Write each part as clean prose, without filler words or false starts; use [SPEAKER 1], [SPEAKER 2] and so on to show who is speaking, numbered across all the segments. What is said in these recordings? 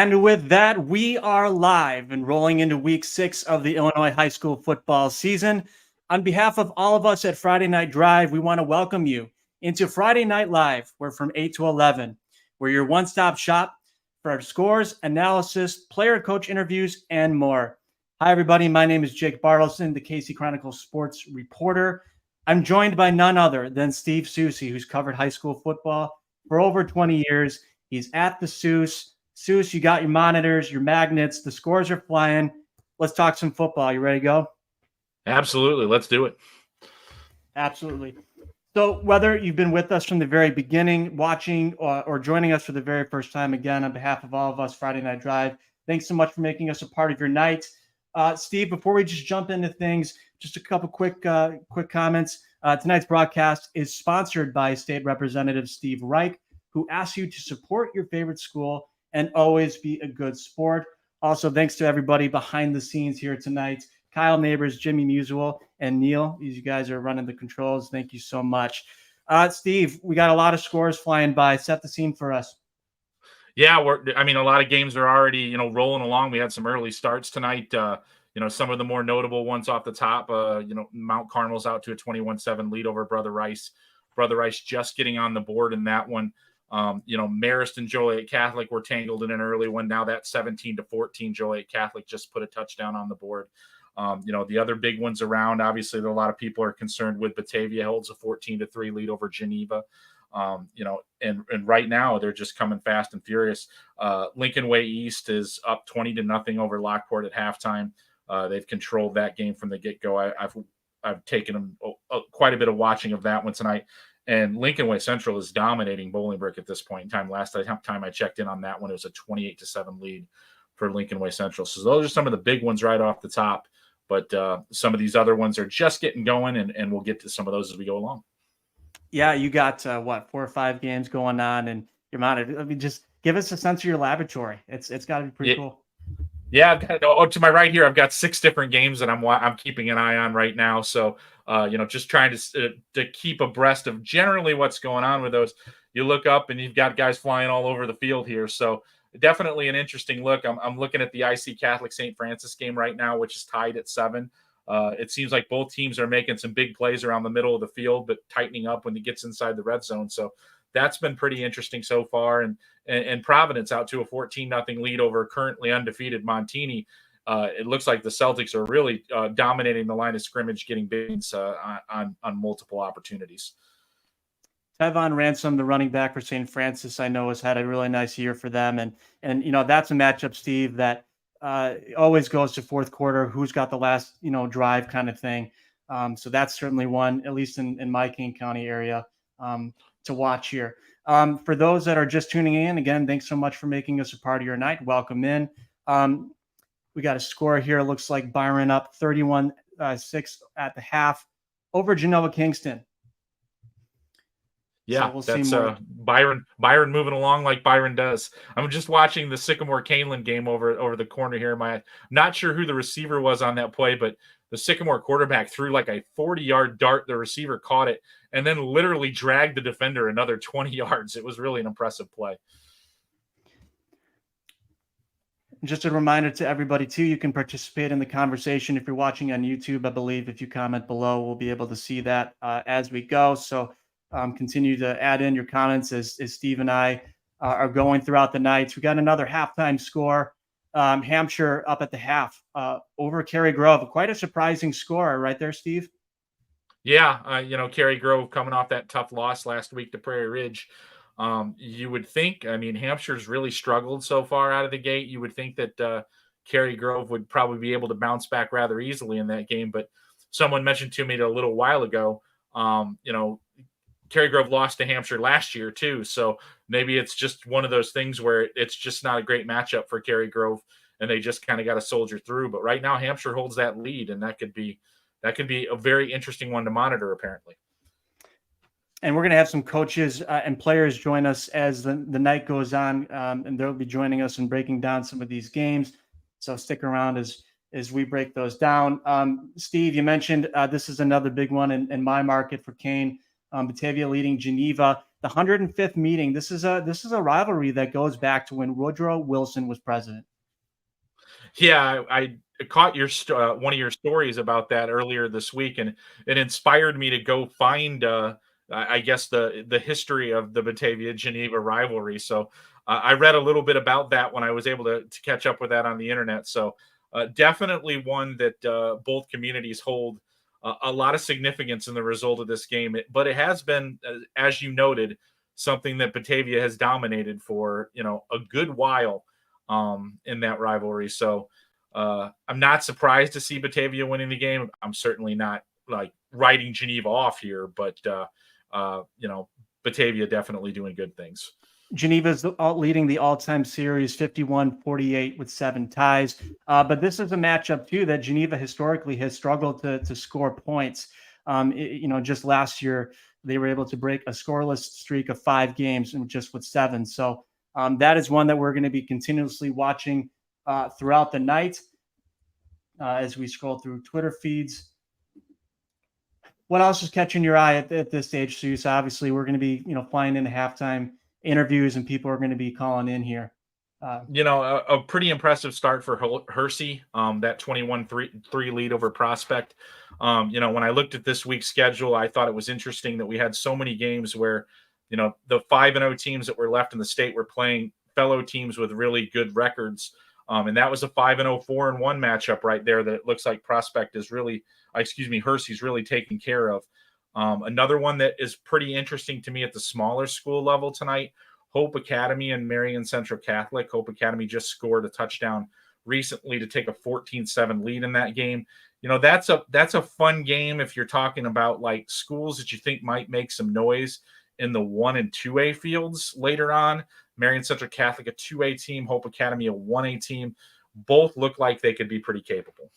[SPEAKER 1] And with that, we are live and rolling into week 6 of the Illinois high school football season. On behalf of all of us at Friday Night Drive, we want to welcome you into Friday Night Live. We're from 8 to 11. We're your one-stop shop for our scores, analysis, player coach interviews, and more. Hi, everybody. My name is Jake Bartelson, the KC Chronicle sports reporter. I'm joined by none other than Steve Soucie, who's covered high school football for over 20 years. He's at the Souce. Souce, you got your monitors, your magnets. The scores are flying. Let's talk some football. You ready to go?
[SPEAKER 2] Absolutely. Let's do it.
[SPEAKER 1] Absolutely. So whether you've been with us from the very beginning, watching or joining us for the very first time, again, on behalf of all of us, Friday Night Drive, thanks so much for making us a part of your night. Steve, before we just jump into things, just a couple quick comments. Tonight's broadcast is sponsored by State Representative Steve Reich, who asks you to support your favorite school and always be a good sport. Also, thanks to everybody behind the scenes here tonight. Kyle Neighbors, Jimmy Musial, and Neil. You guys are running the controls. Thank you so much. Steve, we got a lot of scores flying by. Set the scene for us.
[SPEAKER 2] Yeah, a lot of games are already, rolling along. We had some early starts tonight. Some of the more notable ones off the top, Mount Carmel's out to a 21-7 lead over Brother Rice. Brother Rice just getting on the board in that one. Marist and Joliet Catholic were tangled in an early one. Now that's 17-14. Joliet Catholic just put a touchdown on the board. The other big ones around, obviously, that a lot of people are concerned with. Batavia holds a 14-3 lead over Geneva. And right now they're just coming fast and furious. Lincolnway East is up 20-0 over Lockport at halftime. They've controlled that game from the get-go. I've taken them quite a bit of watching of that one tonight. And Lincolnway Central is dominating Bolingbrook at this point in time. Last time I checked in on that one, it was a 28-7 lead for Lincolnway Central. So those are some of the big ones right off the top. But some of these other ones are just getting going, and we'll get to some of those as we go along.
[SPEAKER 1] Yeah, you got 4 or 5 games going on, and you're mounted. I mean, just give us a sense of your laboratory. It's got to be pretty cool.
[SPEAKER 2] Yeah, to my right here, I've got 6 different games that I'm keeping an eye on right now. So, just trying to keep abreast of generally what's going on with those. You look up and you've got guys flying all over the field here. So definitely an interesting look. I'm looking at the IC Catholic St. Francis game right now, which is tied at 7. It seems like both teams are making some big plays around the middle of the field, but tightening up when it gets inside the red zone. So that's been pretty interesting so far. And Providence out to a 14-0 lead over currently undefeated Montini. It looks like the Celtics are really dominating the line of scrimmage, getting bigs on multiple opportunities.
[SPEAKER 1] Tevon Ransom, the running back for St. Francis, I know has had a really nice year for them. And that's a matchup, Steve, that always goes to fourth quarter. Who's got the last, drive kind of thing. So that's certainly one, at least in my King County area, to watch here. For those that are just tuning in, again, thanks so much for making us a part of your night. Welcome in. We got a score here. It looks like Byron up 31-6 at the half over Geneva-Kingston.
[SPEAKER 2] Yeah, so that's Byron moving along like Byron does. I'm just watching the Sycamore-Kaneland game over the corner here. Not sure who the receiver was on that play, but the Sycamore quarterback threw like a 40-yard dart. The receiver caught it and then literally dragged the defender another 20 yards. It was really an impressive play.
[SPEAKER 1] Just a reminder to everybody, too, you can participate in the conversation. If you're watching on YouTube, I believe if you comment below, we'll be able to see that as we go. So continue to add in your comments as Steve and I are going throughout the nights. We got another halftime score. Hampshire up at the half over Kerry Grove. Quite a surprising score right there, Steve.
[SPEAKER 2] Yeah, Kerry Grove coming off that tough loss last week to Prairie Ridge. You would think, Hampshire's really struggled so far out of the gate. You would think that Kerry Grove would probably be able to bounce back rather easily in that game. But someone mentioned to me a little while ago, Kerry Grove lost to Hampshire last year too. So maybe it's just one of those things where it's just not a great matchup for Kerry Grove and they just kind of got to soldier through. But right now Hampshire holds that lead, and that could be a very interesting one to monitor apparently.
[SPEAKER 1] And we're going to have some coaches and players join us as the night goes on, and they'll be joining us and breaking down some of these games. So stick around as we break those down. Steve, you mentioned this is another big one in my market for Kane. Batavia leading Geneva. The the 105th meeting. This is a rivalry that goes back to when Woodrow Wilson was president.
[SPEAKER 2] Yeah, I caught your one of your stories about that earlier this week, and it inspired me to go find, I guess, the history of the Batavia-Geneva rivalry. So I read a little bit about that when I was able to catch up with that on the internet. So definitely one that both communities hold a lot of significance in the result of this game. But it has been, as you noted, something that Batavia has dominated for a good while in that rivalry. So I'm not surprised to see Batavia winning the game. I'm certainly not like writing Geneva off here, but Batavia definitely doing good things.
[SPEAKER 1] Geneva's leading the all-time series 51-48 with 7 ties. But this is a matchup too that Geneva historically has struggled to score points. Just last year they were able to break a scoreless streak of 5 games and just with 7. So that is one that we're going to be continuously watching throughout the night as we scroll through Twitter feeds. What else is catching your eye at this stage, Sue? So obviously we're going to be, flying into halftime interviews and people are going to be calling in here.
[SPEAKER 2] A pretty impressive start for Hersey, that 21-3 lead over Prospect. When I looked at this week's schedule, I thought it was interesting that we had so many games where, the 5-0 teams that were left in the state were playing fellow teams with really good records. And that was a 5-0, 4-1 matchup right there that it looks like Hersey's really taking care of. Another one that is pretty interesting to me at the smaller school level tonight, Hope Academy and Marion Central Catholic. Hope Academy just scored a touchdown recently to take a 14-7 lead in that game. That's a fun game if you're talking about like schools that you think might make some noise in the 1 and 2A fields later on. Marion Central Catholic, a 2A team, Hope Academy, a 1A team. Both look like they could be pretty capable.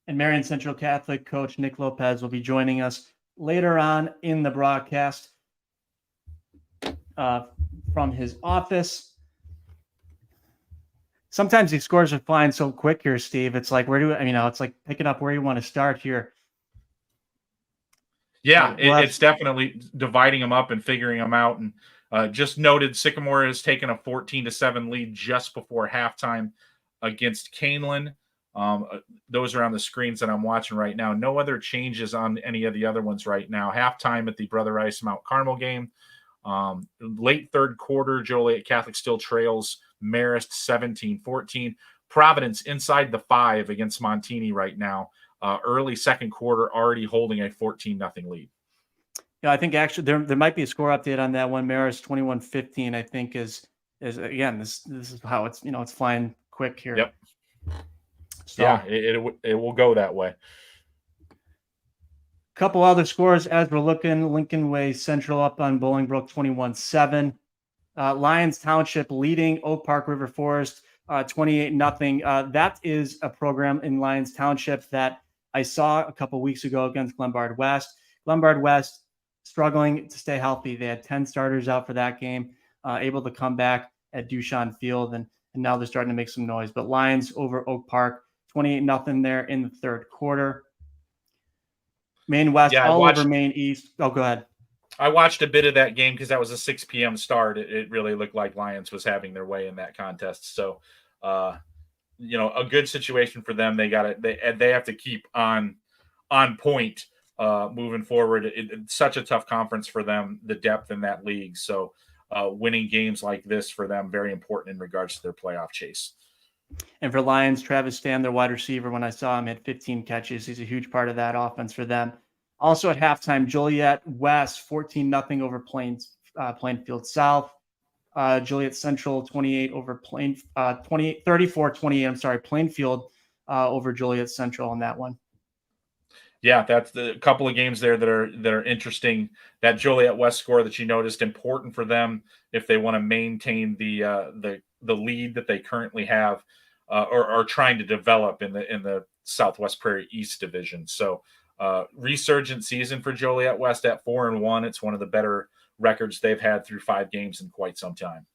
[SPEAKER 1] And Marion Central Catholic coach Nick Lopez will be joining us later on in the broadcast from his office. Sometimes these scores are flying so quick here, Steve. It's like, it's like picking up where you want to start here.
[SPEAKER 2] Yeah, it's definitely dividing them up and figuring them out. And just noted, Sycamore has taken a 14-7 lead just before halftime against Kaneland. Those are on the screens that I'm watching right now. No other changes on any of the other ones right now. Halftime at the Brother Rice Mount Carmel game. Late third quarter, Joliet Catholic still trails Marist 17-14. Providence inside the 5 against Montini right now. Early second quarter, already holding a 14-0 lead.
[SPEAKER 1] Yeah, I think actually there might be a score update on that one. Marist 21-15, I think is again, this is how it's, it's flying quick here.
[SPEAKER 2] Yep.
[SPEAKER 1] So,
[SPEAKER 2] yeah, it will go that way.
[SPEAKER 1] Couple other scores as we're looking. Lincolnway Central up on Bolingbrook 21-7. Lyons Township leading Oak Park River Forest 28-0. That is a program in Lyons Township that I saw a couple weeks ago against Glenbard West. Glenbard West struggling to stay healthy. They had 10 starters out for that game, able to come back at Duchamp Field, and now they're starting to make some noise. But Lyons over Oak Park, 28-0 there in the third quarter. Maine West over Maine East. Oh, go ahead.
[SPEAKER 2] I watched a bit of that game because that was a 6 p.m. start. It really looked like Lyons was having their way in that contest. So, a good situation for them. They have to keep on point moving forward. It's such a tough conference for them, the depth in that league. So, winning games like this for them, very important in regards to their playoff chase.
[SPEAKER 1] And for Lyons, Travis Stam, their wide receiver, when I saw him, had 15 catches. He's a huge part of that offense for them. Also at halftime, Joliet West 14-0 over Plainfield South. Joliet Central 28 over 34-28. I'm sorry, Plainfield over Joliet Central on that one.
[SPEAKER 2] Yeah, that's the couple of games there that are interesting. That Joliet West score that you noticed, important for them if they want to maintain the lead that they currently have, or are trying to develop in the Southwest Prairie East Division. So resurgent season for Joliet West at 4-1. It's one of the better records they've had through 5 games in quite some time.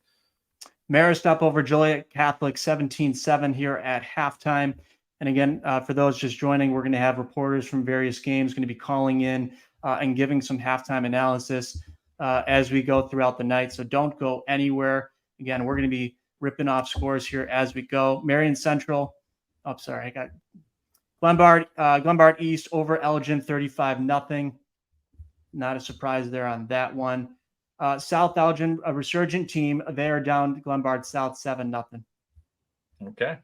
[SPEAKER 1] Marist up over Joliet Catholic 17-7 here at halftime. And again, for those just joining, we're going to have reporters from various games going to be calling in and giving some halftime analysis. as we go throughout the night. So don't go anywhere. Again, we're going to be ripping off scores here as we go. Marion Central. Oh, sorry. I got Glenbard East over Elgin 35-0. Not a surprise there on that one. South Elgin, a resurgent team. They are down Glenbard South 7-0.
[SPEAKER 2] Okay.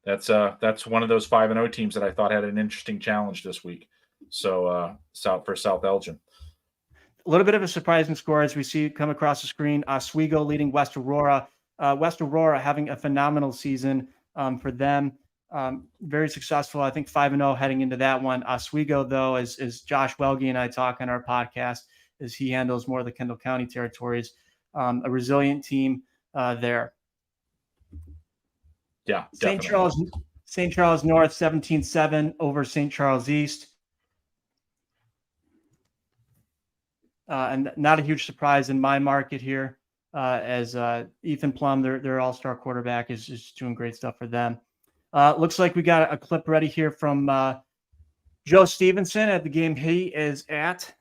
[SPEAKER 2] That's one of those 5-0 teams that I thought had an interesting challenge this week. So South Elgin.
[SPEAKER 1] A little bit of a surprising score as we see come across the screen. Oswego leading West Aurora. West Aurora having a phenomenal season for them. Very successful. I think 5-0 heading into that one. Oswego, though, as Josh Welge and I talk on our podcast, as he handles more of the Kendall County territories, a resilient team there.
[SPEAKER 2] Yeah,
[SPEAKER 1] St. Charles North 17-7 over St. Charles East. And not a huge surprise in my market here, as Ethan Plum, their all-star quarterback, is just doing great stuff for them. Looks like we got a clip ready here from Joe Stevenson at the game he is at.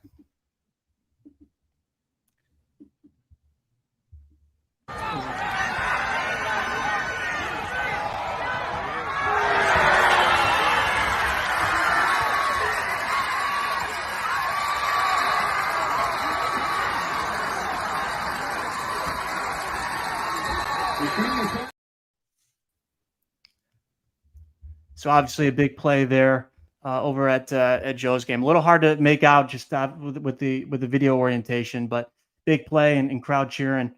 [SPEAKER 1] So obviously a big play there over at Joe's game. A little hard to make out just with the video orientation, but big play and crowd cheering.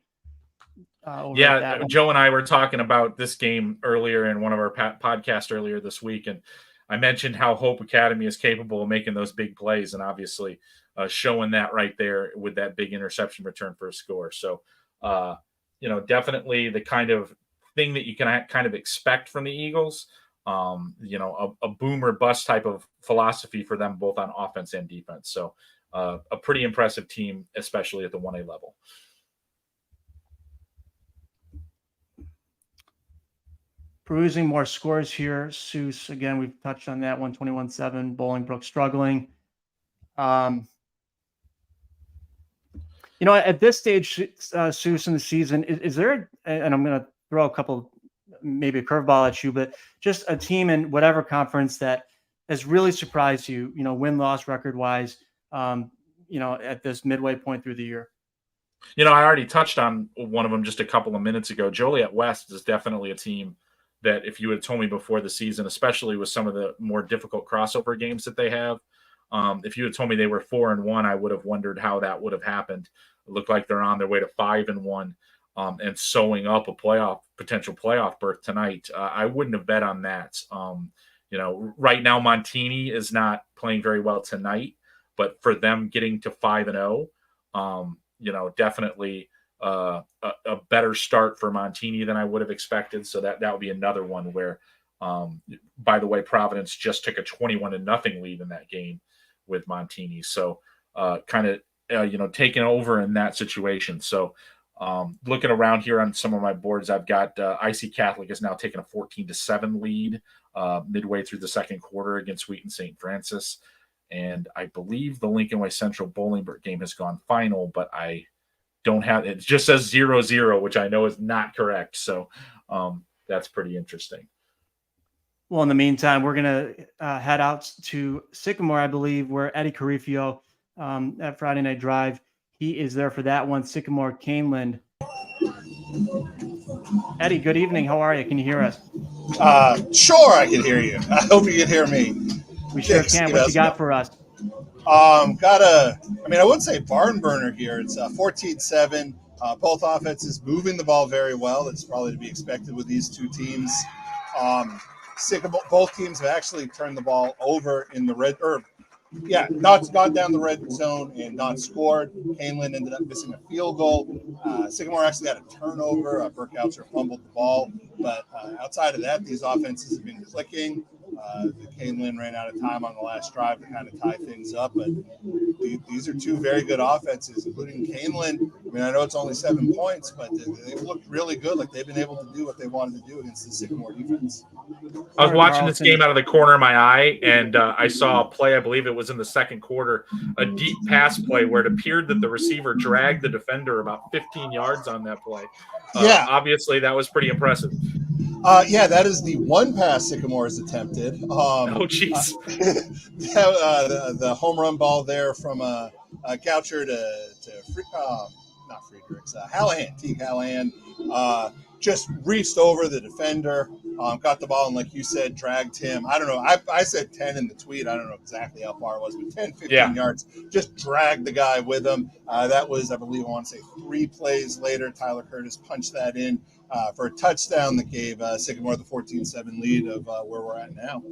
[SPEAKER 2] Yeah, Joe and I were talking about this game earlier in one of our podcasts earlier this week, and I mentioned how Hope Academy is capable of making those big plays, and obviously showing that right there with that big interception return for a score. So, definitely the kind of thing that you can kind of expect from the Eagles. A boom or bust type of philosophy for them, both on offense and defense. So a pretty impressive team, especially at the 1A level.
[SPEAKER 1] Perusing more scores here. Soucie, again, we've touched on that one, 21-7. Bolingbrook struggling. At this stage, Soucie in the season, is there, and I'm going to throw a couple, maybe a curveball at you, but just a team in whatever conference that has really surprised you, win-loss record-wise, at this midway point through the year?
[SPEAKER 2] I already touched on one of them just a couple of minutes ago. Joliet West is definitely a team that if you had told me before the season, especially with some of the more difficult crossover games that they have, if you had told me they were 4-1, I would have wondered how that would have happened. It looked like they're on their way to 5-1 and sewing up a potential playoff berth tonight. I wouldn't have bet on that. Right now Montini is not playing very well tonight, but for them getting to 5-0, definitely a better start for Montini than I would have expected. So that would be another one where, by the way, Providence just took a 21-0 lead in that game with Montini. So taking over in that situation. So looking around here on some of my boards, I've got IC Catholic is now taking a 14-7 lead midway through the second quarter against Wheaton St. Francis. And I believe the Lincolnway Central Bolingbrook game has gone final, but I don't have it. Just says 0-0, which I know is not correct. So that's pretty interesting.
[SPEAKER 1] Well, in the meantime, we're going to head out to Sycamore, I believe, where Eddie Carifio at Friday Night Drive, he is there for that one. Sycamore-Kaneland. Eddie, good evening. How are you? Can you hear us?
[SPEAKER 3] Sure, I can hear you. I hope you can hear me.
[SPEAKER 1] We sure can. What you got for us?
[SPEAKER 3] I wouldn't say barn burner here. It's 14-7. Both offenses moving the ball very well. It's probably to be expected with these two teams. Both teams have actually turned the ball over in the red, not gone down the red zone and not scored. Kaneland ended up missing a field goal. Sycamore actually had a turnover. Burkoucher fumbled the ball. But outside of that, these offenses have been clicking. The Kaneland ran out of time on the last drive to kind of tie things up, but these are two very good offenses, including Kaneland. I mean, I know it's only 7 points, but they've looked really good. Like they've been able to do what they wanted to do against the Sycamore defense.
[SPEAKER 2] I was watching this game out of the corner of my eye, and I saw a play, I believe it was in the second quarter, a deep pass play where it appeared that the receiver dragged the defender about 15 yards on that play. Obviously, that was pretty impressive.
[SPEAKER 3] That is the one pass Sycamore has attempted.
[SPEAKER 2] Oh, jeez.
[SPEAKER 3] The home run ball there from Goucher not Friedrichs, Hallahan, Teague Hallahan, just reached over the defender, got the ball, and like you said, dragged him. I don't know. I said 10 in the tweet. I don't know exactly how far it was, but 10, 15 yards, just dragged the guy with him. That was, I believe, I want to say 3 plays later, Tyler Curtis punched that in for a touchdown that gave Sycamore the 14-7 lead of where we're at now.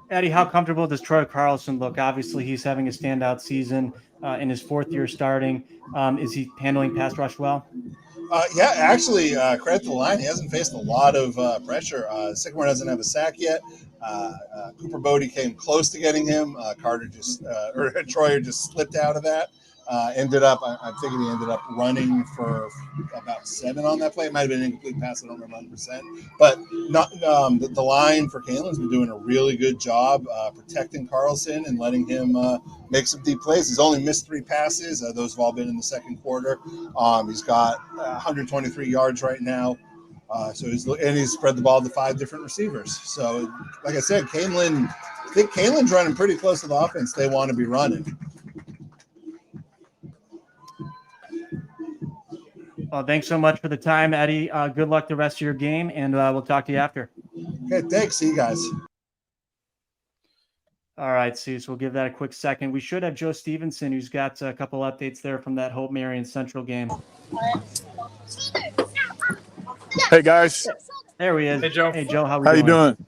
[SPEAKER 1] Eddie, how comfortable does Troy Carlson look? Obviously, he's having a standout season in his 4th year starting. Is he handling pass rush well?
[SPEAKER 3] Actually, credit to the line. He hasn't faced a lot of pressure. Sycamore doesn't have a sack yet. Cooper Bodie came close to getting him. Troyer just slipped out of that. Ended up, I'm thinking he ended up running for about 7 on that play. It might have been an incomplete pass. I don't remember 100%. But the line for Kaneland's been doing a really good job protecting Carlson and letting him make some deep plays. He's only missed 3 passes. Those have all been in the second quarter. He's got 123 yards right now. He's spread the ball to 5 different receivers. So, like I said, I think Kaneland's running pretty close to the offense they want to be running.
[SPEAKER 1] Well, thanks so much for the time, Eddie. Good luck the rest of your game, and we'll talk to you after.
[SPEAKER 3] Okay, thanks. See you guys.
[SPEAKER 1] All right, Soucie, we'll give that a quick second. We should have Joe Stevenson, who's got a couple updates there from that Hope-Marion Central game.
[SPEAKER 4] Hey, guys.
[SPEAKER 1] There he is.
[SPEAKER 2] Hey, Joe.
[SPEAKER 1] Hey, Joe, how
[SPEAKER 4] you
[SPEAKER 1] doing?
[SPEAKER 4] doing?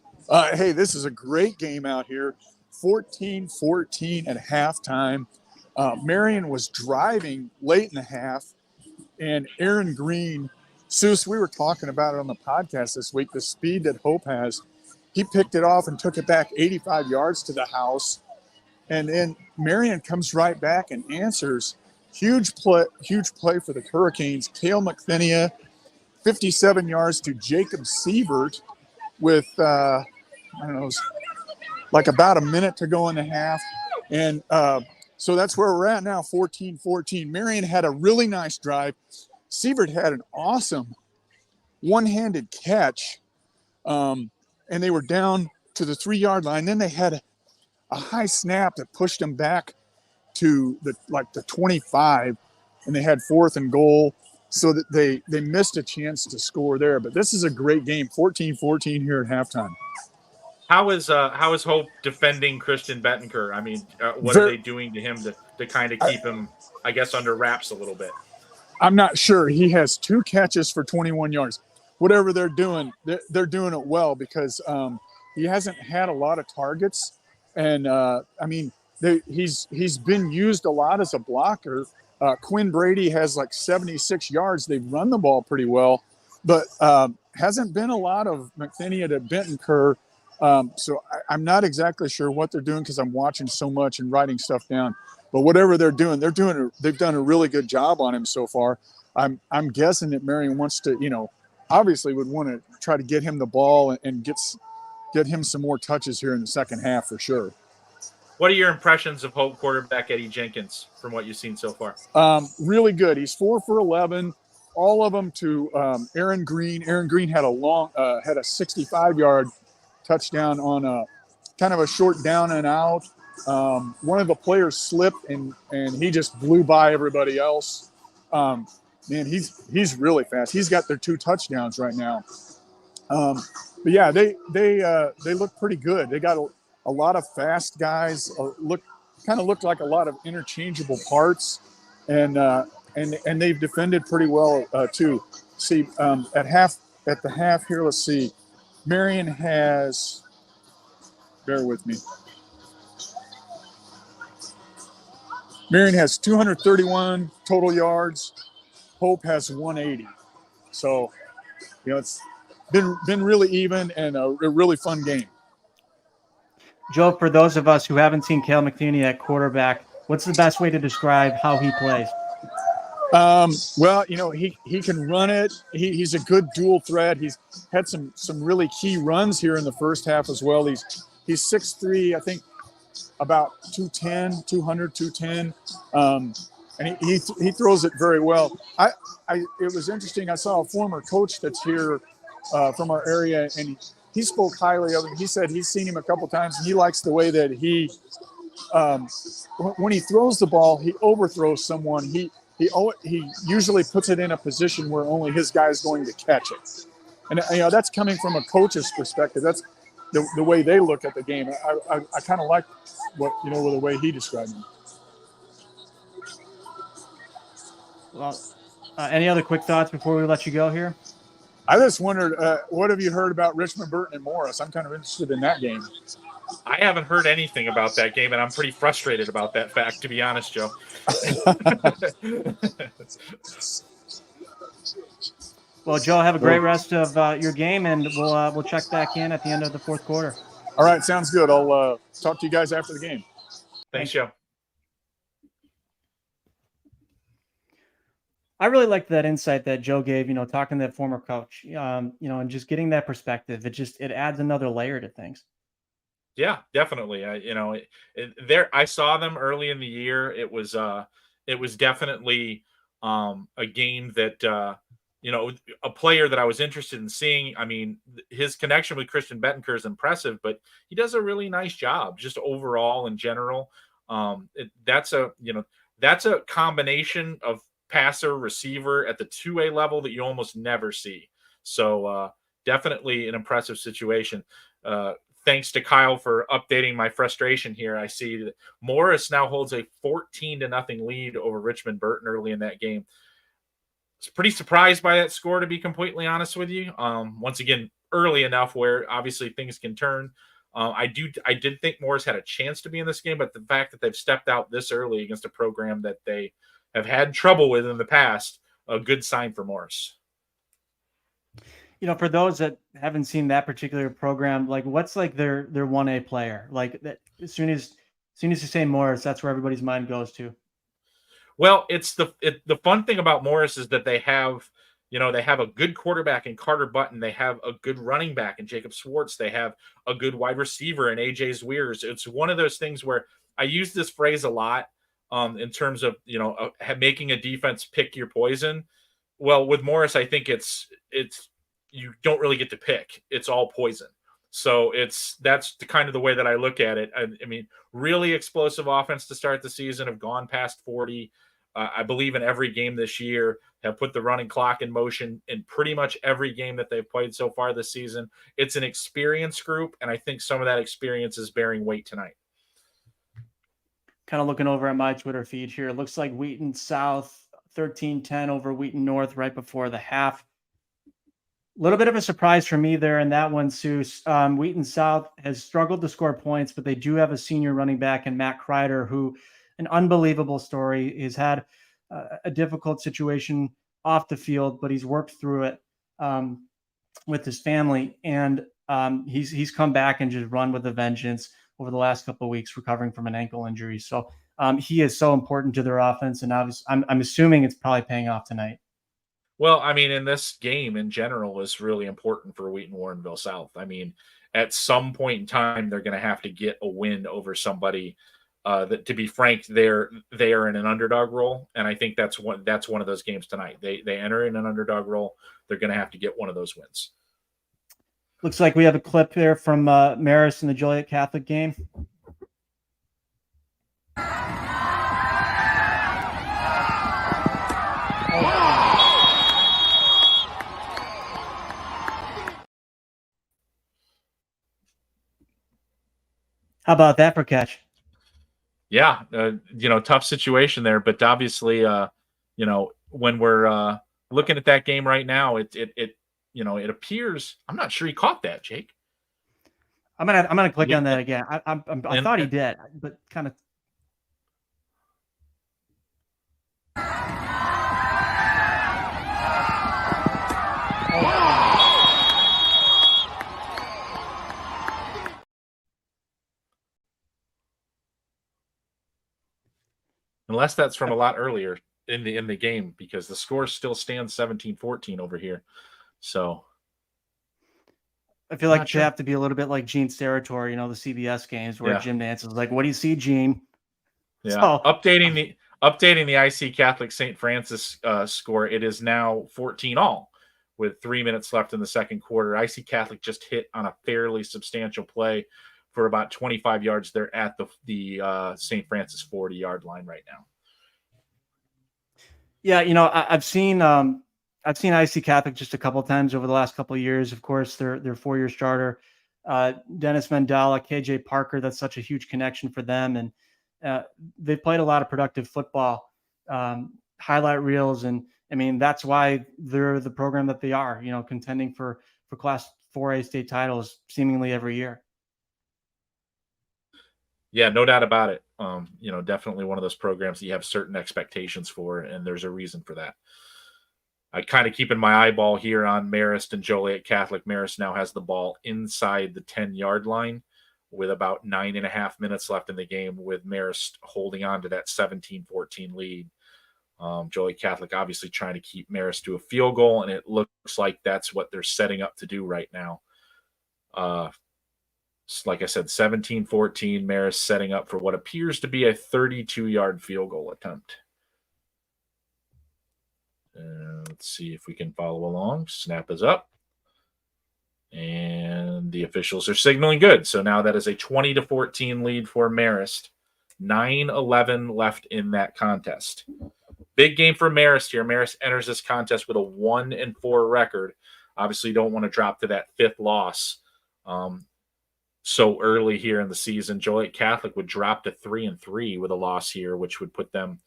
[SPEAKER 4] Hey, this is a great game out here. 14-14 at halftime. Marion was driving late in the half. And Aaron Green, Soucie, we were talking about it on the podcast this week, the speed that Hope has. He picked it off and took it back 85 yards to the house. And then Marion comes right back and answers. Huge play for the Hurricanes. Cale McThinia, 57 yards to Jacob Siebert with, like about a minute to go in the half. And so that's where we're at now, 14-14. Marion had a really nice drive. Siebert had an awesome one-handed catch, and they were down to the 3-yard line. Then they had a high snap that pushed them back to the 25, and they had 4th and goal, so that they missed a chance to score there. But this is a great game, 14-14 here at halftime.
[SPEAKER 2] How is Hope defending Christian Bettenker? I mean, what are they doing to him to kind of keep him, I guess, under wraps a little bit?
[SPEAKER 4] I'm not sure. He has 2 catches for 21 yards. Whatever they're doing it well because he hasn't had a lot of targets. And, he's been used a lot as a blocker. Quinn Brady has like 76 yards. They've run the ball pretty well, but hasn't been a lot of McThinia to Bettenker. So I'm not exactly sure what they're doing because I'm watching so much and writing stuff down. But whatever they've done a really good job on him so far. I'm guessing that Marion wants to, obviously would want to try to get him the ball and get him some more touches here in the second half for sure.
[SPEAKER 2] What are your impressions of Hope quarterback Eddie Jenkins from what you've seen so far?
[SPEAKER 4] Really good. He's 4 for 11, all of them to Aaron Green. Aaron Green had a 65-yard touchdown on a kind of a short down and out. One of the players slipped and he just blew by everybody else. Man, he's really fast. He's got their 2 touchdowns right now. But yeah, they look pretty good. They got a lot of fast guys. Looked like a lot of interchangeable parts, and they've defended pretty well too. See, at the half here, let's see. Marion has, bear with me. Marion has 231 total yards. Hope has 180. So, it's been really even and a really fun game.
[SPEAKER 1] Joe, for those of us who haven't seen Cale McNeely at quarterback, what's the best way to describe how he plays?
[SPEAKER 4] Well, he can run it. He's a good dual threat. He's had some really key runs here in the first half as well. He's 6'3", I think about 210, 210. And he throws it very well. It was interesting. I saw a former coach that's here from our area, and he spoke highly of him. He said he's seen him a couple times, and he likes the way that he, when he throws the ball, he overthrows someone. He usually puts it in a position where only his guy is going to catch it. And that's coming from a coach's perspective. That's the way they look at the game. I kind of like the way he described it.
[SPEAKER 1] Well, any other quick thoughts before we let you go here?
[SPEAKER 4] I just wondered, what have you heard about Richmond, Burton, and Morris? I'm kind of interested in that game.
[SPEAKER 2] I haven't heard anything about that game, and I'm pretty frustrated about that fact, to be honest, Joe.
[SPEAKER 1] Well, Joe, have a great rest of your game, and we'll check back in at the end of the fourth quarter.
[SPEAKER 4] All right, sounds good. I'll talk to you guys after the game.
[SPEAKER 2] Thanks, Joe.
[SPEAKER 1] I really liked that insight that Joe gave, talking to that former coach, and just getting that perspective. It adds another layer to things.
[SPEAKER 2] Yeah, definitely. I saw them early in the year. It was definitely a game that, a player that I was interested in seeing. I mean, his connection with Christian Bettenker is impressive, but he does a really nice job just overall in general. That's a combination of passer receiver at the 2A level that you almost never see. So definitely an impressive situation. Thanks to Kyle for updating my frustration here. I see that Morris now holds a 14-0 lead over Richmond Burton early in that game. I was pretty surprised by that score, to be completely honest with you. Once again, early enough where obviously things can turn. I did think Morris had a chance to be in this game, but the fact that they've stepped out this early against a program that they have had trouble with in the past, a good sign for Morris.
[SPEAKER 1] For those that haven't seen that particular program, what's their 1A player? That as soon as you say Morris, that's where everybody's mind goes to.
[SPEAKER 2] Well, the fun thing about Morris is that they have a good quarterback in Carter Button. They have a good running back in Jacob Swartz. They have a good wide receiver in AJ Zweers. It's one of those things where I use this phrase a lot in terms of, making a defense pick your poison. Well, with Morris, I think it's you don't really get to pick. It's all poison. So that's kind of the way that I look at it. I mean, really explosive offense to start the season, have gone past 40. I believe in every game this year, have put the running clock in motion in pretty much every game that they've played so far this season. It's an experienced group, and I think some of that experience is bearing weight tonight.
[SPEAKER 1] Kind of looking over at my Twitter feed here. It looks like Wheaton South 13-10 over Wheaton North right before the half. A little bit of a surprise for me there in that one, Seuss. Wheaton South has struggled to score points, but they do have a senior running back in Matt Kreider, who, an unbelievable story. He's had a difficult situation off the field, but he's worked through it with his family. And he's come back and just run with a vengeance over the last couple of weeks, recovering from an ankle injury. So he is so important to their offense. And obviously, I'm assuming it's probably paying off tonight.
[SPEAKER 2] Well, I mean, in this game in general is really important for Wheaton Warrenville South. I mean, at some point in time, they're going to have to get a win over somebody that, to be frank, they are in an underdog role. And I think that's one of those games tonight. They enter in an underdog role. They're going to have to get one of those wins.
[SPEAKER 1] Looks like we have a clip here from Maris in the Joliet Catholic game. How about that for catch?
[SPEAKER 2] Yeah, tough situation there, but obviously, when we're looking at that game right now, it appears, I'm not sure he caught that, Jake.
[SPEAKER 1] I'm gonna click on that again. I thought he did, but kind of.
[SPEAKER 2] unless that's from a lot earlier in the game, because the score still stands 17-14 over here. So
[SPEAKER 1] I feel like it should have to be a little bit like Gene's territory, the CBS games where Jim Nance is like, "What do you see, Gene?"
[SPEAKER 2] Yeah.
[SPEAKER 1] So,
[SPEAKER 2] updating the IC Catholic St. Francis score. It is now 14-all with 3 minutes left in the second quarter. IC Catholic just hit on a fairly substantial play for about 25 yards. They're at the St. Francis 40-yard line right now.
[SPEAKER 1] Yeah, I've seen IC Catholic just a couple of times over the last couple of years. Of course, their 4-year starter, Dennis Mandela, KJ Parker. That's such a huge connection for them, and they've played a lot of productive football, highlight reels, and I mean that's why they're the program that they are. Contending for Class 4A state titles seemingly every year.
[SPEAKER 2] Yeah, no doubt about it. Definitely one of those programs that you have certain expectations for, and there's a reason for that. I kind of keeping my eyeball here on Marist and Joliet Catholic. Marist now has the ball inside the 10-yard line with about 9.5 minutes left in the game, with Marist holding on to that 17-14 lead. Joliet Catholic obviously trying to keep Marist to a field goal, and it looks like that's what they're setting up to do right now. Like I said, 17-14, Marist setting up for what appears to be a 32-yard field goal attempt. Let's see if we can follow along. Snap is up. And the officials are signaling good. So now that is a 20-14 lead for Marist. 9-11 left in that contest. Big game for Marist here. Marist enters this contest with a 1-4 record. Obviously don't want to drop to that 5th loss so early here in the season. Joliet Catholic would drop to 3-3 with a loss here, which would put them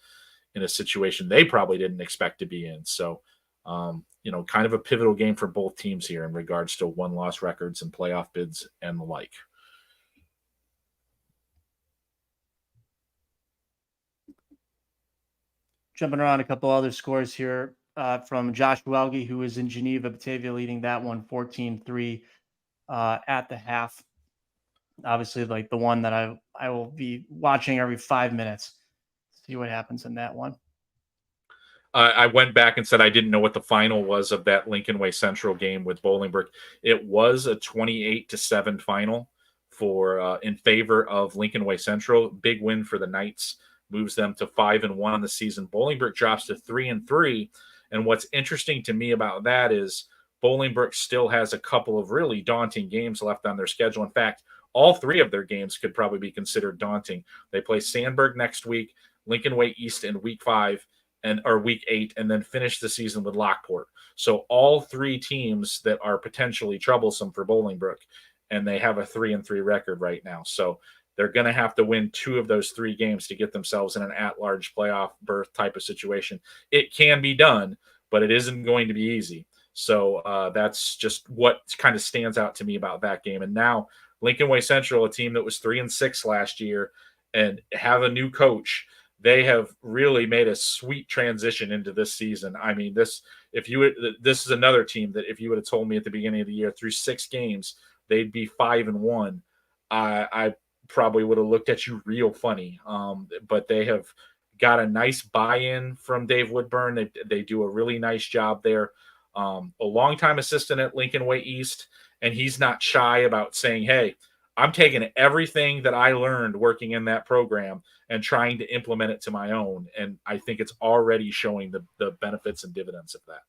[SPEAKER 2] in a situation they probably didn't expect to be in. So, kind of a pivotal game for both teams here in regards to 1-loss records and playoff bids and the like.
[SPEAKER 1] Jumping around a couple other scores here from Josh Welge, who is in Geneva-Batavia, leading that one 14-3 at the half. Obviously, like the one that I will be watching every 5 minutes. See what happens in that one.
[SPEAKER 2] I went back and said I didn't know what the final was of that Lincolnway Central game with Bolingbrook. It was a 28-7 final for in favor of Lincolnway Central. Big win for the Knights, moves them to 5-1 in the season. Bolingbrook drops to 3-3, and what's interesting to me about that is Bolingbrook still has a couple of really daunting games left on their schedule. In fact, all 3 of their games could probably be considered daunting. They play Sandburg next week, Lincolnway East in week 5 or week 8, and then finish the season with Lockport. So all 3 teams that are potentially troublesome for Bolingbrook, and they have a 3-3 record right now. So they're going to have to win 2 of those 3 games to get themselves in an at-large playoff berth type of situation. It can be done, but it isn't going to be easy. So that's just what kind of stands out to me about that game. And now Lincolnway Central, a team that was 3-6 last year and have a new coach, they have really made a sweet transition into this season. I mean, this is another team that if you would have told me at the beginning of the year through 6 games, they'd be 5-1, I probably would have looked at you real funny. But they have got a nice buy-in from Dave Woodburn. They do a really nice job there. A longtime assistant at Lincolnway East, and he's not shy about saying, hey, I'm taking everything that I learned working in that program and trying to implement it to my own. And I think it's already showing the benefits and dividends of that.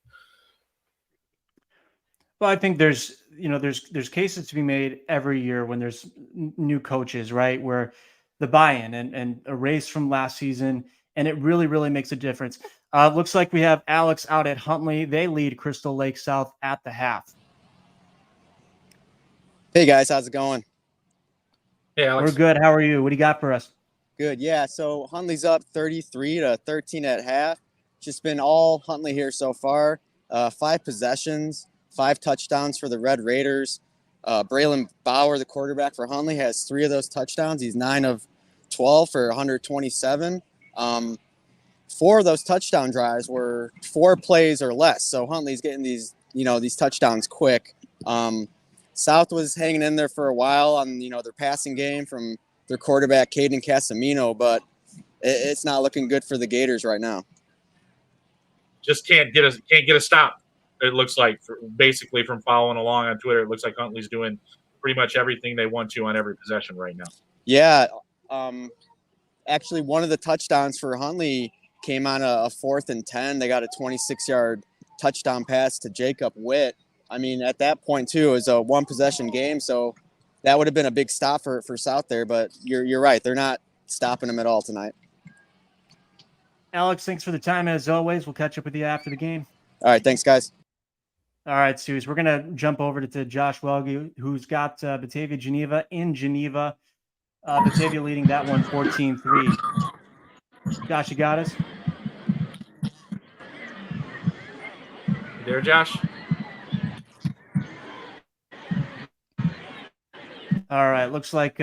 [SPEAKER 1] Well, I think there's cases to be made every year when there's new coaches, right? Where the buy-in and a race from last season, and it really, really makes a difference. Looks like we have Alex out at Huntley. They lead Crystal Lake South at the half.
[SPEAKER 5] Hey guys, how's it going?
[SPEAKER 2] Hey, Alex.
[SPEAKER 1] We're good. How are you? What do you got for us?
[SPEAKER 5] Good. Yeah. So Huntley's up 33-13 at half. Just been all Huntley here so far. 5 possessions, 5 touchdowns for the Red Raiders. Braylon Bauer, the quarterback for Huntley, has 3 of those touchdowns. He's 9 of 12 for 127. 4 of those touchdown drives were 4 plays or less. So Huntley's getting these touchdowns quick. South was hanging in there for a while on, their passing game from their quarterback, Caden Casamino, but it's not looking good for the Gators right now.
[SPEAKER 2] Just can't get a stop. It looks like, basically from following along on Twitter, it looks like Huntley's doing pretty much everything they want to on every possession right now.
[SPEAKER 5] Yeah. Actually, one of the touchdowns for Huntley came on a 4th and 10. They got a 26-yard touchdown pass to Jacob Witt. I mean, at that point, too, it was a one-possession game, so that would have been a big stop for South there. But you're right. They're not stopping them at all tonight.
[SPEAKER 1] Alex, thanks for the time as always. We'll catch up with you after the game.
[SPEAKER 5] All right, thanks, guys.
[SPEAKER 1] All right, Suze, we're going to jump over to Josh Welge, who's got Batavia-Geneva in Geneva. Batavia leading that one 14-3. Josh, you got us?
[SPEAKER 2] You there, Josh?
[SPEAKER 1] All right, looks like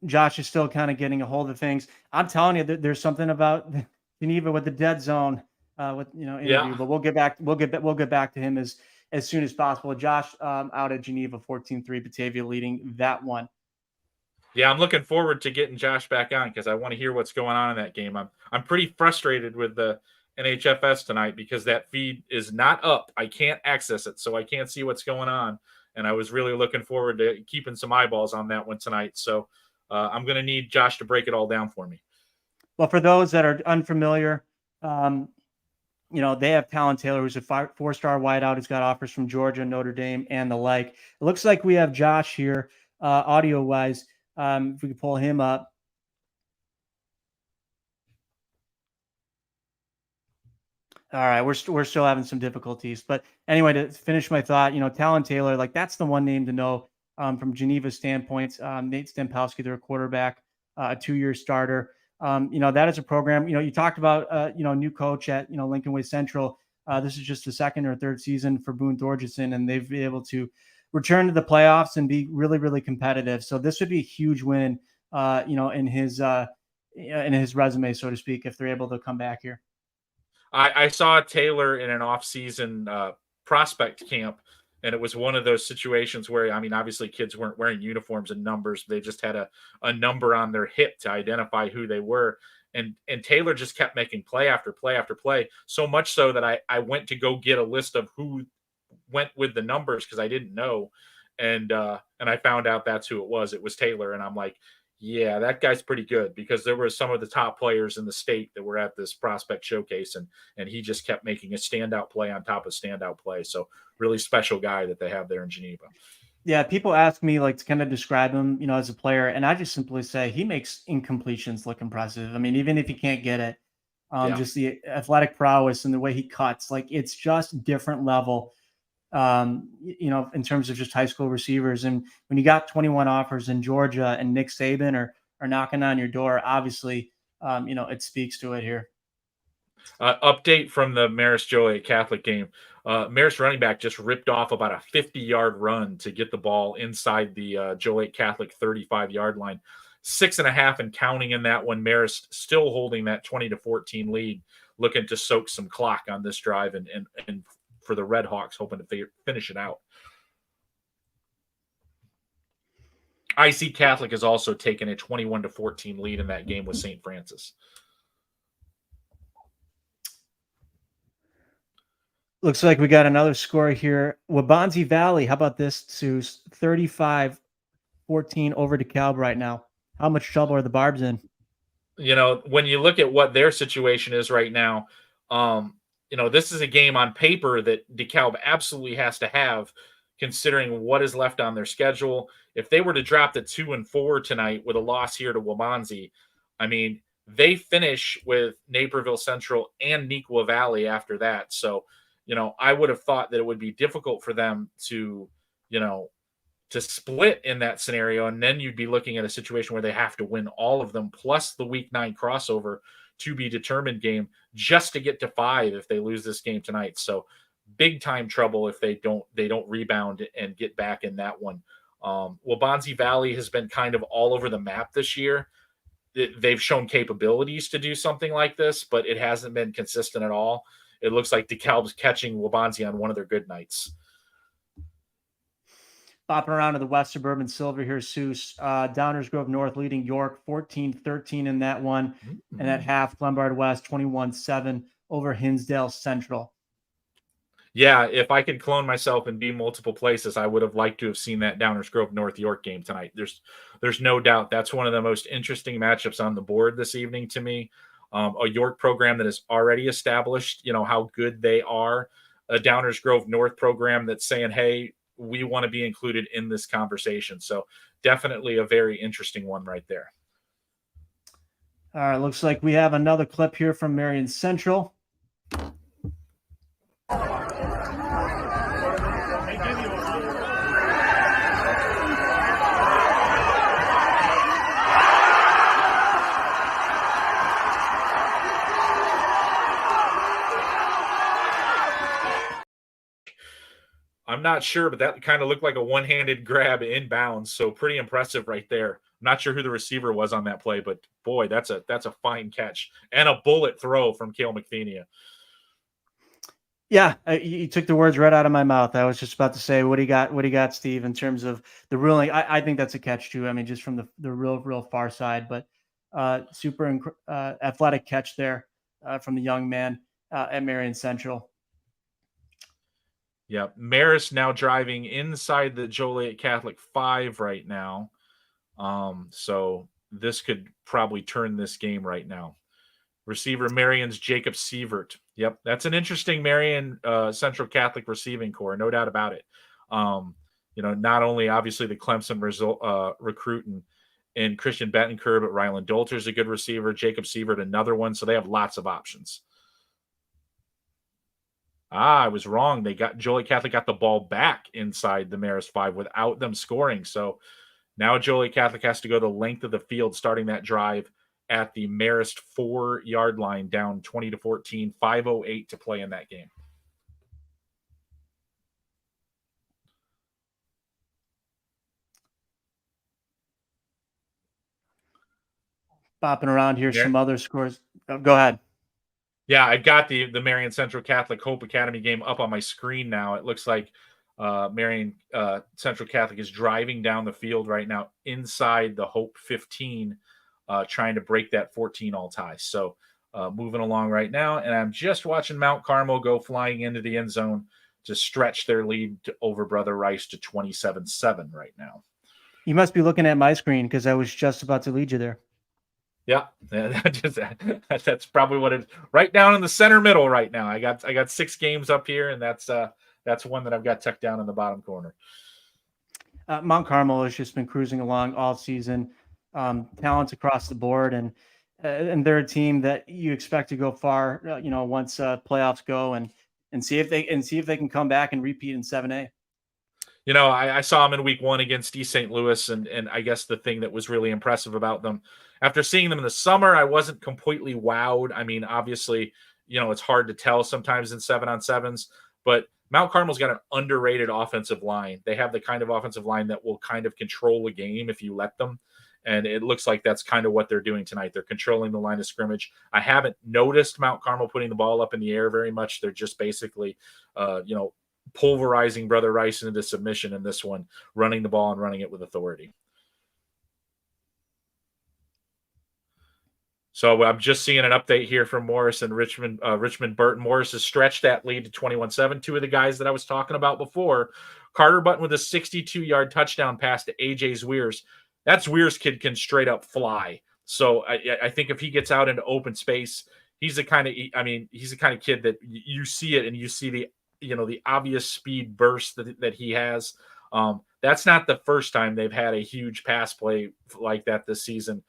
[SPEAKER 1] Josh is still kind of getting a hold of things. I'm telling you, there's something about Geneva with the dead zone, interview.
[SPEAKER 2] Yeah.
[SPEAKER 1] But we'll get back to him as soon as possible. Josh out at Geneva, 14-3, Batavia leading that one.
[SPEAKER 2] Yeah, I'm looking forward to getting Josh back on because I want to hear what's going on in that game. I'm pretty frustrated with the NHFS tonight because that feed is not up. I can't access it, so I can't see what's going on. And I was really looking forward to keeping some eyeballs on that one tonight. So I'm going to need Josh to break it all down for me.
[SPEAKER 1] Well, for those that are unfamiliar, they have Talon Taylor, who's a 4-star wideout who's got offers from Georgia, Notre Dame, and the like. It looks like we have Josh here, audio-wise. If we could pull him up. All right, we're still having some difficulties, but anyway, to finish my thought, Talon Taylor, like that's the one name to know from Geneva's standpoint. Nate Stempowski, their quarterback, a 2-year starter. That is a program. You talked about new coach at Lincolnway Central. This is just the 2nd or 3rd season for Boone Thorgerson, and they've been able to return to the playoffs and be really, really competitive. So this would be a huge win, in his resume, so to speak, if they're able to come back here.
[SPEAKER 2] I saw Taylor in an off-season prospect camp, and it was one of those situations where, obviously kids weren't wearing uniforms and numbers. They just had a number on their hip to identify who they were. And Taylor just kept making play after play after play, so much so that I went to go get a list of who went with the numbers because I didn't know. And I found out that's who it was. It was Taylor. And I'm like, yeah, that guy's pretty good because there were some of the top players in the state that were at this prospect showcase, and he just kept making a standout play on top of standout play. So really special guy that they have there in Geneva. Yeah,
[SPEAKER 1] people ask me to kind of describe him, as a player, and I just simply say he makes incompletions look impressive. Even if he can't get it, just the athletic prowess and the way he cuts, it's just different level. In terms of just high school receivers. And when you got 21 offers in Georgia and Nick Saban are knocking on your door, obviously, it speaks to it here.
[SPEAKER 2] Update from the Marist Joliet Catholic game. Marist running back just ripped off about a 50-yard run to get the ball inside the Joliet Catholic 35-yard line. 6.5 and counting in that one. Marist still holding that 20-14 lead, looking to soak some clock on this drive and for the Red Hawks, hoping to finish it out. IC Catholic has also taken a 21-14 lead in that game with St. Francis.
[SPEAKER 1] Looks like we got another score here. Waubonsie Valley, how about this, Suze? 35-14 over DeKalb right now. How much trouble are the Barbs in?
[SPEAKER 2] When you look at what their situation is right now, this is a game on paper that DeKalb absolutely has to have, considering what is left on their schedule. If they were to drop to 2-4 tonight with a loss here to Waubonsie, they finish with Naperville Central and Neuqua Valley after that. So, I would have thought that it would be difficult for them to split in that scenario. And then you'd be looking at a situation where they have to win all of them, plus the week 9 crossover to be determined game, just to get to 5 if they lose this game tonight. So big time trouble if they don't rebound and get back in that one. Waubonsie Valley has been kind of all over the map this year. They've shown capabilities to do something like this, but it hasn't been consistent at all. It looks like DeKalb's catching Waubonsie on one of their good nights.
[SPEAKER 1] Bopping around to the West Suburban Silver here, Souce. Downers Grove North leading York 14-13 in that one. And at half, Glenbard West 21-7 over Hinsdale Central.
[SPEAKER 2] Yeah, if I could clone myself and be multiple places, I would have liked to have seen that Downers Grove North York game tonight. There's no doubt that's one of the most interesting matchups on the board this evening to me. A York program that is already established, how good they are. A Downers Grove North program that's saying, hey, we want to be included in this conversation. So definitely a very interesting one right there.
[SPEAKER 1] All right, looks like we have another clip here from Marion Central.
[SPEAKER 2] I'm not sure, but that kind of looked like a one-handed grab inbounds. So pretty impressive right there. I'm not sure who the receiver was on that play, but boy, that's a fine catch and a bullet throw from Cale McPhenia.
[SPEAKER 1] Yeah, you took the words right out of my mouth. I was just about to say, what do you got, Steve, in terms of the ruling? I think that's a catch too. I mean, just from the real far side, but super athletic catch there from the young man at Marion Central.
[SPEAKER 2] Yeah, Morris now driving inside the Joliet Catholic 5 right now. So this could probably turn this game right now. Receiver Marion's Jacob Sievert. Yep, that's an interesting Marion Central Catholic receiving core, no doubt about it. Not only obviously the Clemson recruit and Christian Bettencourt, but Ryland Dolter's a good receiver. Jacob Sievert, another one. So they have lots of options. I was wrong. Joliet Catholic got the ball back inside the Marist 5 without them scoring. So now Joliet Catholic has to go the length of the field starting that drive at the Marist 4-yard line, down 20-14, 5:08 to play in that game.
[SPEAKER 1] Bopping around here, some other scores. Oh, go ahead.
[SPEAKER 2] Yeah, I've got the Marion Central Catholic Hope Academy game up on my screen now. It looks like Marion Central Catholic is driving down the field right now inside the Hope 15, trying to break that 14 all ties. So moving along right now, and I'm just watching Mount Carmel go flying into the end zone to stretch their lead over Brother Rice to 27-7 right now.
[SPEAKER 1] You must be looking at my screen because I was just about to lead you there.
[SPEAKER 2] Yeah, that's probably what it is. Right down in the center middle right now. I got 6 games up here, and that's one that I've got tucked down in the bottom corner.
[SPEAKER 1] Mount Carmel has just been cruising along all season, talents across the board, and they're a team that you expect to go far. Once playoffs go and see if they can come back and repeat in 7A.
[SPEAKER 2] I saw them in week 1 against East St. Louis, and I guess the thing that was really impressive about them, after seeing them in the summer, I wasn't completely wowed. I mean, obviously, it's hard to tell sometimes in 7-on-7s, but Mount Carmel's got an underrated offensive line. They have the kind of offensive line that will kind of control a game if you let them. And it looks like that's kind of what they're doing tonight. They're controlling the line of scrimmage. I haven't noticed Mount Carmel putting the ball up in the air very much. They're just basically, pulverizing Brother Rice into submission in this one, running the ball and running it with authority. So I'm just seeing an update here from Morris and Richmond. Richmond Burton. Morris has stretched that lead to 21-7. 2 of the guys that I was talking about before. Carter Button with a 62-yard touchdown pass to A.J. Zweers. That Zweers kid can straight up fly. So I think if he gets out into open space, he's the kind of kid that you see it and you see the obvious speed burst that he has. That's not the first time they've had a huge pass play like that this season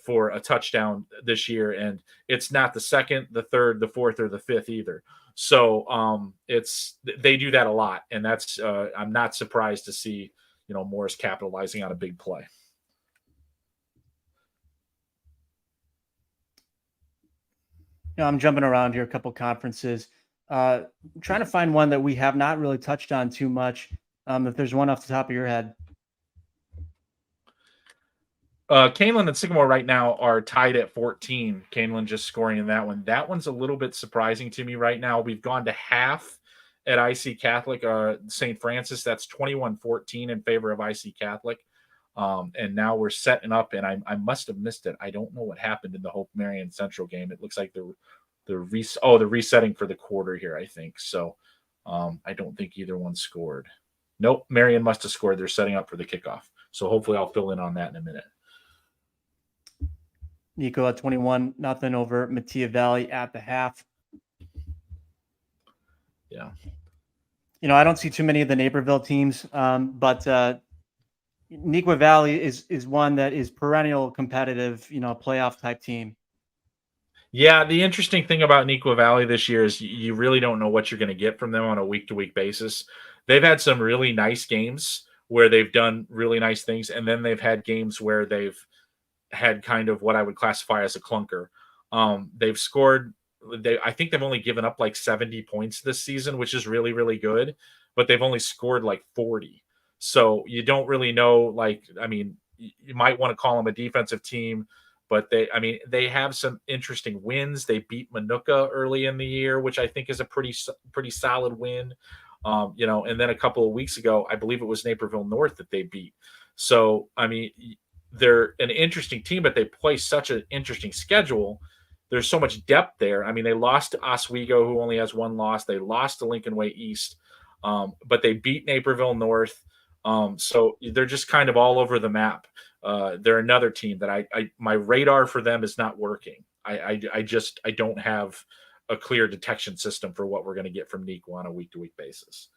[SPEAKER 2] for a touchdown this year. And it's not the second, the third, the fourth, or the fifth either. So they do that a lot. And that's I'm not surprised to see, Morris capitalizing on a big play.
[SPEAKER 1] I'm jumping around here, a couple conferences, trying to find one that we have not really touched on too much. If there's one off the top of your head.
[SPEAKER 2] Kaneland and Sycamore right now are tied at 14. Kaneland just scoring in that one. That one's a little bit surprising to me right now. We've gone to half, at IC Catholic, St. Francis. That's 21-14 in favor of IC Catholic. And now we're setting up, and I must have missed it. I don't know what happened in the Hope-Marion Central game. It looks like they're resetting for the quarter here, I think. So I don't think either one scored. Nope, Marion must have scored. They're setting up for the kickoff. So hopefully I'll fill in on that in a minute.
[SPEAKER 1] Nico at 21-0 over Mattia Valley at the half.
[SPEAKER 2] Yeah.
[SPEAKER 1] I don't see too many of the Naperville teams, but Neuqua Valley is one that is perennial competitive, playoff type team.
[SPEAKER 2] Yeah, the interesting thing about Neuqua Valley this year is you really don't know what you're going to get from them on a week-to-week basis. They've had some really nice games where they've done really nice things, and then they've had games where they've had kind of what I would classify as a clunker. They've scored I think they've only given up like 70 points this season, which is really, really good, but they've only scored like 40. So you don't really know, you might want to call them a defensive team, but they have some interesting wins. They beat Minooka early in the year, which I think is a pretty solid win. And then a couple of weeks ago, I believe it was Naperville North that they beat. So, they're an interesting team, but they play such an interesting schedule. There's so much depth there. They lost to Oswego, who only has one loss. They lost to Lincolnway East, but they beat Naperville North. So they're just kind of all over the map. They're another team that my radar for them is not working. I don't have a clear detection system for what we're going to get from Neuqua on a week-to-week basis.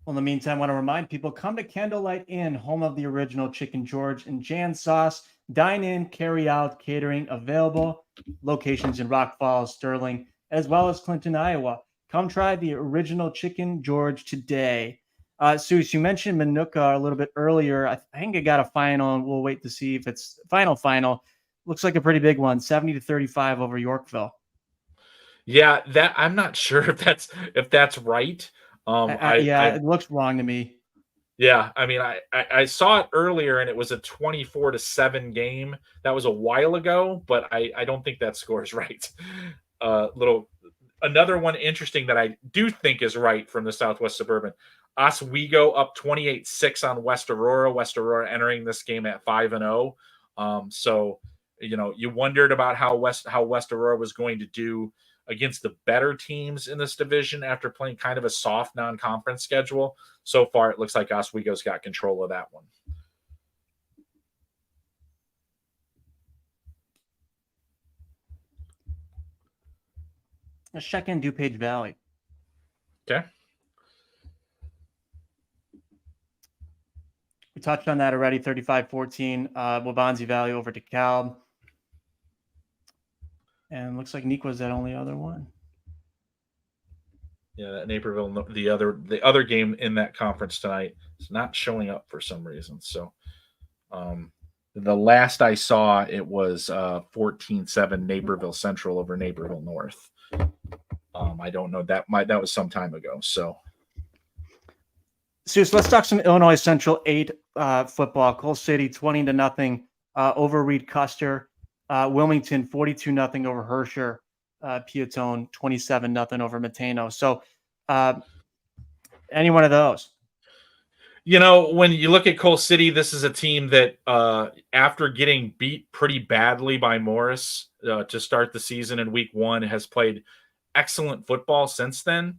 [SPEAKER 1] Well, in the meantime, I want to remind people, come to Candlelight Inn, home of the original Chicken George and Jan Sauce. Dine in, carry out, catering available. Locations in Rock Falls, Sterling, as well as Clinton, Iowa. Come try the original Chicken George today. Soucie, you mentioned Minooka a little bit earlier. I think it got a final, and we'll wait to see if it's final. Looks like a pretty big one, 70-35 over Yorkville.
[SPEAKER 2] Yeah, that I'm not sure if that's right.
[SPEAKER 1] It looks wrong to me.
[SPEAKER 2] Yeah, I saw it earlier, and it was a 24-7 game. That was a while ago, but I don't think that score is right. Another one interesting that I do think is right from the Southwest Suburban. Oswego up 28-6 on West Aurora. West Aurora entering this game at 5-0. So you wondered about how West Aurora was going to do against the better teams in this division after playing kind of a soft non-conference schedule. So far, it looks like Oswego's got control of that one.
[SPEAKER 1] Let's check in DuPage Valley.
[SPEAKER 2] Okay.
[SPEAKER 1] We touched on that already, 35-14. Waubonsee Valley over DeKalb. And looks like Neuqua's that only other one.
[SPEAKER 2] Yeah, that Naperville, the other game in that conference tonight is not showing up for some reason. So the last I saw, it was 14-7 Naperville Central over Naperville North. I don't know, that was some time ago. So
[SPEAKER 1] let's talk some Illinois Central 8 football. Coal City 20-0 over Reed Custer. Wilmington 42-0 over Herscher. Piatone 27-0 over Matano. So any one of those.
[SPEAKER 2] When you look at Coal City, this is a team that after getting beat pretty badly by Morris to start the season in week 1 has played excellent football since then.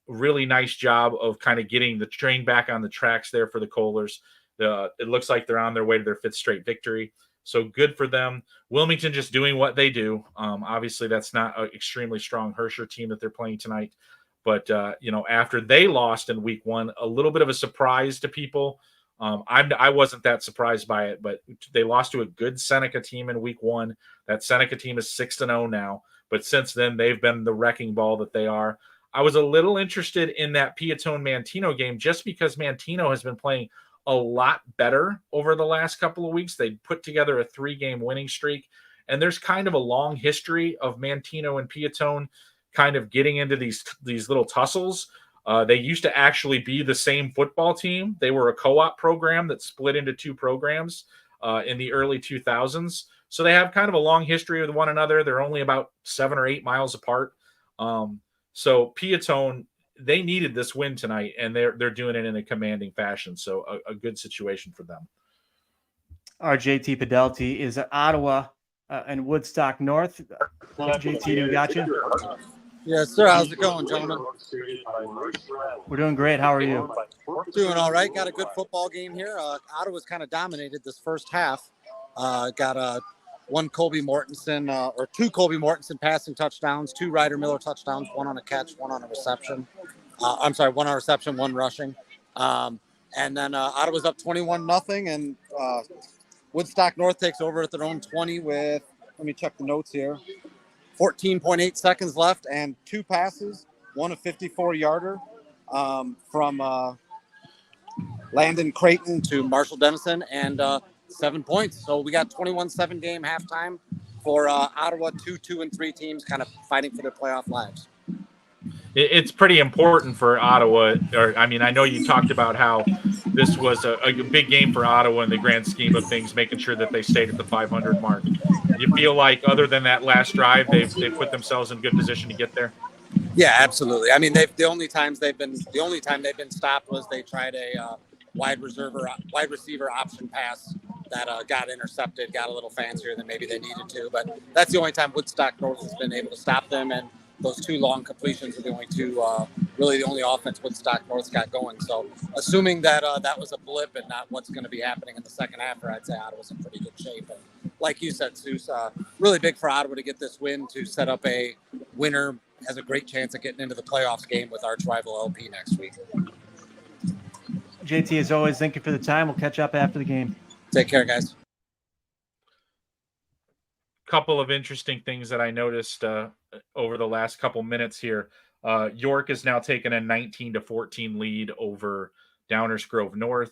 [SPEAKER 2] Really nice job of kind of getting the train back on the tracks there for the Kohlers. It looks like they're on their way to their 5th straight victory. So good for them. Wilmington just doing what they do. Obviously, that's not an extremely strong Herscher team that they're playing tonight. But, after they lost in week 1, a little bit of a surprise to people. I wasn't that surprised by it, but they lost to a good Seneca team in week 1. That Seneca team is 6-0 now. But since then, they've been the wrecking ball that they are. I was a little interested in that Piatone-Mantino game just because Mantino has been playing a lot better over the last couple of weeks. They put together a 3-game winning streak, and there's kind of a long history of Mantino and Piatone kind of getting into these little tussles. They used to actually be the same football team. They were a co-op program that split into 2 programs in the early 2000s. So they have kind of a long history with one another. They're only about 7 or 8 miles apart. So Piatone they needed this win tonight, and they're doing it in a commanding fashion. So a good situation for them.
[SPEAKER 1] Our JT Padelty is at Ottawa and Woodstock North. JT, we got you.
[SPEAKER 6] Yes, sir. How's it going, gentlemen?
[SPEAKER 1] We're doing great. How are you?
[SPEAKER 6] Doing all right. Got a good football game here. Ottawa's kind of dominated this first half. Got one Colby Mortensen or two Colby Mortensen passing touchdowns, two Ryder Miller touchdowns, one on a catch, one on a reception. One on a reception, one rushing. And then Ottawa's up 21-0, and Woodstock North takes over at their own 20 with, let me check the notes here, 14.8 seconds left and two passes, one a 54-yarder from Landon Creighton to Marshall Dennison, and 7 points. So we got 21-7 game halftime for Ottawa, 2-2-3 teams kind of fighting for their playoff lives.
[SPEAKER 2] It's pretty important for Ottawa. I know you talked about how this was a big game for Ottawa in the grand scheme of things, making sure that they stayed at the 500 mark. You feel like, other than that last drive, they've put themselves in good position to get there?
[SPEAKER 6] Yeah, absolutely. I mean, the only time they've been stopped was they tried a wide receiver option pass that got intercepted, got a little fancier than maybe they needed to. But that's the only time Woodstock North has been able to stop them. And those two long completions are the only two, really the only offense Woodstock North's got going. So assuming that that was a blip and not what's going to be happening in the second half, I'd say Ottawa's in pretty good shape. And like you said, Souce, really big for Ottawa to get this win to set up a winner, has a great chance of getting into the playoffs game with arch rival LP next week.
[SPEAKER 1] JT, as always, thank you for the time. We'll catch up after the game.
[SPEAKER 6] Take care, guys.
[SPEAKER 2] Couple of interesting things that I noticed over the last couple minutes here. York has now taken a 19-14 lead over Downers Grove North.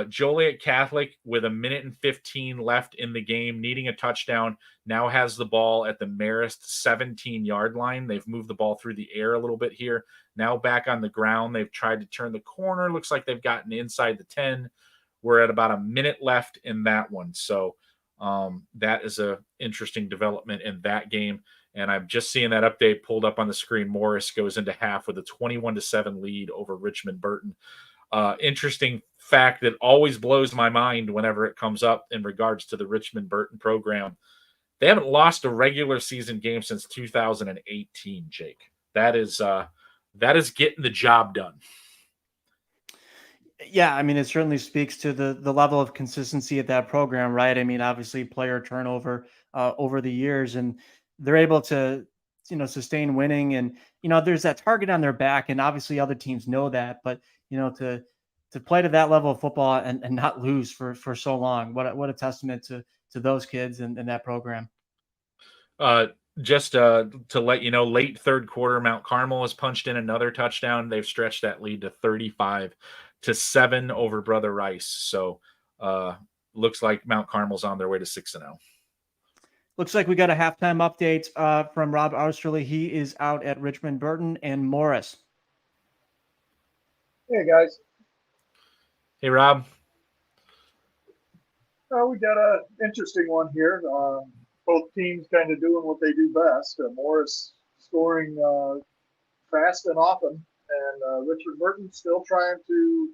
[SPEAKER 2] Joliet Catholic, with 1:15 left in the game, needing a touchdown, now has the ball at the Marist 17-yard line. They've moved the ball through the air a little bit here. Now back on the ground. They've tried to turn the corner. Looks like they've gotten inside the 10. We're at about a minute left in that one. So that is a interesting development in that game. And I'm just seeing that update pulled up on the screen. Morris goes into half with a 21-7 lead over Richmond-Burton. Interesting fact that always blows my mind whenever it comes up in regards to the Richmond-Burton program. They haven't lost a regular season game since 2018, Jake. That is getting the job done.
[SPEAKER 1] Yeah, I mean, it certainly speaks to the level of consistency at that program, right? I mean, obviously player turnover over the years, and they're able to, sustain winning. And, there's that target on their back, and obviously other teams know that, but, to play to that level of football and not lose for so long, what a testament to those kids and that program.
[SPEAKER 2] Just to let you know, late third quarter, Mount Carmel has punched in another touchdown. They've stretched that lead to 35-7 over Brother Rice. So looks like Mount Carmel's on their way to 6-0.
[SPEAKER 1] Looks like we got a halftime update from Rob Austerley. He is out at Richmond-Burton and Morris.
[SPEAKER 7] Hey, guys.
[SPEAKER 2] Hey, Rob.
[SPEAKER 7] We got an interesting one here. Both teams kind of doing what they do best. Morris scoring fast and often, and Richmond-Burton still trying to,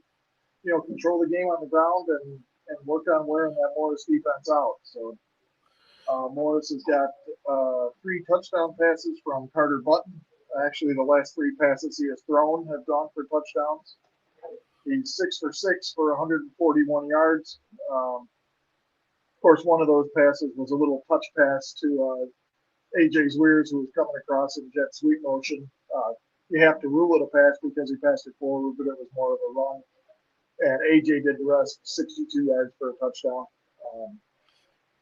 [SPEAKER 7] control the game on the ground and work on wearing that Morris defense out. So Morris has got 3 touchdown passes from Carter Button. Actually, the last 3 passes he has thrown have gone for touchdowns. He's 6 for 6 for 141 yards. Of course, one of those passes was a little touch pass to A.J. Zweers, who was coming across in jet sweep motion. You have to rule it a pass because he passed it forward, but it was more of a run. And A.J. did the rest, 62 yards for a touchdown.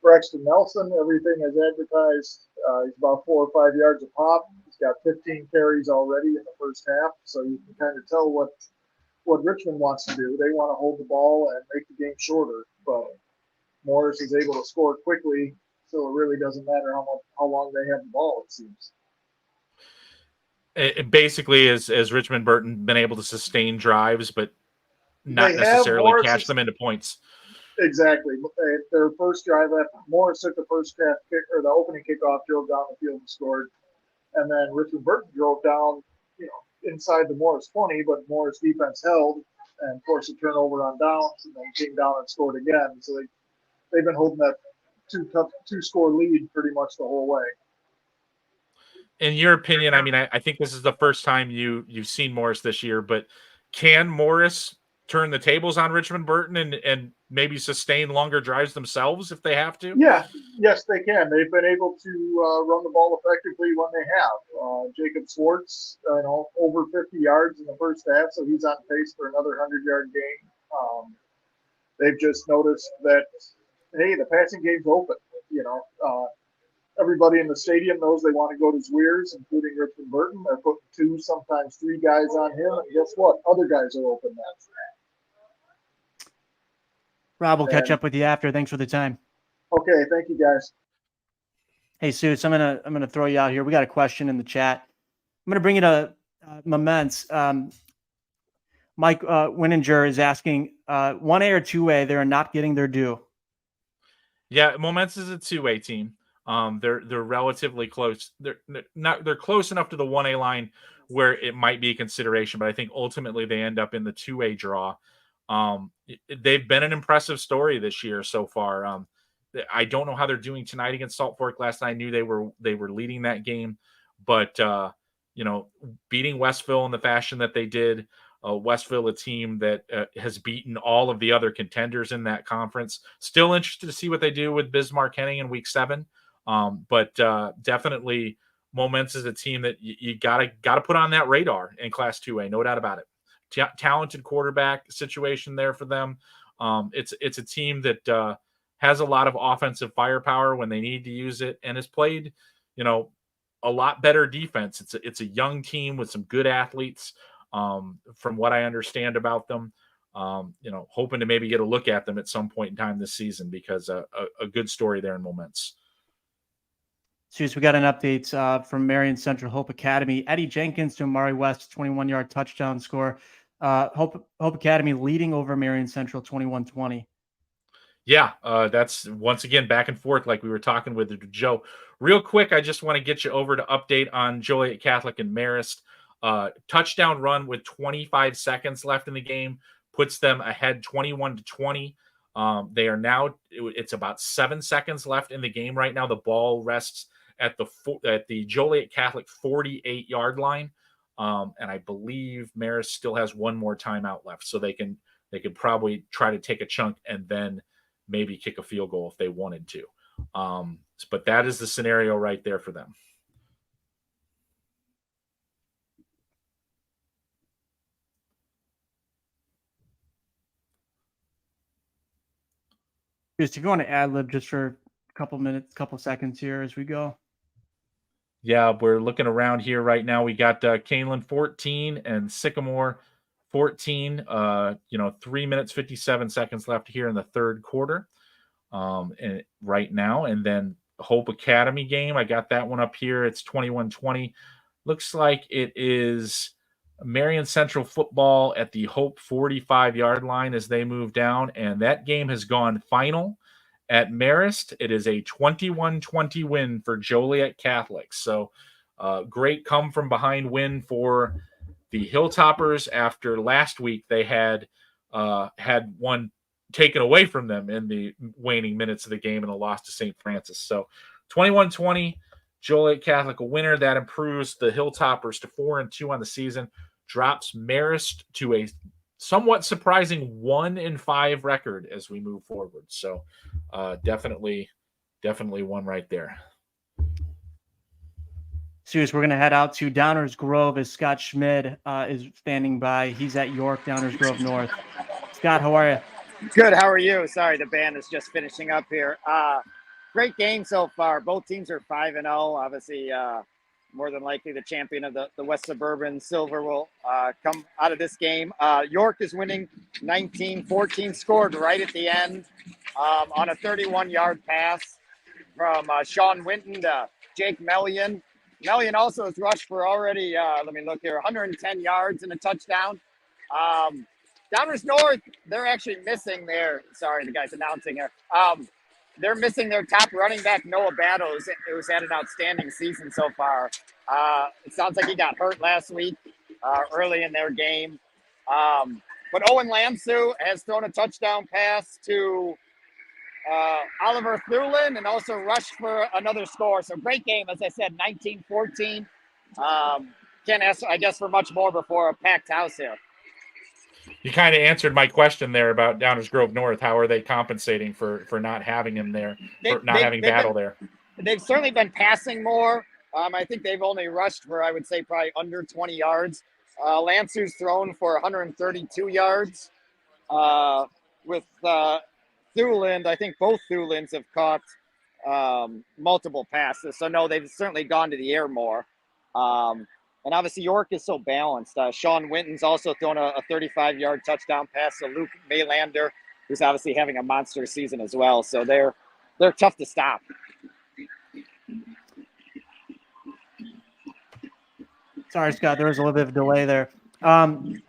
[SPEAKER 7] Braxton Nelson, everything as advertised. He's about 4 or 5 yards a pop. He's got 15 carries already in the first half, so you can kind of tell what Richmond wants to do. They want to hold the ball and make the game shorter, but Morris is able to score quickly, so it really doesn't matter how long they have the ball, it seems.
[SPEAKER 2] It basically is Richmond-Burton been able to sustain drives, but not necessarily cash them into points.
[SPEAKER 7] Exactly. Their first drive, Morris took the first half kick, or the opening kickoff, drove down the field and scored. And then Richmond-Burton drove down, inside the Morris 20, but Morris defense held and forced a turnover on downs, and then came down and scored again. So they've been holding that two-score lead pretty much the whole way.
[SPEAKER 2] In your opinion, I mean, I think this is the first time you've seen Morris this year, but can Morris turn the tables on Richmond-Burton and maybe sustain longer drives themselves if they have to?
[SPEAKER 7] Yeah, yes, they can. They've been able to run the ball effectively when they have. Jacob Swartz, over 50 yards in the first half, so he's on pace for another 100-yard game. They've just noticed that, hey, the passing game's open. Everybody in the stadium knows they want to go to Zweers, including Richmond-Burton. They're putting 2, sometimes 3 guys on him, and guess what? Other guys are open now.
[SPEAKER 1] Rob, we'll catch up with you after. Thanks for the time.
[SPEAKER 7] Okay, thank you, guys.
[SPEAKER 1] Hey, Suits, I'm gonna throw you out here. We got a question in the chat. I'm gonna bring you to Moments. Mike Wininger is asking, 1A or 2A, they're not getting their due.
[SPEAKER 2] Yeah, Moments is a 2A team. They're relatively close. They're close enough to the 1A line where it might be a consideration, but I think ultimately they end up in the 2A draw. They've been an impressive story this year so far. I don't know how they're doing tonight against Salt Fork. Last night I knew they were leading that game, but beating Westville in the fashion that they did, Westville, a team that has beaten all of the other contenders in that conference. Still interested to see what they do with Bismarck Henning in week 7. But definitely Moments is a team that you gotta put on that radar in Class 2A, no doubt about it. Talented quarterback situation there for them. It's a team that has a lot of offensive firepower when they need to use it, and has played, a lot better defense. It's a young team with some good athletes, from what I understand about them. Hoping to maybe get a look at them at some point in time this season, because a good story there in Moments.
[SPEAKER 1] So we got an update from Marion Central Hope Academy. Eddie Jenkins to Amari West, 21-yard touchdown score. Hope Academy leading over Marion Central 21-20.
[SPEAKER 2] Yeah, that's once again back and forth like we were talking with Joe. Real quick, I just want to get you over to update on Joliet Catholic and Marist. Touchdown run with 25 seconds left in the game puts them ahead 21-20. They are now, it's about 7 seconds left in the game right now. The ball rests at the Joliet Catholic 48-yard line. And I believe Marist still has one more timeout left, so they could probably try to take a chunk and then maybe kick a field goal if they wanted to. But that is the scenario right there for them.
[SPEAKER 1] Just if you want to ad-lib just for a couple seconds here as we go.
[SPEAKER 2] Yeah, we're looking around here right now. We got Kaneland 14 and Sycamore 14. 3 minutes 57 seconds left here in the third quarter. And right now, and then Hope Academy game, I got that one up here. It's 21-20. Looks like it is Marion Central football at the Hope 45-yard line as they move down, and that game has gone final at Marist. It is a 21-20 win for Joliet Catholic. So great come from behind win for the Hilltoppers after last week they had one taken away from them in the waning minutes of the game and a loss to St. Francis. So 21-20, Joliet Catholic a winner. That improves the Hilltoppers to 4-2 on the season, drops Marist to a somewhat surprising 1-5 record as we move forward. So definitely one right there.
[SPEAKER 1] Serious, we're going to head out to Downers Grove as Scott Schmid is standing by. He's at York, Downers Grove North. Scott, how are you?
[SPEAKER 8] Good. How are you? Sorry, the band is just finishing up here. Great game so far. Both teams are 5-0. Obviously, more than likely the champion of the West Suburban Silver will come out of this game. York is winning 19-14, scored right at the end on a 31-yard pass from Sean Winton to Jake Mellion. Mellion also has rushed for already, let me look here, 110 yards and a touchdown. Downers North, they're actually missing sorry, the guy's announcing here. They're missing their top running back, Noah Battles, who's had an outstanding season so far. It sounds like he got hurt last week. early in their game. But Owen Lamsu has thrown a touchdown pass to Oliver Thulin and also rushed for another score. So great game, as I said, 19-14. Can't ask, I guess, for much more before a packed house here.
[SPEAKER 2] You kind of answered my question there about Downers Grove North. How are they compensating for not having him there, for not having Battle there?
[SPEAKER 8] They've certainly been passing more. I think they've only rushed for, I would say, probably under 20 yards. Lancer's thrown for 132 yards. With Thuland, I think both Thulins have caught multiple passes. So, no, they've certainly gone to the air more. And obviously York is so balanced. Sean Winton's also thrown a 35-yard touchdown pass to Luke Maylander, who's obviously having a monster season as well. So they're tough to stop.
[SPEAKER 1] Sorry, Scott, there was a little bit of a delay there. You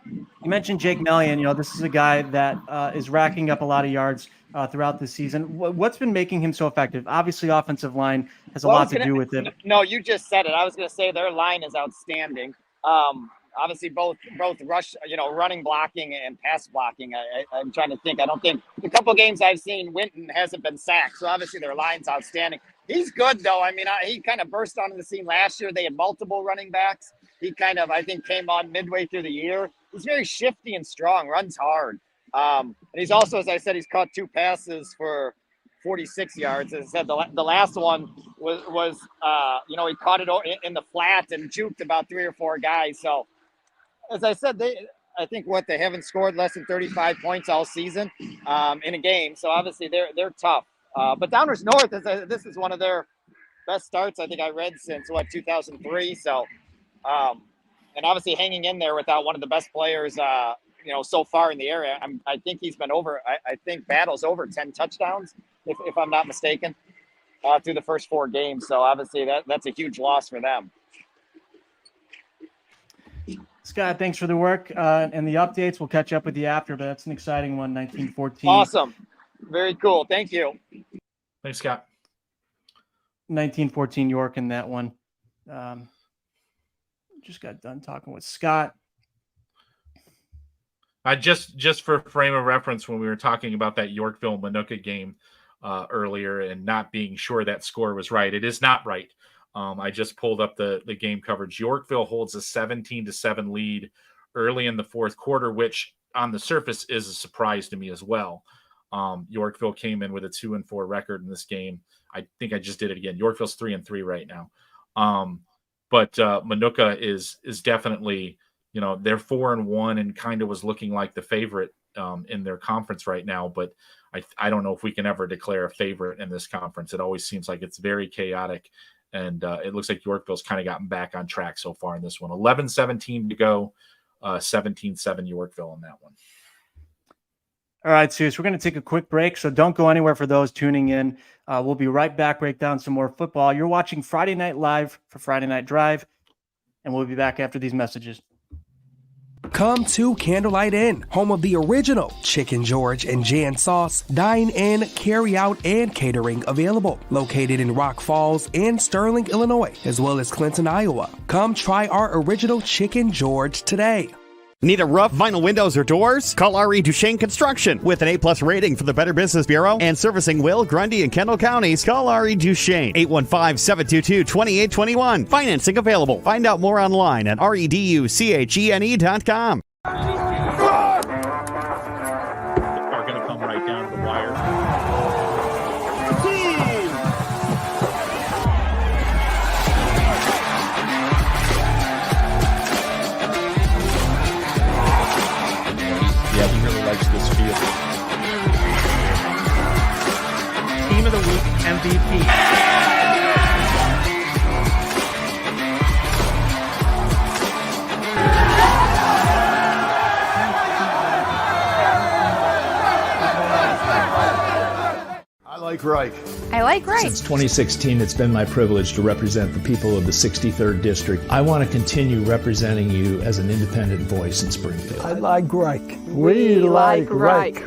[SPEAKER 1] mentioned Jake Mellion. This is a guy that is racking up a lot of yards throughout the season. What's been making him so effective? Obviously, offensive line has a lot to do with it.
[SPEAKER 8] No, you just said it. I was going to say their line is outstanding. Obviously, both rush, running blocking and pass blocking. I'm trying to think. I don't think the couple games I've seen, Winton hasn't been sacked. So obviously their line's outstanding. He's good though. I mean, he kind of burst onto the scene last year. They had multiple running backs. He kind of, I think, came on midway through the year. He's very shifty and strong, runs hard. And he's also, as I said, he's caught 2 passes for 46 yards. As I said, the last one was he caught it in the flat and juked about 3 or 4 guys. So, as I said, I think they haven't scored less than 35 points all season in a game. So obviously they're tough. But Downers North, this is one of their best starts I think I read since 2003. So, and obviously hanging in there without one of the best players, so far in the area. I think he's been over. I think Battle's over 10 touchdowns, if I'm not mistaken, through the first 4 games. So obviously that's a huge loss for them.
[SPEAKER 1] Scott, thanks for the work and the updates. We'll catch up with you after, but that's an exciting one, 1914.
[SPEAKER 8] Awesome. Very cool. Thank you.
[SPEAKER 2] Thanks, Scott.
[SPEAKER 1] 1914 York in that one. Just got done talking with Scott.
[SPEAKER 2] Just for frame of reference, when we were talking about that Yorkville-Minooka game earlier and not being sure that score was right, it is not right. I just pulled up the game coverage. Yorkville holds a 17-7 lead early in the fourth quarter, which on the surface is a surprise to me as well. Yorkville came in with a 2-4 record in this game. I think I just did it again. Yorkville's 3-3 right now. But Minooka is definitely, they're 4-1 and kind of was looking like the favorite in their conference right now. But I don't know if we can ever declare a favorite in this conference. It always seems like it's very chaotic. And it looks like Yorkville's kind of gotten back on track so far in this one. 11-17 to go, 17-7 Yorkville in that one.
[SPEAKER 1] All right, Soucie, we're going to take a quick break, so don't go anywhere for those tuning in. We'll be right back, break down some more football. You're watching Friday Night Live for Friday Night Drive, and we'll be back after these messages.
[SPEAKER 9] Come to Candlelight Inn, home of the original Chicken George and Jan Sauce. Dine in, carry out, and catering available. Located in Rock Falls and Sterling, Illinois, as well as Clinton, Iowa. Come try our original Chicken George today.
[SPEAKER 10] Need a roof, vinyl windows, or doors? Call R.E. Duchesne Construction. With an A+ rating from the Better Business Bureau and servicing Will, Grundy, and Kendall counties, call R.E. Duchesne. 815-722-2821. Financing available. Find out more online at reduchene.com.
[SPEAKER 2] Are going to come right down to the wire.
[SPEAKER 11] Yeah, he really likes this field.
[SPEAKER 1] Team of the Week MVP.
[SPEAKER 11] I like Reich.
[SPEAKER 12] I like Reich.
[SPEAKER 11] Since 2016, it's been my privilege to represent the people of the 63rd District. I want to continue representing you as an independent voice in Springfield.
[SPEAKER 13] I like Reich. We like Reich.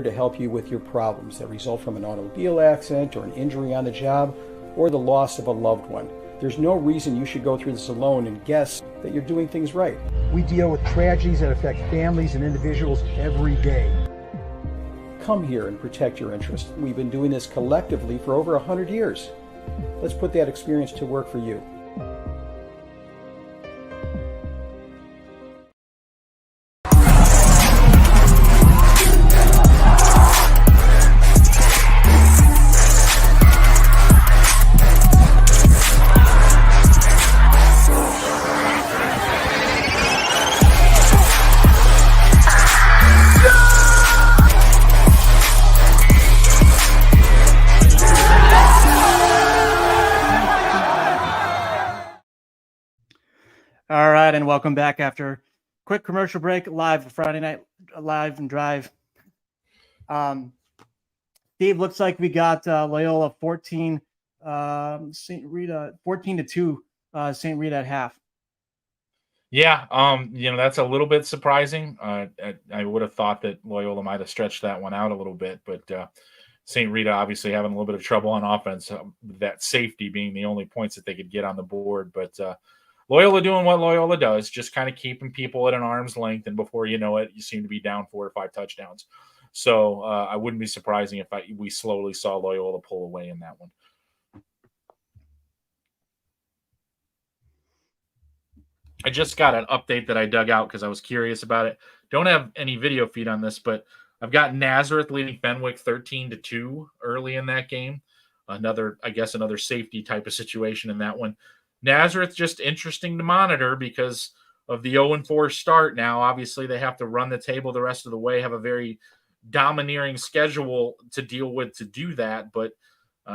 [SPEAKER 12] here to help you with your problems that result from an automobile accident or an injury on the job or the loss of a loved one. There's no reason you should go through this alone and guess that you're doing things right.
[SPEAKER 14] We deal with tragedies that affect families and individuals every day.
[SPEAKER 12] Come here and protect your interest. We've been doing this collectively for over 100 years. Let's put that experience to work for you.
[SPEAKER 1] All right, and welcome back after quick commercial break, live Friday night, live and drive. Steve, looks like we got Loyola 14, St. Rita 14-2, St. Rita at half.
[SPEAKER 2] Yeah, that's a little bit surprising. I would have thought that Loyola might have stretched that one out a little bit, but St. Rita obviously having a little bit of trouble on offense, that safety being the only points that they could get on the board, but Loyola doing what Loyola does, just kind of keeping people at an arm's length, and before you know it, you seem to be down 4 or 5 touchdowns. So I wouldn't be surprising if we slowly saw Loyola pull away in that one. I just got an update that I dug out because I was curious about it. Don't have any video feed on this, but I've got Nazareth leading Fenwick 13-2 early in that game. Another safety type of situation in that one. Nazareth just interesting to monitor because of the 0-4 start now. Obviously, they have to run the table the rest of the way, have a very domineering schedule to deal with to do that. But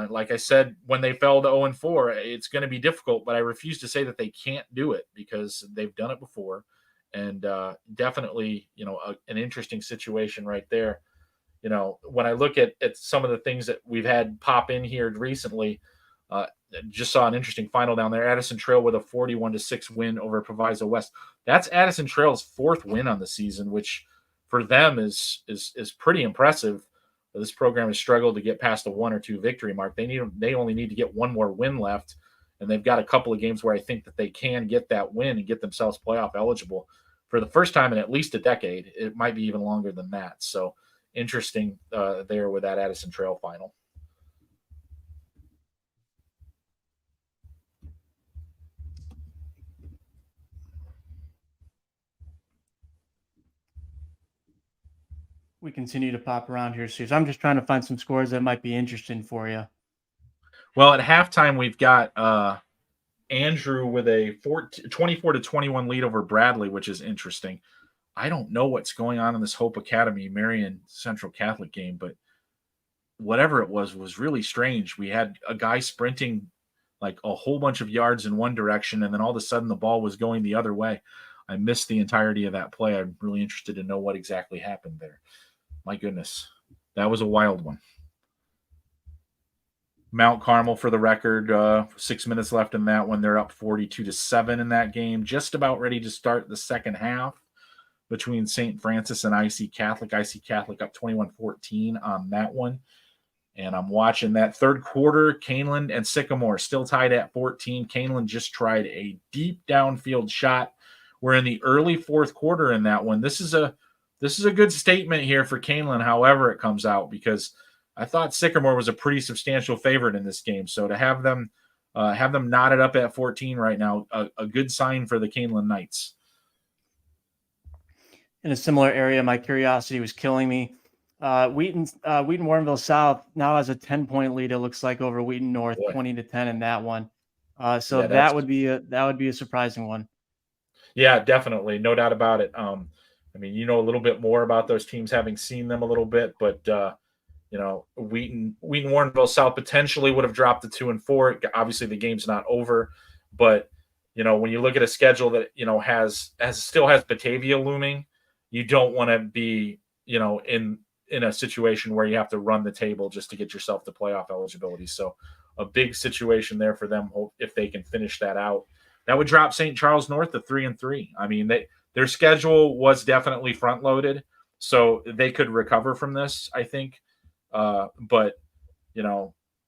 [SPEAKER 2] like I said, when they fell to 0-4, it's going to be difficult. But I refuse to say that they can't do it because they've done it before. And definitely, an interesting situation right there. When I look at some of the things that we've had pop in here recently, just saw an interesting final down there. Addison Trail with a 41-6 win over Proviso West. That's Addison Trail's 4th win on the season, which for them is pretty impressive. This program has struggled to get past a 1 or 2 victory mark. They only need to get one more win left, and they've got a couple of games where I think that they can get that win and get themselves playoff eligible for the first time in at least a decade. It might be even longer than that. So interesting there with that Addison Trail final.
[SPEAKER 1] We continue to pop around here, Steve. I'm just trying to find some scores that might be interesting for you.
[SPEAKER 2] Well, at halftime, we've got Andrew with a 24-21 lead over Bradley, which is interesting. I don't know what's going on in this Hope Academy Marion Central Catholic game, but whatever it was really strange. We had a guy sprinting like a whole bunch of yards in one direction, and then all of a sudden the ball was going the other way. I missed the entirety of that play. I'm really interested to know what exactly happened there. My goodness, that was a wild one. Mount Carmel, for the record, 6 minutes left in that one. They're up 42-7 in that game. Just about ready to start the second half between St. Francis and IC Catholic. IC Catholic up 21-14 on that one. And I'm watching that third quarter. Kaneland and Sycamore still tied at 14. Kaneland just tried a deep downfield shot. We're in the early fourth quarter in that one. This is a good statement here for Kaneland, however it comes out, because I thought Sycamore was a pretty substantial favorite in this game. So to have them knotted up at 14 right now, a good sign for the Kaneland Knights.
[SPEAKER 1] In a similar area, my curiosity was killing me. Wheaton Warrenville South now has a 10-point lead. It looks like over Wheaton North, 20-10 in that one. So yeah, that would be a surprising one.
[SPEAKER 2] Yeah, definitely, no doubt about it. I mean, a little bit more about those teams having seen them a little bit, but Wheaton Warrenville South potentially would have dropped to 2-4. Obviously, the game's not over, but when you look at a schedule that still has Batavia looming, you don't want to be in a situation where you have to run the table just to get yourself to playoff eligibility. So a big situation there for them if they can finish that out. That would drop St. Charles North to 3-3. I mean, their schedule was definitely front loaded, So they could recover from this, I think. But,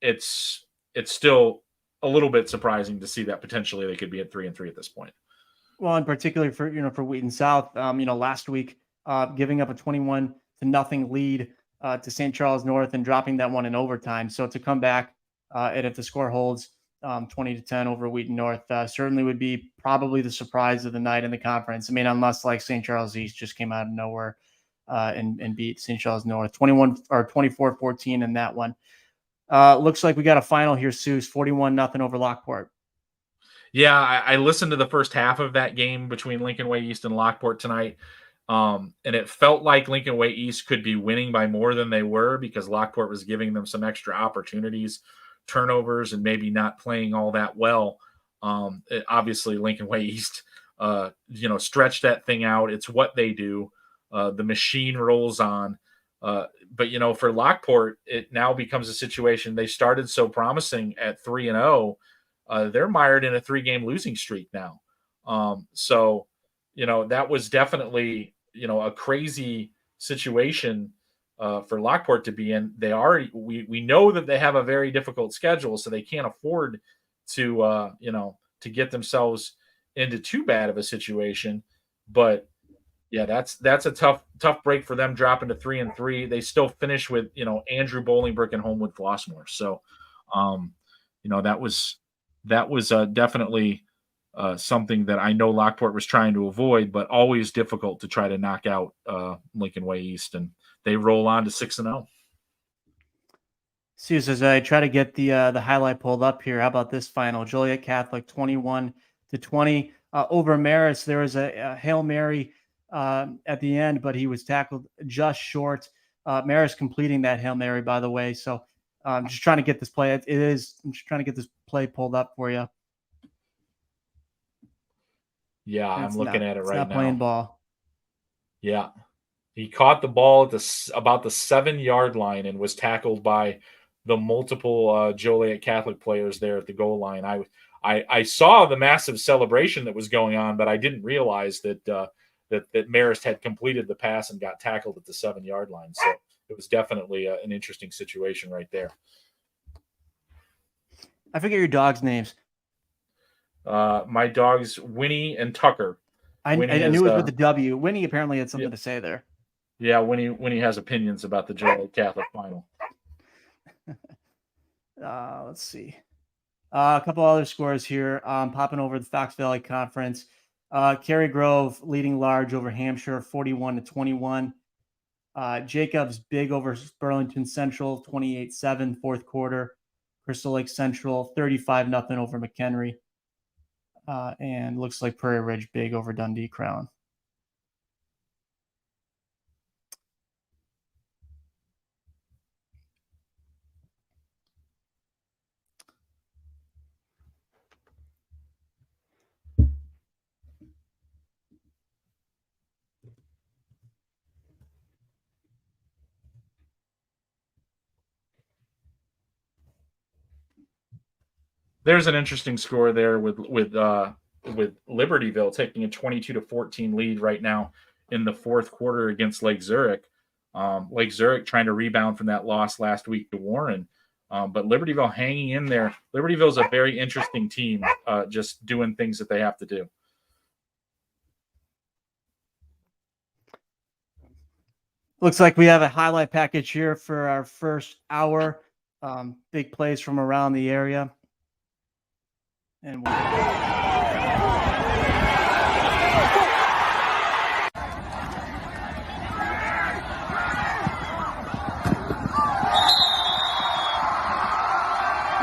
[SPEAKER 2] it's still a little bit surprising to see that potentially they could be at 3-3 at this point.
[SPEAKER 1] Well, and particularly for Wheaton South, last week, giving up a 21-0 lead to St. Charles North and dropping that one in overtime. So to come back and if the score holds 20-10 over Wheaton North, certainly would be probably the surprise of the night in the conference. I mean, unless like St. Charles East just came out of nowhere and beat St. Charles North 24-14 in that one. Looks like we got a final here, Souce, 41-0 over Lockport.
[SPEAKER 2] Yeah, I listened to the first half of that game between Lincolnway East and Lockport tonight. And it felt like Lincolnway East could be winning by more than they were because Lockport was giving them some extra opportunities, turnovers, and maybe not playing all that well. Obviously, Lincolnway East, stretched that thing out. It's what they do. The machine rolls on. But, for Lockport, it now becomes a situation. They started so promising at 3-0. They're mired in a 3-game losing streak now. So, that was definitely, a crazy situation for Lockport to be in. We know that they have a very difficult schedule, so they can't afford to, to get themselves into too bad of a situation. But yeah, that's a tough break for them, dropping to 3-3. They still finish with, Andrew Bolingbrook and Homewood Flossmoor. So, that was definitely something that I know Lockport was trying to avoid, but always difficult to try to knock out Lincolnway East, and they roll on to 6-0.
[SPEAKER 1] Suze, as I try to get the highlight pulled up here, how about this final? Joliet Catholic 21-20 over Marist. There was a Hail Mary at the end, but he was tackled just short. Marist completing that Hail Mary, by the way. So I'm just trying to get this play. I'm just trying to get this play pulled up for you.
[SPEAKER 2] Yeah, I'm looking at it right now.
[SPEAKER 1] Not playing ball.
[SPEAKER 2] Yeah. He caught the ball at about the 7-yard line and was tackled by the multiple Joliet Catholic players there at the goal line. I saw the massive celebration that was going on, but I didn't realize that Marist had completed the pass and got tackled at the 7-yard line. So it was definitely an interesting situation right there.
[SPEAKER 1] I forget your dogs' names.
[SPEAKER 2] My dogs, Winnie and Tucker.
[SPEAKER 1] I knew it was with the W. Winnie apparently had something to say there.
[SPEAKER 2] Yeah, Winnie has opinions about the Joliet Catholic final.
[SPEAKER 1] Let's see. A couple other scores here. Popping over the Fox Valley Conference. Kerry Grove leading large over Hampshire, 41-21. Jacobs big over Burlington Central, 28-7, fourth quarter. Crystal Lake Central, 35-0 over McHenry. And looks like Prairie Ridge big over Dundee Crown.
[SPEAKER 2] There's an interesting score there with Libertyville taking a 22-14 lead right now in the fourth quarter against Lake Zurich. Lake Zurich trying to rebound from that loss last week to Warren, but Libertyville hanging in there. Libertyville is a very interesting team, just doing things that they have to do.
[SPEAKER 1] Looks like we have a highlight package here for our first hour. Big plays from around the area. And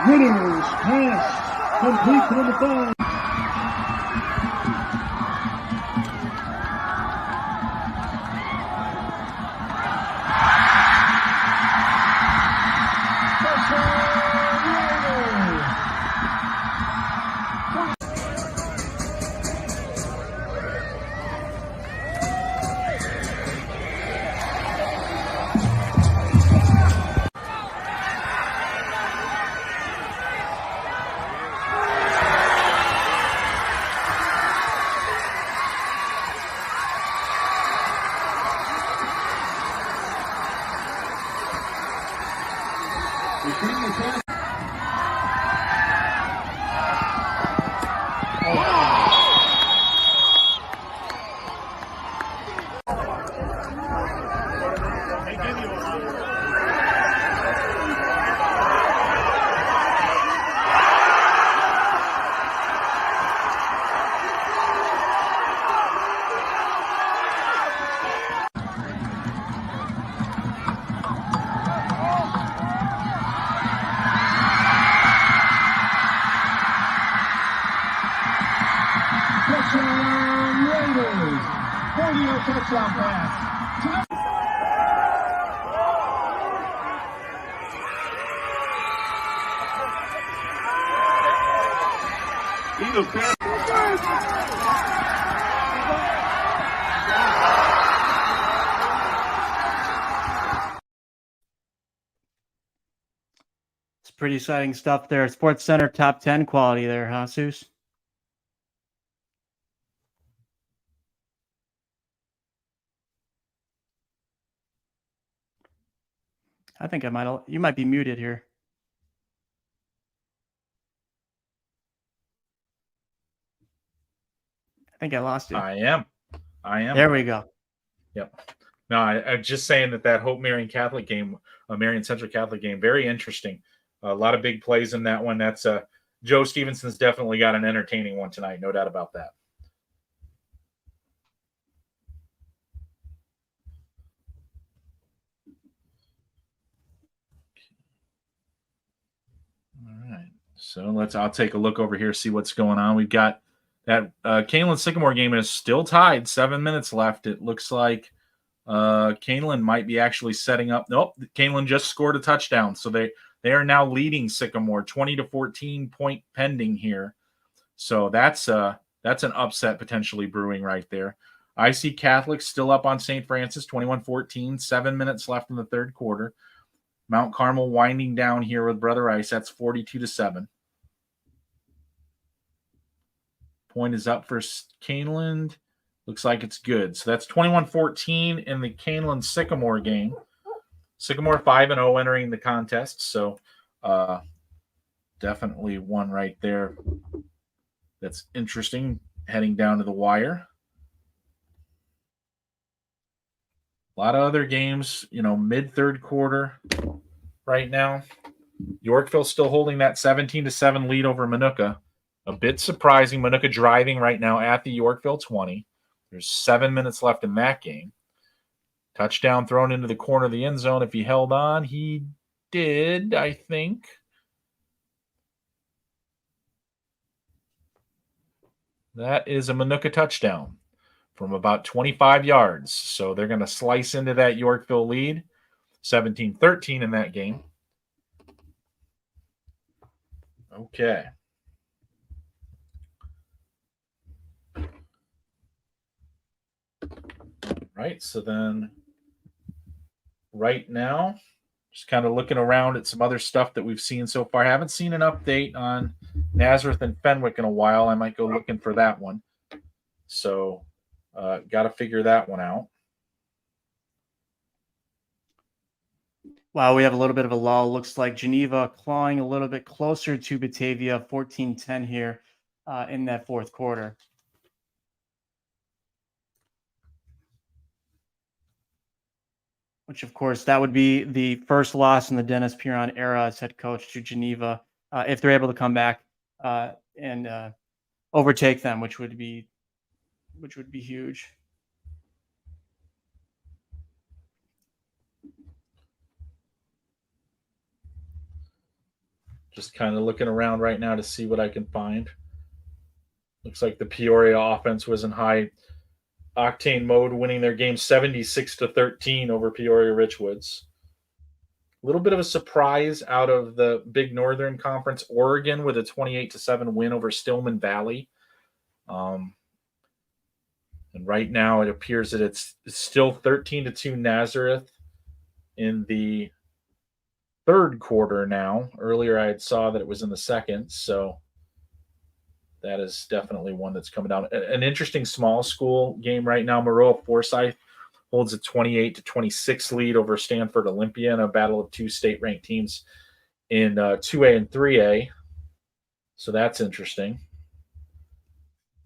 [SPEAKER 13] Winners pass complete on the ball. Touchdown pass. Eagles pass.
[SPEAKER 1] It's pretty exciting stuff there. Sports Center top 10 quality there, huh, Seuss? I think you might be muted here. I think I lost you.
[SPEAKER 2] I am.
[SPEAKER 1] There we go.
[SPEAKER 2] Yep. No, I'm just saying that Hope-Marion Catholic game, Marion Central Catholic game, very interesting. A lot of big plays in that one. That's Joe Stevenson's definitely got an entertaining one tonight. No doubt about that. All right. So I'll take a look over here, see what's going on. We've got that Kaneland-Sycamore game is still tied. 7 minutes left. It looks like Kaneland might be actually setting up. Nope. Kaneland just scored a touchdown. So they are now leading Sycamore 20-14 point pending here. So that's an upset potentially brewing right there. IC Catholic still up on St. Francis 21-14. 7 minutes left in the third quarter. Mount Carmel winding down here with Brother Rice. That's 42-7. Point is up for Kaneland. Looks like it's good. So that's 21-14 in the Kaneland-Sycamore game. Sycamore 5-0 entering the contest. So definitely one right there that's interesting heading down to the wire. A lot of other games, mid-third quarter right now. Yorkville still holding that 17-7 lead over Minooka. A bit surprising. Minooka driving right now at the Yorkville 20. There's 7 minutes left in that game. Touchdown thrown into the corner of the end zone. If he held on, he did, I think. That is a Minooka touchdown from about 25 yards. So they're going to slice into that Yorkville lead. 17-13 in that game. Okay. Right, so then right now, just kind of looking around at some other stuff that we've seen so far. I haven't seen an update on Nazareth and Fenwick in a while. I might go looking for that one. So got to figure that one out.
[SPEAKER 1] Wow, we have a little bit of a lull. Looks like Geneva clawing a little bit closer to Batavia, 14-10 here in that fourth quarter. Which, of course, that would be the first loss in the Dennis Piron era as head coach to Geneva, if they're able to come back and overtake them, which would be huge.
[SPEAKER 2] Just kind of looking around right now to see what I can find. Looks like the Peoria offense was in high octane mode, winning their game 76-13 over Peoria Richwoods. A little bit of a surprise out of the Big Northern Conference, Oregon with a 28-7 win over Stillman Valley. And right now it appears that it's still 13-2 Nazareth in the third quarter now. Earlier I had saw that it was in the second, so that is definitely one that's coming down. An interesting small school game right now. Maroa Forsyth holds a 28-26 lead over Stanford Olympia in a battle of two state-ranked teams in 2A and 3A. So that's interesting.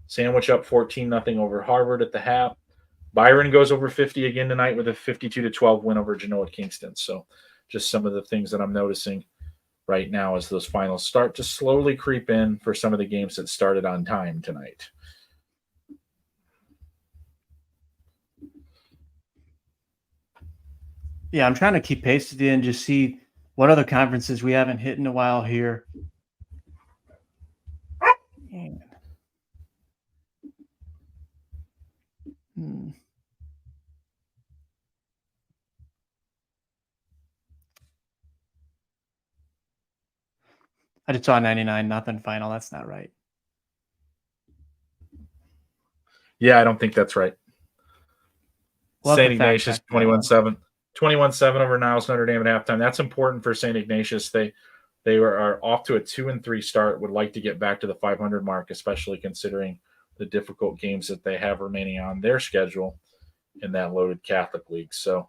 [SPEAKER 2] Sandwich up 14-0 over Harvard at the half. Byron goes over 50 again tonight with a 52-12 win over Genoa Kingston. So just some of the things that I'm noticing right now as those finals start to slowly creep in for some of the games that started on time tonight.
[SPEAKER 1] Yeah, I'm trying to keep pace today and just see what other conferences we haven't hit in a while here. I just saw 99-0 final. That's not right.
[SPEAKER 2] Yeah, I don't think that's right.
[SPEAKER 1] We'll
[SPEAKER 2] St. Ignatius 21-7. 21-7 over Niles Notre Dame at halftime. That's important for St. Ignatius. They are off to a 2-3 start, would like to get back to the 500 mark, especially considering the difficult games that they have remaining on their schedule in that loaded Catholic league. So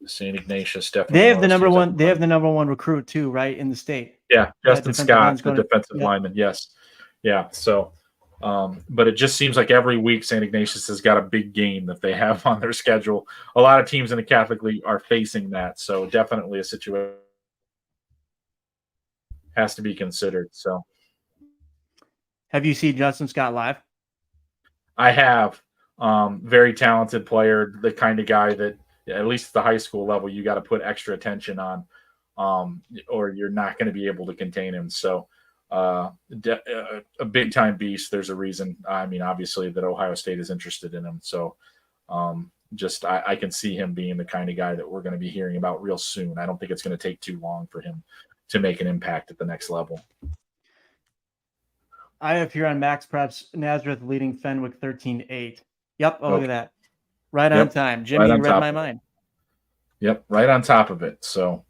[SPEAKER 2] St. Ignatius definitely.
[SPEAKER 1] They have the number one. They have the number one recruit too, right, in the state.
[SPEAKER 2] Yeah, Justin Scott, the defensive lineman. Yes, yeah. So, but it just seems like every week St. Ignatius has got a big game that they have on their schedule. A lot of teams in the Catholic League are facing that, so definitely a situation has to be considered. So,
[SPEAKER 1] have you seen Justin Scott live?
[SPEAKER 2] I have. Very talented player, the kind of guy that, at least at the high school level, you got to put extra attention on, or you're not going to be able to contain him. So a big time beast. There's a reason. I mean, obviously that Ohio State is interested in him. So I can see him being the kind of guy that we're going to be hearing about real soon. I don't think it's going to take too long for him to make an impact at the next level.
[SPEAKER 1] I have here on Max Preps Nazareth leading Fenwick 13-8. Yep. Oh, look at that. Right on time. Jimmy, you read my mind.
[SPEAKER 2] Yep. Right on top of it. So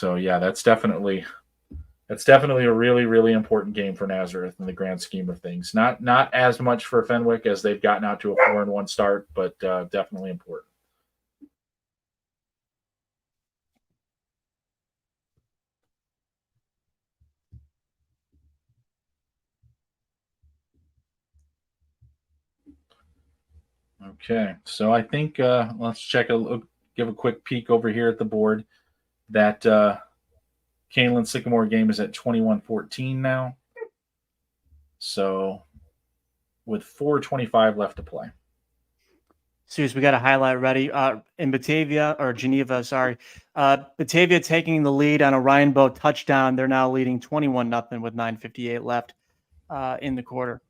[SPEAKER 2] yeah, that's definitely a really, really important game for Nazareth in the grand scheme of things. Not as much for Fenwick as they've gotten out to a 4-1 start, but definitely important. Okay, so I think let's give a quick peek over here at the board. That Kaneland-Sycamore game is at 21-14 now. So with 4:25 left to play.
[SPEAKER 1] Serious, we got a highlight ready. In Batavia or Geneva, sorry. Batavia taking the lead on a Ryan Bowe touchdown. They're now leading 21-0 with 9:58 left in the quarter.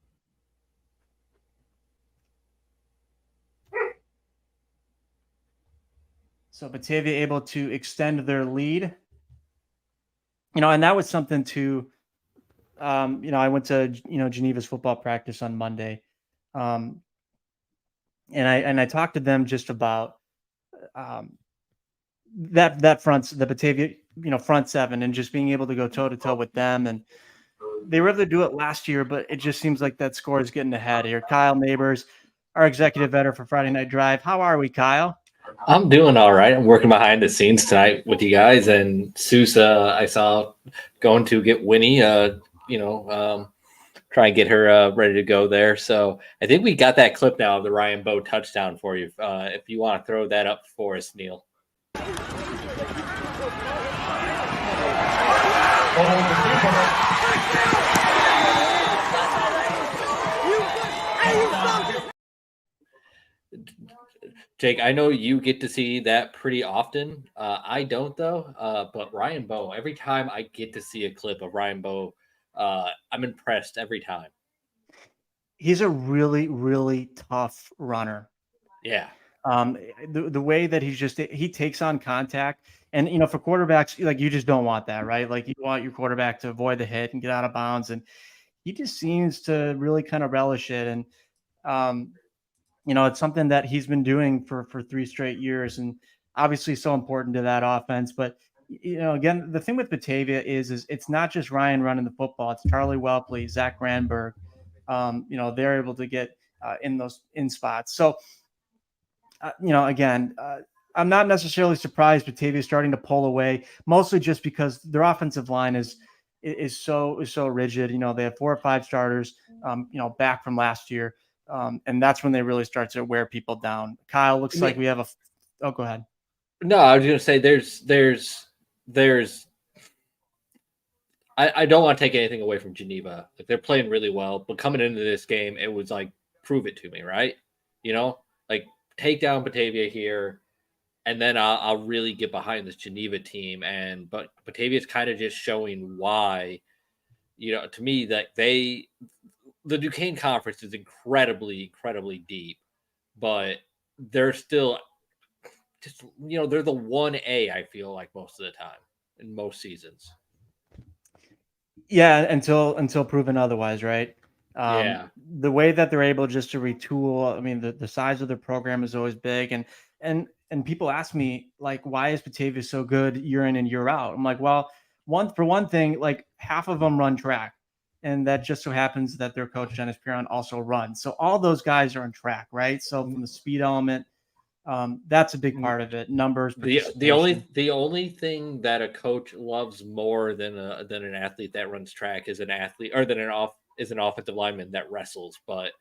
[SPEAKER 1] So Batavia able to extend their lead. And that was something to, I went to, Geneva's football practice on Monday. And I talked to them just about that the Batavia, front seven, and just being able to go toe to toe with them. And they were able to do it last year, but it just seems like that score is getting ahead here. Kyle Neighbors, our executive editor for Friday Night Drive. How are we, Kyle?
[SPEAKER 15] I'm doing all right. I'm working behind the scenes tonight with you guys, and Soucie, I saw going to get Winnie, try and get her ready to go there. So I think we got that clip now of the Ryan Bowe touchdown for you. If you want to throw that up for us, Neil. Jake, I know you get to see that pretty often. I don't, though. But Ryan Bowe, every time I get to see a clip of Ryan Bowe, I'm impressed every time.
[SPEAKER 1] He's a really, really tough runner.
[SPEAKER 15] Yeah.
[SPEAKER 1] The way that he takes on contact, and for quarterbacks, like, you just don't want that, right? Like, you want your quarterback to avoid the hit and get out of bounds, and he just seems to really kind of relish it. And it's something that he's been doing for 3 straight years, and obviously so important to that offense. But, again, the thing with Batavia is it's not just Ryan running the football. It's Charlie Welpley, Zach Granberg. They're able to get in spots. So, again, I'm not necessarily surprised Batavia is starting to pull away, mostly just because their offensive line is so rigid. You know, they have 4 or 5 starters, back from last year. And that's when they really start to wear people down. Kyle, looks like we have go ahead.
[SPEAKER 15] No, I was going to say there's I don't want to take anything away from Geneva. Like, they're playing really well, but coming into this game, it was like, prove it to me, right? You know, like, take down Batavia here, and then I'll really get behind this Geneva team. But Batavia's kind of just showing why, to me, that the Duquesne Conference is incredibly, incredibly deep, but they're still just, they're the 1A, I feel like, most of the time in most seasons.
[SPEAKER 1] Yeah, until proven otherwise, right? The way that they're able just to retool, I mean, the size of their program is always big, and people ask me, like, why is Batavia so good year in and year out? I'm like, well, one thing, like, half of them run track, and that just so happens that their coach Dennis Piron also runs. So all those guys are on track, right? So from the speed element, that's a big part of it. Numbers.
[SPEAKER 15] The only thing that a coach loves more than an athlete that runs track is an athlete, or than an offensive lineman that wrestles. But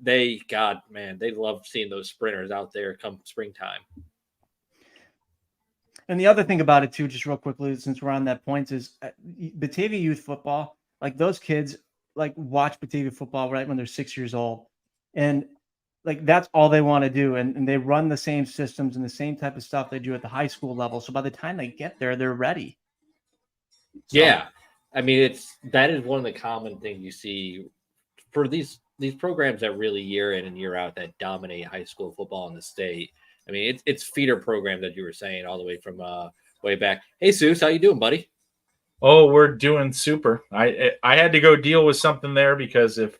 [SPEAKER 15] they love seeing those sprinters out there come springtime.
[SPEAKER 1] And the other thing about it too, just real quickly, since we're on that point, is Batavia youth football. Like, those kids like watch Batavia football right when they're 6 years old, and like, that's all they want to do. And they run the same systems and the same type of stuff they do at the high school level. So by the time they get there, they're ready. So,
[SPEAKER 15] yeah. I mean, that is one of the common things you see for these programs that really year in and year out that dominate high school football in the state. I mean, it's feeder programs that you were saying all the way from way back. Hey, Soucie, how you doing, buddy?
[SPEAKER 2] Oh, we're doing super. I had to go deal with something there because if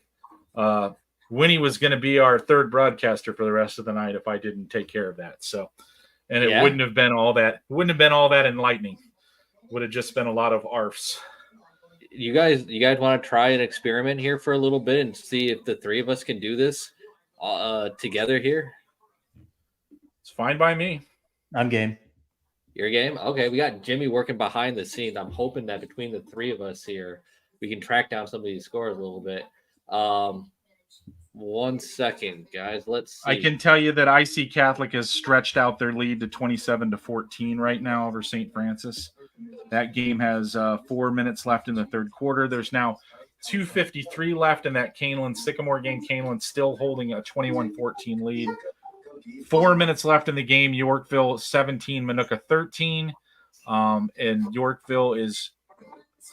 [SPEAKER 2] Winnie was going to be our third broadcaster for the rest of the night if I didn't take care of that. So, and it wouldn't have been all that. Wouldn't have been all that enlightening. Would have just been a lot of arfs.
[SPEAKER 15] You guys want to try an experiment here for a little bit and see if the three of us can do this together here?
[SPEAKER 2] It's fine by me.
[SPEAKER 1] I'm game.
[SPEAKER 15] Your game? Okay, we got Jimmy working behind the scenes. I'm hoping that between the three of us here, we can track down some of these scores a little bit. 1 second, guys. Let's see.
[SPEAKER 2] I can tell you that IC Catholic has stretched out their lead to 27-14 right now over St. Francis. That game has 4 minutes left in the third quarter. There's now 2:53 left in that Kaneland-Sycamore game. Kaneland still holding a 21-14 lead. 4 minutes left in the game. Yorkville 17, Minooka 13. And Yorkville is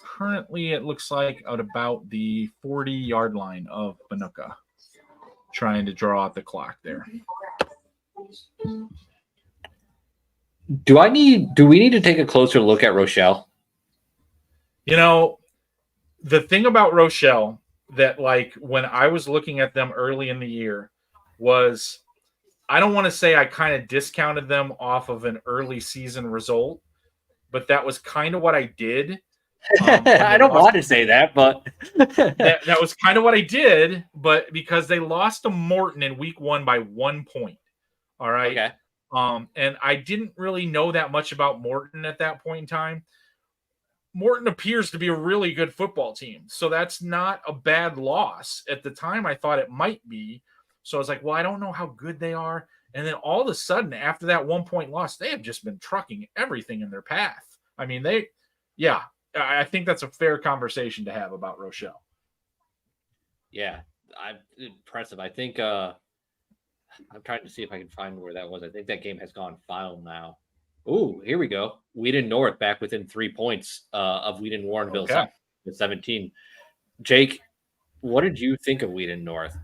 [SPEAKER 2] currently, it looks like, at about the 40-yard line of Minooka, trying to draw out the clock there.
[SPEAKER 15] Do we need to take a closer look at Rochelle?
[SPEAKER 2] You know, the thing about Rochelle that, like, when I was looking at them early in the year was, I don't want to say I kind of discounted them off of an early season result, but that was kind of what I did.
[SPEAKER 15] I don't want to say that, but
[SPEAKER 2] that was kind of what I did, but because they lost to Morton in week 1 by 1 point. All right.
[SPEAKER 15] Okay.
[SPEAKER 2] And I didn't really know that much about Morton at that point in time. Morton appears to be a really good football team, so that's not a bad loss. At the time, I thought it might be. So I was like, well, I don't know how good they are. And then all of a sudden, after that 1 point loss, they have just been trucking everything in their path. I mean, I think that's a fair conversation to have about Rochelle.
[SPEAKER 15] Yeah, impressive. I think I'm trying to see if I can find where that was. I think that game has gone final now. Ooh, here we go. Wheaton North back within 3 points of Wheaton Warrenville,
[SPEAKER 2] Okay.
[SPEAKER 15] 17. Jake, what did you think of Wheaton North?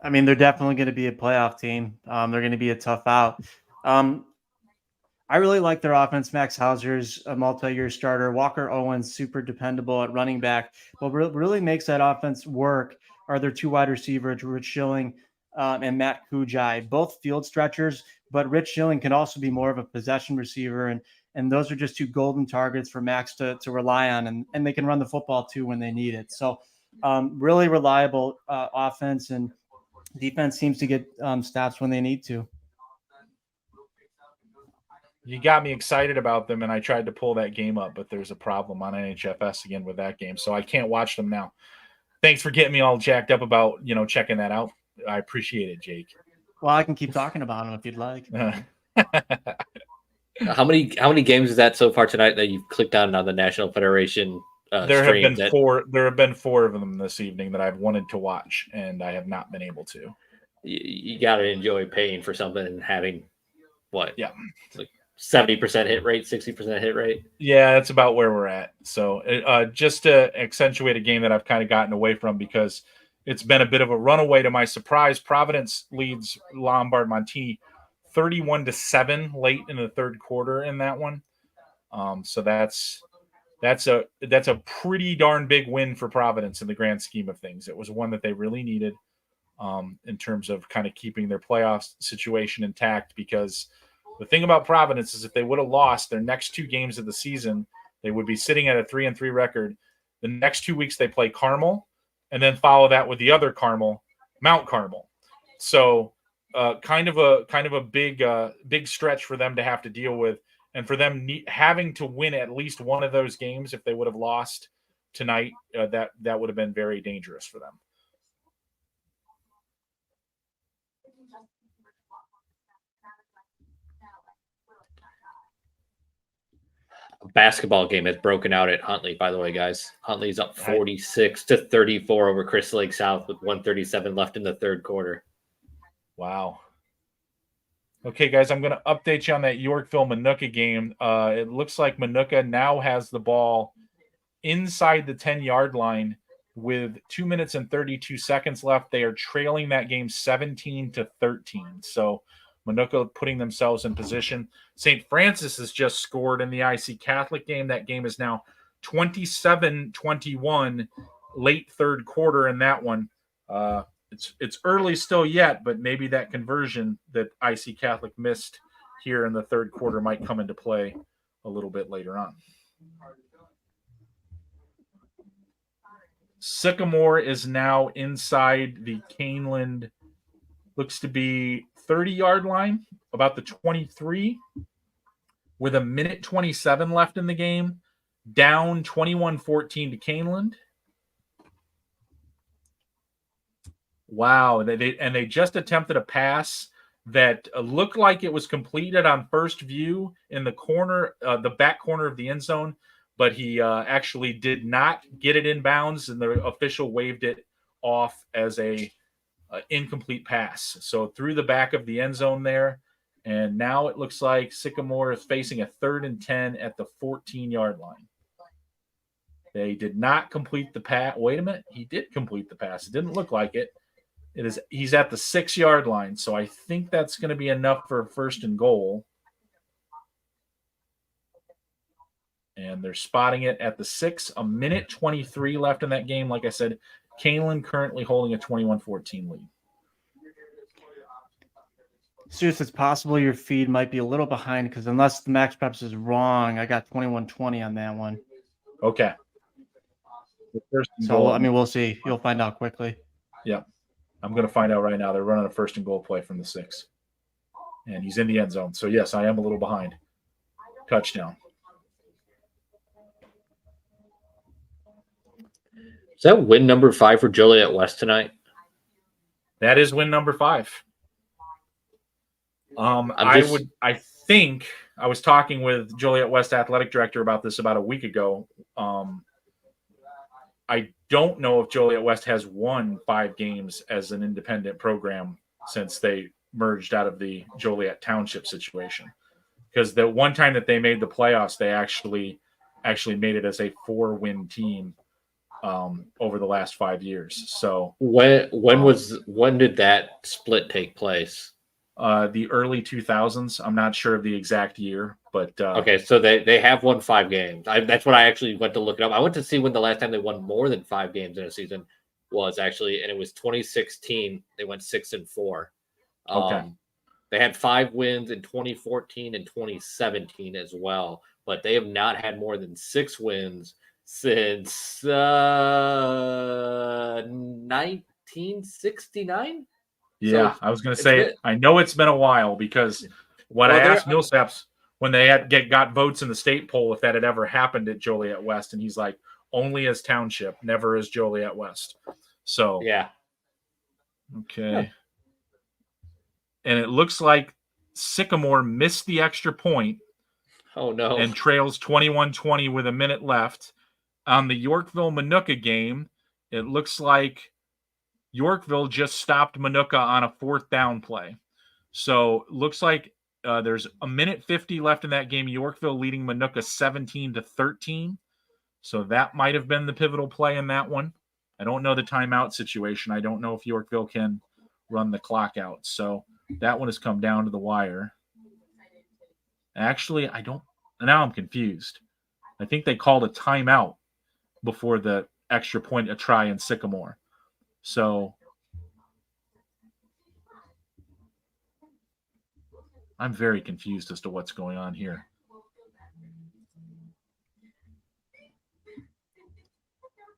[SPEAKER 1] I mean, they're definitely going to be a playoff team. They're going to be a tough out. I really like their offense. Max Hauser's a multi-year starter. Walker Owens, super dependable at running back. What really makes that offense work are their 2 wide receivers, Rich Schilling and Matt Kujai, both field stretchers, but Rich Schilling can also be more of a possession receiver. And those are just 2 golden targets for Max to rely on. And they can run the football too when they need it. So really reliable offense, and defense seems to get stops when they need to.
[SPEAKER 2] You got me excited about them, and I tried to pull that game up, but there's a problem on NHFS again with that game, so I can't watch them now. Thanks for getting me all jacked up about, checking that out. I appreciate it, Jake.
[SPEAKER 1] Well, I can keep talking about them if you'd like.
[SPEAKER 15] How many games is that so far tonight that you've clicked on the National Federation?
[SPEAKER 2] There have been four. There have been 4 of them this evening that I've wanted to watch, and I have not been able to.
[SPEAKER 15] You got to enjoy paying for something and having what?
[SPEAKER 2] Yeah,
[SPEAKER 15] like 70% hit rate, 60% hit rate.
[SPEAKER 2] Yeah, that's about where we're at. So just to accentuate a game that I've kind of gotten away from because it's been a bit of a runaway to my surprise. Providence leads Lombard-Montini 31-7 late in the third quarter in that one. So that's a pretty darn big win for Providence in the grand scheme of things. It was one that they really needed in terms of kind of keeping their playoff situation intact, because the thing about Providence is if they would have lost their next 2 games of the season, they would be sitting at a 3-3 record. The next 2 weeks they play Carmel and then follow that with the other Carmel, Mount Carmel. So kind of a big stretch for them to have to deal with, and for them having to win at least one of those games. If they would have lost tonight, that would have been very dangerous for them.
[SPEAKER 15] Basketball game has broken out at Huntley, by the way, guys. Huntley's up 46-34 over Crystal Lake South with 1:37 left in the third quarter.
[SPEAKER 2] Wow. Okay, guys, I'm going to update you on that Yorkville-Minooka game. It looks like Minooka now has the ball inside the 10-yard line with 2 minutes and 32 seconds left. They are trailing that game 17-13. So Minooka putting themselves in position. St. Francis has just scored in the IC Catholic game. That game is now 27-21, late third quarter in that one. It's early still yet, but maybe that conversion that IC Catholic missed here in the third quarter might come into play a little bit later on. Sycamore is now inside the Kaneland, looks to be 30-yard line, about the 23, with 1:27 left in the game, down 21-14 to Kaneland. Wow, they just attempted a pass that looked like it was completed on first view in the corner, the back corner of the end zone, but he actually did not get it in bounds, and the official waved it off as a incomplete pass. So through the back of the end zone there, and now it looks like Sycamore is facing a 3rd and 10 at the 14-yard line. They did not complete the pass. Wait a minute, he did complete the pass. It didn't look like it. He's at the 6-yard line, so I think that's going to be enough for 1st and goal. And they're spotting it at the 6, 1:23 left in that game. Like I said, Kaneland currently holding a 21-14 lead.
[SPEAKER 1] Serious, it's possible your feed might be a little behind because unless the Max Preps is wrong, I got 21-20 on that one.
[SPEAKER 2] Okay.
[SPEAKER 1] So, I mean, we'll see. You'll find out quickly.
[SPEAKER 2] Yep. I'm going to find out right now. They're running a 1st and goal play from the 6. And he's in the end zone. So, yes, I am a little behind. Touchdown.
[SPEAKER 15] Is that win number 5 for Joliet West tonight?
[SPEAKER 2] That is win number 5. I think I was talking with Joliet West athletic director about this about a week ago. I don't know if Joliet West has won 5 games as an independent program since they merged out of the Joliet Township situation. Because the one time that they made the playoffs, they actually made it as a 4-win team over the last 5 years. So
[SPEAKER 15] when did that split take place?
[SPEAKER 2] The early 2000s. I'm not sure of the exact year, but
[SPEAKER 15] okay, so they have won 5 games. That's what I actually went to look it up. I went to see when the last time they won more than 5 games in a season was actually, and it was 2016. They went 6-4.
[SPEAKER 2] Okay.
[SPEAKER 15] They had 5 wins in 2014 and 2017 as well, but they have not had more than 6 wins since 1969.
[SPEAKER 2] Yeah,
[SPEAKER 15] So
[SPEAKER 2] I was going to say, I know it's been a while because I asked Millsaps when they got votes in the state poll if that had ever happened at Joliet West, and he's like, only as township, never as Joliet West. So
[SPEAKER 15] yeah.
[SPEAKER 2] Okay. And it looks like Sycamore missed the extra point.
[SPEAKER 15] Oh, no.
[SPEAKER 2] And trails 21-20 with a minute left. On the Yorkville-Minooka game, it looks like Yorkville just stopped Minooka on a 4th down play. So looks like there's a minute 50 left in that game. Yorkville leading Minooka 17-13. So that might have been the pivotal play in that one. I don't know the timeout situation. I don't know if Yorkville can run the clock out. So that one has come down to the wire. Actually, now I'm confused. I think they called a timeout before the extra point a try in Sycamore. So I'm very confused as to what's going on here.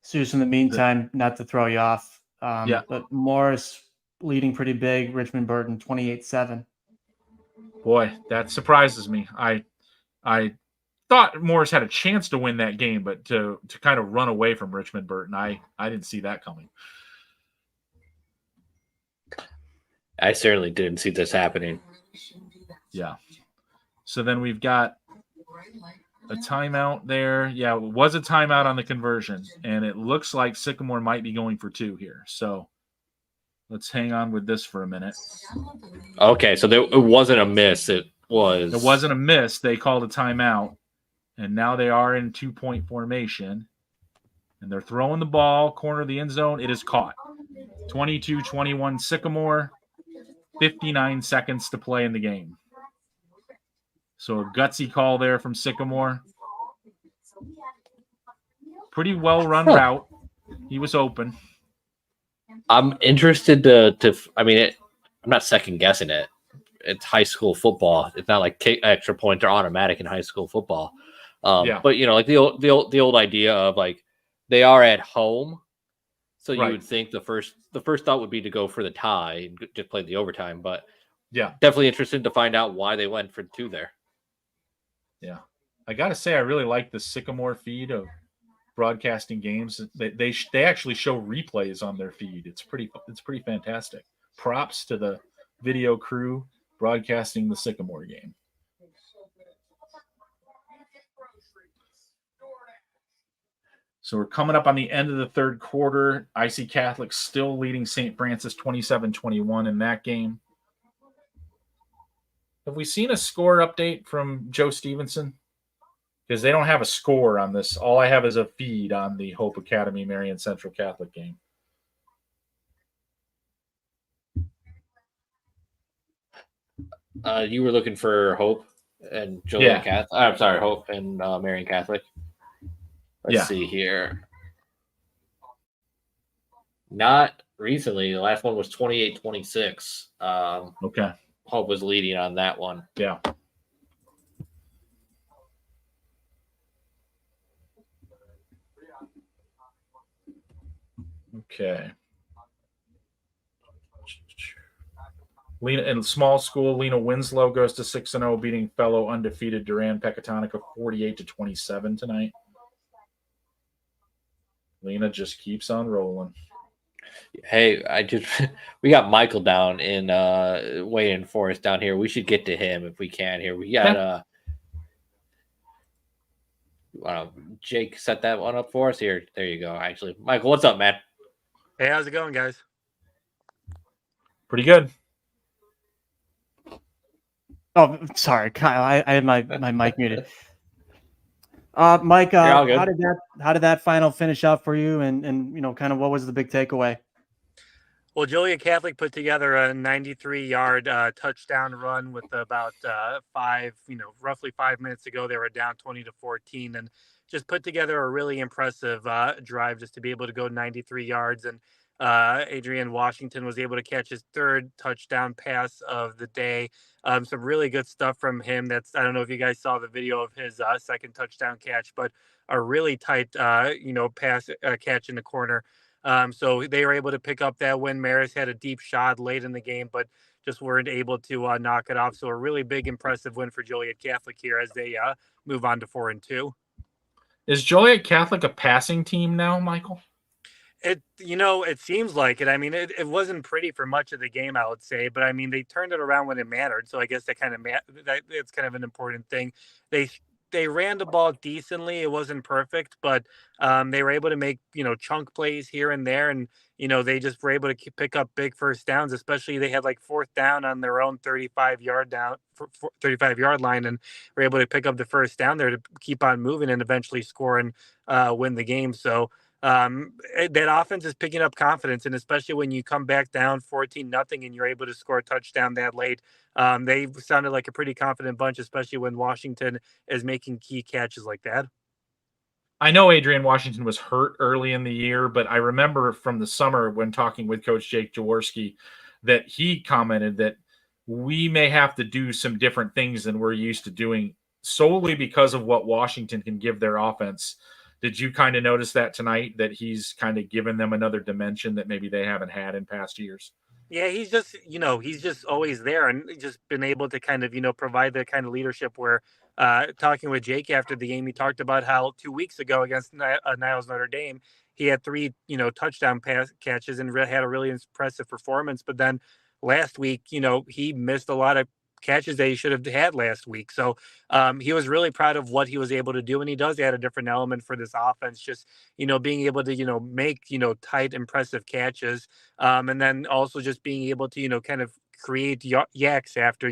[SPEAKER 1] Soucie, in the meantime, not to throw you off, but Morris leading pretty big, Richmond-Burton 28-7.
[SPEAKER 2] Boy, that surprises me. I thought Morris had a chance to win that game, but to kind of run away from Richmond-Burton, I didn't see that coming.
[SPEAKER 15] I certainly didn't see this happening.
[SPEAKER 2] Yeah. So then we've got a timeout there. Yeah, it was a timeout on the conversion, and it looks like Sycamore might be going for 2 here. So let's hang on with this for a minute.
[SPEAKER 15] Okay, so it wasn't a miss. It
[SPEAKER 2] wasn't a miss. They called a timeout, and now they are in 2-point formation, and they're throwing the ball, corner of the end zone. It is caught. 22-21 Sycamore, 59 seconds to play in the game. So a gutsy call there from Sycamore. Pretty well-run route. He was open.
[SPEAKER 15] I'm interested I'm not second-guessing it. It's high school football. It's not like extra points are automatic in high school football. But, like the old idea of, like, they are at home. So you would think the first thought would be to go for the tie and just play the overtime. But, definitely interested to find out why they went for 2 there.
[SPEAKER 2] Yeah. I got to say, I really like the Sycamore feed of broadcasting games. They actually show replays on their feed. It's pretty fantastic. Props to the video crew broadcasting the Sycamore game. So we're coming up on the end of the third quarter. IC Catholic still leading St. Francis 27-21 in that game. Have we seen a score update from Joe Stevenson? Because they don't have a score on this. All I have is a feed on the Hope Academy Marion Central Catholic game.
[SPEAKER 15] You were looking for Hope and Joliet Catholic. I'm sorry, Hope and Marion Catholic. Let's see here. Not recently. The last one was 28-26.
[SPEAKER 2] Okay.
[SPEAKER 15] Hope was leading on that one.
[SPEAKER 2] Yeah. Okay. Lena in small school, Lena Winslow goes to 6-0, beating fellow undefeated Duran Pecatonica 48-27 tonight. Lena just keeps on rolling.
[SPEAKER 15] Hey, we got Michael down in waiting for us down here. We should get to him if we can here. We got Jake set that one up for us here. There you go. Actually, Michael, what's up, man?
[SPEAKER 16] Hey, how's it going, guys?
[SPEAKER 2] Pretty good.
[SPEAKER 1] Oh, sorry, Kyle. I had my mic muted. Mike, how did that final finish out for you? And kind of what was the big takeaway?
[SPEAKER 16] Well, Joliet Catholic put together a 93-yard touchdown run with about roughly 5 minutes to go. They were down 20-14 and just put together a really impressive drive just to be able to go 93 yards. And Adrian Washington was able to catch his 3rd touchdown pass of the day. Some really good stuff from him. I don't know if you guys saw the video of his 2nd touchdown catch, but a really tight, pass catch in the corner. So they were able to pick up that win. Maris had a deep shot late in the game, but just weren't able to knock it off. So a really big, impressive win for Joliet Catholic here as they move on to 4-2.
[SPEAKER 2] Is Joliet Catholic a passing team now, Michael?
[SPEAKER 16] It seems like it. I mean, it wasn't pretty for much of the game, I would say, but I mean, they turned it around when it mattered. So I guess that it's kind of an important thing. They ran the ball decently. It wasn't perfect, but they were able to make, chunk plays here and there. And, they just were able to pick up big first downs, especially they had like 4th down on their own 35-yard line, and were able to pick up the first down there to keep on moving and eventually score and win the game. So that offense is picking up confidence, and especially when you come back down 14-0 and you're able to score a touchdown that late, they sounded like a pretty confident bunch, especially when Washington is making key catches like that.
[SPEAKER 2] I know Adrian Washington was hurt early in the year, but I remember from the summer when talking with Coach Jake Jaworski that he commented that we may have to do some different things than we're used to doing solely because of what Washington can give their offense. Did you kind of notice that tonight, that he's kind of given them another dimension that maybe they haven't had in past years?
[SPEAKER 16] Yeah, he's just always there and just been able to kind of, provide that kind of leadership where talking with Jake after the game, he talked about how 2 weeks ago against Niles Notre Dame, he had 3, touchdown pass catches and had a really impressive performance. But then last week, he missed a lot of catches that he should have had last week. So he was really proud of what he was able to do. And he does add a different element for this offense, just, being able to, make, tight, impressive catches. And then also just being able to, kind of create yaks after,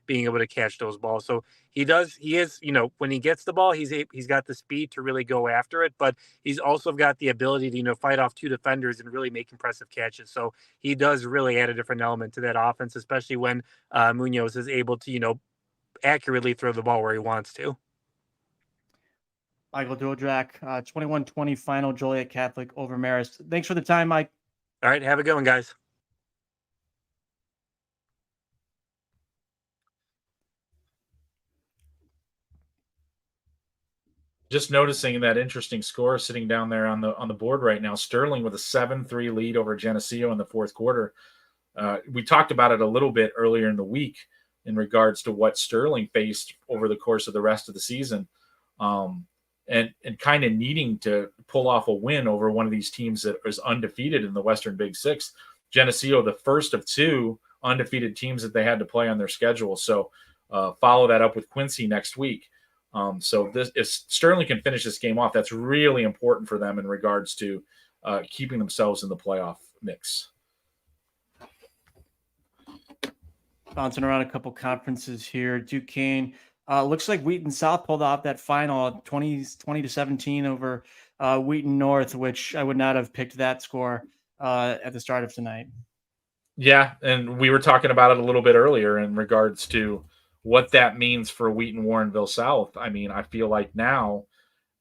[SPEAKER 16] being able to catch those balls. So he is, when he gets the ball, he's got the speed to really go after it, but he's also got the ability to, fight off 2 defenders and really make impressive catches. So he does really add a different element to that offense, especially when Munoz is able to, accurately throw the ball where he wants to.
[SPEAKER 1] Michael Dodrak, 21-20 final, Joliet Catholic over Marist. Thanks for the time, Mike.
[SPEAKER 16] All right, have a good one, guys.
[SPEAKER 2] Just noticing that interesting score sitting down there on the board right now. Sterling with a 7-3 lead over Geneseo in the 4th quarter. We talked about it a little bit earlier in the week in regards to what Sterling faced over the course of the rest of the season, and kind of needing to pull off a win over one of these teams that is undefeated in the Western Big Six. Geneseo, the first of 2 undefeated teams that they had to play on their schedule. So follow that up with Quincy next week. So if Sterling can finish this game off, that's really important for them in regards to keeping themselves in the playoff mix.
[SPEAKER 1] Bouncing around a couple conferences here. Duquesne, looks like Wheaton South pulled off that final 20-17 over Wheaton North, which I would not have picked that score at the start of tonight.
[SPEAKER 2] Yeah, and we were talking about it a little bit earlier in regards to what that means for Wheaton Warrenville South. I mean, I feel like now,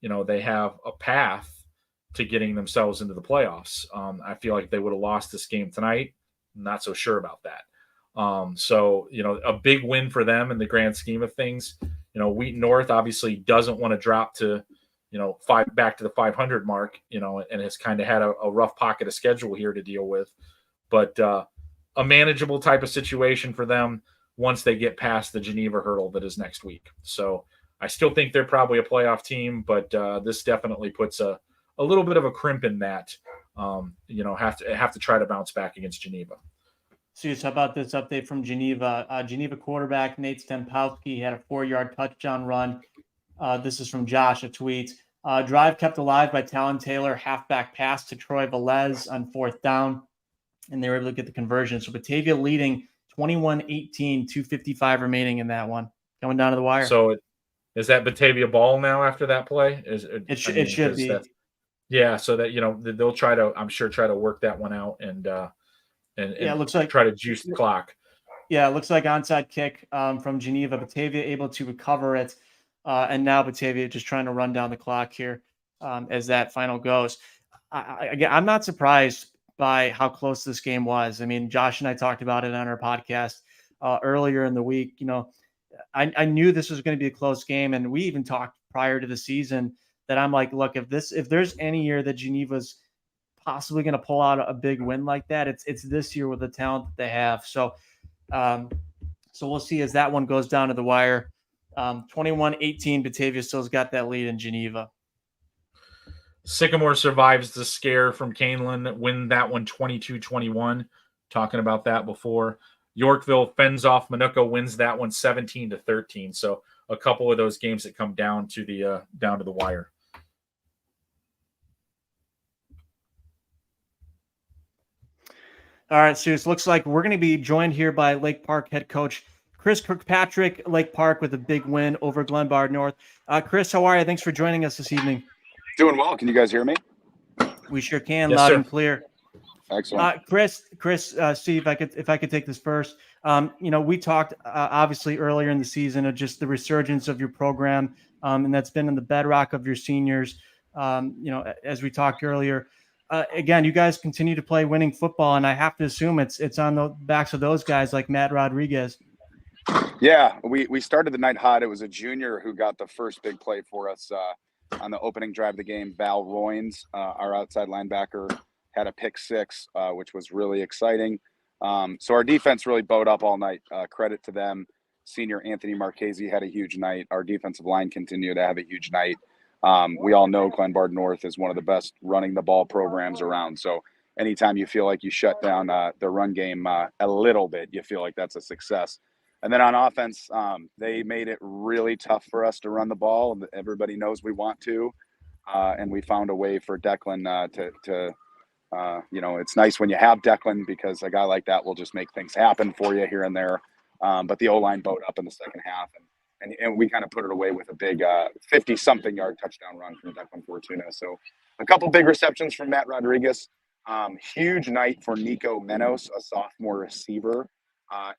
[SPEAKER 2] they have a path to getting themselves into the playoffs. I feel like they would have lost this game tonight. Not so sure about that. So, a big win for them in the grand scheme of things. Wheaton North obviously doesn't want to drop to, back to the 500 mark, and has kind of had a rough pocket of schedule here to deal with. But a manageable type of situation for them once they get past the Geneva hurdle that is next week. So I still think they're probably a playoff team, but this definitely puts a little bit of a crimp in that, have to try to bounce back against Geneva.
[SPEAKER 1] So how about this update from Geneva? Geneva quarterback Nate Stempowski had a 4-yard touchdown run. This is from Josh, a tweet. Drive kept alive by Talon Taylor, halfback pass to Troy Velez on 4th down, and they were able to get the conversion. So Batavia leading 21-18, 2:55 remaining in that one. Coming down to the wire.
[SPEAKER 2] So is that Batavia ball now after that play?
[SPEAKER 1] It should be.
[SPEAKER 2] Yeah, so that, they'll try to work that one out and
[SPEAKER 1] it looks like
[SPEAKER 2] try to juice the clock.
[SPEAKER 1] Yeah, it looks like onside kick from Geneva. Batavia able to recover it, and now Batavia just trying to run down the clock here as that final goes. I'm not surprised by how close this game was. I mean, Josh and I talked about it on our podcast earlier in the week. I knew this was going to be a close game, and we even talked prior to the season that I'm like, look, if there's any year that Geneva's possibly going to pull out a big win like that, it's this year with the talent that they have. So So we'll see as that one goes down to the wire. 21-18, Batavia still's got that lead in Geneva.
[SPEAKER 2] Sycamore survives the scare from Kaneland, win that one 22-21. Talking about that before. Yorkville fends off Minooka, wins that one 17-13. So a couple of those games that come down to the wire.
[SPEAKER 1] All right, Suze, looks like we're going to be joined here by Lake Park head coach Chris Kirkpatrick. Lake Park with a big win over Glenbard North. Chris, how are you? Thanks for joining us this evening.
[SPEAKER 17] Doing well. Can you guys hear me?
[SPEAKER 1] We sure can,
[SPEAKER 2] yes,
[SPEAKER 1] loud
[SPEAKER 2] sir.
[SPEAKER 1] and clear.
[SPEAKER 17] Excellent.
[SPEAKER 1] Chris, Steve, if I could take this first. We talked obviously earlier in the season of just the resurgence of your program, and that's been in the bedrock of your seniors. As we talked earlier. Again, you guys continue to play winning football, and I have to assume it's on the backs of those guys like Matt Rodriguez.
[SPEAKER 17] Yeah, we started the night hot. It was a junior who got the first big play for us on the opening drive of the game. Val Roynes, our outside linebacker, had a pick six, which was really exciting. So our defense really bowed up all night. Credit to them. Senior Anthony Marchese had a huge night. Our defensive line continued to have a huge night. We all know Glenbard North is one of the best running the ball programs around. So anytime you feel like you shut down the run game a little bit, you feel like that's a success. And then on offense, they made it really tough for us to run the ball. Everybody knows we want to. And we found a way for Declan it's nice when you have Declan because a guy like that will just make things happen for you here and there. But the O-line bowed up in the second half. And we kind of put it away with a big 50-something yard touchdown run from Declan Fortuna. So a couple big receptions from Matt Rodriguez. Huge night for Nico Menos, a sophomore receiver,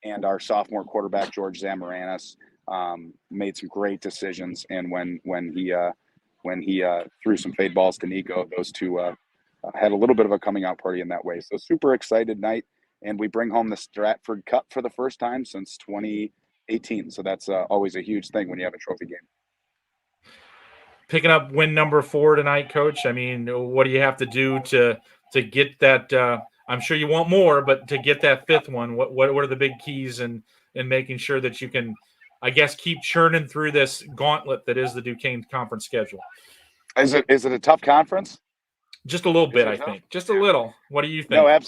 [SPEAKER 17] and our sophomore quarterback, George Zamoranis, made some great decisions. And when he threw some fade balls to Nico, those two had a little bit of a coming out party in that way. So super excited night. And we bring home the Stratford Cup for the first time since 2018. So that's always a huge thing when you have a trophy game.
[SPEAKER 2] Picking up win number 4 tonight, Coach. I mean, what do you have to do to get that? I'm sure you want more, but to get that 5th one, what are the big keys in making sure that you can, I guess, keep churning through this gauntlet that is the Duquesne Conference schedule?
[SPEAKER 17] Is it a tough conference?
[SPEAKER 2] Just a little bit, I think. Just a little. What do you think?
[SPEAKER 17] No,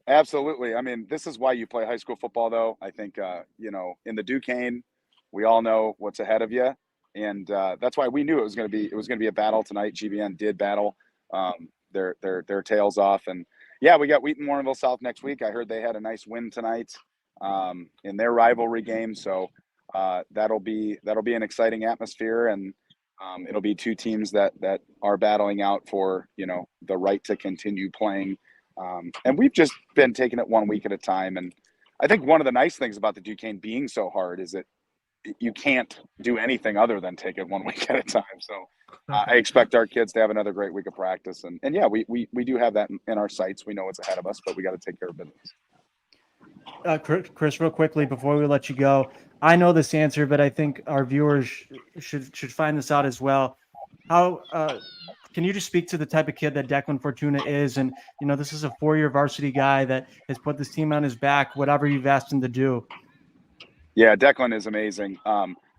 [SPEAKER 17] absolutely. I mean, this is why you play high school football, though. I think, in the Duquesne, we all know what's ahead of you. And that's why we knew it was going to be a battle tonight. GBN did battle their tails off. And, yeah, we got Wheaton Warrenville South next week. I heard they had a nice win tonight in their rivalry game. So that'll be an exciting atmosphere. And it'll be two teams that are battling out for, the right to continue playing. And we've just been taking it 1 week at a time. And I think one of the nice things about the Duquesne being so hard is that you can't do anything other than take it 1 week at a time. So I expect our kids to have another great week of practice. And yeah, we do have that in our sights. We know what's ahead of us, but we got to take care of business.
[SPEAKER 1] Chris, real quickly before we let you go, I know this answer, but I think our viewers should find this out as well. How can you just speak to the type of kid that Declan Fortuna is? And, this is a 4-year varsity guy that has put this team on his back, whatever you've asked him to do.
[SPEAKER 17] Yeah, Declan is amazing.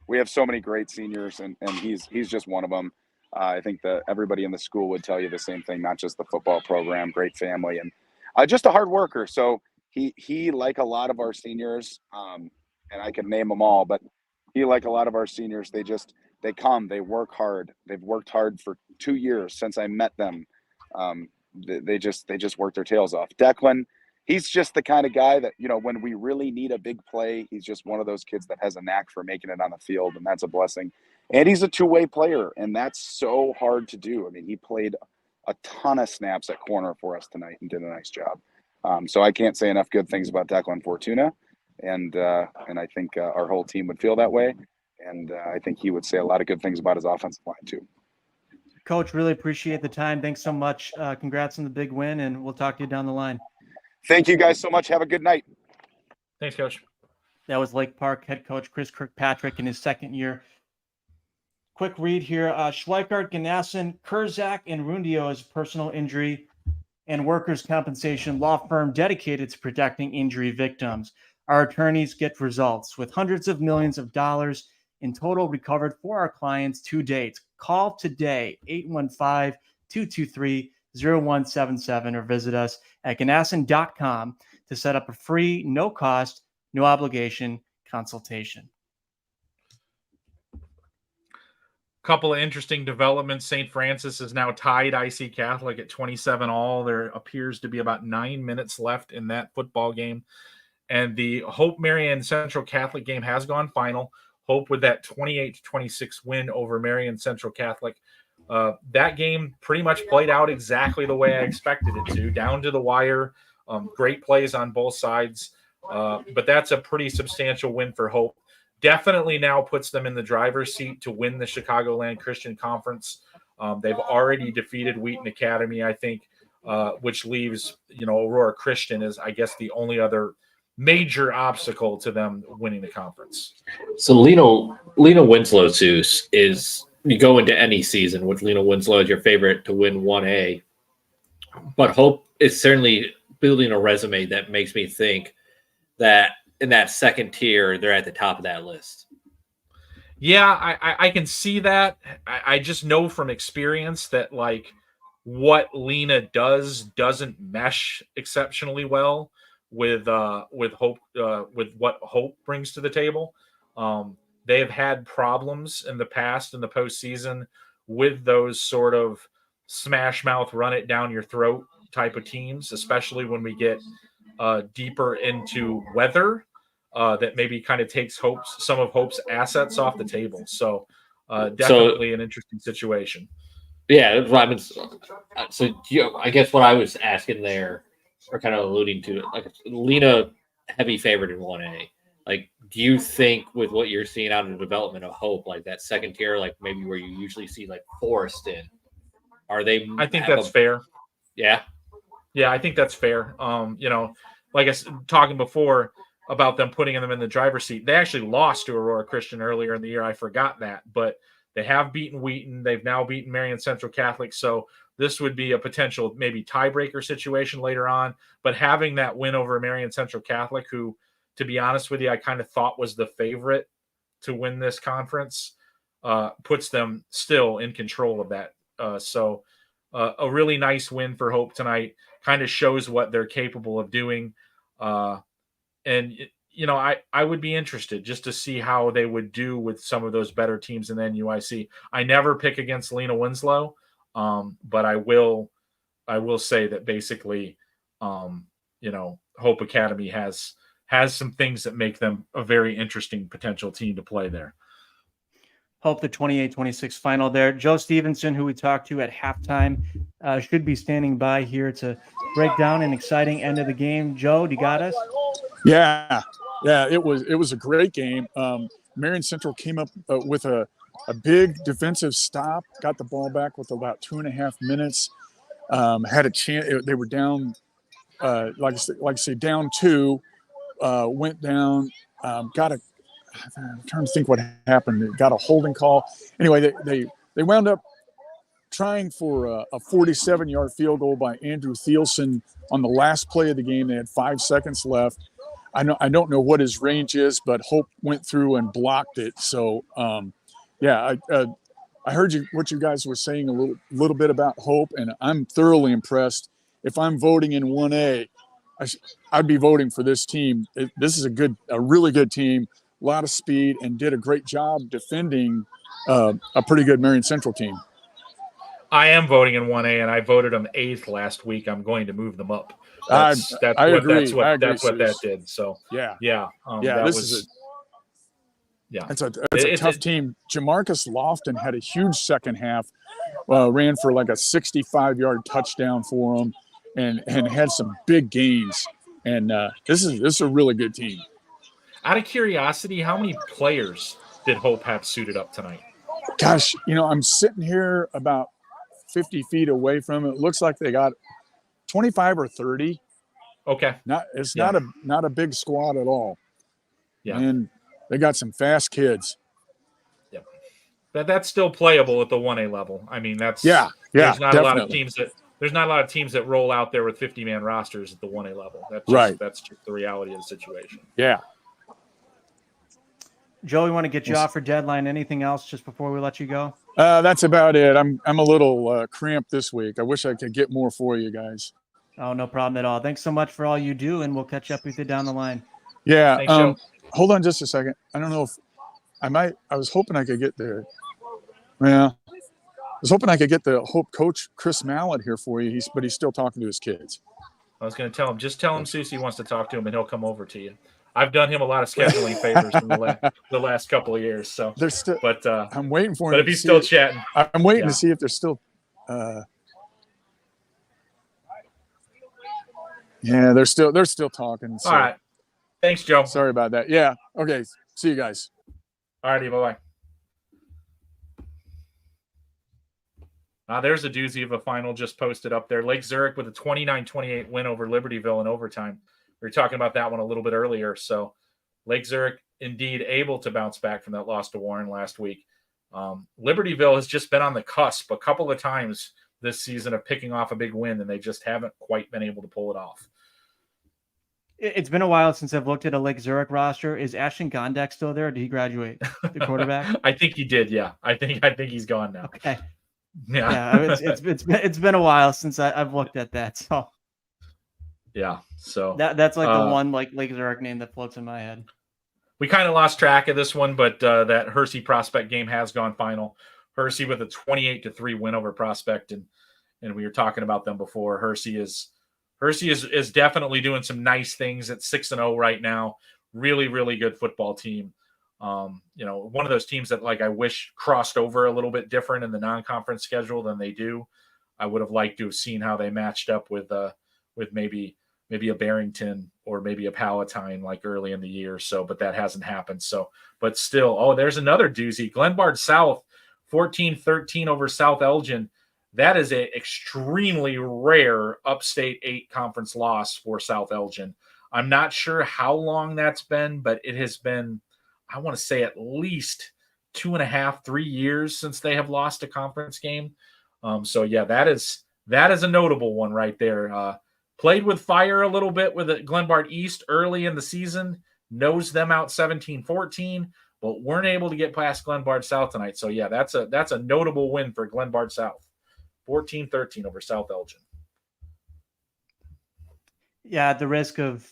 [SPEAKER 17] We have so many great seniors, and he's just one of them. I think that everybody in the school would tell you the same thing, not just the football program, great family, and just a hard worker. So he like a lot of our seniors, and I can name them all, but he, like a lot of our seniors, they work hard. They've worked hard for 2 years since I met them. They just work their tails off. Declan, he's just the kind of guy that, when we really need a big play, he's just one of those kids that has a knack for making it on the field, and that's a blessing. And he's a two-way player, and that's so hard to do. I mean, he played a ton of snaps at corner for us tonight and did a nice job. So I can't say enough good things about Declan Fortuna, and I think our whole team would feel that way. And I think he would say a lot of good things about his offensive line too.
[SPEAKER 1] Coach, really appreciate the time. Thanks so much. Congrats on the big win, and we'll talk to you down the line.
[SPEAKER 17] Thank you guys so much. Have a good night.
[SPEAKER 2] Thanks, Coach.
[SPEAKER 1] That was Lake Park head coach Chris Kirkpatrick in his second year. Quick read here. Schweikart, Ganassin, Kurzak, and Rundio's personal injury and workers' compensation law firm dedicated to protecting injury victims. Our attorneys get results with hundreds of millions of dollars in total recovered for our clients to date. Call today, 815-223-0177, or visit us at ganassan.com to set up a free, no-cost, no-obligation consultation.
[SPEAKER 2] Couple of interesting developments. St. Francis is now tied IC Catholic at 27 all. There appears to be about 9 minutes left in that football game. And the Hope-Marion Central Catholic game has gone final. Hope with that 28-26 win over Marion Central Catholic. That game pretty much played out exactly the way I expected it to, down to the wire. Great plays on both sides. But that's a pretty substantial win for Hope. Definitely now puts them in the driver's seat to win the Chicagoland Christian Conference. They've already defeated Wheaton Academy, I think, which leaves, Aurora Christian is, I guess, the only other major obstacle to them winning the conference.
[SPEAKER 15] So Lena Winslow, Souce, is, you go into any season with Lena Winslow as your favorite to win 1A, but Hope is certainly building a resume that makes me think that in that second tier, they're at the top of that list.
[SPEAKER 2] Yeah, I can see that. I just know from experience that what Lena doesn't mesh exceptionally well with Hope, with what Hope brings to the table. They have had problems in the past in the postseason with those sort of smash mouth, run it down your throat type of teams, especially when we get deeper into weather that maybe kind of takes some of Hope's assets off the table. So definitely an interesting situation.
[SPEAKER 15] Yeah, I guess what I was asking there, or kind of alluding to, Lena heavy favorite in 1A. Do you think with what you're seeing out of the development of Hope, that second tier, maybe where you usually see Forest in, are they?
[SPEAKER 2] I think that's fair.
[SPEAKER 15] Yeah.
[SPEAKER 2] Yeah, I think that's fair. Like I was talking before about them putting them in the driver's seat. They actually lost to Aurora Christian earlier in the year. I forgot that, but they have beaten Wheaton. They've now beaten Marion Central Catholic. So this would be a potential maybe tiebreaker situation later on. But having that win over Marion Central Catholic, who, to be honest with you, I kind of thought was the favorite to win this conference, puts them still in control of that. So a really nice win for Hope tonight. Kind of shows what they're capable of doing. And I would be interested just to see how they would do with some of those better teams in the NUIC. I never pick against Lena Winslow, but I will say that basically, Hope Academy has some things that make them a very interesting potential team to play there.
[SPEAKER 1] Hope the 28-26 final there. Joe Stevenson, who we talked to at halftime, should be standing by here to break down an exciting end of the game. Joe, do you got us?
[SPEAKER 4] Yeah, it was a great game. Marion Central came up with a big defensive stop, got the ball back with about 2.5 minutes, had a chance. They were down, like I say, down 2, went down, I'm trying to think what happened. They got a holding call. Anyway, they wound up trying for a 47-yard field goal by Andrew Thielson on the last play of the game. They had 5 seconds left. I don't know what his range is, but Hope went through and blocked it. So, I heard what you guys were saying a little bit about Hope, and I'm thoroughly impressed. If I'm voting in 1A, I'd be voting for this team. This is a really good team, a lot of speed, and did a great job defending a pretty good Marion Central team.
[SPEAKER 2] I am voting in 1A, and I voted them 8th last week. I'm going to move them up.
[SPEAKER 4] I agree.
[SPEAKER 2] That's what that did. So
[SPEAKER 4] yeah. It's a tough team. Jamarcus Lofton had a huge second half, ran for like a 65-yard touchdown for them, and had some big gains. And this is a really good team.
[SPEAKER 2] Out of curiosity, how many players did Hope have suited up tonight?
[SPEAKER 4] Gosh, I'm sitting here about 50 feet away from it. It looks like they got 25 or 30.
[SPEAKER 2] Okay.
[SPEAKER 4] Not a big squad at all.
[SPEAKER 2] Yeah.
[SPEAKER 4] And they got some fast kids.
[SPEAKER 2] Yep. That's still playable at the 1A level. I mean, there's not
[SPEAKER 4] definitely.
[SPEAKER 2] a lot of teams there's not a lot of teams that roll out there with 50-man rosters at the 1A level. That's just the reality of the situation.
[SPEAKER 4] Yeah.
[SPEAKER 1] Joe, we want to get you off for deadline. Anything else just before we let you go?
[SPEAKER 4] That's about it. I'm a little cramped this week. I wish I could get more for you guys.
[SPEAKER 1] Oh, no problem at all. Thanks so much for all you do, and we'll catch up with you down the line.
[SPEAKER 4] Yeah.
[SPEAKER 2] Thanks, Joe.
[SPEAKER 4] Hold on just a second. I don't know if I was hoping I could get there. Yeah. I was hoping I could get the Hope coach Chris Mallett here for you. But he's still talking to his kids.
[SPEAKER 2] I was going to tell him, just tell him Soucie wants to talk to him, and he'll come over to you. I've done him a lot of scheduling favors in the last couple of years. So
[SPEAKER 4] They're still,
[SPEAKER 2] but
[SPEAKER 4] I'm waiting for him.
[SPEAKER 2] But if he's still chatting,
[SPEAKER 4] I'm waiting to see if they're still. Yeah, they're still talking. So.
[SPEAKER 2] All right. Thanks, Joe.
[SPEAKER 4] Sorry about that. Yeah. Okay. See you guys.
[SPEAKER 2] All righty. Bye bye. There's a doozy of a final just posted up there. Lake Zurich with a 29-28 win over Libertyville in overtime. We were talking about that one a little bit earlier. So Lake Zurich indeed able to bounce back from that loss to Warren last week. Libertyville has just been on the cusp a couple of times this season of picking off a big win, and they just haven't quite been able to pull it off.
[SPEAKER 1] It's been a while since I've looked at a Lake Zurich roster. Is Ashton Gondek still there? Or did he graduate? The quarterback?
[SPEAKER 2] I think he did. Yeah, I think he's gone now.
[SPEAKER 1] Okay.
[SPEAKER 2] Yeah.
[SPEAKER 1] It's been a while since I've looked at that. So
[SPEAKER 2] yeah. So
[SPEAKER 1] that's like the one like Lake Zurich name that floats in my head.
[SPEAKER 2] We kind of lost track of this one, but that Hersey Prospect game has gone final. Hersey with a 28-3 win over Prospect, and we were talking about them before. Hersey is definitely doing some nice things at 6-0 right now. Really, really good football team. One of those teams that I wish crossed over a little bit different in the non-conference schedule than they do. I would have liked to have seen how they matched up with maybe a Barrington or maybe a Palatine early in the year. So, but that hasn't happened. So, but still, there's another doozy. Glenbard South 14-13 over South Elgin. That is an extremely rare upstate 8 conference loss for South Elgin. I'm not sure how long that's been, but it has been, I want to say, at least 2.5-3 years since they have lost a conference game. So yeah, that is a notable one right there. Played with fire a little bit with Glenbard East early in the season, nosed them out 17-14, but weren't able to get past Glenbard South tonight. So yeah, that's a notable win for Glenbard South. 14-13 over South Elgin.
[SPEAKER 1] Yeah, at the risk of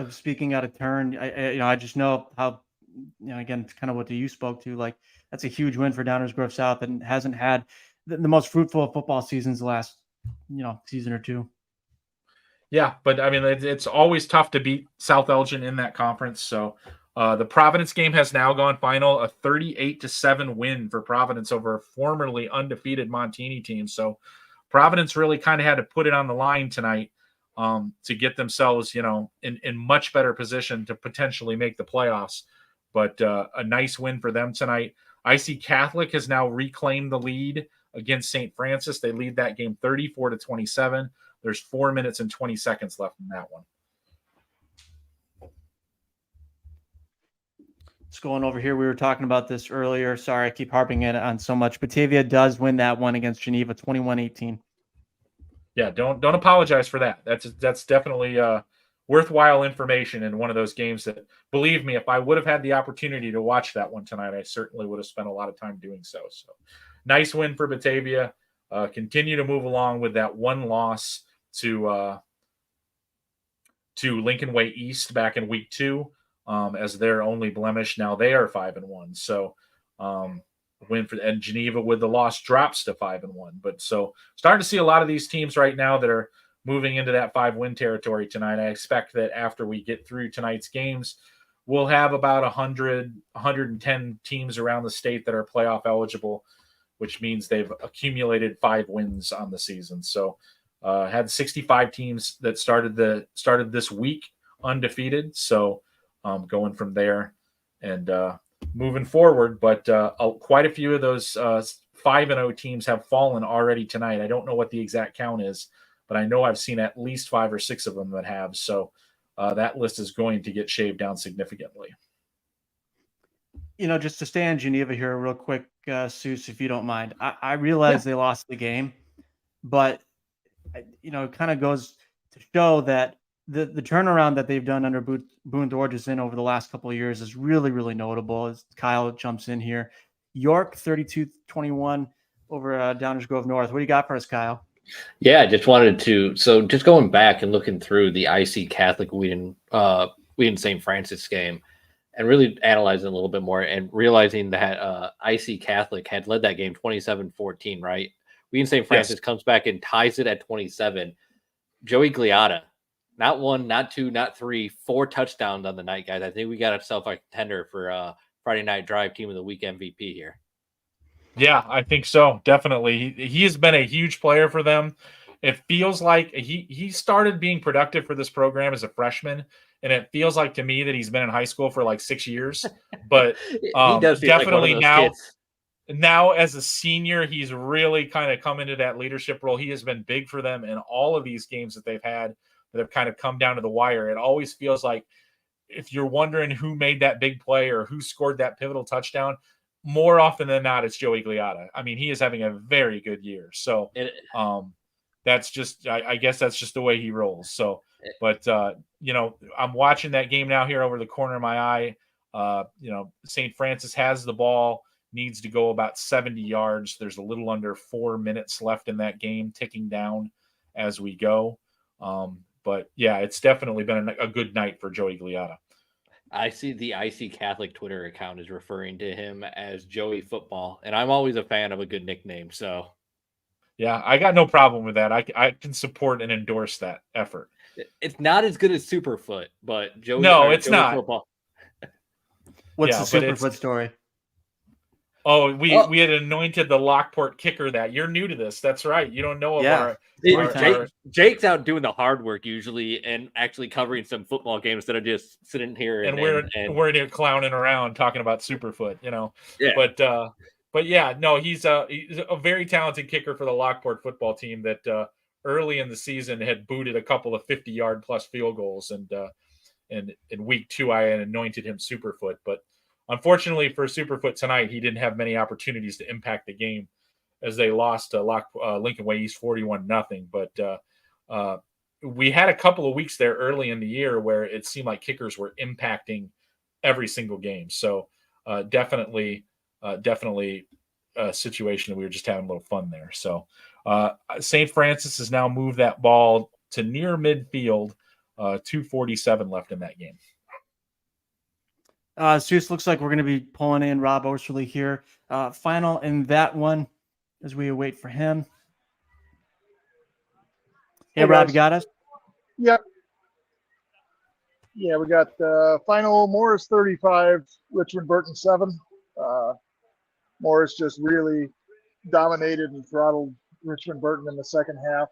[SPEAKER 1] speaking out of turn, I just know how, again, it's kind of what you spoke to. That's a huge win for Downers Grove South, and hasn't had the most fruitful football seasons the last, season or two.
[SPEAKER 2] Yeah, but I mean, it's always tough to beat South Elgin in that conference. So the Providence game has now gone final, a 38-7 win for Providence over a formerly undefeated Montini team. So Providence really kind of had to put it on the line tonight to get themselves, in much better position to potentially make the playoffs. But a nice win for them tonight. IC Catholic has now reclaimed the lead against St. Francis. They lead that game 34-27. There's 4 minutes and 20 seconds left in that one.
[SPEAKER 1] Just going over here, we were talking about this earlier. Sorry, I keep harping it on so much. Batavia does win that one against Geneva, 21-18.
[SPEAKER 2] Yeah, don't apologize for that. That's definitely worthwhile information in one of those games that, believe me, if I would have had the opportunity to watch that one tonight, I certainly would have spent a lot of time doing so. So nice win for Batavia. Continue to move along with that one loss to Lincolnway East back in week 2. As their only blemish. Now they are 5-1. So win for, and Geneva with the loss drops to 5-1. But so starting to see a lot of these teams right now that are moving into that 5-win territory tonight. I expect that after we get through tonight's games, we'll have about 110 teams around the state that are playoff eligible, which means they've accumulated 5 wins on the season. So had 65 teams that started this week undefeated. So going from there and moving forward, but quite a few of those 5-0 teams have fallen already tonight. I don't know what the exact count is, but I know I've seen at least 5 or 6 of them that have. So that list is going to get shaved down significantly.
[SPEAKER 1] Just to stay on Geneva here real quick, Soucie, if you don't mind. I realize they lost the game, but it kind of goes to show that the turnaround that they've done under Boone Thorgerson over the last couple of years is really, really notable. As Kyle jumps in here, York 32-21 over Downers Grove North. What do you got for us, Kyle?
[SPEAKER 15] Yeah, I just wanted to. So just going back and looking through the IC Catholic Wheaton St. Francis game, and really analyzing a little bit more and realizing that IC Catholic had led that game 27-14, right? Wheaton St. Francis comes back and ties it at 27. Joey Gliata, not 1, not 2, not 3, 4 touchdowns on the night, guys. I think we got ourselves a contender for Friday Night Drive Team of the Week MVP here.
[SPEAKER 2] Yeah, I think so. Definitely. He has been a huge player for them. It feels like he started being productive for this program as a freshman, and it feels like to me that he's been in high school for like 6 years. But
[SPEAKER 15] He does feel like one of
[SPEAKER 2] definitely
[SPEAKER 15] those kids.
[SPEAKER 2] now as a senior, he's really kind of come into that leadership role. He has been big for them in all of these games that they've had that have kind of come down to the wire. It always feels like if you're wondering who made that big play or who scored that pivotal touchdown, more often than not, it's Joey Gliata. I mean, he is having a very good year. So that's just, I guess that's just the way he rolls. So, but, I'm watching that game now here over the corner of my eye. St. Francis has the ball, needs to go about 70 yards. There's a little under 4 minutes left in that game, ticking down as we go. But yeah, it's definitely been a good night for Joey Gliata.
[SPEAKER 15] I see the IC Catholic Twitter account is referring to him as Joey Football, and I'm always a fan of a good nickname. So,
[SPEAKER 2] yeah, I got no problem with that. I can support and endorse that effort.
[SPEAKER 15] It's not as good as Superfoot, but Joey.
[SPEAKER 2] No, it's
[SPEAKER 15] Joey
[SPEAKER 2] not.
[SPEAKER 15] Football.
[SPEAKER 1] What's the Superfoot story?
[SPEAKER 2] Oh, we had anointed the Lockport kicker that. You're new to this. That's right. You don't know of
[SPEAKER 15] Jake's out doing the hard work usually and actually covering some football games instead of just sitting here
[SPEAKER 2] and we're here clowning around talking about Superfoot, Yeah. But yeah, no, he's a very talented kicker for the Lockport football team that early in the season had booted a couple of 50-yard plus field goals, and in week 2 I had anointed him Superfoot, but unfortunately for Superfoot tonight, he didn't have many opportunities to impact the game as they lost to Lincolnway East 41-0. But we had a couple of weeks there early in the year where it seemed like kickers were impacting every single game. So definitely a situation that we were just having a little fun there. So St. Francis has now moved that ball to near midfield, 2:47 left in that game.
[SPEAKER 1] Soucie, looks like we're going to be pulling in Rob Osterley here. Final in that one as we await for him. Hey, Rob, you got us?
[SPEAKER 7] Yep. Yeah, we got final Morris 35, Richmond-Burton 7. Morris just really dominated and throttled Richmond-Burton in the second half.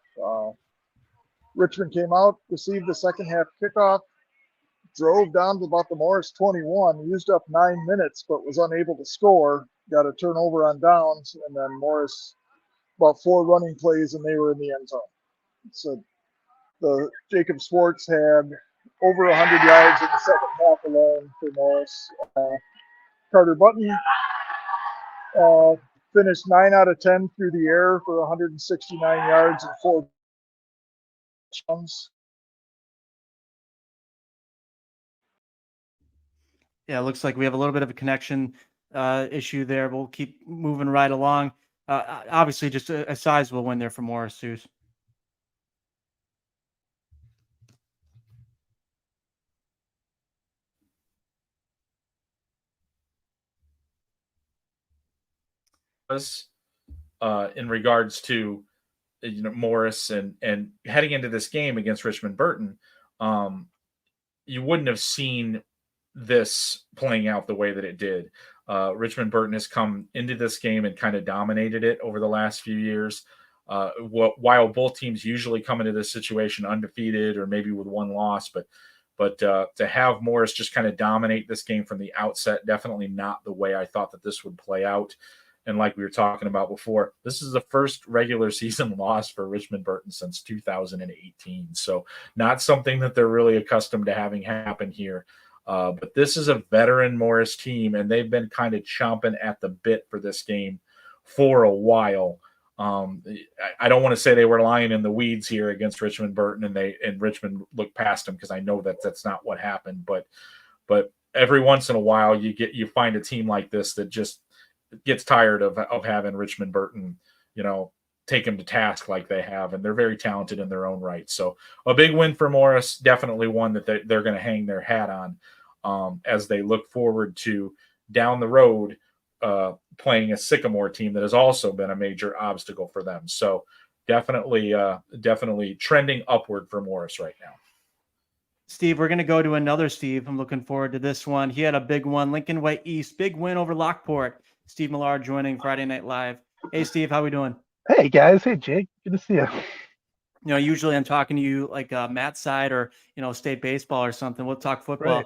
[SPEAKER 7] Richmond came out, received the second half kickoff, drove down to about the Morris 21, used up 9 minutes, but was unable to score. Got a turnover on downs, and then Morris about 4 running plays, and they were in the end zone. So the Jacob Swartz had over 100 yards in the second half alone for Morris. Carter Button finished 9 out of 10 through the air for 169 yards and 4 touchdowns.
[SPEAKER 1] Yeah, it looks like we have a little bit of a connection issue there. We'll keep moving right along. Obviously, just a sizable win there for Morris, Soucie.
[SPEAKER 2] In regards to Morris and heading into this game against Richmond-Burton, you wouldn't have seen this playing out the way that it did. Richmond-Burton has come into this game and kind of dominated it over the last few years. While both teams usually come into this situation undefeated or maybe with 1 loss, but to have Morris just kind of dominate this game from the outset, definitely not the way I thought that this would play out. And like we were talking about before, this is the first regular season loss for Richmond-Burton since 2018. So not something that they're really accustomed to having happen here. But this is a veteran Morris team, and they've been kind of chomping at the bit for this game for a while. I don't want to say they were lying in the weeds here against Richmond-Burton and Richmond looked past them, because I know that's not what happened. But every once in a while you find a team like this that just gets tired of having Richmond-Burton, take them to task like they have, and they're very talented in their own right. So a big win for Morris, definitely one that they're going to hang their hat on as they look forward to down the road playing a Sycamore team that has also been a major obstacle for them. So definitely trending upward for Morris right now.
[SPEAKER 1] Steve, we're going to go to another Steve. I'm looking forward to this one. He had a big one, Lincolnway East, big win over Lockport. Steve Millard joining Friday Night Live. Hey, Steve, how we doing?
[SPEAKER 18] Hey, guys. Hey, Jake. Good to see you.
[SPEAKER 1] Usually I'm talking to you like Matt's side or, state baseball or something. We'll talk football.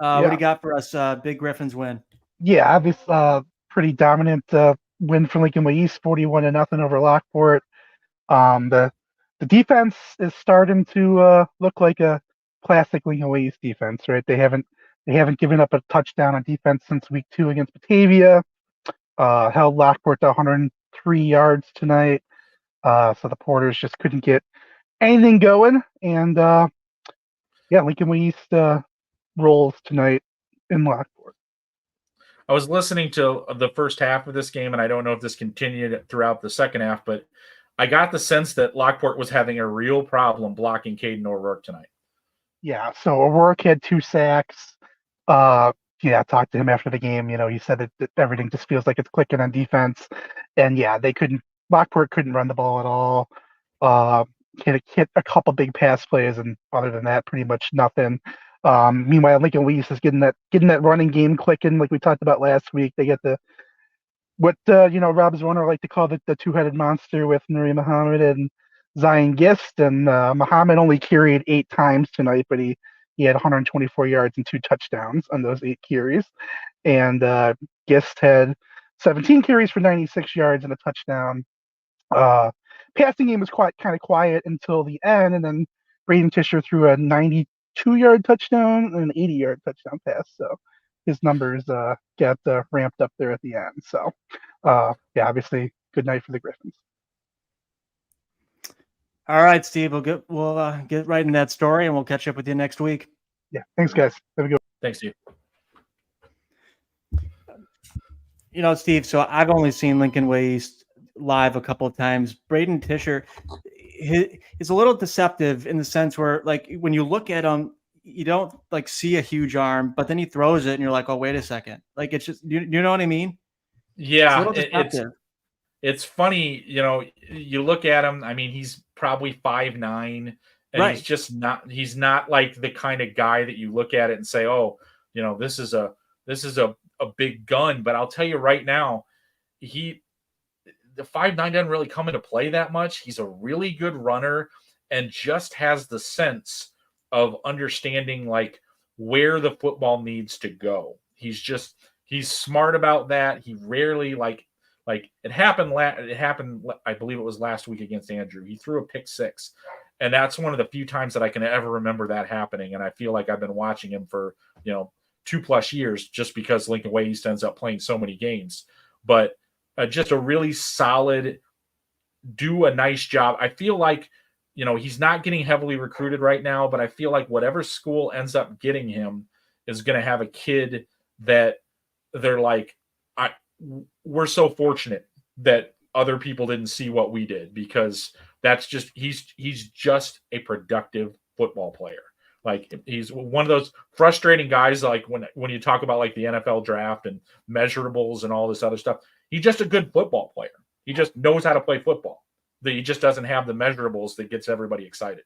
[SPEAKER 18] Right.
[SPEAKER 1] What do you got for us? Big Griffins win.
[SPEAKER 18] Yeah, obviously, pretty dominant win for Lincolnway East, 41-0 over Lockport. The defense is starting to look like a classic Lincolnway East defense, right? They haven't given up a touchdown on defense since week 2 against Batavia. Held Lockport to 103 yards tonight. So the Porters just couldn't get anything going. And Lincolnway East rolls tonight in Lockport.
[SPEAKER 2] I was listening to the first half of this game, and I don't know if this continued throughout the second half, but I got the sense that Lockport was having a real problem blocking Caden O'Rourke tonight.
[SPEAKER 18] Yeah, so O'Rourke had 2 sacks. I talked to him after the game. He said that everything just feels like it's clicking on defense. And Lockport couldn't run the ball at all. Hit a couple big pass plays, and other than that, pretty much nothing. Meanwhile, Lincolnway East is getting that running game clicking, like we talked about last week. They get what Rob Zorner like to call the 2-headed monster with Nuri Muhammad and Zion Gist. And Muhammad only carried 8 times tonight, but he had 124 yards and 2 touchdowns on those 8 carries. And Gist had 17 carries for 96 yards and a touchdown. Passing game was kind of quiet until the end, and then Braden Tisher threw a 92-yard touchdown and an 80-yard touchdown pass. So his numbers got ramped up there at the end. So, obviously, good night for the Griffins.
[SPEAKER 1] All right, Steve, we'll get right in that story, and we'll catch up with you next week.
[SPEAKER 18] Yeah, thanks, guys. Have a good one.
[SPEAKER 2] Thanks, Steve.
[SPEAKER 1] Steve, so I've only seen Lincolnway East live a couple of times. Braden Tisher is a little deceptive in the sense where, like, when you look at him, you don't see a huge arm, but then he throws it, and you're like, oh, wait a second. Like, it's just, you know what I mean?
[SPEAKER 2] Yeah, it's funny. You look at him. I mean, he's probably 5'9", and
[SPEAKER 1] right.
[SPEAKER 2] He's not like the kind of guy that you look at it and say, oh, this is a big gun. But I'll tell you right now, the 5'9" doesn't really come into play that much. He's a really good runner and just has the sense of understanding like where the football needs to go. He's smart about that. He rarely like it happened. I believe it was last week against Andrew. He threw a pick 6, and that's one of the few times that I can ever remember that happening. And I feel like I've been watching him for 2+ years, just because Lincolnway East ends up playing so many games. But just a really solid, do a nice job. I feel like he's not getting heavily recruited right now, but I feel like whatever school ends up getting him is going to have a kid that they're like, we're so fortunate that other people didn't see what we did, because that's just he's just a productive football player. Like, he's one of those frustrating guys, like when you talk about like the NFL draft and measurables and all this other stuff. He's just a good football player. He just knows how to play football. He just doesn't have the measurables that gets everybody excited.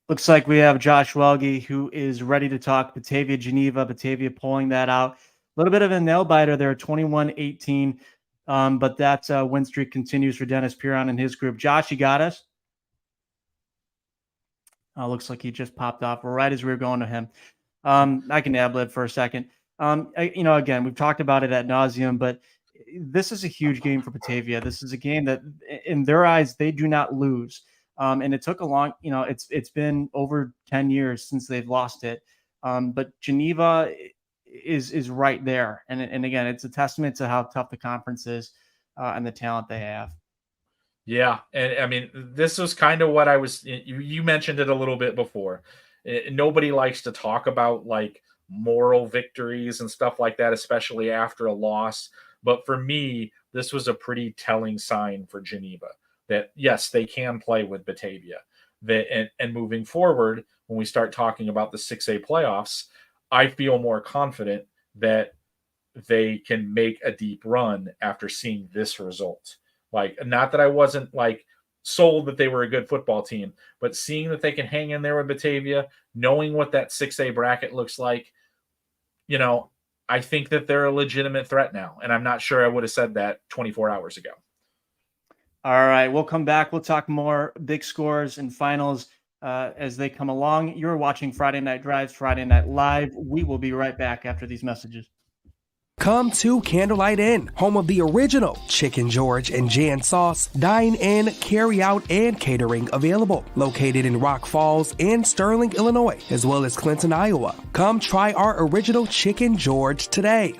[SPEAKER 1] Looks like we have Josh Welge, who is ready to talk Batavia-Geneva. Batavia pulling that out. A little bit of a nail biter there, 21-18. But that win streak continues for Dennis Piron and his group. Josh, you got us? Looks like he just popped off right as we were going to him. I can ad-lib for a second. Again, we've talked about it ad nauseum, but this is a huge game for Batavia. This is a game that, in their eyes, they do not lose. And it took a long, it's been over 10 years since they've lost it. But Geneva is right there. And again, it's a testament to how tough the conference is. and the talent they have.
[SPEAKER 2] Yeah, and I mean, this was kind of what I was. You mentioned it a little bit before. Nobody likes to talk about like moral victories and stuff like that, especially after a loss. But for me, this was a pretty telling sign for Geneva that yes, they can play with Batavia. And moving forward, when we start talking about the 6A playoffs, I feel more confident that they can make a deep run after seeing this result. Like, not that I wasn't like sold that they were a good football team, but seeing that they can hang in there with Batavia, knowing what that 6A bracket looks like, you know, I think that they're a legitimate threat now. And I'm not sure I would have said that 24 hours ago.
[SPEAKER 1] All right, we'll come back. We'll talk more big scores and finals as they come along. You're watching Friday Night Drives, Friday Night Live. We will be right back after these messages.
[SPEAKER 9] Come to Candlelight Inn, home of the original Chicken George and Jan Sauce. Dine in, carry out, and catering available. Located in Rock Falls and Sterling, Illinois, as well as Clinton, Iowa. Come try our original Chicken George today.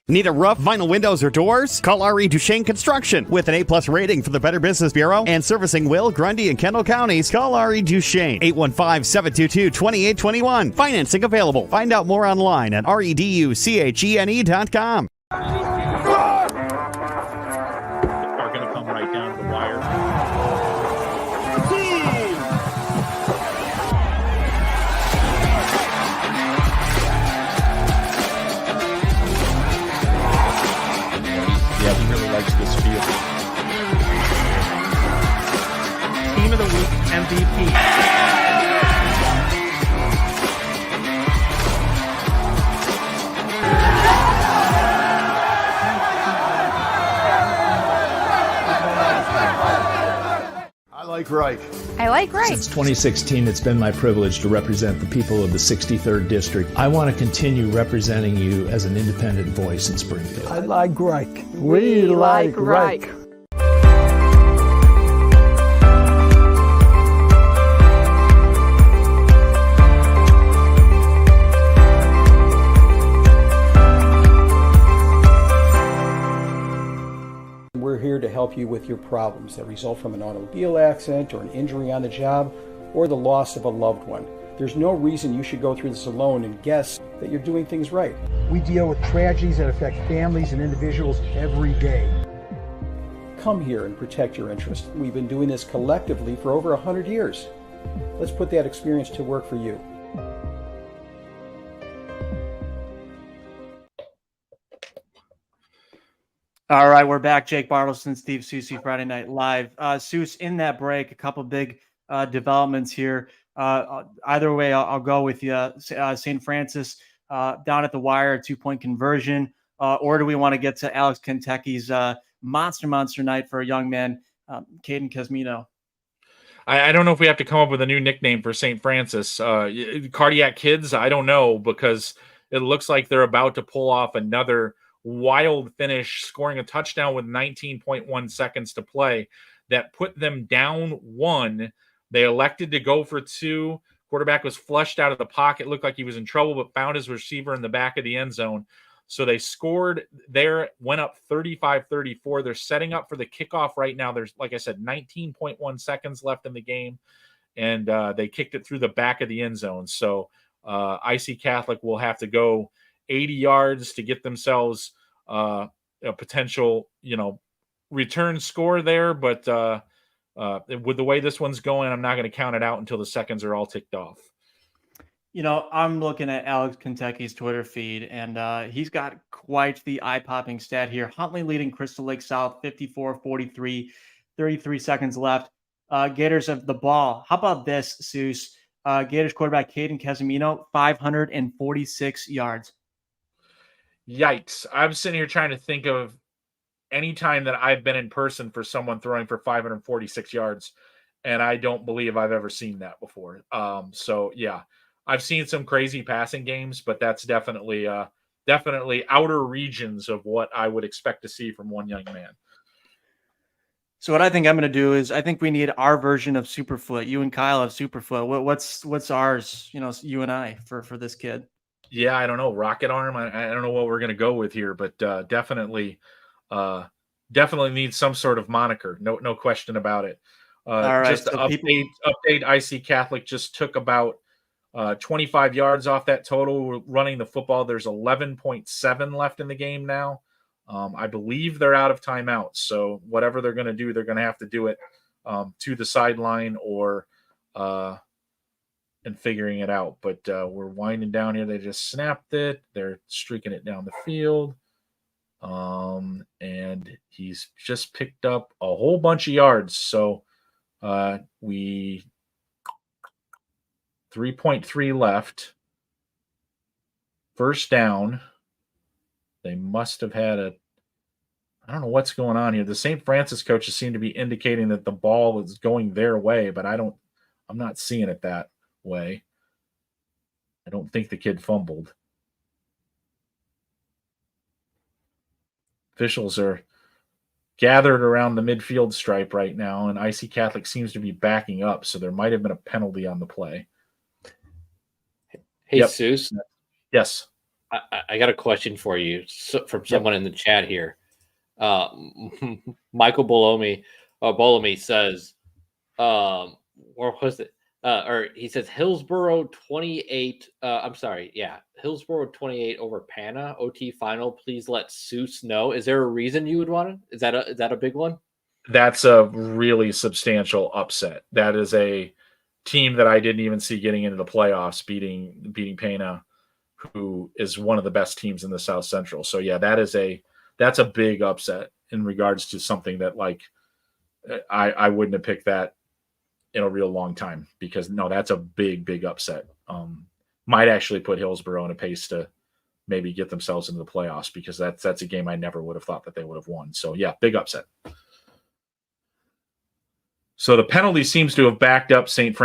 [SPEAKER 10] Need a roof, vinyl windows, or doors? Call R.E. Duchesne Construction. With an A-plus rating for the Better Business Bureau and servicing Will, Grundy, and Kendall counties, call R.E. Duchesne. 815-722-2821. Financing available. Find out more online at reduchene.com.
[SPEAKER 2] Are going to come right down to the wire. Yeah, he really likes this field.
[SPEAKER 1] Team of the Week MVP.
[SPEAKER 11] I like Reich.
[SPEAKER 19] I like Reich.
[SPEAKER 11] Since 2016, it's been my privilege to represent the people of the 63rd District. I want to continue representing you as an independent voice in Springfield.
[SPEAKER 14] I like Reich. We like Reich.
[SPEAKER 12] We're here to help you with your problems that result from an automobile accident or an injury on the job or the loss of a loved one. There's no reason you should go through this alone and guess that you're doing things right.
[SPEAKER 14] We deal with tragedies that affect families and individuals every day.
[SPEAKER 12] Come here and protect your interests. We've been doing this collectively for over 100 years. Let's put that experience to work for you.
[SPEAKER 1] All right, we're back. Jake Bartelson, Steve Soucie, Friday Night Live. Souce, in that break, a couple big developments here. Either way, I'll go with you. St. Francis down at the wire, 2-point conversion. Or do we want to get to Alex Kentucky's monster night for a young man, Caden Casmino?
[SPEAKER 2] I don't know if we have to come up with a new nickname for St. Francis. Cardiac Kids, I don't know, because it looks like they're about to pull off another wild finish, scoring a touchdown with 19.1 seconds to play that put them down 1. They elected to go for 2. Quarterback was flushed out of the pocket, looked like he was in trouble, but found his receiver in the back of the end zone. So they scored there, went up 35-34. They're setting up for the kickoff right now. There's, like I said, 19.1 seconds left in the game, and they kicked it through the back of the end zone. So IC Catholic will have to go 80 yards to get themselves a potential, return score there. But with the way this one's going, I'm not going to count it out until the seconds are all ticked off.
[SPEAKER 1] I'm looking at Alex Kentucky's Twitter feed, and he's got quite the eye-popping stat here. Huntley leading Crystal Lake South 54-43, 33 seconds left. Gators have the ball. How about this, Seuss? Gators quarterback Caden Casimino, 546 yards.
[SPEAKER 2] Yikes. I'm sitting here trying to think of any time that I've been in person for someone throwing for 546 yards, and I don't believe I've ever seen that before. So, yeah, I've seen some crazy passing games, but that's definitely outer regions of what I would expect to see from one young man.
[SPEAKER 1] So what I think I'm going to do is I think we need our version of Superfoot. You and Kyle have Superfoot. What's ours, you and I for this kid?
[SPEAKER 2] Yeah, I don't know. Rocket arm. I don't know what we're going to go with here, but definitely definitely needs some sort of moniker. No question about it.
[SPEAKER 1] All right,
[SPEAKER 2] Just to
[SPEAKER 1] so
[SPEAKER 2] update, IC Catholic just took about 25 yards off that total running the football. There's 11.7 left in the game now. I believe they're out of timeouts. So whatever they're going to do, they're going to have to do it to the sideline or and figuring it out. But we're winding down here. They just snapped it. They're streaking it down the field. And he's just picked up a whole bunch of yards. So we 3.3 left. First down. They must have had I don't know what's going on here. The St. Francis coaches seem to be indicating that the ball is going their way, but I'm not seeing it that way. I don't think the kid fumbled. Officials are gathered around the midfield stripe right now, and IC Catholic seems to be backing up, so there might have been a penalty on the play.
[SPEAKER 15] Hey, Seuss.
[SPEAKER 2] Yes.
[SPEAKER 15] I got a question for you from someone in the chat here. Michael Bolomi says, or was it? Or he says Hillsborough 28. Hillsborough 28 over Pana OT final. Please let Seuss know. Is there a reason you would want it? Is that a big one?
[SPEAKER 2] That's a really substantial upset. That is a team that I didn't even see getting into the playoffs, beating Pana, who is one of the best teams in the South Central. So yeah, that's a big upset in regards to something that I wouldn't have picked that in a real long time, because that's a big upset. Might actually put Hillsborough in a pace to maybe get themselves into the playoffs, because that's a game I never would have thought that they would have won. So yeah, big upset. So the penalty seems to have backed up IC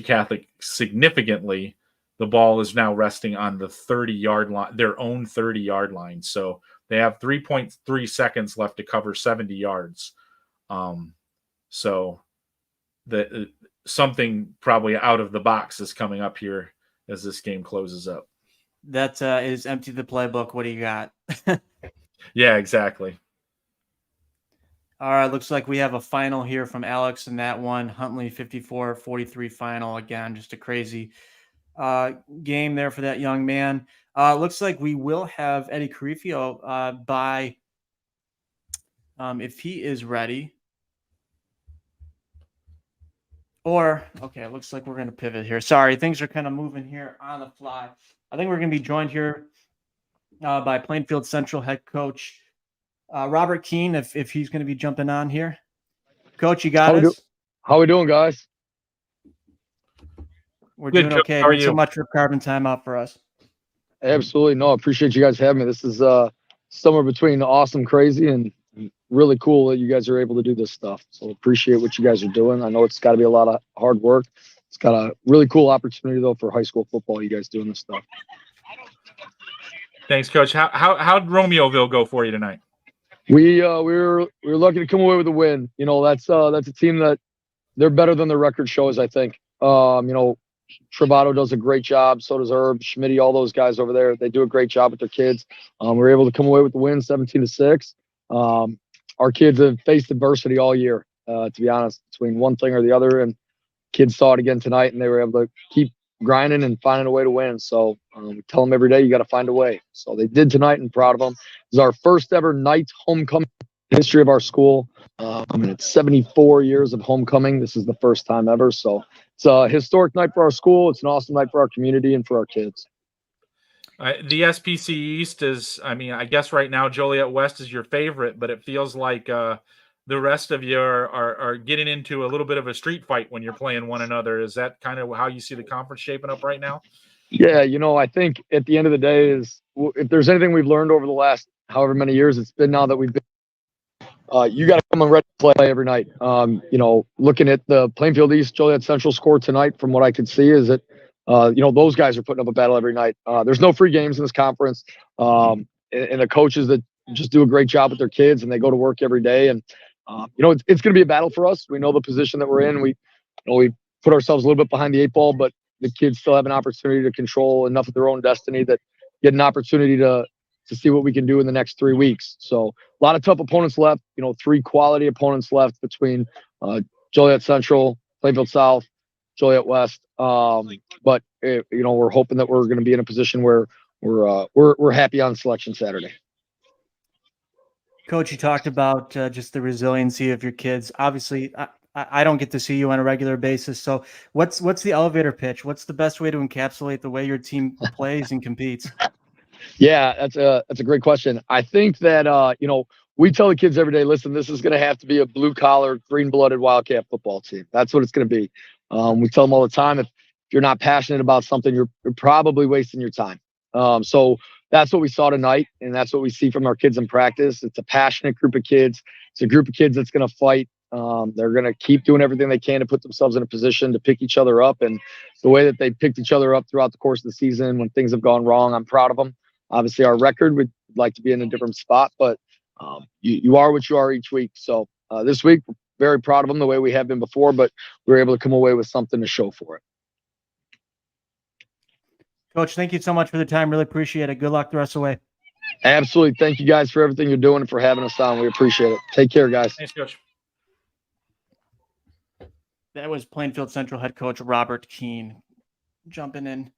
[SPEAKER 2] Catholic significantly. The ball is now resting on the 30-yard line, their own 30-yard line. So they have 3.3 seconds left to cover 70 yards. So something probably out of the box is coming up here as this game closes up.
[SPEAKER 1] That is empty the playbook. What do you got?
[SPEAKER 2] Yeah, exactly.
[SPEAKER 1] All right, looks like we have a final here from Alex in that one. Huntley 54-43 final. Again, just a crazy game there for that young man. Looks like we will have Eddie Carifio by if he is ready. Okay, looks like we're going to pivot here. Sorry, things are kind of moving here on the fly. I think we're going to be joined here by Plainfield Central head coach Robert Keene, if he's going to be jumping on here. Coach, you got us?
[SPEAKER 19] How we doing, guys?
[SPEAKER 1] We're doing okay. Thanks so much for carving time out for us.
[SPEAKER 19] Absolutely. No, I appreciate you guys having me. This is somewhere between awesome, crazy, and really cool that you guys are able to do this stuff. So appreciate what you guys are doing. I know it's got to be a lot of hard work. It's got a really cool opportunity, though, for high school football, you guys doing this stuff.
[SPEAKER 2] Thanks, Coach. How'd Romeoville go for you tonight?
[SPEAKER 19] We were lucky to come away with a win. That's a team that they're better than their record shows, I think. Travato does a great job. So does Herb, Schmitty, all those guys over there. They do a great job with their kids. We were able to come away with the win, 17-6. Our kids have faced adversity all year, to be honest, between one thing or the other. And kids saw it again tonight, and they were able to keep grinding and finding a way to win. So we tell them every day, you got to find a way. So they did tonight, and proud of them. It was our first ever night homecoming in the history of our school. It's 74 years of homecoming. This is the first time ever. So it's a historic night for our school. It's an awesome night for our community and for our kids.
[SPEAKER 2] The SPC East is, I guess right now Joliet West is your favorite, but it feels like the rest of you are getting into a little bit of a street fight when you're playing one another. Is that kind of how you see the conference shaping up right now?
[SPEAKER 19] Yeah, I think at the end of the day is if there's anything we've learned over the last however many years it's been now that we've been, you got to come and ready to play every night. Looking at the Plainfield East Joliet Central score tonight, from what I could see, is that those guys are putting up a battle every night. There's no free games in this conference, and the coaches that just do a great job with their kids, and they go to work every day. And it's going to be a battle for us. We know the position that we're in. We put ourselves a little bit behind the eight ball, but the kids still have an opportunity to control enough of their own destiny that get an opportunity to to see what we can do in the next 3 weeks. So a lot of tough opponents left, 3 quality opponents left between Joliet Central, Plainfield South, Joliet West. But we're hoping that we're going to be in a position where we're happy on selection Saturday.
[SPEAKER 1] Coach, you talked about just the resiliency of your kids. Obviously, I don't get to see you on a regular basis. So what's the elevator pitch? What's the best way to encapsulate the way your team plays and competes?
[SPEAKER 19] Yeah, that's a great question. I think that, we tell the kids every day, listen, this is going to have to be a blue collar, green blooded Wildcat football team. That's what it's going to be. We tell them all the time, if you're not passionate about something, you're probably wasting your time. So that's what we saw tonight. And that's what we see from our kids in practice. It's a passionate group of kids. It's a group of kids that's going to fight. They're going to keep doing everything they can to put themselves in a position to pick each other up. And the way that they picked each other up throughout the course of the season, when things have gone wrong, I'm proud of them. Obviously, our record would like to be in a different spot, but you are what you are each week. So this week, we're very proud of them the way we have been before, but we were able to come away with something to show for it.
[SPEAKER 1] Coach, thank you so much for the time. Really appreciate it. Good luck the rest of the way.
[SPEAKER 19] Absolutely. Thank you guys for everything you're doing and for having us on. We appreciate it. Take care, guys.
[SPEAKER 2] Thanks, Coach.
[SPEAKER 1] That was Plainfield Central head coach Robert Keene jumping in.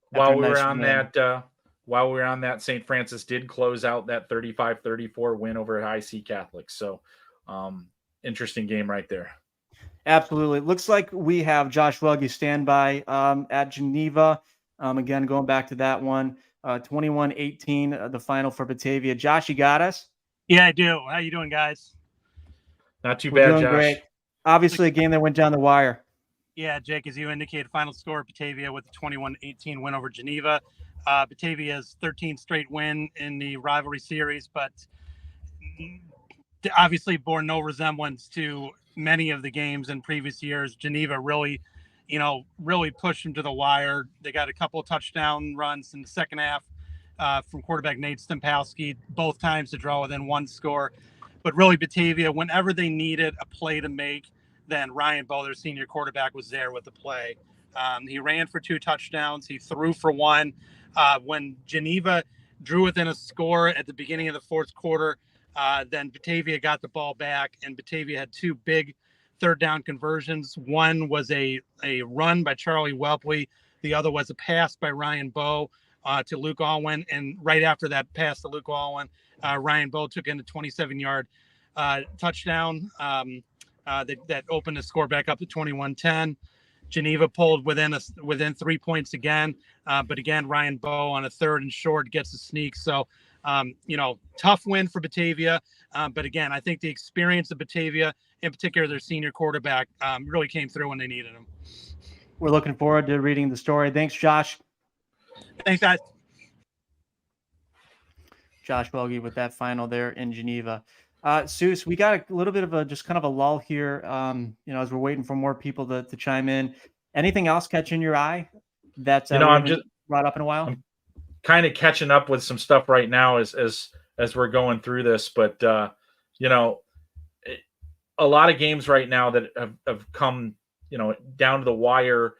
[SPEAKER 2] While we were on that, St. Francis did close out that 35-34 win over at IC Catholic. So interesting game right there.
[SPEAKER 1] Absolutely. Looks like we have Josh Welge standby at Geneva. Again, going back to that one, 21-18, the final for Batavia. Josh, you got us?
[SPEAKER 20] Yeah, I do. How you doing, guys?
[SPEAKER 2] Not too
[SPEAKER 1] We're
[SPEAKER 2] bad,
[SPEAKER 1] doing
[SPEAKER 2] Josh.
[SPEAKER 1] Great. Obviously, a game that went down the wire.
[SPEAKER 20] Yeah, Jake, as you indicated, final score, Batavia with a 21-18 win over Geneva. Batavia's 13th straight win in the rivalry series, but obviously bore no resemblance to many of the games in previous years. Geneva really pushed them to the wire. They got a couple of touchdown runs in the second half from quarterback Nate Stempowski, both times to draw within one score. But really, Batavia, whenever they needed a play to make, then Ryan Bowe, their senior quarterback, was there with the play. He ran for 2 touchdowns. He threw for 1. When Geneva drew within a score at the beginning of the fourth quarter, then Batavia got the ball back, and Batavia had 2 big third down conversions. One was a run by Charlie Welpley. The other was a pass by Ryan Bowe to Luke Alwyn. And right after that pass to Luke Alwyn, Ryan Bowe took in a 27-yard touchdown that opened the score back up to 21-10. Geneva pulled within 3 points again. But again, Ryan Bowe on a 3rd and short gets a sneak. So, tough win for Batavia. But again, I think the experience of Batavia, in particular their senior quarterback, really came through when they needed him.
[SPEAKER 1] We're looking forward to reading the story. Thanks, Josh.
[SPEAKER 20] Thanks, guys.
[SPEAKER 1] Josh Welge with that final there in Geneva. Soucie, we got a little bit of a lull here, as we're waiting for more people to chime in. Anything else catching your eye that
[SPEAKER 2] I'm just
[SPEAKER 1] brought up in a while?
[SPEAKER 2] I'm kind of catching up with some stuff right now as we're going through this, but a lot of games right now that have come, down to the wire,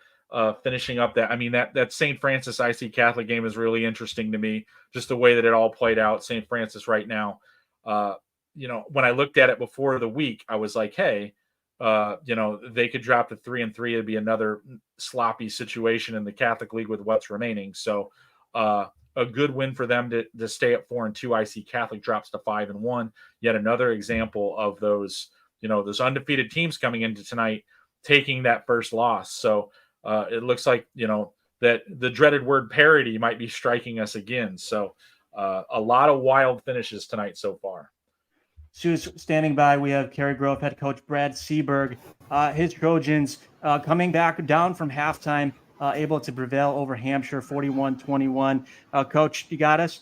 [SPEAKER 2] finishing up that St. Francis IC Catholic game is really interesting to me, just the way that it all played out. St. Francis right now, when I looked at it before the week, I was like, hey, they could drop to 3-3. It'd be another sloppy situation in the Catholic League with what's remaining. So a good win for them to stay at 4-2. IC Catholic drops to 5-1. Yet another example of those undefeated teams coming into tonight, taking that first loss. So it looks like, that the dreaded word parity might be striking us again. So a lot of wild finishes tonight so far.
[SPEAKER 1] Soucie, standing by, we have Kerry Grove head coach Brad Seberg. His Trojans coming back down from halftime, able to prevail over Hampshire 41-21. Coach, you got us?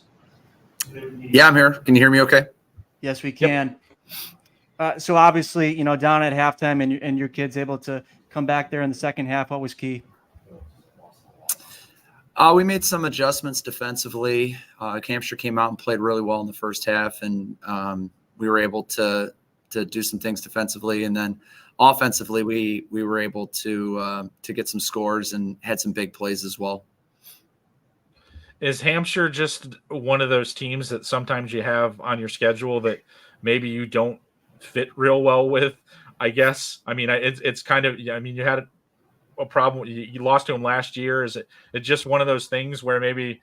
[SPEAKER 21] Yeah, I'm here. Can you hear me okay?
[SPEAKER 1] Yes, we can. Yep. So obviously, down at halftime and your kids able to come back there in the second half. What was key?
[SPEAKER 21] We made some adjustments defensively. Hampshire came out and played really well in the first half, and we were able to do some things defensively, and then offensively, we were able to get some scores and had some big plays as well.
[SPEAKER 2] Is Hampshire just one of those teams that sometimes you have on your schedule that maybe you don't fit real well with? I guess. I mean, it's kind of. I mean, you had a problem. You lost to them last year. Is it just one of those things where maybe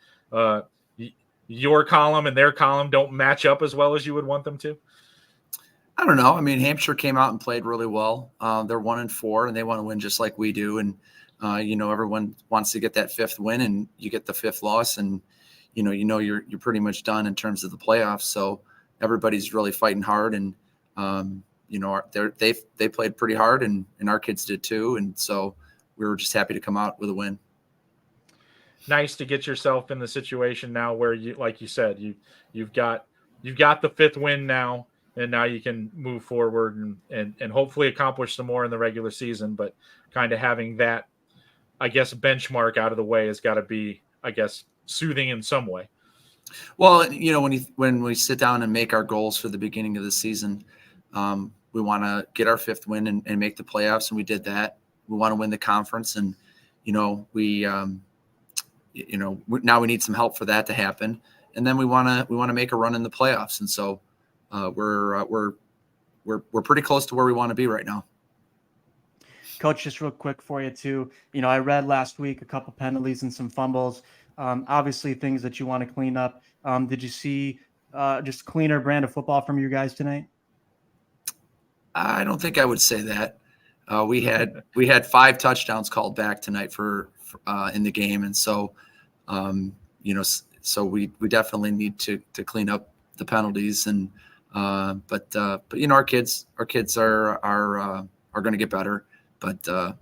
[SPEAKER 2] your column and their column don't match up as well as you would want them to?
[SPEAKER 21] I don't know. I mean, Hampshire came out and played really well. They're 1-4, and they want to win just like we do. And everyone wants to get that fifth win, and you get the fifth loss, and you're pretty much done in terms of the playoffs. So everybody's really fighting hard, and they played pretty hard, and our kids did too. And so we were just happy to come out with a win.
[SPEAKER 2] Nice to get yourself in the situation now where you, like you said, you've got the fifth win now, and now you can move forward and hopefully accomplish some more in the regular season. But kind of having that, I guess, benchmark out of the way has got to be, I guess, soothing in some way.
[SPEAKER 21] Well, when we sit down and make our goals for the beginning of the season, we want to get our fifth win and make the playoffs, and we did that. We want to win the conference, and now we need some help for that to happen, and then we want to make a run in the playoffs, and so we're pretty close to where we want to be right now.
[SPEAKER 1] Coach, just real quick for you too. I read last week a couple penalties and some fumbles. Obviously, things that you want to clean up. Did you see just cleaner brand of football from you guys tonight?
[SPEAKER 21] I don't think I would say that. We had 5 touchdowns called back tonight for in the game, and so so we definitely need to clean up the penalties, and but our kids are going to get better, but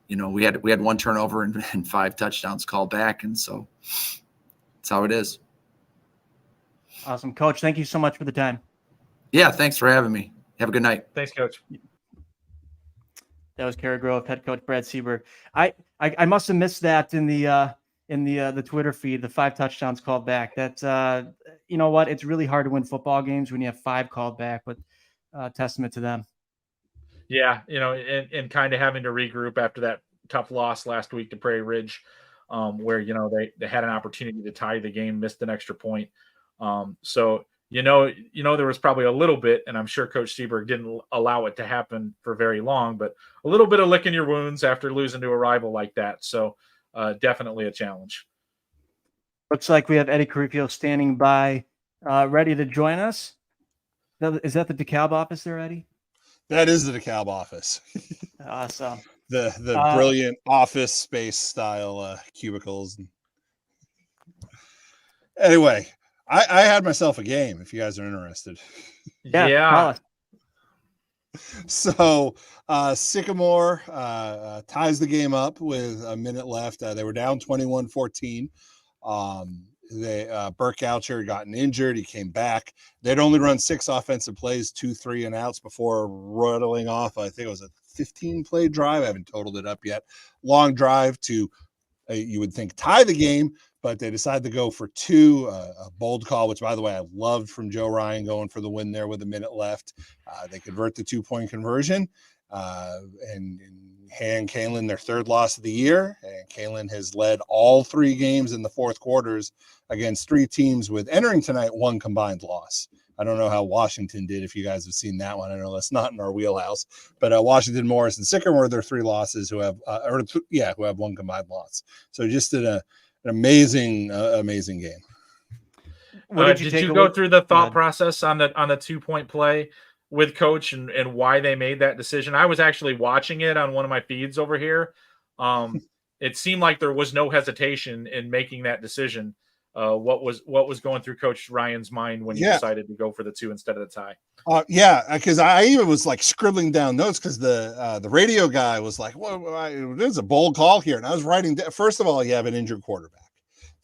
[SPEAKER 21] we had 1 turnover and 5 touchdowns called back, and so that's how it is.
[SPEAKER 1] Awesome, Coach. Thank you so much for the time.
[SPEAKER 21] Yeah, thanks for having me. Have a good night.
[SPEAKER 2] Thanks, Coach.
[SPEAKER 1] That was Kerry Grove head coach Brad Sieber. I must have missed that in the Twitter feed. The 5 touchdowns called back. That's you know what? It's really hard to win football games when you have 5 called back. But testament to them.
[SPEAKER 2] Yeah, and kind of having to regroup after that tough loss last week to Prairie Ridge, where they had an opportunity to tie the game, missed an extra point. So there was probably a little bit, and I'm sure Coach Seberg didn't allow it to happen for very long, but a little bit of licking your wounds after losing to a rival like that. So definitely a challenge.
[SPEAKER 1] Looks like we have Eddie Carrifio standing by, ready to join us. Is that the DeKalb office there, Eddie?
[SPEAKER 3] That is the DeKalb office.
[SPEAKER 1] Awesome.
[SPEAKER 3] The brilliant office space style cubicles. Anyway, I had myself a game if you guys are interested.
[SPEAKER 1] Yeah.
[SPEAKER 3] So Sycamore ties the game up with a minute left. They were down 21-14. Burke Oucher had gotten injured. He came back. They'd only run 6 offensive plays, 2 3-and-outs before rattling off. I think it was a 15-play drive. I haven't totaled it up yet. Long drive to, you would think, tie the game, but they decided to go for 2. A bold call, which, by the way, I loved from Joe Ryan going for the win there with a minute left. They convert the 2-point conversion, and hand Kaneland their 3rd loss of the year. And Kaneland has led all 3 games in the 4th quarters against 3 teams with, entering tonight, 1 combined loss. I don't know how Washington did, if you guys have seen that one. I know that's not in our wheelhouse, but Washington, Morris, and Sycamore are their 3 losses who have 1 combined loss. So just did an amazing game.
[SPEAKER 2] Did you go through the thought process on the 2-point play with Coach and why they made that decision? I was actually watching it on one of my feeds over here. It seemed like there was no hesitation in making that decision. What was going through Coach Ryan's mind when he decided to go for the 2 instead of the tie?
[SPEAKER 3] Because I even was like scribbling down notes because the radio guy was like, "Well, there's a bold call here," and I was writing. First of all, you have an injured quarterback.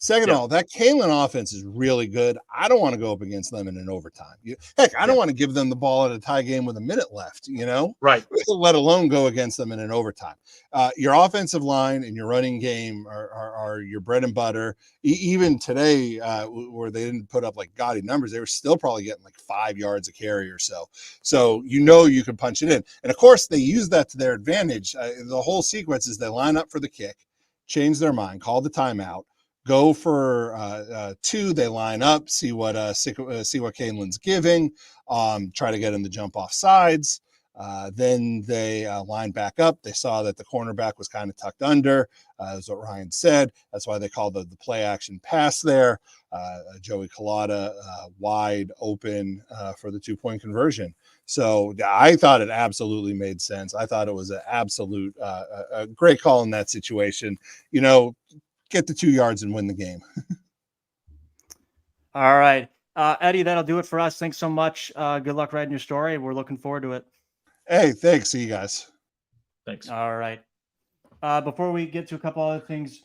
[SPEAKER 3] Second of all, that Kaneland offense is really good. I don't want to go up against them in an overtime. Heck, I don't want to give them the ball at a tie game with a minute left,
[SPEAKER 2] Right.
[SPEAKER 3] Let alone go against them in an overtime. Your offensive line and your running game are your bread and butter. Even today, where they didn't put up like gaudy numbers, they were still probably getting like 5 yards a carry or so. So you can punch it in. And of course, they use that to their advantage. The whole sequence is they line up for the kick, change their mind, call the timeout, go for 2. They line up, see what Kaneland's giving, try to get him to jump off sides. Then they lined back up. They saw that the cornerback was kind of tucked under. That's what Ryan said. That's why they called the play action pass there. Joey Collada wide open for the 2-point conversion. So I thought it absolutely made sense. I thought it was an absolute a great call in that situation. Get the 2 yards and win the game.
[SPEAKER 1] All right. Eddie, that'll do it for us. Thanks so much. Good luck writing your story. We're looking forward to it.
[SPEAKER 3] Hey, thanks. See you guys.
[SPEAKER 2] Thanks.
[SPEAKER 1] All right. Before we get to a couple other things,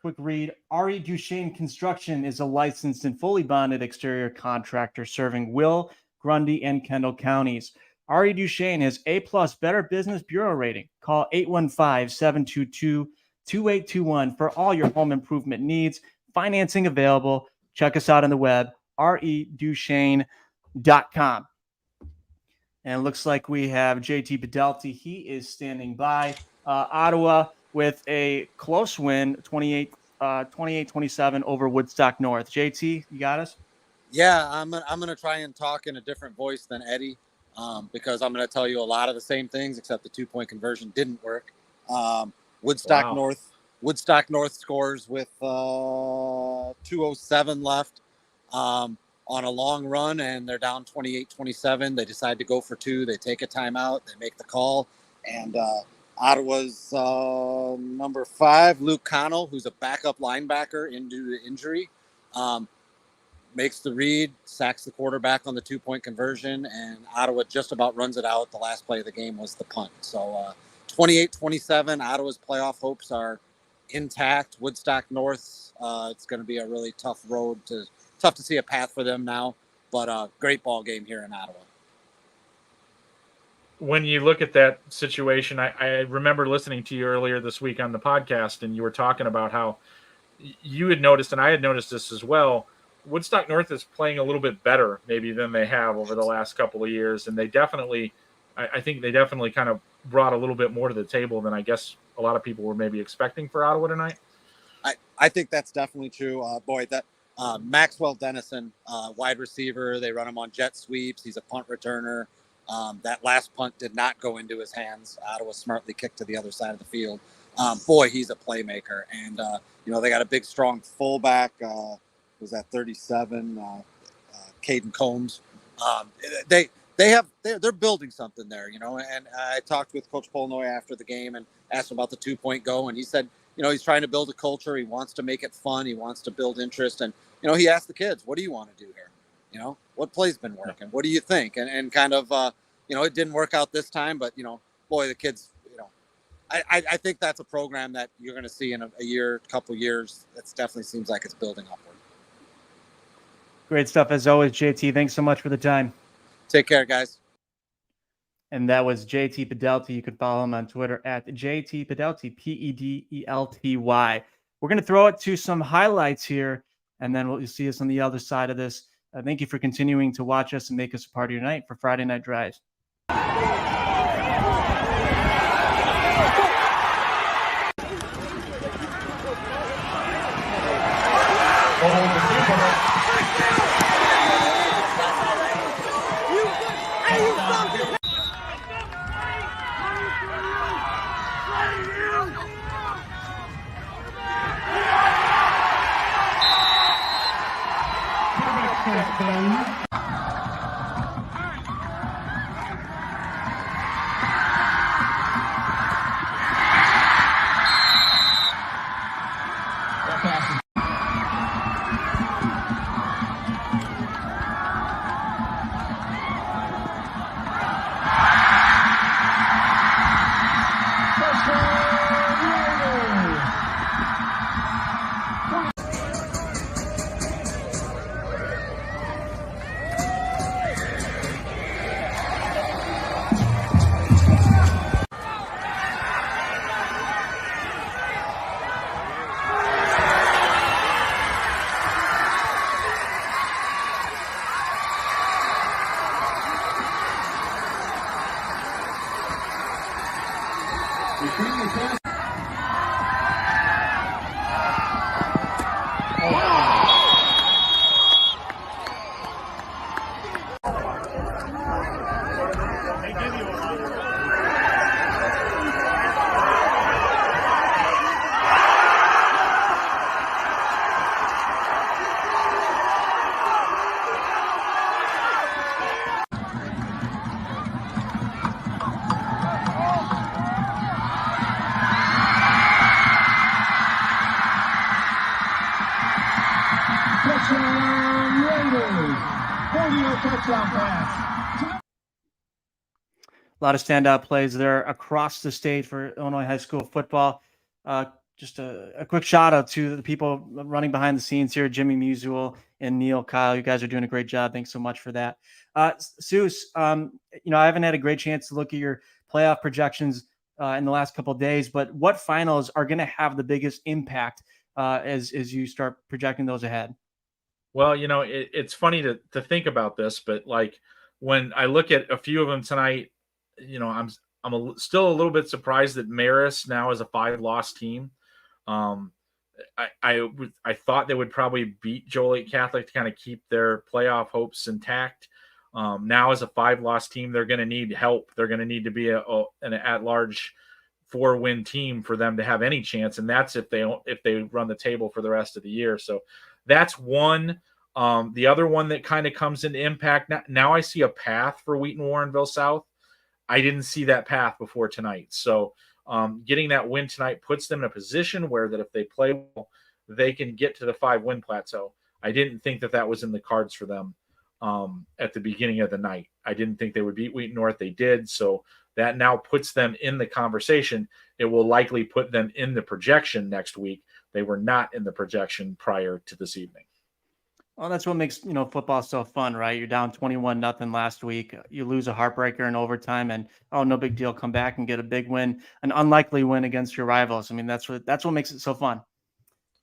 [SPEAKER 1] quick read. R.E. Duchesne Construction is a licensed and fully bonded exterior contractor serving Will, Grundy, and Kendall counties. R.E. Duchesne has A+ Better Business Bureau rating. Call 815-722-2821 for all your home improvement needs. Financing available. Check us out on the web, reduchesne.com. And it looks like we have JT Padelti. He is standing by. Ottawa with a close win, 28-27 over Woodstock North. JT, you got us?
[SPEAKER 6] Yeah, I'm gonna try and talk in a different voice than Eddie, because I'm gonna tell you a lot of the same things, except the 2-point conversion didn't work. Woodstock North scores with 2:07 left. On a long run, and they're down 28-27. They decide to go for 2. They take a timeout. They make the call. And Ottawa's number 5, Luke Connell, who's a backup linebacker due to injury, makes the read, sacks the quarterback on the 2-point conversion, and Ottawa just about runs it out. The last play of the game was the punt. So 28-27, Ottawa's playoff hopes are intact. Woodstock North, it's going to be a really tough to see a path for them now, but great ball game here in Ottawa.
[SPEAKER 2] When you look at that situation, I remember listening to you earlier this week on the podcast, and you were talking about how you had noticed, and I had noticed this as well, Woodstock North is playing a little bit better maybe than they have over the last couple of years, and they definitely, I think they definitely kind of brought a little bit more to the table than I guess a lot of people were maybe expecting for Ottawa tonight.
[SPEAKER 6] I think that's definitely true. Maxwell Dennison, wide receiver. They run him on jet sweeps. He's a punt returner. That last punt did not go into his hands. Ottawa smartly kicked to the other side of the field. He's a playmaker. And, they got a big, strong fullback. Was that 37? Caden Combs. They're building something there, and I talked with Coach Polnoy after the game and asked him about the 2-point go. And he said, he's trying to build a culture. He wants to make it fun. He wants to build interest. And, he asked the kids, what do you want to do here? What play's been working? What do you think? And kind of, it didn't work out this time, but, the kids, I think that's a program that you're going to see in a couple years. It definitely seems like it's building upward.
[SPEAKER 1] Great stuff as always, JT. Thanks so much for the time.
[SPEAKER 6] Take care, guys.
[SPEAKER 1] And that was JT Padelti. You can follow him on Twitter at JT Padelti, Pedelty. We're going to throw it to some highlights here, and then you'll see us on the other side of this. Thank you for continuing to watch us and make us a part of your night for Friday Night Drives.
[SPEAKER 13] touchdown pass.
[SPEAKER 1] A lot of standout plays there across the state for Illinois high school football. Just a quick shout out to the people running behind the scenes here, Jimmy Musuel and Neil Kyle. You guys are doing a great job. Thanks so much for that. Seuss, I haven't had a great chance to look at your playoff projections in the last couple of days, but what finals are going to have the biggest impact as you start projecting those ahead?
[SPEAKER 2] Well, it's funny to think about this, but like when I look at a few of them tonight, I'm still a little bit surprised that Marist now is a 5-loss team. I thought they would probably beat Joliet Catholic to kind of keep their playoff hopes intact. Now as a 5-loss team, they're going to need help. They're going to need to be an at-large 4-win team for them to have any chance, and that's if they run the table for the rest of the year. So that's one. The other one that kind of comes into impact now, I see a path for Wheaton Warrenville South. I didn't see that path before tonight. So getting that win tonight puts them in a position where that if they play well, they can get to the 5-win plateau. I didn't think that was in the cards for them at the beginning of the night. I didn't think they would beat Wheaton North. They did. So that now puts them in the conversation. It will likely put them in the projection next week. They were not in the projection prior to this evening.
[SPEAKER 1] Well, that's what makes football so fun, right? You're down 21-0 last week. You lose a heartbreaker in overtime, and no big deal. Come back and get a big win, an unlikely win against your rivals. I mean, that's what makes it so fun.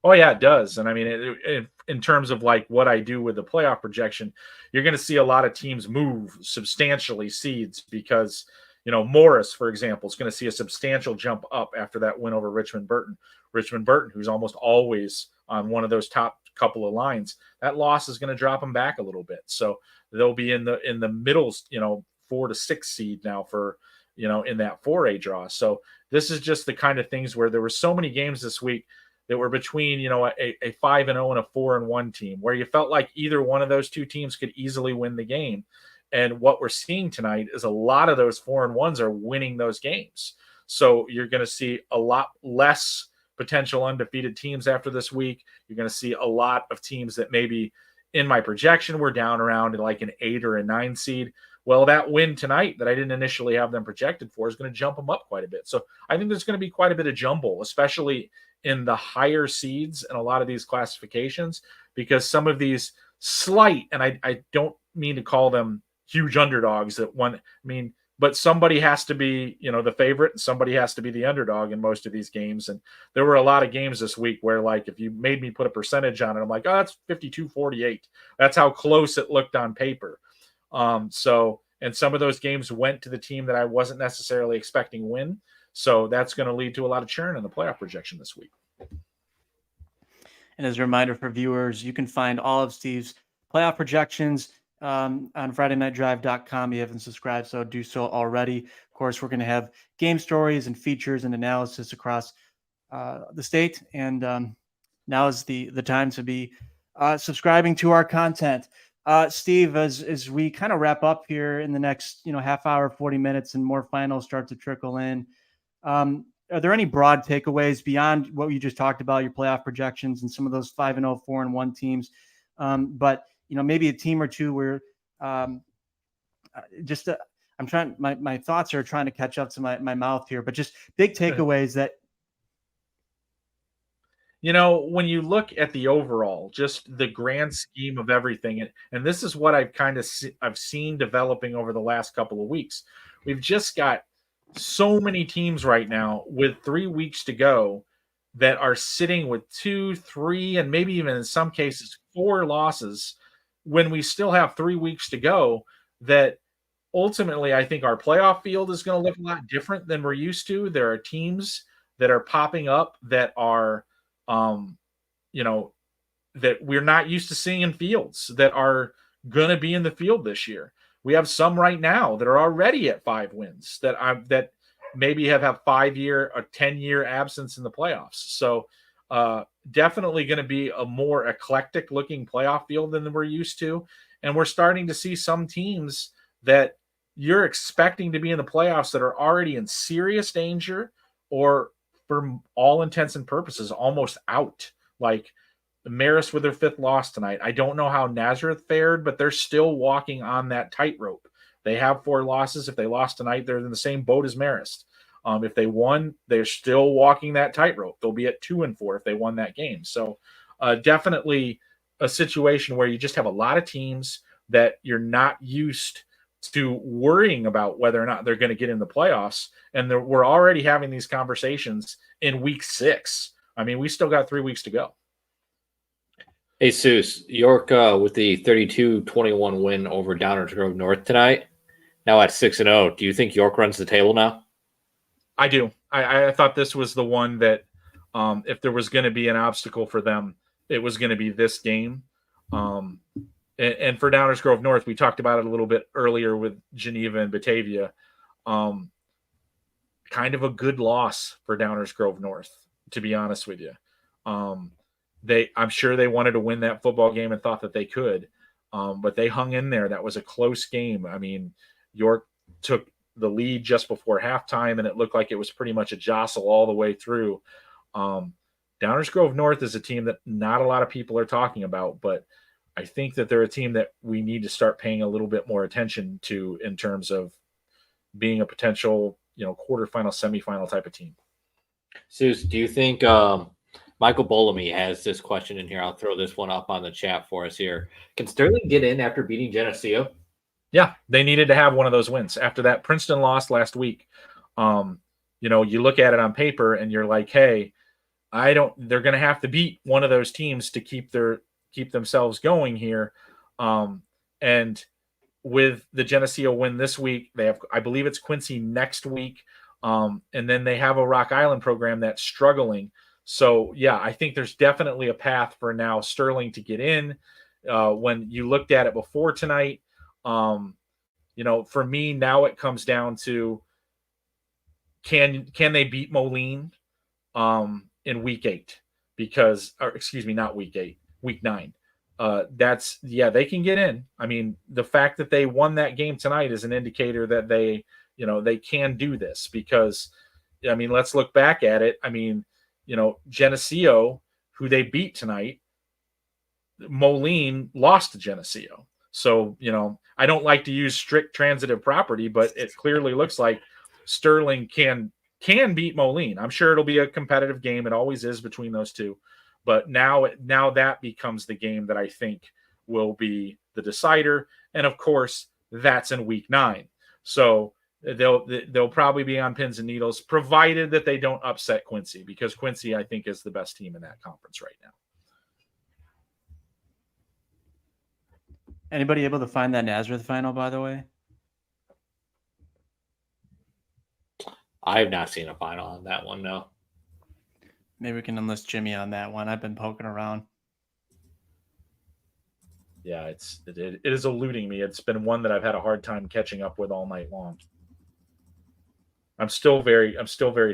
[SPEAKER 2] Oh yeah, it does. And I mean, in terms of like what I do with the playoff projection, you're going to see a lot of teams move substantially seeds because Morris, for example, is going to see a substantial jump up after that win over Richmond-Burton. Richmond-Burton, who's almost always on one of those top couple of lines, that loss is going to drop them back a little bit. So they'll be in the middle, 4 to 6 seed now for, in that 4A draw. So this is just the kind of things where there were so many games this week that were between, a 5-0 and a 4-1 team where you felt like either one of those two teams could easily win the game. And what we're seeing tonight is a lot of those 4-1s are winning those games. So you're going to see a lot less potential undefeated teams after this week. You're going to see a lot of teams that maybe in my projection were down around like an 8 or a 9 seed. Well, that win tonight that I didn't initially have them projected for is going to jump them up quite a bit. So I think there's going to be quite a bit of jumble, especially in the higher seeds and a lot of these classifications, because some of these slight, and I don't mean to call them huge underdogs that but somebody has to be, the favorite and somebody has to be the underdog in most of these games. And there were a lot of games this week where like, if you made me put a percentage on it, I'm like, oh, that's 52-48. That's how close it looked on paper. And some of those games went to the team that I wasn't necessarily expecting win. So that's going to lead to a lot of churn in the playoff projection this week.
[SPEAKER 1] And as a reminder for viewers, you can find all of Steve's playoff projections on FridayNightDrive.com. You haven't subscribed, so do so already. Of course, we're going to have game stories and features and analysis across the state. And now is the time to be subscribing to our content. Steve, as we kind of wrap up here in the next half hour, 40 minutes, and more finals start to trickle in, are there any broad takeaways beyond what you just talked about, your playoff projections and some of those 5-0, 4-1 teams? But maybe a team or two where I'm trying, my thoughts are trying to catch up to my mouth here, but just big takeaways that,
[SPEAKER 2] when you look at the overall, just the grand scheme of everything, and this is what I've seen developing over the last couple of weeks. We've just got so many teams right now with 3 weeks to go that are sitting with 2, 3, and maybe even in some cases 4 losses when we still have 3 weeks to go, that ultimately I think our playoff field is going to look a lot different than we're used to. There are teams that are popping up that are, that we're not used to seeing in fields that are going to be in the field this year. We have some right now that are already at 5 wins that maybe have 5-year or 10-year absence in the playoffs. So definitely going to be a more eclectic looking playoff field than we're used to. And we're starting to see some teams that you're expecting to be in the playoffs that are already in serious danger or, for all intents and purposes, almost out. Like Marist with their 5th loss tonight. I don't know how Nazareth fared, but they're still walking on that tightrope. They have 4 losses. If they lost tonight, they're in the same boat as Marist. If they won, they're still walking that tightrope. They'll be at 2-4 if they won that game. So definitely a situation where you just have a lot of teams that you're not used to worrying about whether or not they're going to get in the playoffs. And we're already having these conversations in week 6. I mean, we still got 3 weeks to go.
[SPEAKER 15] Hey, Seuss, York with the 32-21 win over Downers Grove North tonight. Now at 6-0, do you think York runs the table now?
[SPEAKER 2] I do. I thought this was the one that if there was going to be an obstacle for them, it was going to be this game. And for Downers Grove North, we talked about it a little bit earlier with Geneva and Batavia. Kind of a good loss for Downers Grove North, to be honest with you. I'm sure they wanted to win that football game and thought that they could, but they hung in there. That was a close game. I mean, York took the lead just before halftime, and it looked like it was pretty much a jostle all the way through. Downers Grove North is a team that not a lot of people are talking about, but I think that they're a team that we need to start paying a little bit more attention to in terms of being a potential, quarterfinal, semifinal type of team.
[SPEAKER 15] Seuss, do you think Michael Bolamy has this question in here? I'll throw this one up on the chat for us here. Can Sterling get in after beating Geneseo?
[SPEAKER 2] Yeah, they needed to have one of those wins after that Princeton loss last week. You look at it on paper and you're like, hey, they're going to have to beat one of those teams to keep themselves going here. And with the Geneseo win this week, they have, I believe it's Quincy next week. And then they have a Rock Island program that's struggling. So yeah, I think there's definitely a path for now Sterling to get in. When you looked at it before tonight, for me now it comes down to can they beat Moline in week 8? Not week 8, week 9. They can get in. I mean, the fact that they won that game tonight is an indicator that they can do this, because I mean, let's look back at it. I mean, Geneseo, who they beat tonight, Moline lost to Geneseo. So, I don't like to use strict transitive property, but it clearly looks like Sterling can beat Moline. I'm sure it'll be a competitive game. It always is between those two. But now that becomes the game that I think will be the decider. And of course, that's in week 9. So they'll probably be on pins and needles, provided that they don't upset Quincy, because Quincy, I think, is the best team in that conference right now.
[SPEAKER 1] Anybody able to find that Nazareth final, by the way?
[SPEAKER 15] I have not seen a final on that one, no.
[SPEAKER 1] Maybe we can enlist Jimmy on that one. I've been poking around.
[SPEAKER 2] Yeah, it is eluding me. It's been one that I've had a hard time catching up with all night long. I'm still very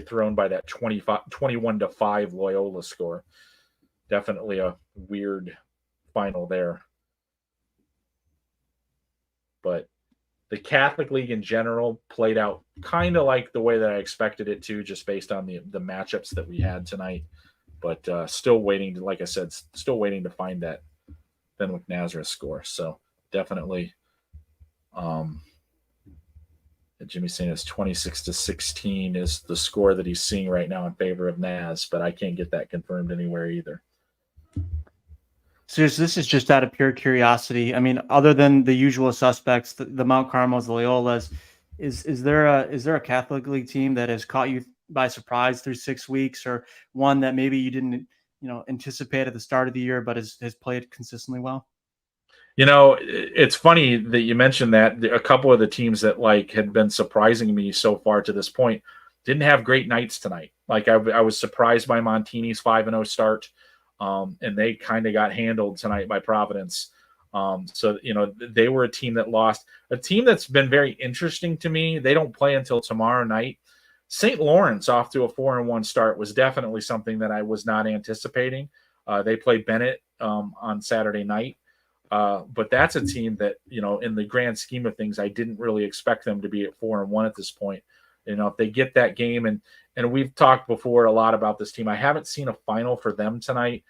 [SPEAKER 2] thrown by that 21-5 Loyola score. Definitely a weird final there. But the Catholic League in general played out kind of like the way that I expected it to, just based on the matchups that we had tonight. But still waiting to find that Fenwick Nazareth score. So definitely, Jimmy's saying it's 26-16 is the score that he's seeing right now in favor of Naz, but I can't get that confirmed anywhere either.
[SPEAKER 1] So this is just out of pure curiosity. I mean, other than the usual suspects, the Mount Carmels, the Loyolas, is there a Catholic League team that has caught you by surprise through 6 weeks, or one that maybe you didn't anticipate at the start of the year but has played consistently well?
[SPEAKER 2] It's funny that you mentioned that. A couple of the teams that had been surprising me so far to this point didn't have great nights tonight. I was surprised by Montini's 5-0 start. And they kind of got handled tonight by Providence. So they were a team that lost. A team that's been very interesting to me. They don't play until tomorrow night. St. Lawrence off to a 4-1 start was definitely something that I was not anticipating. They played Bennett on Saturday night. But that's a team that, in the grand scheme of things, I didn't really expect them to be at 4-1 at this point. If they get that game, and we've talked before a lot about this team. I haven't seen a final for them tonight.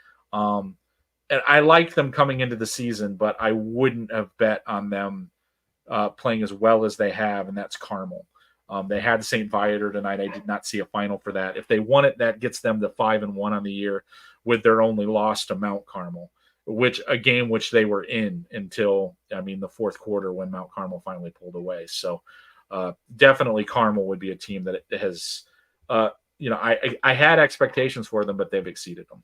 [SPEAKER 2] and I like them coming into the season, but I wouldn't have bet on them playing as well as they have, and that's Carmel. They had St. Viator tonight. I did not see a final for that. If they won it, that gets them to 5-1 on the year with their only loss to Mount Carmel, which a game which they were in until, the fourth quarter when Mount Carmel finally pulled away. So definitely Carmel would be a team that has, I had expectations for them, but they've exceeded them.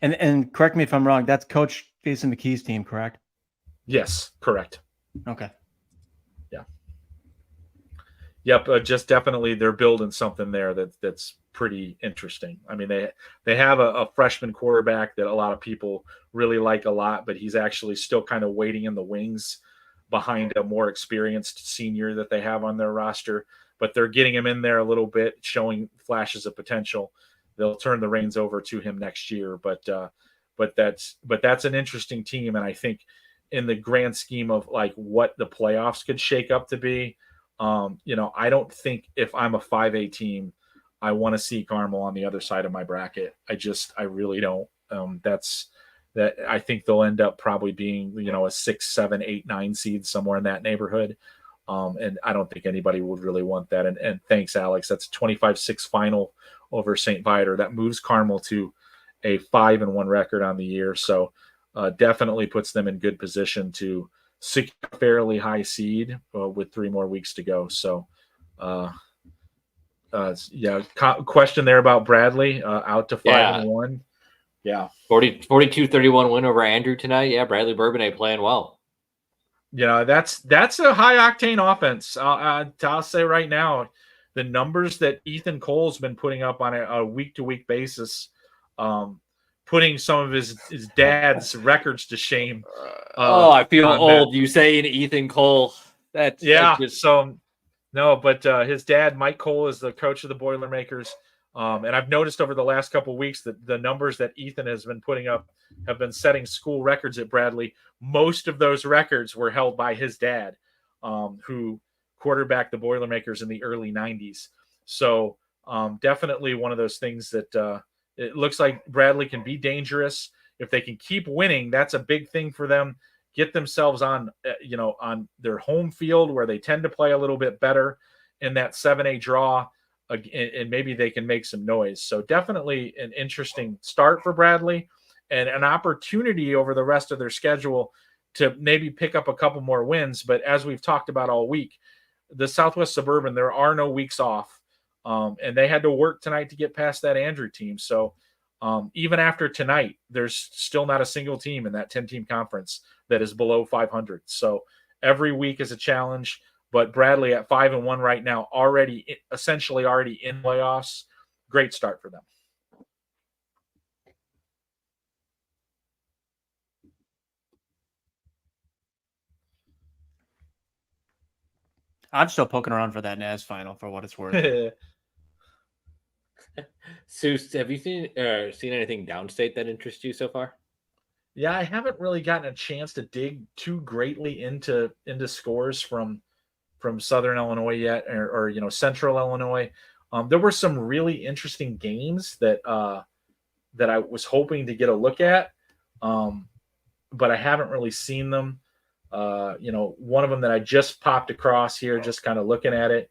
[SPEAKER 1] And correct me if I'm wrong, that's Coach Jason McKee's team, correct?
[SPEAKER 2] Yes, correct.
[SPEAKER 1] Okay.
[SPEAKER 2] Yeah. Yep. Just definitely they're building something there that's pretty interesting. I mean, they have a freshman quarterback that a lot of people really like a lot, but he's actually still kind of waiting in the wings behind a more experienced senior that they have on their roster. But they're getting him in there a little bit, showing flashes of potential. They'll turn the reins over to him next year. But that's an interesting team, and I think in the grand scheme of like what the playoffs could shake up to be, I don't think if I'm a 5A team, I want to see Carmel on the other side of my bracket. I really don't. I think they'll end up probably being, a 6, 7, 8, 9 seed somewhere in that neighborhood. And I don't think anybody would really want that. And thanks, Alex. That's a 25-6 final over St. Viator. That moves Carmel to a 5-1 record on the year. So definitely puts them in good position to secure a fairly high seed with 3 more weeks to go. So, question there about Bradley out to 5-1. Yeah.
[SPEAKER 15] 42-31 win over Andrew tonight. Yeah, Bradley Bourbonnais playing well.
[SPEAKER 2] That's a high octane offense. I'll say right now, the numbers that Ethan Cole's been putting up on a week-to-week basis, putting some of his dad's records to shame.
[SPEAKER 15] I feel old. You saying Ethan Cole? But his dad, Mike Cole, is the coach of the Boilermakers. And I've noticed over the last couple of weeks that the numbers that Ethan has been putting up have been setting school records at Bradley. Most of those records were held by his dad, who quarterbacked the Boilermakers in the early 90s. So definitely one of those things that it looks like Bradley can be dangerous. If they can keep winning, that's a big thing for them. Get themselves on their home field where they tend to play a little bit better in that 7A draw. And maybe they can make some noise. So definitely an interesting start for Bradley and an opportunity over the rest of their schedule to maybe pick up a couple more wins. But as we've talked about all week, the Southwest Suburban, there are no weeks off. And they had to work tonight to get past that Andrew team. So even after tonight, there's still not a single team in that 10-team conference that is below 500. So every week is a challenge. But Bradley at 5-1 right now, essentially already in playoffs. Great start for them.
[SPEAKER 1] I'm still poking around for that NAS final for what it's worth.
[SPEAKER 15] Seuss, have you seen anything downstate that interests you so far?
[SPEAKER 2] Yeah, I haven't really gotten a chance to dig too greatly into scores from Southern Illinois yet, or Central Illinois. There were some really interesting games that I was hoping to get a look at, but I haven't really seen them. One of them that I just popped across here, just kind of looking at it.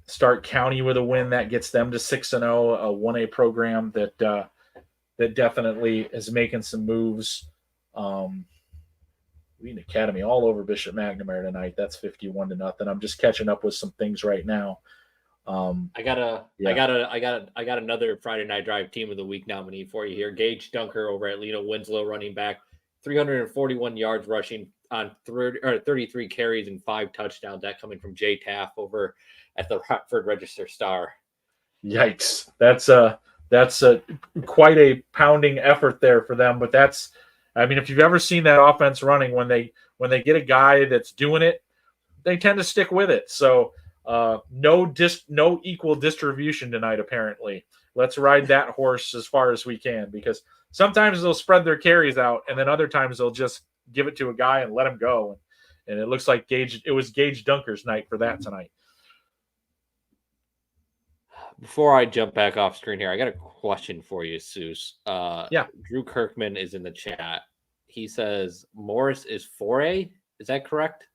[SPEAKER 2] Stark County with a win that gets them to 6-0, a 1A program that definitely is making some moves. Wheaton Academy all over Bishop McNamara tonight. That's 51-0. I'm just catching up with some things right now.
[SPEAKER 15] I got another Friday Night Drive Team of the Week nominee for you here. Gage Dunker over at Leno Winslow, running back, 341 yards rushing on 33 carries and 5 touchdowns. That coming from Jay Taff over at the Rockford Register Star.
[SPEAKER 2] Yikes! That's quite a pounding effort there for them. But if you've ever seen that offense running, when they get a guy that's doing it, they tend to stick with it. So no equal distribution tonight, apparently. Let's ride that horse as far as we can, because sometimes they'll spread their carries out, and then other times they'll just give it to a guy and let him go. And it looks like it was Gage Dunker's night for that tonight.
[SPEAKER 15] Before I jump back off screen here, I got a question for you, Seuss.
[SPEAKER 2] Yeah.
[SPEAKER 15] Drew Kirkman is in the chat. He says Morris is 4A. Is that correct?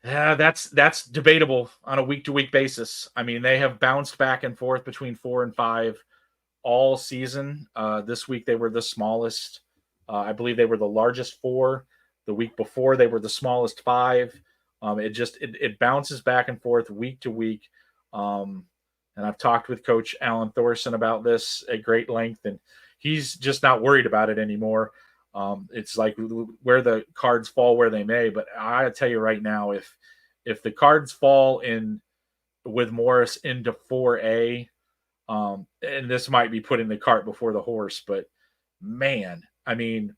[SPEAKER 2] Yeah, that's debatable on a week-to-week basis. I mean, they have bounced back and forth between 4 and 5 all season. This week they were the smallest. I believe they were the largest 4. The week before they were the smallest 5. It bounces back and forth week to week. And I've talked with Coach Alan Thorson about this at great length, and he's just not worried about it anymore. It's like where the cards fall where they may. But I tell you right now, if the cards fall in with Morris into 4A, and this might be putting the cart before the horse, but man, I mean,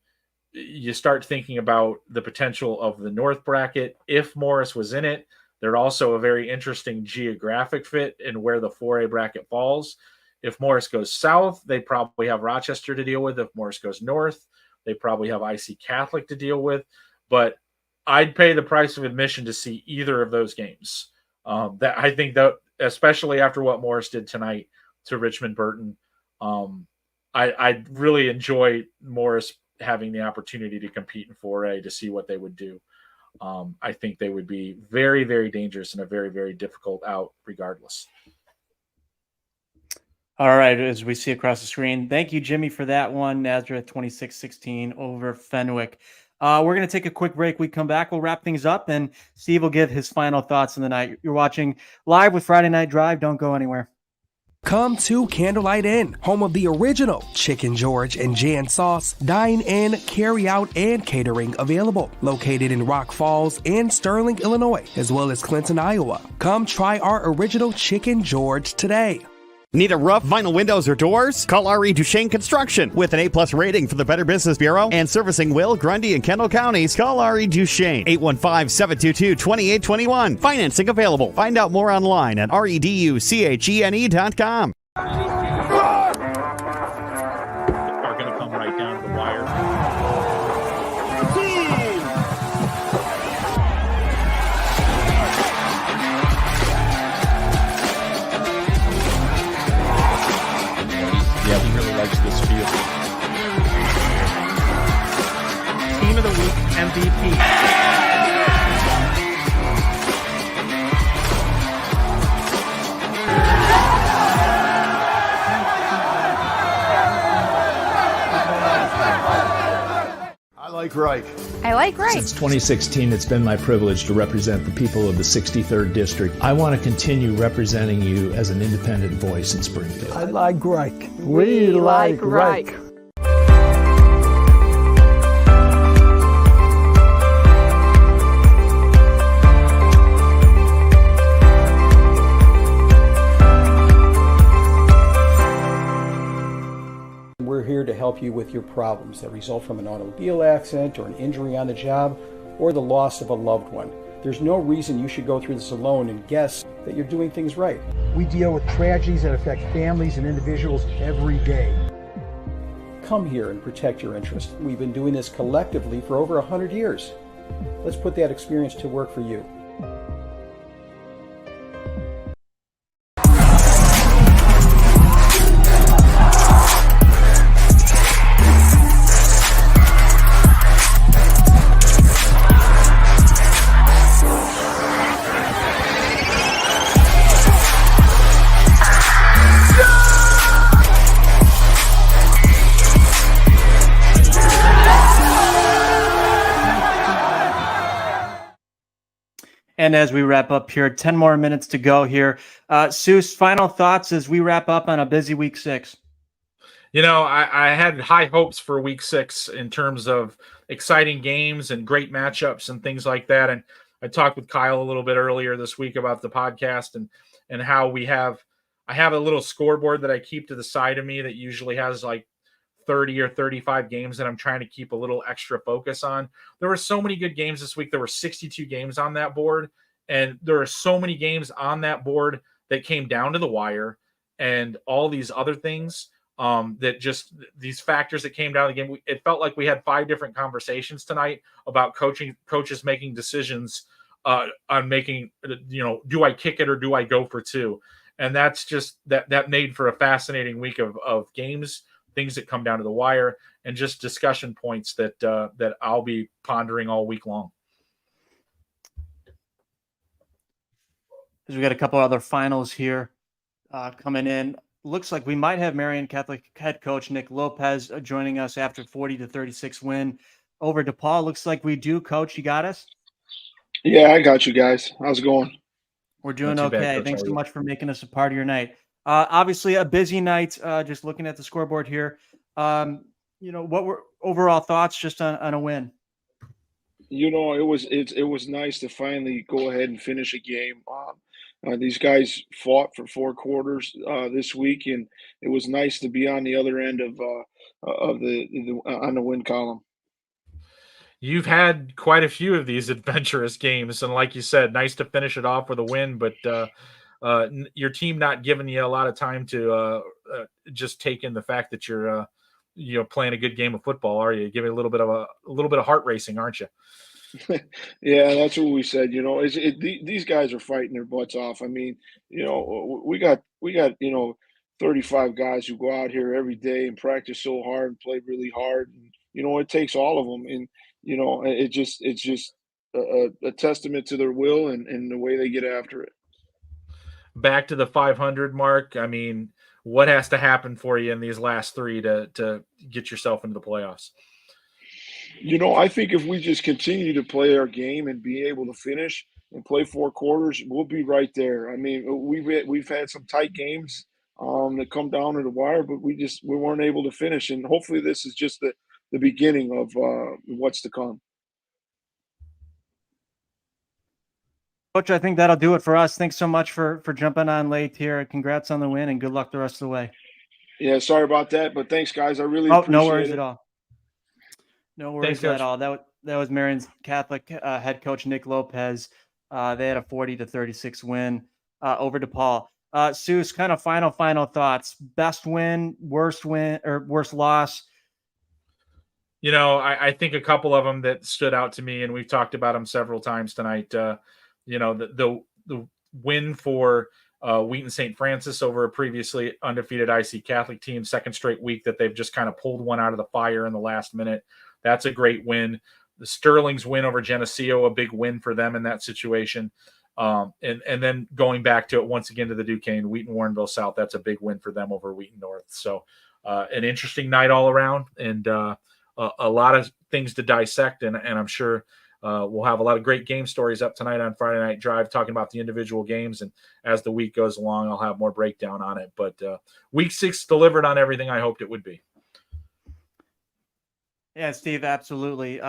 [SPEAKER 2] you start thinking about the potential of the North bracket. If Morris was in it, they're also a very interesting geographic fit in where the 4A bracket falls. If Morris goes south, they probably have Rochester to deal with. If Morris goes north, they probably have IC Catholic to deal with. But I'd pay the price of admission to see either of those games. That I think that, especially after what Morris did tonight to Richmond-Burton, I really enjoy Morris having the opportunity to compete in 4A to see what they would do. I think they would be very, very dangerous and a very, very difficult out regardless.
[SPEAKER 1] All right, as we see across the screen, thank you, Jimmy, for that one. Nazareth 26-16 over Fenwick. We're going to take a quick break. We come back, we'll wrap things up, and Steve will give his final thoughts on the night. You're watching Live with Friday Night Drive. Don't go anywhere.
[SPEAKER 9] Come to Candlelight Inn, home of the original Chicken George and Jan Sauce. Dine in, carry out, and catering available. Located in Rock Falls and Sterling, Illinois, as well as Clinton, Iowa. Come try our original Chicken George today.
[SPEAKER 10] Need a roof, vinyl windows, or doors? Call R.E. Duchesne Construction. With an A+ rating for the Better Business Bureau and servicing Will, Grundy, and Kendall counties, call R.E. Duchesne. 815-722-2821. Financing available. Find out more online at reduchene.com.
[SPEAKER 2] Are going to come right down to the wire.
[SPEAKER 5] Yeah, he really likes this field.
[SPEAKER 1] Team of the Week MVP.
[SPEAKER 11] I like Reich.
[SPEAKER 22] I like Reich.
[SPEAKER 11] Since 2016, it's been my privilege to represent the people of the 63rd District. I want to continue representing you as an independent voice in Springfield.
[SPEAKER 14] I like Reich. We like Reich.
[SPEAKER 12] We're here to help you with your problems that result from an automobile accident or an injury on the job or the loss of a loved one. There's no reason you should go through this alone and guess that you're doing things right.
[SPEAKER 14] We deal with tragedies that affect families and individuals every day.
[SPEAKER 12] Come here and protect your interest. We've been doing this collectively for over 100 years. Let's put that experience to work for you.
[SPEAKER 1] And as we wrap up here, 10 more minutes to go here. Seuss, final thoughts as we wrap up on a busy week 6.
[SPEAKER 2] You know, I had high hopes for week 6 in terms of exciting games and great matchups and things like that. And I talked with Kyle a little bit earlier this week about the podcast and how I have a little scoreboard that I keep to the side of me that usually has like 30 or 35 games that I'm trying to keep a little extra focus on. There were so many good games this week. There were 62 games on that board, and there are so many games on that board that came down to the wire and all these other things that just these factors that came down to the game. It felt like we had 5 different conversations tonight about coaches making decisions on making, do I kick it or do I go for 2? And that's just that made for a fascinating week of games, things that come down to the wire, and just discussion points that I'll be pondering all week long.
[SPEAKER 1] We got a couple other finals here coming in. Looks like we might have Marion Catholic head coach Nick Lopez joining us after 40-36 win over DePaul. Looks like we do. Coach, you got us?
[SPEAKER 5] Yeah, I got you guys. How's it going?
[SPEAKER 1] We're doing okay. Coach. Thanks so much for making us a part of your night. Obviously a busy night, just looking at the scoreboard here. What were overall thoughts just on a win?
[SPEAKER 5] It was nice to finally go ahead and finish a game. These guys fought for 4 quarters this week, and it was nice to be on the other end of on the win column.
[SPEAKER 2] You've had quite a few of these adventurous games, and like you said, nice to finish it off with a win. But your team not giving you a lot of time to just take in the fact that you're playing a good game of football, are you? Giving a little bit of heart racing, aren't you?
[SPEAKER 5] Yeah, that's what we said. These guys are fighting their butts off. I mean, we got 35 guys who go out here every day and practice so hard and play really hard. And, it takes all of them, and it's just a testament to their will and the way they get after it.
[SPEAKER 2] Back to the 500 mark. I mean, what has to happen for you in these last 3 to get yourself into the playoffs?
[SPEAKER 5] I think if we just continue to play our game and be able to finish and play 4 quarters, we'll be right there. I mean, we've had some tight games that come down to the wire, but we weren't able to finish. And hopefully this is just the beginning of what's to come.
[SPEAKER 1] Coach, I think that'll do it for us. Thanks so much for jumping on late here. Congrats on the win, and good luck the rest of the way.
[SPEAKER 5] Yeah, sorry about that, but thanks, guys. I really appreciate it.
[SPEAKER 1] No worries at all. No worries
[SPEAKER 2] Thanks,
[SPEAKER 1] at all. That was Marion Catholic head coach Nick Lopez. They had a 40-36 win over DePaul. Seuss, kind of final thoughts. Best win, worst loss?
[SPEAKER 2] I think a couple of them that stood out to me, and we've talked about them several times tonight. The win for Wheaton St. Francis over a previously undefeated IC Catholic team, second straight week that they've just kind of pulled one out of the fire in the last minute. That's a great win. The Sterling's win over Geneseo, a big win for them in that situation. And then going back to it once again to the Duquesne, Wheaton Warrenville South, that's a big win for them over Wheaton North. So an interesting night all around, and a lot of things to dissect. And I'm sure we'll have a lot of great game stories up tonight on Friday Night Drive, talking about the individual games. And as the week goes along, I'll have more breakdown on it. But week 6 delivered on everything I hoped it would be.
[SPEAKER 1] Yeah, Steve, absolutely.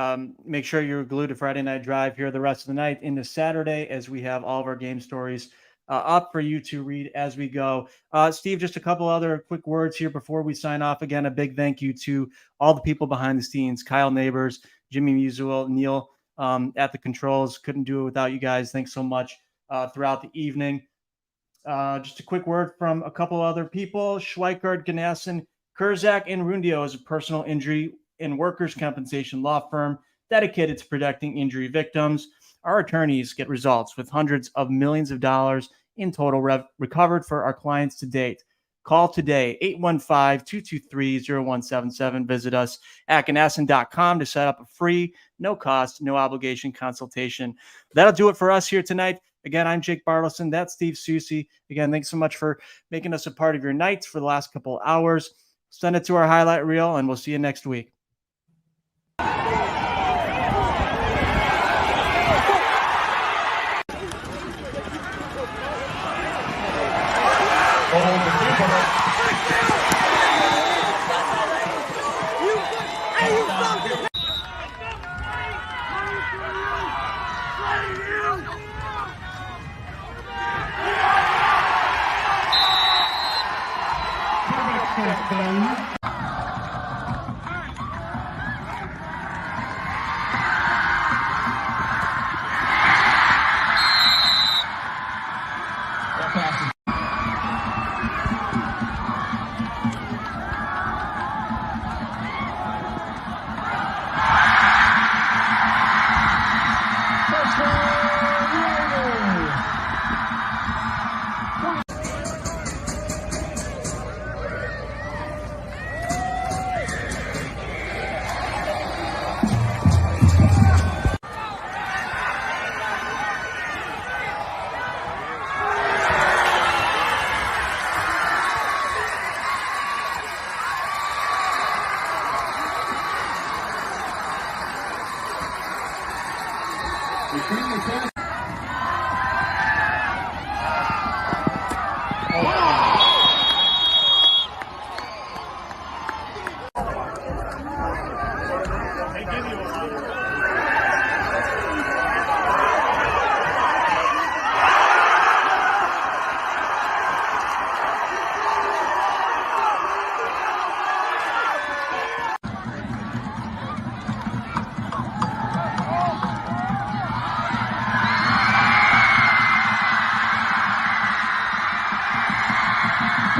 [SPEAKER 1] Make sure you're glued to Friday Night Drive here the rest of the night into Saturday, as we have all of our game stories up for you to read as we go. Steve, just a couple other quick words here before we sign off. Again, a big thank you to all the people behind the scenes, Kyle Neighbors, Jimmy Musial, Neil at the controls. Couldn't do it without you guys. Thanks so much throughout the evening. Just a quick word from a couple other people. Schweikart, Ganassin, Kurzak, and Rundio is a personal injury and workers' compensation law firm dedicated to protecting injury victims. Our attorneys get results with hundreds of millions of dollars in total recovered for our clients to date. Call today, 815-223-0177. Visit us at ganassin.com to set up a free, no-cost, no-obligation consultation. That'll do it for us here tonight. Again, I'm Jake Bartelson. That's Steve Soucie. Again, thanks so much for making us a part of your nights for the last couple of hours. Send it to our highlight reel, and we'll see you next week.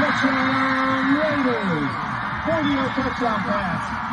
[SPEAKER 13] Touchdown Raiders! 40-yard touchdown pass.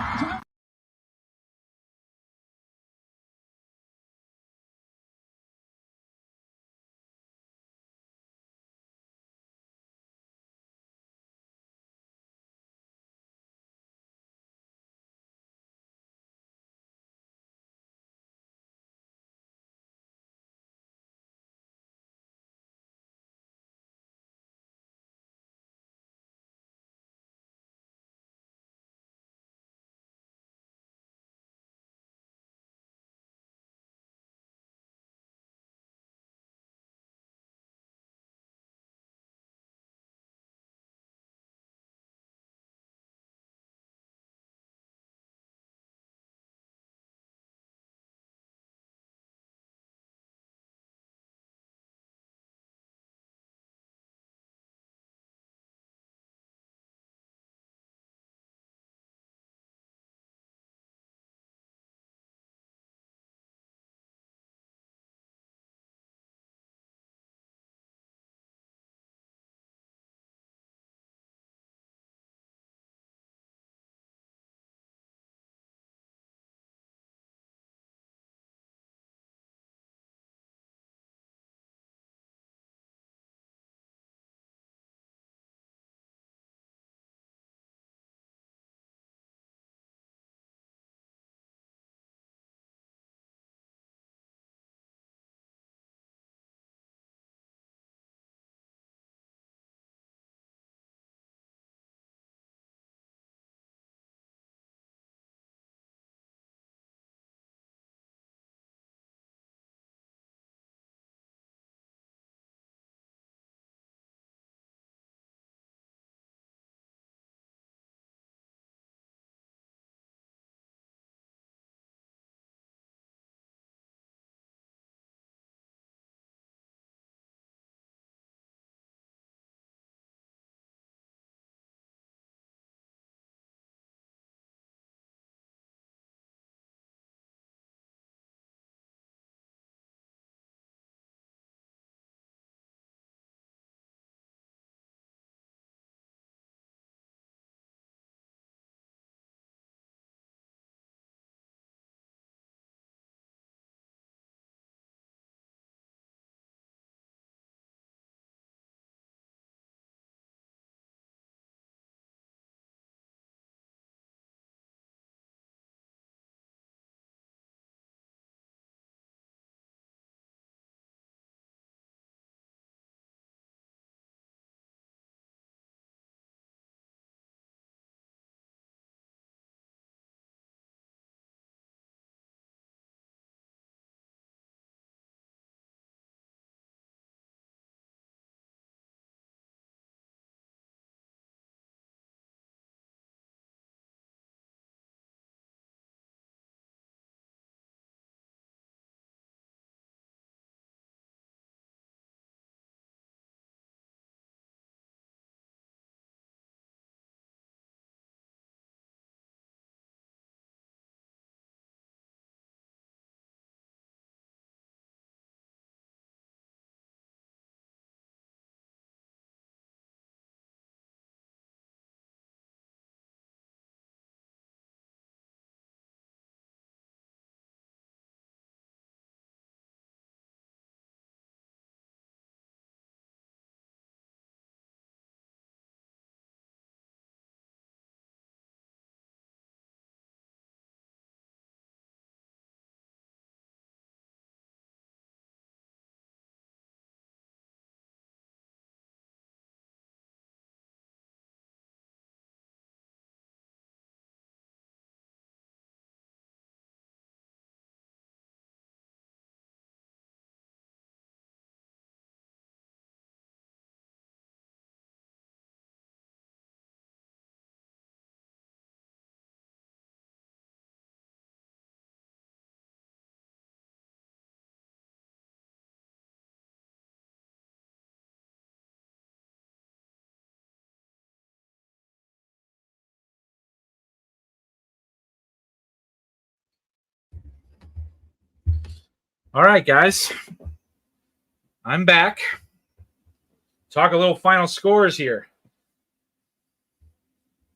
[SPEAKER 2] All right, guys. I'm back. Talk a little final scores here.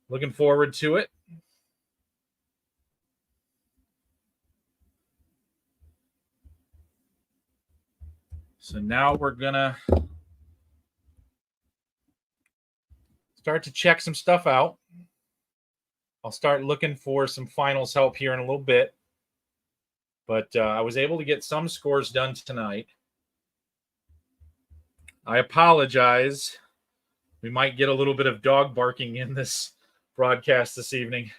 [SPEAKER 2] Looking forward to it. So now we're going to start to check some stuff out. I'll start looking for some finals help here in a little bit. But I was able to get some scores done tonight. I apologize. We might get a little bit of dog barking in this broadcast this evening.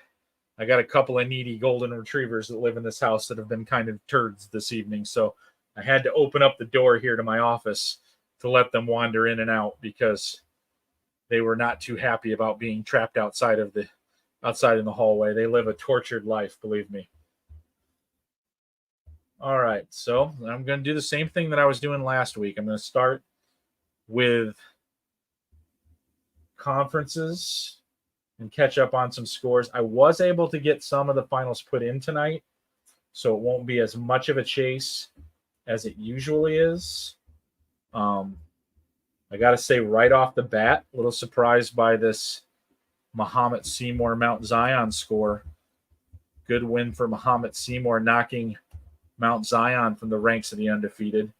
[SPEAKER 2] I got a couple of needy golden retrievers that live in this house that have been kind of turds this evening. So I had to open up the door here to my office to let them wander in and out because they were not too happy about being trapped outside in the hallway. They live a tortured life, believe me. All right, so I'm going to do the same thing that I was doing last week. I'm going to start with conferences and catch up on some scores. I was able to get some of the finals put in tonight, so it won't be as much of a chase as it usually is. I got to say right off the bat, a little surprised by this Mahomet-Seymour Mount Zion score. Good win for Mahomet-Seymour, knocking Mount Zion from the ranks of the undefeated.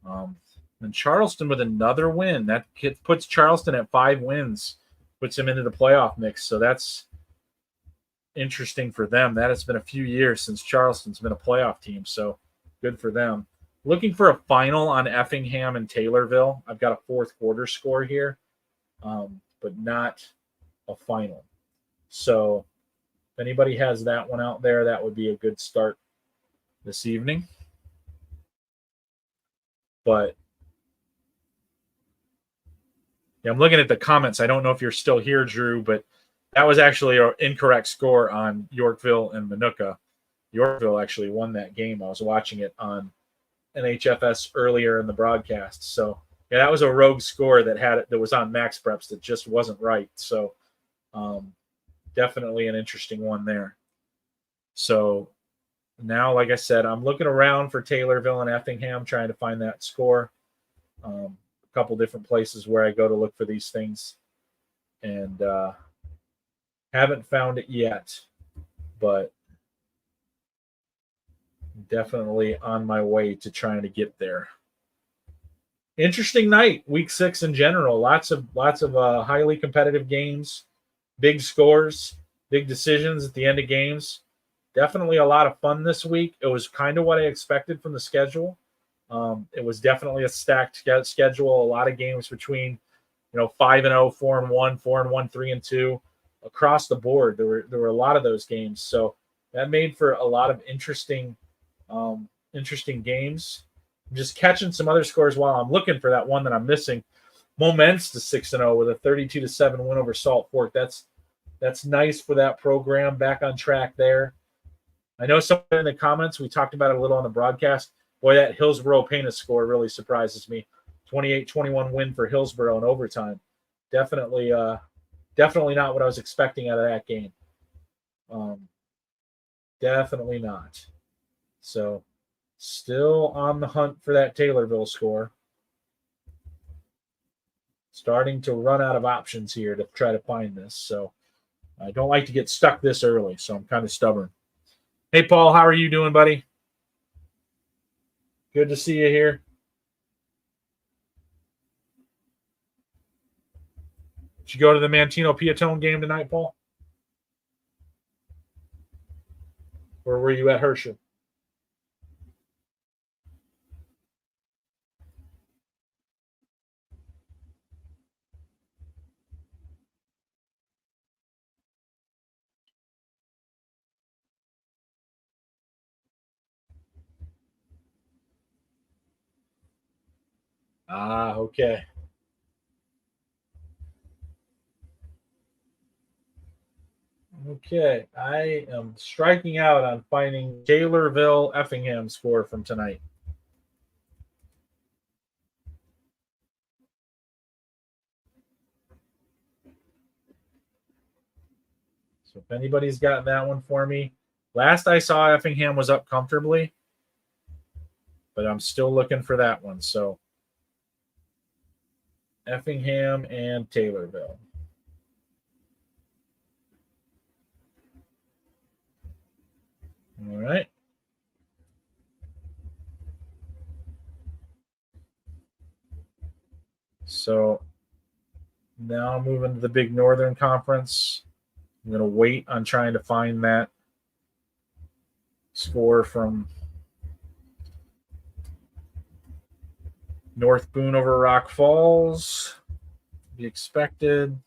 [SPEAKER 2] And Charleston with another win. That puts Charleston at 5 wins, puts him into the playoff mix. So that's interesting for them. That has been a few years since Charleston's been a playoff team. So good for them. Looking for a final on Effingham and Taylorville. I've got a fourth quarter score here, but not a final. So if anybody has that one out there, that would be a good start this evening. But yeah, I'm looking at the comments. I don't know if you're still here, Drew, but that was actually an incorrect score on Yorkville and Minooka. Yorkville actually won that game. I was watching it on NHFS earlier in the broadcast. So yeah, that was a rogue score that was on Max Preps that just wasn't right. So definitely an interesting one there. So now, like I said, I'm looking around for Taylorville and Effingham, trying to find that score. A couple different places where I go to look for these things, and haven't found it yet, but definitely on my way to trying to get there. Interesting night, week 6 in general. Lots of highly competitive games, big scores, big decisions at the end of games. Definitely a lot of fun this week. It was kind of what I expected from the schedule. It was definitely a stacked schedule. A lot of games between, 5-0, 4-1, 4-1, 3-2 across the board. There were a lot of those games, so that made for a lot of interesting games. I'm just catching some other scores while I'm looking for that one that I'm missing. Moments to 6-0 with a 32-7 win over Salt Fork. That's nice for that program. Back on track there. I know someone in the comments, we talked about it a little on the broadcast. Boy, that Hillsborough-Pena score really surprises me. 28-21 win for Hillsborough in overtime. Definitely not what I was expecting out of that game. Definitely not. So still on the hunt for that Taylorville score. Starting to run out of options here to try to find this. So I don't like to get stuck this early, so I'm kind of stubborn. Hey, Paul, how are you doing, buddy? Good to see you here. Did you go to the Mantino-Piatone game tonight, Paul? Or were you at Hershey? Okay. Okay, I am striking out on finding Taylorville-Effingham score from tonight. So if anybody's got that one for me. Last I saw, Effingham was up comfortably. but I'm still looking for that one. So Effingham and Taylorville. All right. So now moving to the Big Northern Conference. I'm going to wait on trying to find that score from North Boone over Rock Falls. Be expected.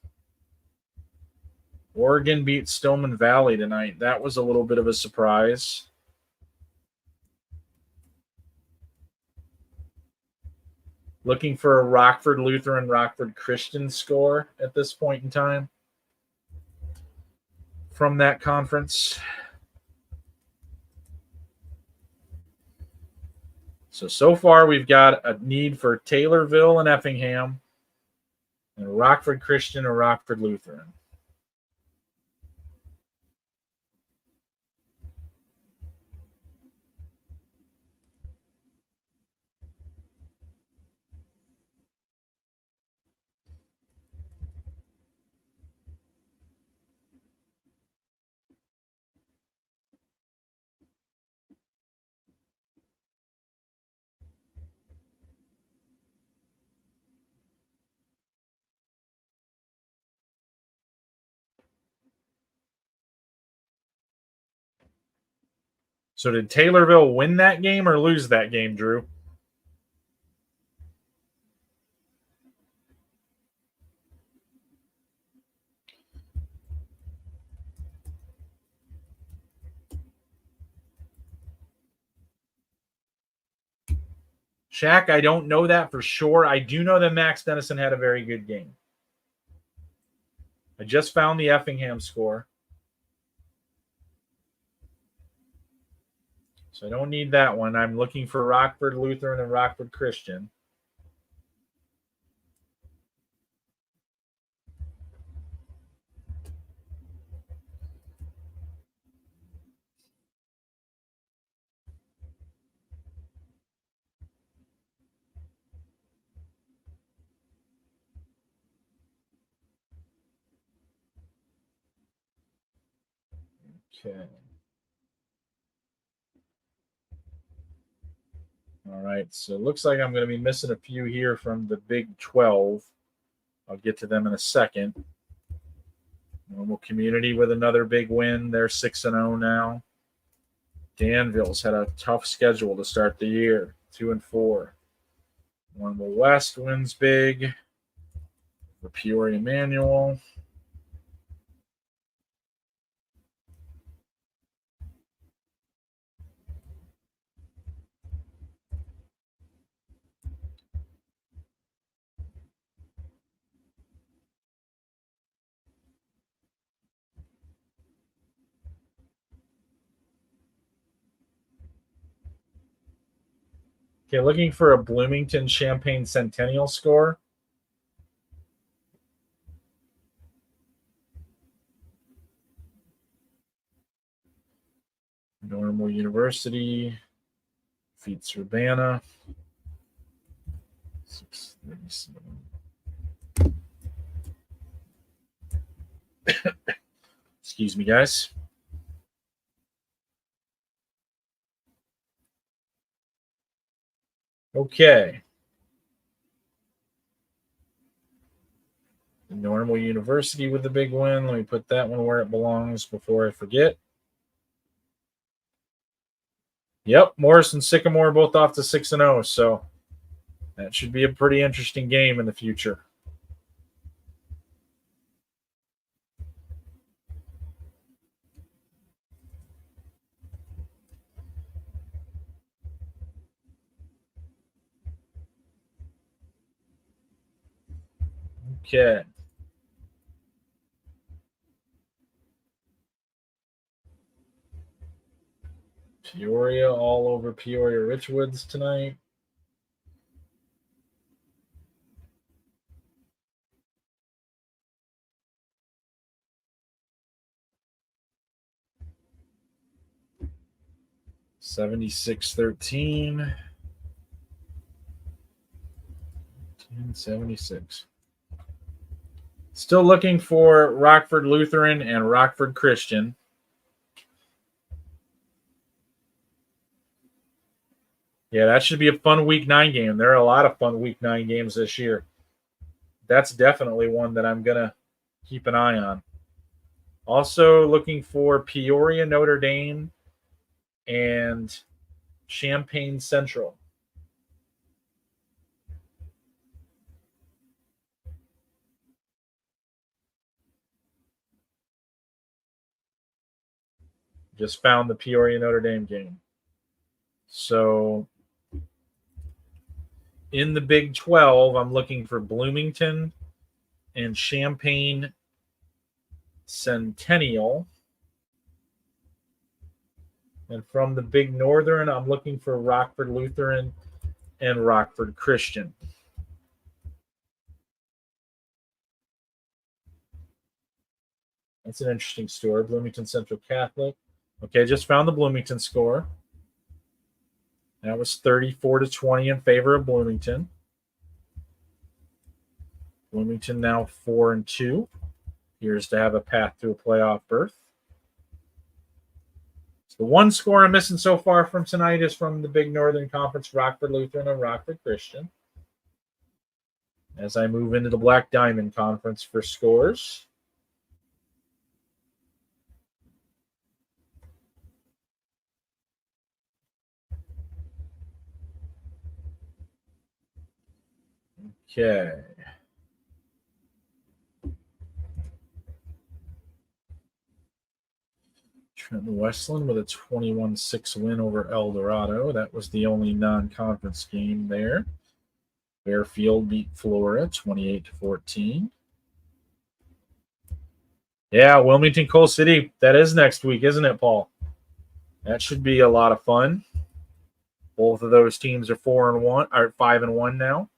[SPEAKER 2] Oregon beat Stillman Valley tonight. That was a little bit of a surprise. Looking for a Rockford Lutheran, Rockford Christian score at this point in time from that conference. So far we've got a need for Taylorville and Effingham, and Rockford Christian or Rockford Lutheran. So did Taylorville win that game or lose that game, Drew? Shaq, I don't know that for sure. I do know that Max Dennison had a very good game. I just found the Effingham score. So I don't need that one. I'm looking for Rockford Lutheran and Rockford Christian. Okay. All right, so it looks like I'm going to be missing a few here from the Big 12. I'll get to them in a second. Normal Community with another big win. They're 6-0 now. Danville's had a tough schedule to start the year, 2-4. Normal West wins big for Peoria Manual. Okay, looking for a Bloomington Champaign Centennial score. Normal University defeats Urbana. 637. Excuse me, guys. Okay. Normal University with the big win. Let me put that one where it belongs before I forget. Yep, Morris and Sycamore both off to 6-0, so that should be a pretty interesting game in the future. Okay. Peoria all over Peoria Richwoods tonight. $76-13. 1076. Still looking for Rockford Lutheran and Rockford Christian. Yeah, that should be a fun Week 9 game. There are a lot of fun Week 9 games this year. That's definitely one that I'm going to keep an eye on. Also looking for Peoria Notre Dame and Champaign Central. Just found the Peoria Notre Dame game. So in the Big 12, I'm looking for Bloomington and Champaign Centennial. And from the Big Northern, I'm looking for Rockford Lutheran and Rockford Christian. That's an interesting story. Bloomington Central Catholic. Okay, just found the Bloomington score. That was 34-20 in favor of Bloomington. Bloomington now 4-2. Appears to have a path to a playoff berth. So the one score I'm missing so far from tonight is from the Big Northern Conference, Rockford Lutheran and Rockford Christian. As I move into the Black Diamond Conference for scores. Okay. Trenton Westland with a 21-6 win over El Dorado. That was the only non-conference game there. Fairfield beat Flora 28-14. Yeah, Wilmington Coal City. That is next week, isn't it, Paul? That should be a lot of fun. Both of those teams are 4-1 or 5-1 now.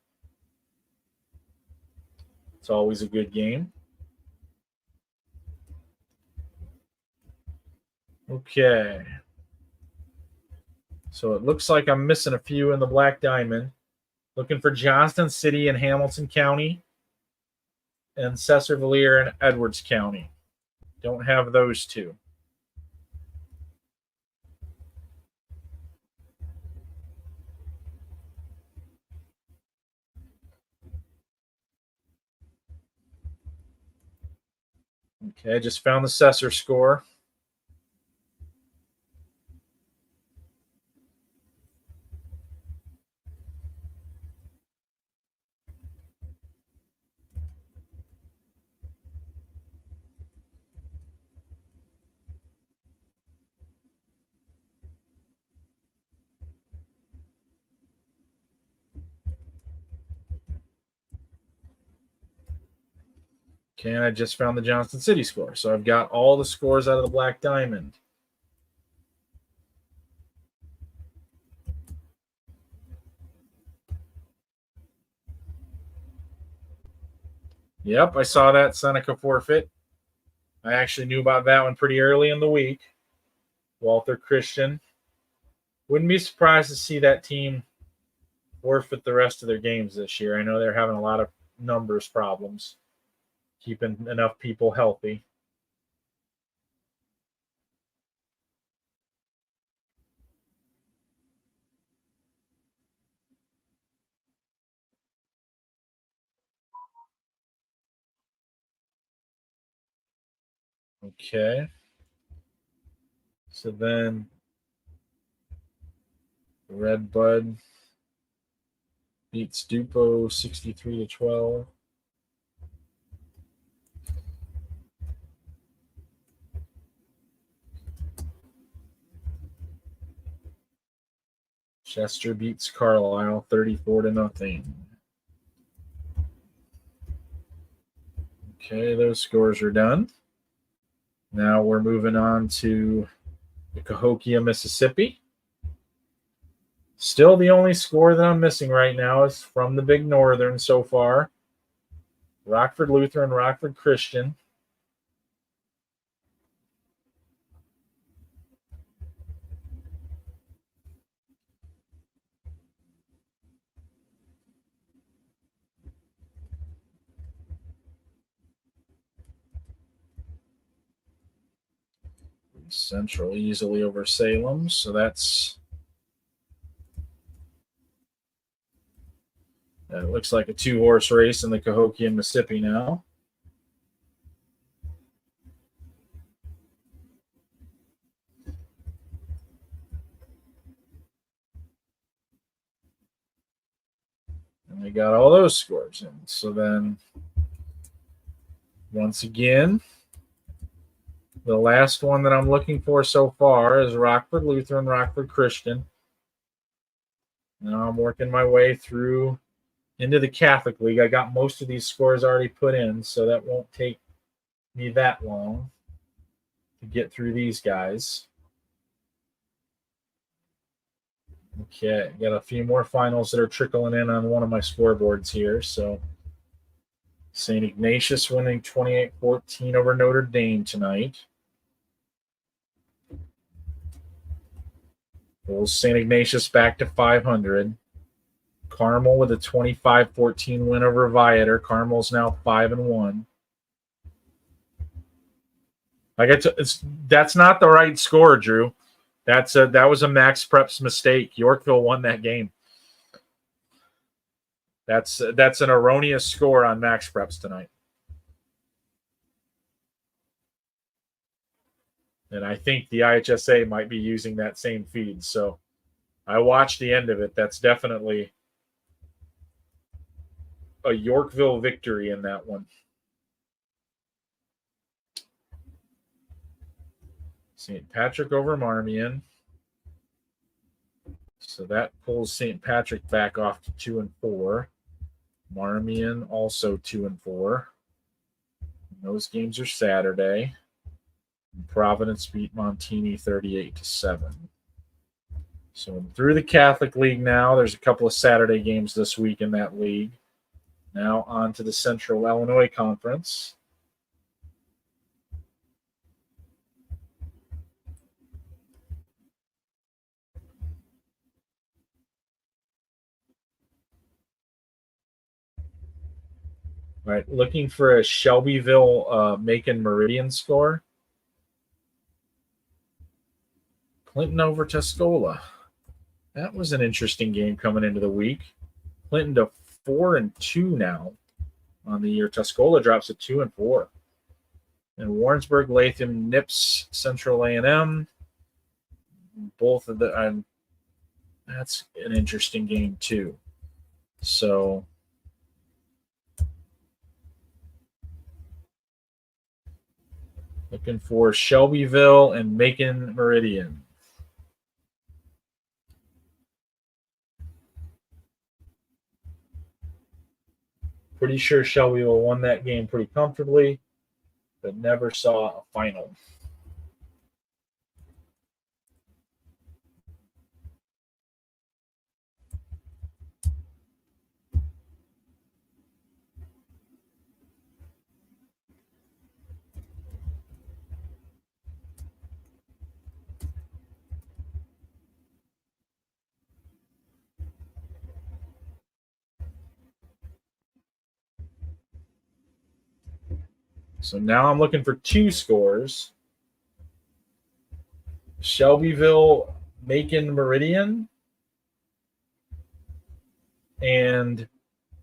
[SPEAKER 2] It's always a good game. Okay. So it looks like I'm missing a few in the Black Diamond. Looking for Johnston City and Hamilton County and Cesar-Valier and Edwards County. Don't have those two. Okay, I just found the Cesar score. Okay, and I just found the Johnston City score. So I've got all the scores out of the Black Diamond. Yep, I saw that Seneca forfeit. I actually knew about that one pretty early in the week. Walther Christian. Wouldn't be surprised to see that team forfeit the rest of their games this year. I know they're having a lot of numbers problems, keeping enough people healthy. Okay. So then Red Bud beats Dupo 63-12. Chester beats Carlisle 34-0. Okay, those scores are done. Now we're moving on to the Cahokia, Mississippi. Still the only score that I'm missing right now is from the Big Northern so far. Rockford Lutheran, Rockford Christian. Central easily over Salem, so that looks like a 2-horse race in the Cahokia and Mississippi now. And they got all those scores in. So then, once again, the last one that I'm looking for so far is Rockford Lutheran, Rockford Christian. Now I'm working my way through into the Catholic League. I got most of these scores already put in, so that won't take me that long to get through these guys. Okay, got a few more finals that are trickling in on one of my scoreboards here. So St. Ignatius winning 28-14 over Notre Dame tonight. Pulls St. Ignatius back to 500. Carmel with a 25-14 win over Viator. Carmel's now 5-1. That's not the right score, Drew. That was a Max Preps mistake. Yorkville won that game. That's an erroneous score on Max Preps tonight. And I think the IHSA might be using that same feed. So I watched the end of it. That's definitely a Yorkville victory in that one. St. Patrick over Marmion. So that pulls St. Patrick back off to 2-4. Marmion also 2-4. Those games are Saturday. Providence beat Montini 38-7. So through the Catholic League now. There's a couple of Saturday games this week in that league. Now on to the Central Illinois Conference. All right, looking for a Shelbyville Macon Meridian score. Clinton over Tuscola. That was an interesting game coming into the week. Clinton to 4-2 now on the year. Tuscola drops to 2-4. And Warrensburg Latham nips Central A&M. Both of the that's an interesting game too. So looking for Shelbyville and Macon Meridian. Pretty sure Shelbyville won that game pretty comfortably, but never saw a final. So now I'm looking for two scores. Shelbyville, Macon Meridian, and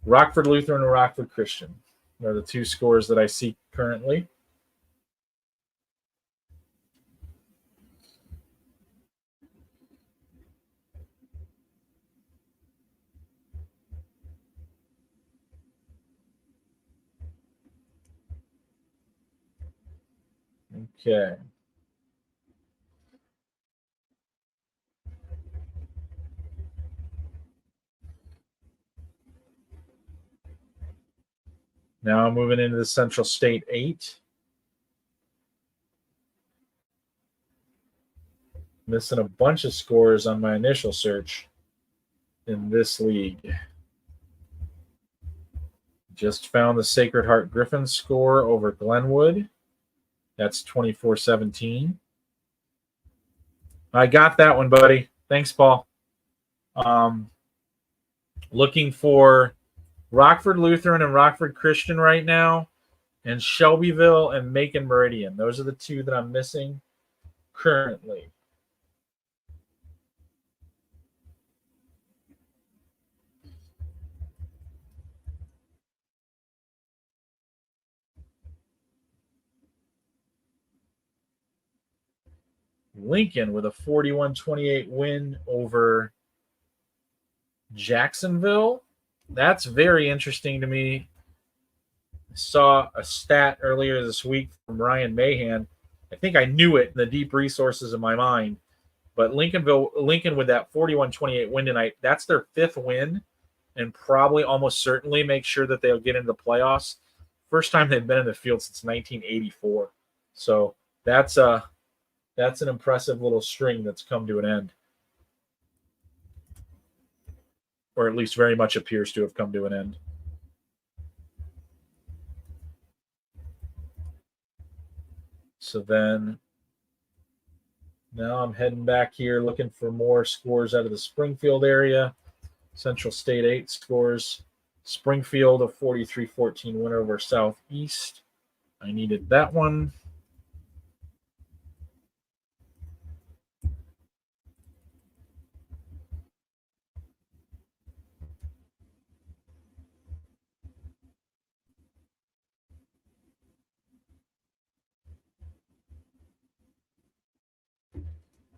[SPEAKER 2] Rockford Lutheran and Rockford Christian are the two scores that I see currently. Okay. Now I'm moving into the Central State 8. Missing a bunch of scores on my initial search in this league. Just found the Sacred Heart Griffin score over Glenwood. That's 24-17. I got that one, buddy. Thanks, Paul. Looking for Rockford Lutheran and Rockford Christian right now, and Shelbyville and Macon Meridian. Those are the two that I'm missing. currently. Lincoln with a 41-28 win over Jacksonville. That's very interesting to me. I saw a stat earlier this week from Ryan Mahan. I think I knew it in the deep resources of my mind. But Lincoln with that 41-28 win tonight, that's their 5th win, and probably almost certainly make sure that they'll get into the playoffs. First time they've been in the field since 1984. So that's an impressive little string that's come to an end. Or at least very much appears to have come to an end. So then now I'm heading back here looking for more scores out of the Springfield area. Central State 8 scores. Springfield a 43-14 win over Southeast. I needed that one.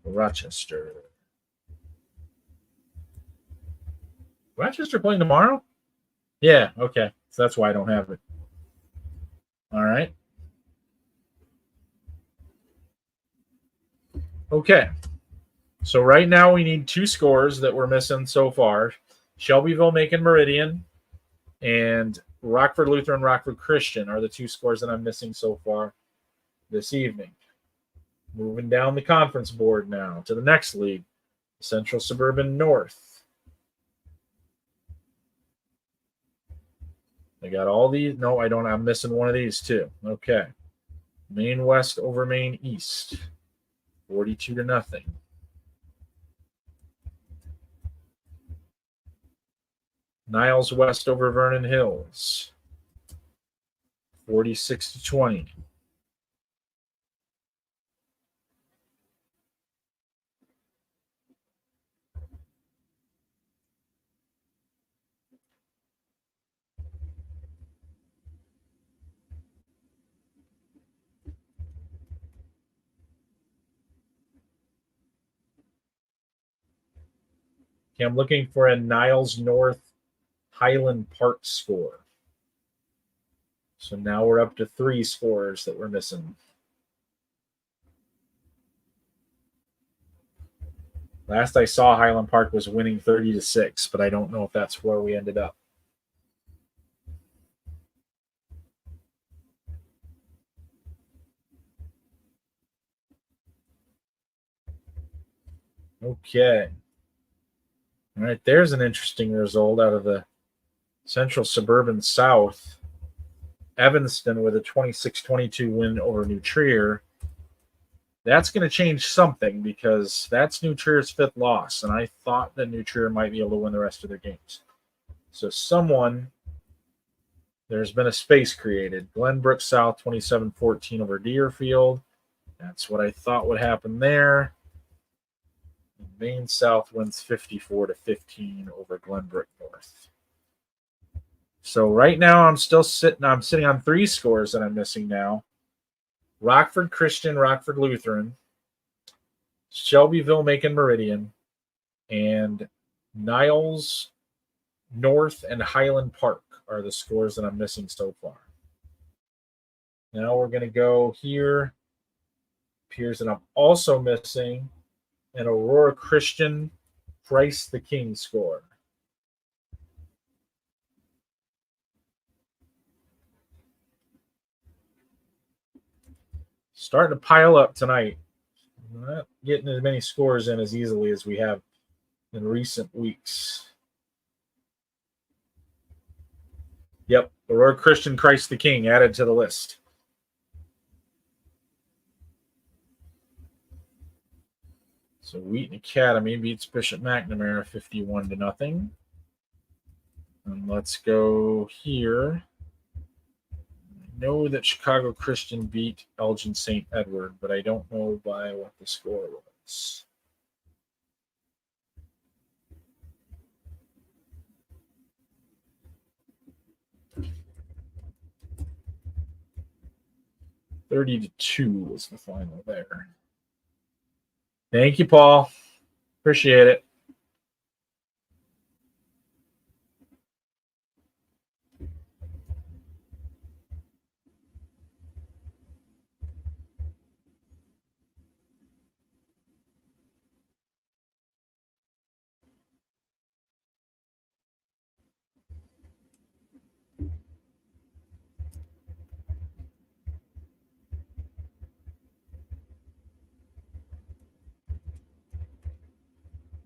[SPEAKER 2] Rochester playing tomorrow? Yeah, okay. So that's why I don't have it. All right. Okay. So right now we need 2 scores that we're missing so far. Shelbyville, Macon, Meridian, and Rockford Lutheran, Rockford Christian are the 2 scores that I'm missing so far this evening. Moving down the conference board now to the next league, Central Suburban North. I got all these. No, I don't. I'm missing one of these too. Okay. Maine West over Maine East. 42-0. Niles West over Vernon Hills. 46-20. Okay, I'm looking for a Niles North Highland Park score. So now we're up to 3 scores that we're missing. Last I saw, Highland Park was winning 30-6, but I don't know if that's where we ended up. Okay. All right, there's an interesting result out of the Central Suburban South. Evanston with a 26-22 win over New Trier. That's going to change something because that's New Trier's 5th loss, and I thought that New Trier might be able to win the rest of their games. So there's been a space created. Glenbrook South 27-14 over Deerfield. That's what I thought would happen there. Maine South wins 54-15 over Glenbrook North. So right now I'm sitting on 3 scores that I'm missing now. Rockford Christian, Rockford Lutheran, Shelbyville, Macon Meridian, and Niles North and Highland Park are the scores that I'm missing so far. Now we're going to go here. Appears that I'm also missing an Aurora Christian Christ the King score. Starting to pile up tonight. We're not getting as many scores in as easily as we have in recent weeks. Yep, Aurora Christian Christ the King added to the list. So Wheaton Academy beats Bishop McNamara 51-0. And let's go here. know that Chicago Christian beat Elgin St. Edward, but I don't know by what the score was. $30-2 was the final there. Thank you, Paul. Appreciate it.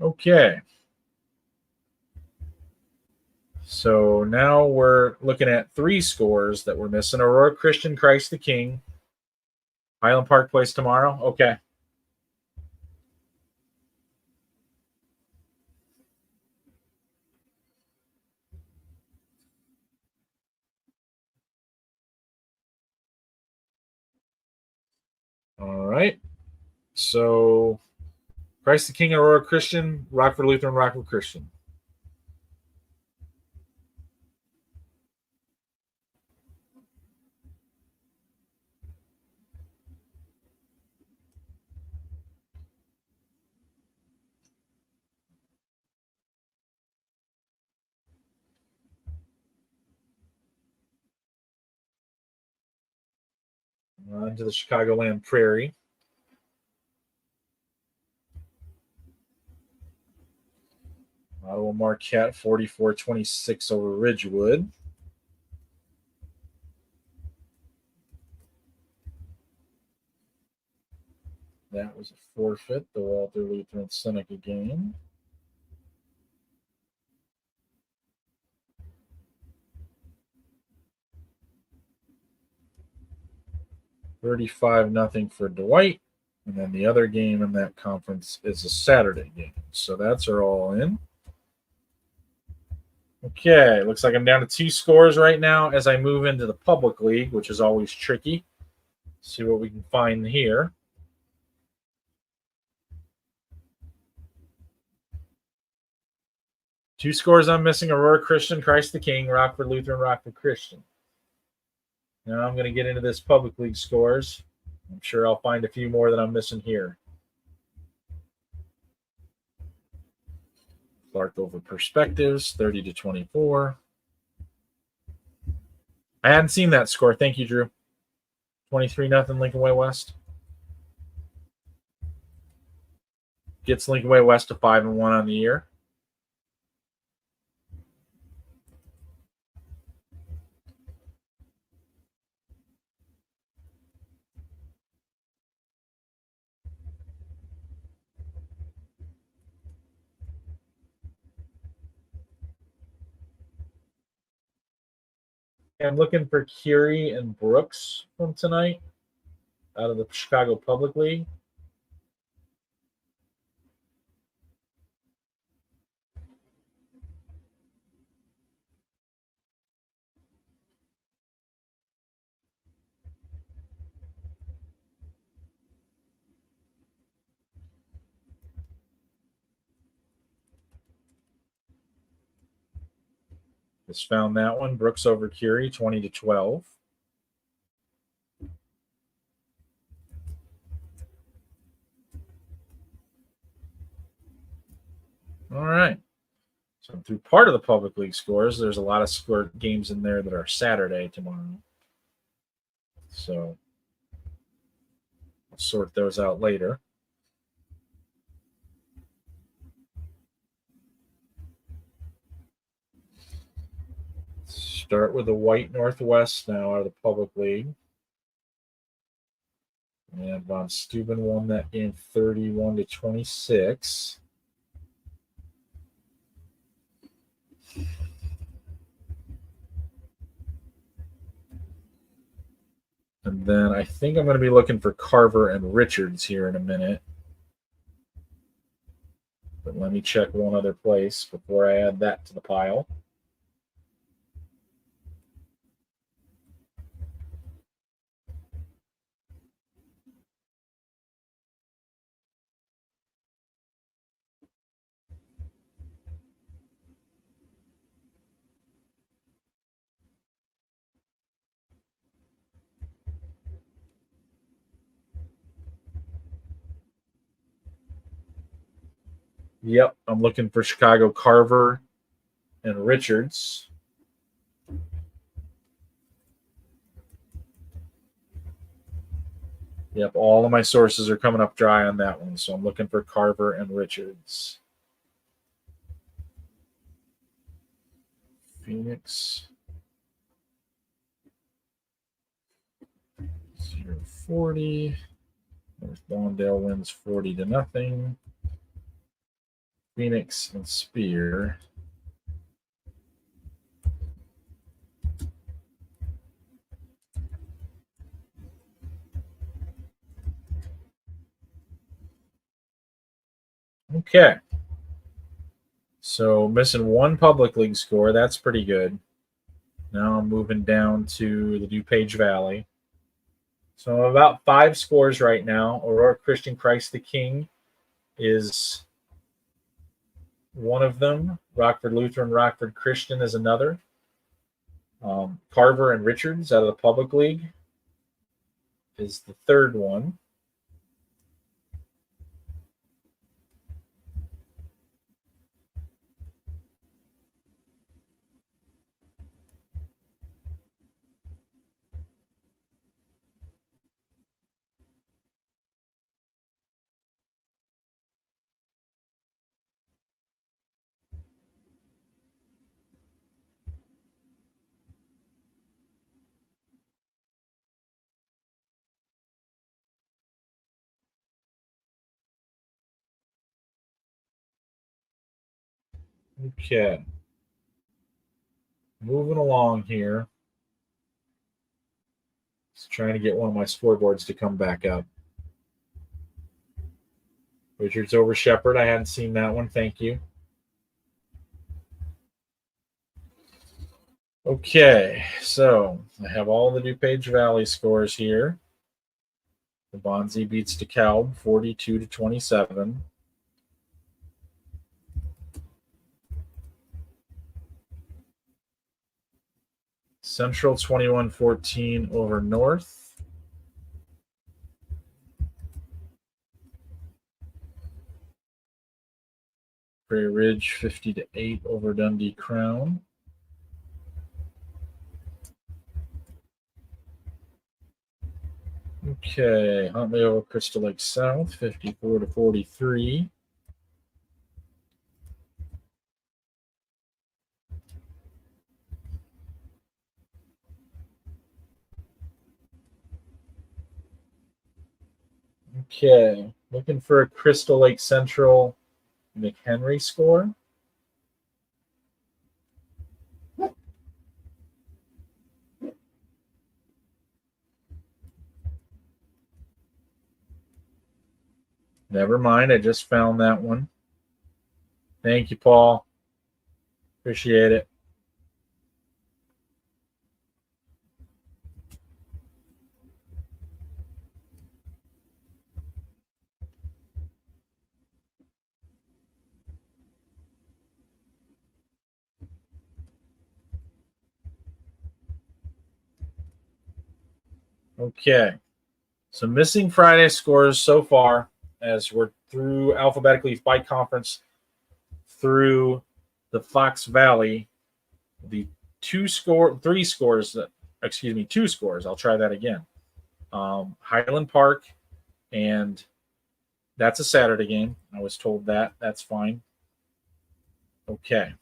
[SPEAKER 2] Okay. So now we're looking at 3 scores that we're missing. Aurora Christian, Christ the King. Highland Park plays tomorrow. Okay. All right. So Christ the King, Aurora Christian, Rockford Lutheran, Rockford Christian. On to the Chicagoland Prairie. Ottawa Marquette 44-26 over Ridgewood. That was a forfeit, the Walter Lutheran Seneca game. $35-0 for Dwight. And then the other game in that conference is a Saturday game. So that's our all in. Okay, looks like I'm down to 2 scores right now as I move into the public league, which is always tricky. See what we can find here. Two scores I'm missing: Aurora Christian, Christ the King, Rockford Lutheran, Rockford Christian. Now I'm going to get into this public league scores. I'm sure I'll find a few more that I'm missing here. Clark over Perspectives, 30-24. I hadn't seen that score. Thank you, Drew. 23-0 Lincolnway West. Gets Lincolnway West to 5-1 on the year. I'm looking for Curie and Brooks from tonight out of the Chicago Public League. Just found that one. Brooks over Curie, 20-12. All right. So through part of the public league scores, there's a lot of score games in there that are Saturday tomorrow. So I'll sort those out later. Start with the White Northwest now out of the public league. And Von Steuben won that game 31-26. And then I think I'm going to be looking for Carver and Richards here in a minute. But let me check one other place before I add that to the pile. Yep, I'm looking for Chicago Carver and Richards. Yep, all of my sources are coming up dry on that one, so I'm looking for Carver and Richards. Phoenix 0-40. North Lawndale wins 40-0. Phoenix and Spear. Okay. So missing one public league score. That's pretty good. Now I'm moving down to the DuPage Valley. So I'm about 5 scores right now. Aurora Christian Christ the King is one of them. Rockford Lutheran, Rockford Christian is another. Carver and Richards out of the public league is the third one. Okay. Moving along here. Just trying to get one of my scoreboards to come back up. Richards over Shepherd. I hadn't seen that one. Thank you. Okay, so I have all the DuPage Valley scores here. The Bonzi beats DeKalb 42-27. Central 21-14 over North. Prairie Ridge 50-8 over Dundee Crown. Okay, Huntley over Crystal Lake South 54-43. Okay, looking for a Crystal Lake Central McHenry score. Never mind, I just found that one. Thank you, Paul. Appreciate it. Okay, so missing Friday scores so far as we're through alphabetically by conference through the Fox Valley. The two scores. I'll try that again. Highland Park, and that's a Saturday game. I was told that. That's fine. Okay,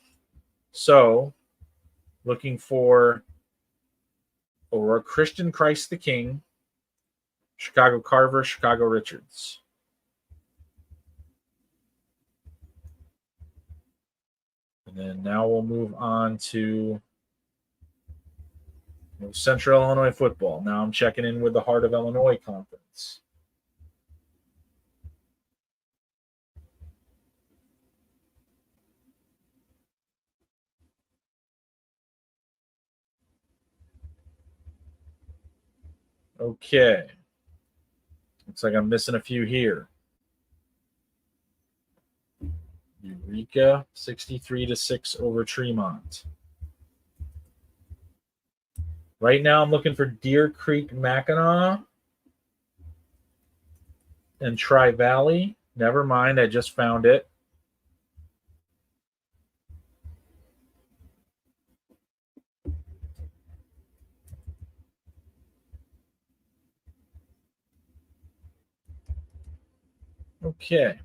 [SPEAKER 2] so looking for Aurora Christian Christ the King, Chicago Carver, Chicago Richards. And then now we'll move on to Central Illinois football. Now I'm checking in with the Heart of Illinois Conference. Okay. Looks like I'm missing a few here. Eureka 63-6 over Tremont. Right now I'm looking for Deer Creek Mackinac and Tri Valley. Never mind, I just found it. Okay.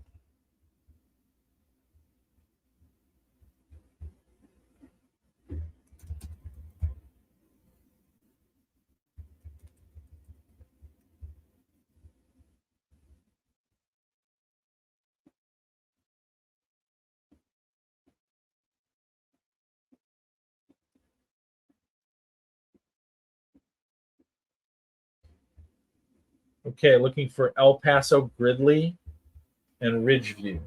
[SPEAKER 2] Okay, looking for El Paso, Gridley, and Ridgeview.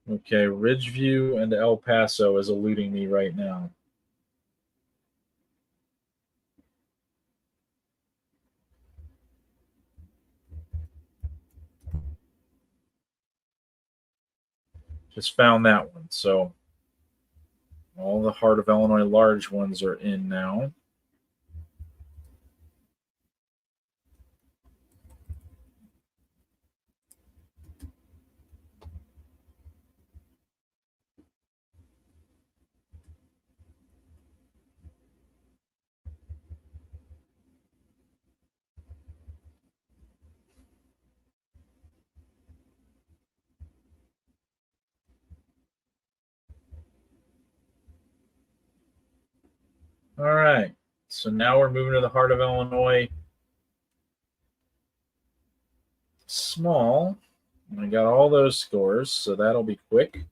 [SPEAKER 2] Okay, Ridgeview and El Paso is eluding me right now. Just found that one. So all the Heart of Illinois large ones are in now. All right. So now we're moving to the Heart of Illinois small. And I got all those scores, so that'll be quick.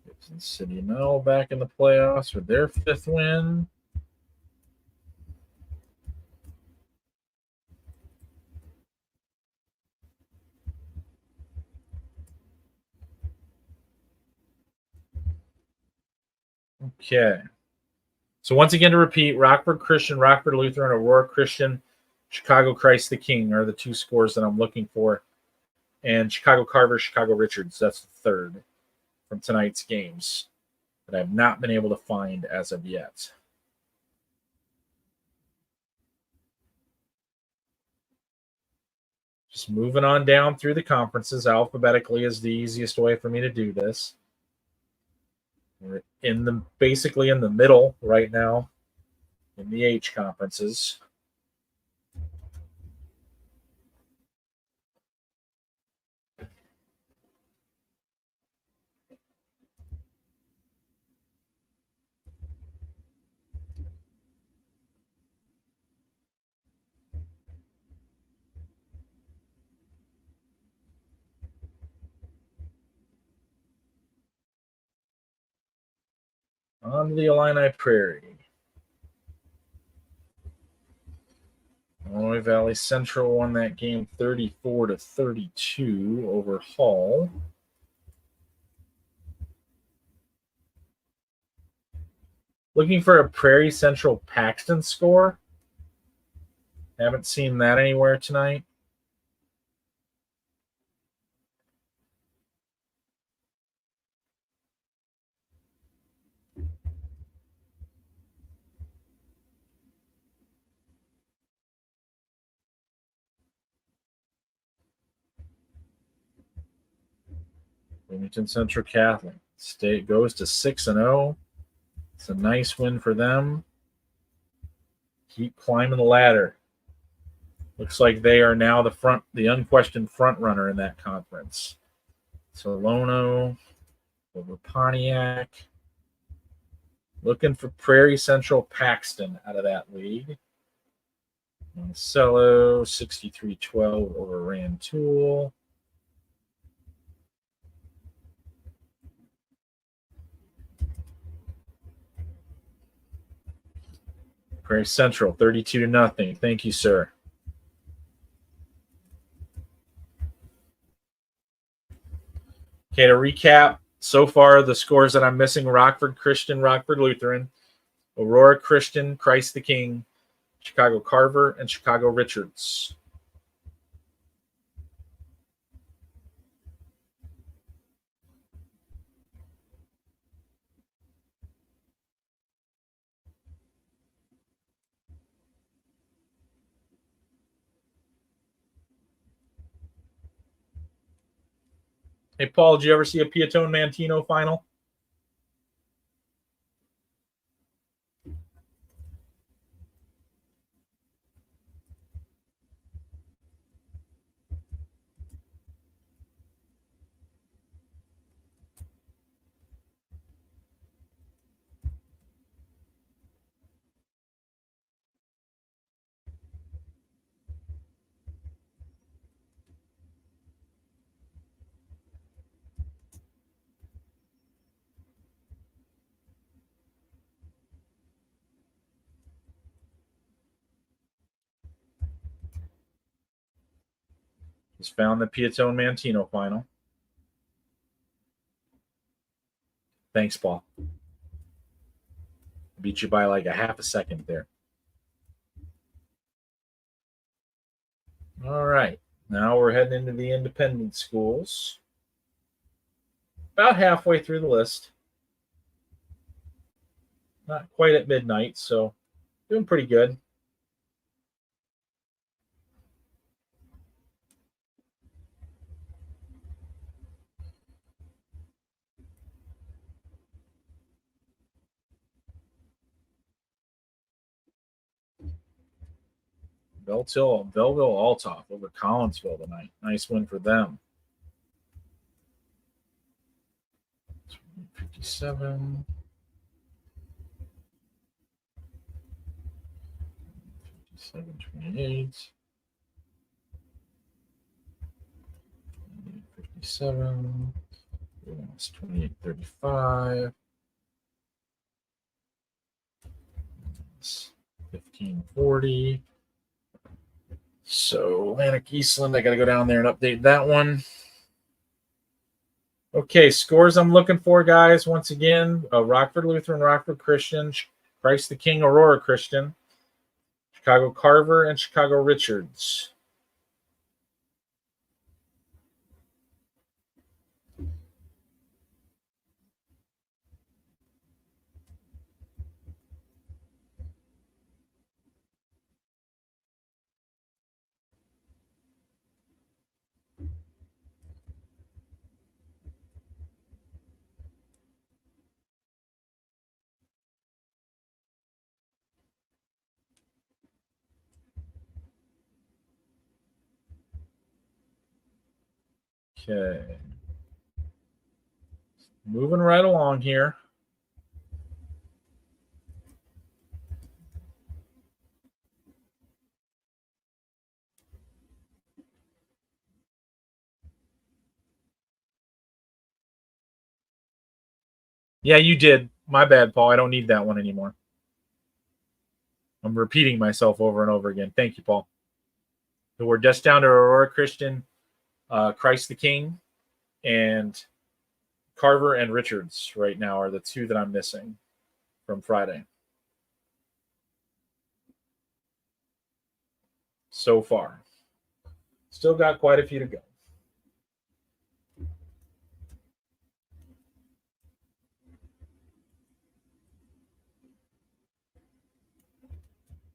[SPEAKER 2] Gibson City Mel back in the playoffs with their 5th win. Okay. So once again to repeat, Rockford Christian, Rockford Lutheran, Aurora Christian, Chicago Christ the King are the 2 scores that I'm looking for. And Chicago Carver, Chicago Richards, that's the 3rd from tonight's games that I have not been able to find as of yet. Just moving on down through the conferences alphabetically is the easiest way for me to do this. We're basically in the middle right now in the H conferences. On the Illini Prairie. Illinois Valley Central won that game 34-32 over Hall. Looking for a Prairie Central Paxton score. Haven't seen that anywhere tonight. Bloomington Central Catholic State goes to 6-0. It's a nice win for them. Keep climbing the ladder. Looks like they are now the unquestioned front runner in that conference. Solono over Pontiac. Looking for Prairie Central Paxton out of that league. Monticello 63-12 over Rantoul. Prairie Central 32-0. Thank you, sir. Okay, to recap, so far the scores that I'm missing: Rockford Christian, Rockford Lutheran, Aurora Christian, Christ the King, Chicago Carver, and Chicago Richards. Hey, Paul, did you ever see a Piatone-Mantino final? Just found the Piatone-Mantino final. Thanks, Paul. Beat you by like a half a second there. All right. Now we're heading into the independent schools. About halfway through the list. Not quite at midnight, so doing pretty good. Belleville-Altoff over Collinsville tonight. Nice win for them. 57. 57-28. 57. 28-35. 15-40. So Atlantic Eastland, I got to go down there and update that one. Okay, scores I'm looking for, guys. Once again, Rockford Lutheran, Rockford Christian, Christ the King, Aurora Christian, Chicago Carver, and Chicago Richards. Okay. Moving right along here. Yeah, you did. My bad, Paul. I don't need that one anymore. I'm repeating myself over and over again. Thank you, Paul. So we're just down to Aurora Christian, Christ the King, and Carver and Richards right now are the two that I'm missing from Friday. So far. Still got quite a few to go.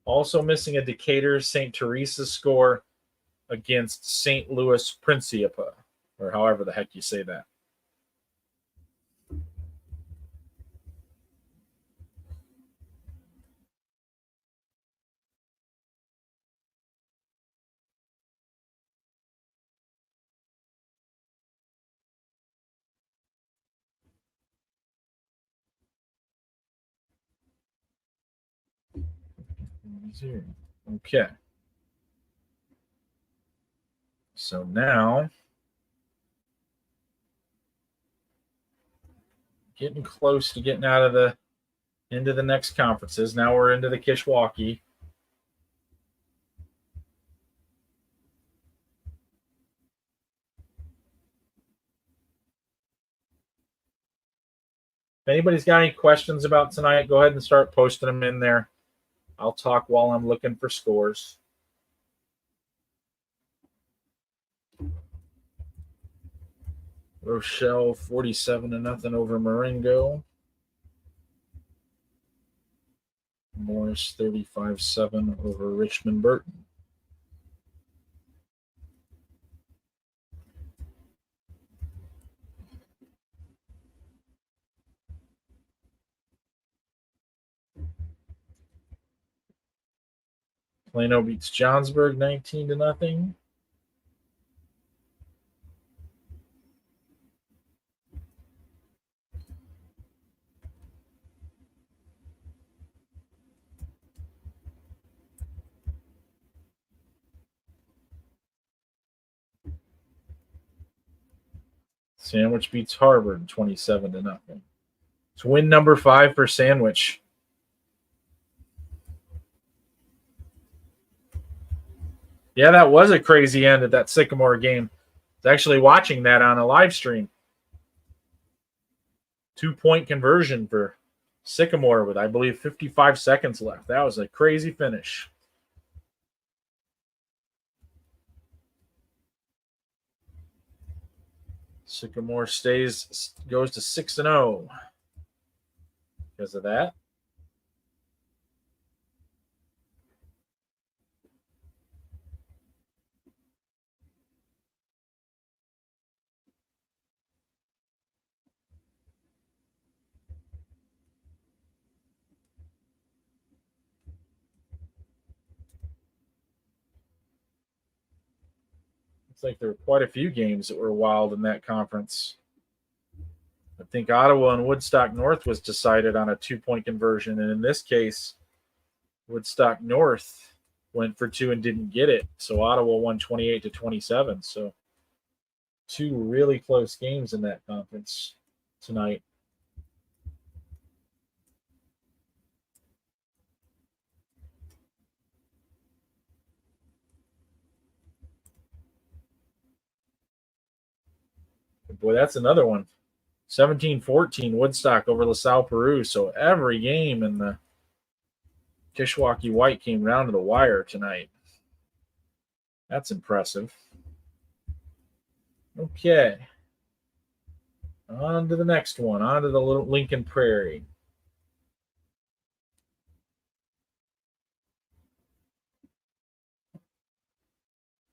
[SPEAKER 2] Also missing a Decatur St. Teresa score against St. Louis Principe, or however the heck you say that. 0. Okay. So now, getting close to getting out of into the next conferences. Now we're into the Kishwaukee. If anybody's got any questions about tonight, go ahead and start posting them in there. I'll talk while I'm looking for scores. Rochelle 47-0 over Marengo. Morris 35-7 over Richmond-Burton. Plano beats Johnsburg 19-0. Sandwich beats Harvard 27-0. It's win number 5 for Sandwich. Yeah, that was a crazy end at that Sycamore game. I was actually watching that on a live stream. 2-point conversion for Sycamore with, I believe, 55 seconds left. That was a crazy finish. Sycamore goes to 6-0 because of that. Looks like there were quite a few games that were wild in that conference. I think Ottawa and Woodstock North was decided on a 2-point conversion, and in this case, Woodstock North went for 2 and didn't get it. So Ottawa won 28-27. So 2 really close games in that conference tonight. Boy, that's another one. 17-14 Woodstock over LaSalle Peru. So every game in the Kishwaukee White came down to the wire tonight. That's impressive. Okay. On to the next one. On to the little Lincoln Prairie.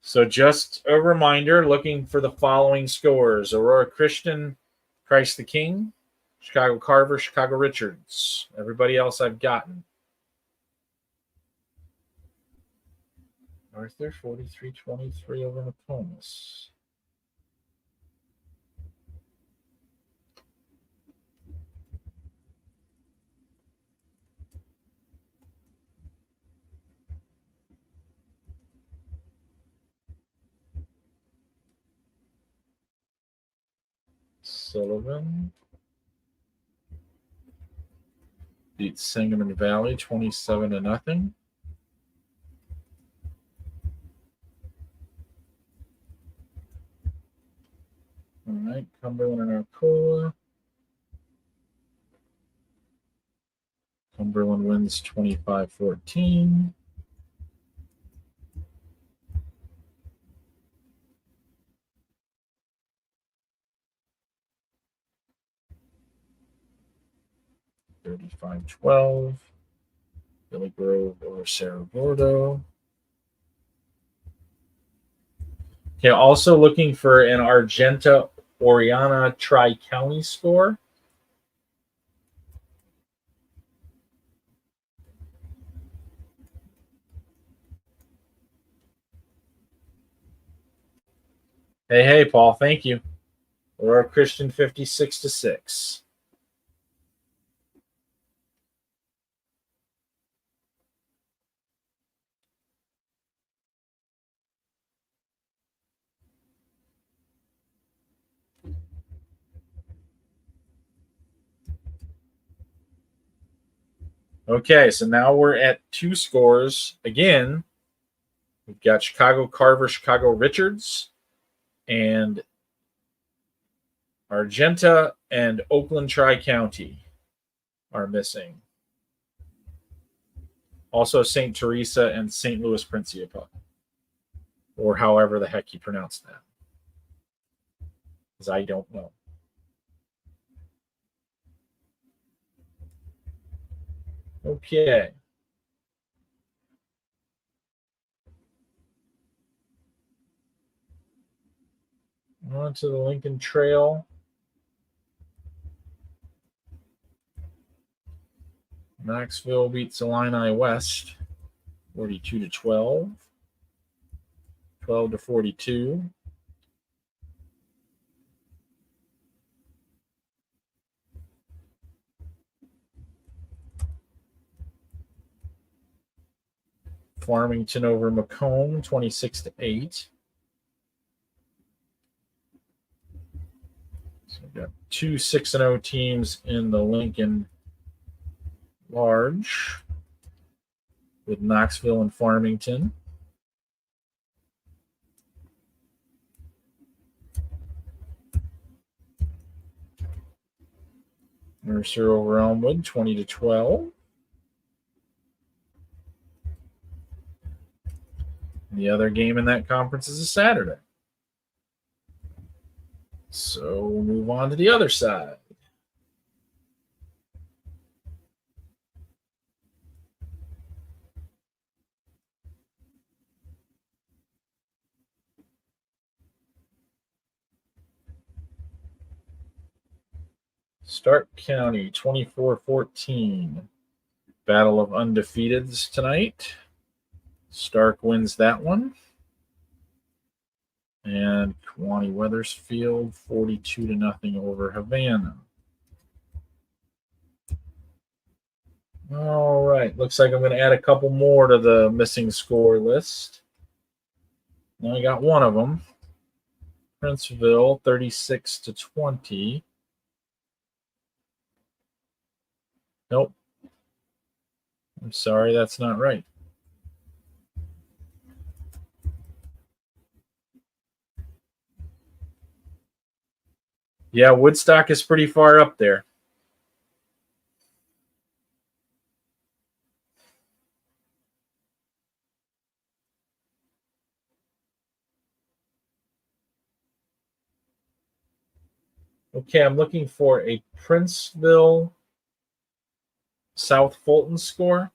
[SPEAKER 2] So just a reminder, looking for the following scores. Aurora Christian, Christ the King, Chicago Carver, Chicago Richards. Everybody else I've gotten. Arthur, 43-23 over Nokomis. Sullivan beats Sangamon Valley 27-0. All right, Cumberland and Arcola. Cumberland wins 25-14. $35-12. Billy Grove over Cerro Gordo. Okay, also looking for an Argenta Oriana Tri-County score. Hey, Paul, thank you. Aurora Christian 56-6. Okay, so now we're at 2 scores. Again, we've got Chicago Carver, Chicago Richards, and Argenta and Oakland Tri-County are missing. Also St. Teresa and St. Louis Principe, or however the heck you pronounce that, because I don't know. Okay. On to the Lincoln Trail. Knoxville beats Illini West 42-12. 12-42. Farmington over Macomb 26-8. So we've got 2 6-0 teams in the Lincoln Large with Knoxville and Farmington. Mercer over Elmwood 20-12. The other game in that conference is a Saturday. So we'll move on to the other side. Stark County 24-14. Battle of undefeateds tonight. Stark wins that one. And Kewanee Wethersfield 42-0 over Havana. All right. Looks like I'm going to add a couple more to the missing score list. Now I got one of them. Princeville 36-20. Nope. I'm sorry, that's not right. Yeah, Woodstock is pretty far up there. Okay, I'm looking for a Princeville South Fulton score.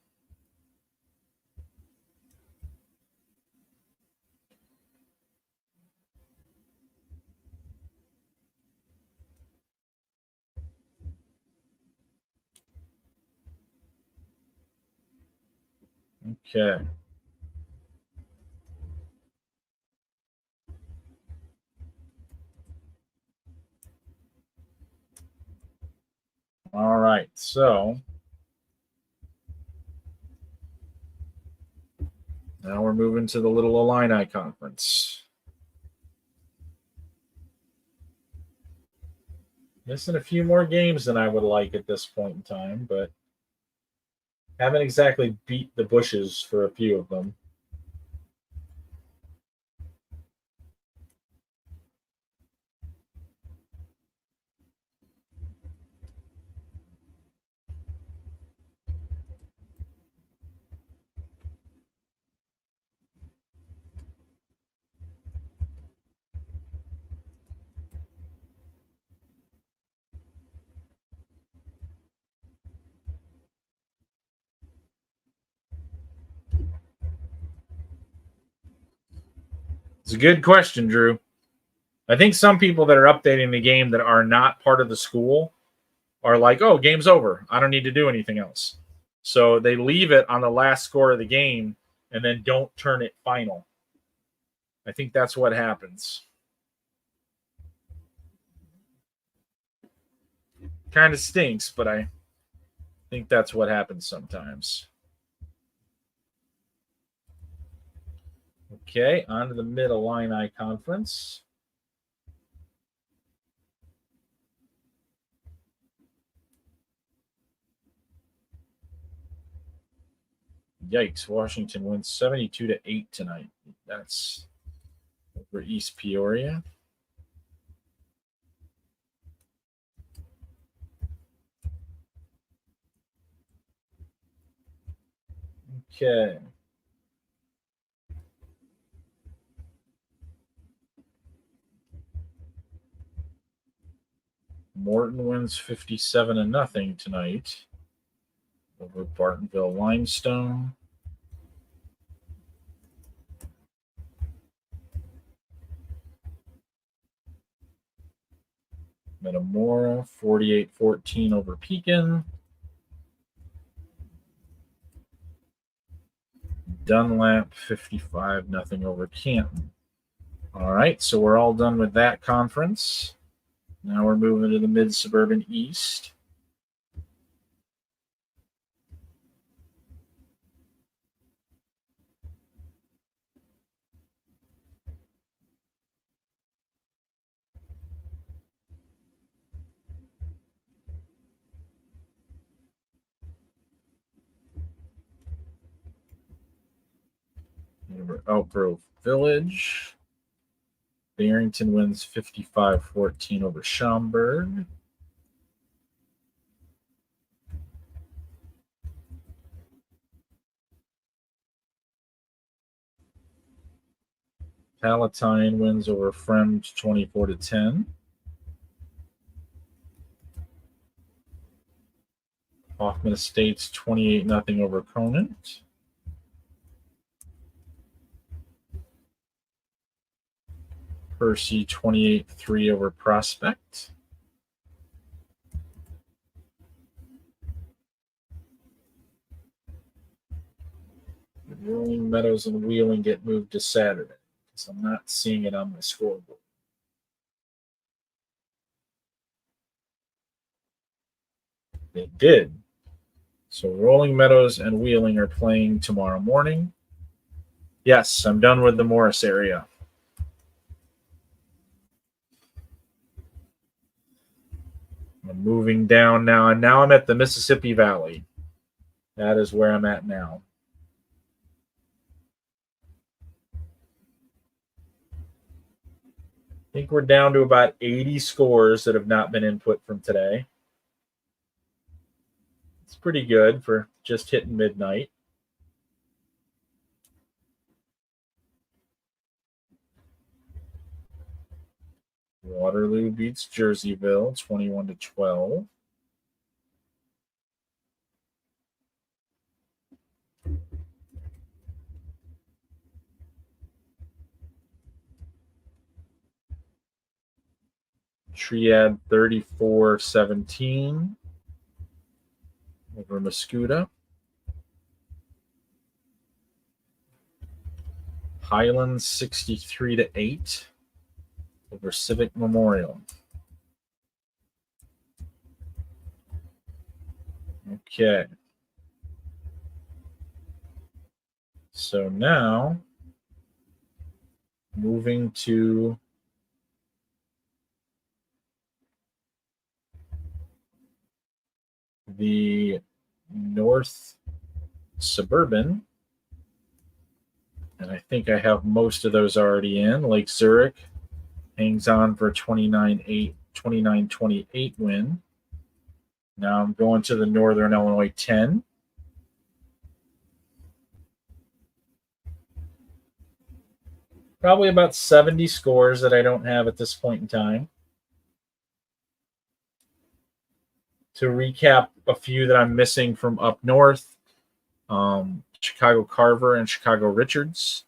[SPEAKER 2] Okay. All right, so now we're moving to the Little Illini Conference. Missing a few more games than I would like at this point in time, but haven't exactly beat the bushes for a few of them. It's a good question, Drew. I think some people that are updating the game that are not part of the school are like, oh, game's over. I don't need to do anything else. So they leave it on the last score of the game and then don't turn it final. I think that's what happens. Kind of stinks, but I think that's what happens sometimes. Okay, on to the Mid-Illini Conference. Yikes, Washington wins 72-8 tonight. That's over East Peoria. Okay. Morton wins 57-0 tonight over Bartonville Limestone. Metamora 48-14 over Pekin. Dunlap 55-0 over Canton. All right, so we're all done with that conference. Now we're moving to the Mid-Suburban East. Over Elk Grove Village. Barrington wins 55-14 over Schaumburg. Palatine wins over Fremd 24-10. Hoffman Estates 28-0 over Conant. Percy 28-3 over Prospect. Rolling Meadows and Wheeling get moved to Saturday because I'm not seeing it on my scoreboard. They did. So Rolling Meadows and Wheeling are playing tomorrow morning. Yes, I'm done with the Morris area. I'm moving down now, and now I'm at the Mississippi Valley. That is where I'm at now. I think we're down to about 80 scores that have not been input from today. It's pretty good for just hitting midnight. Waterloo beats Jerseyville 21-12. Triad 34-17 over Mascoutah. Highlands 63-8 over Civic Memorial. Okay. So now, moving to the North Suburban, and I think I have most of those already in. Lake Zurich hangs on for a 29-28 win. Now I'm going to the Northern Illinois 10. Probably about 70 scores that I don't have at this point in time. To recap a few that I'm missing from up north, Chicago Carver and Chicago Richards.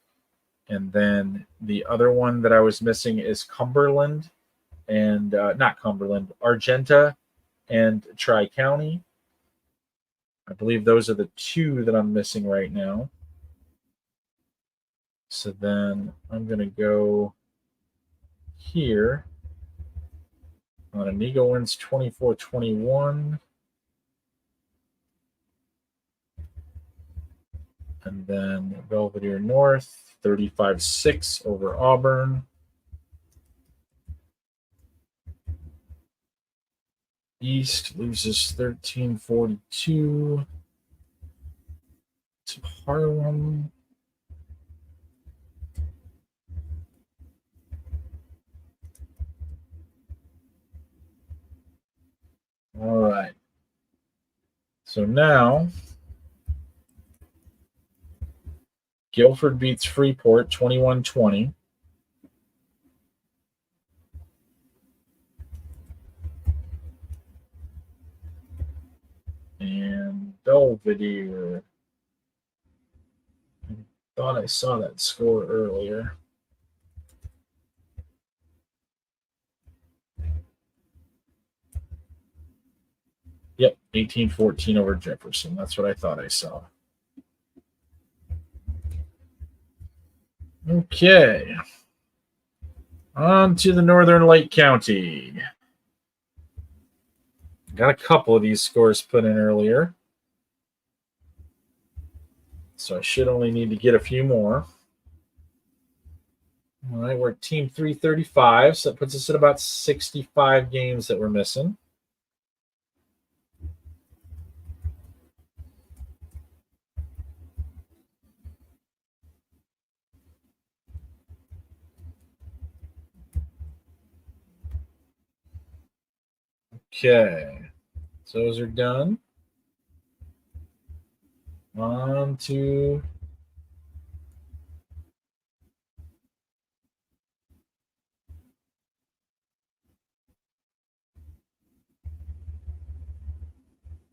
[SPEAKER 2] And then the other one that I was missing is Cumberland and not Cumberland, Argenta and Tri-County. I believe those are the two that I'm missing right now. So then I'm going to go here. Onega wins 24-21. And then Belvedere North, 35-6 over Auburn. East loses 13-42 to Harlem. All right. So now Guilford beats Freeport 21-20. And Belvedere. I thought I saw that score earlier. Yep, 18-14 over Jefferson. That's what I thought I saw. Okay. On to the Northern Lake County. Got a couple of these scores put in earlier. So I should only need to get a few more. All right, we're at Team 335, so that puts us at about 65 games that we're missing. Okay, so those are done. On to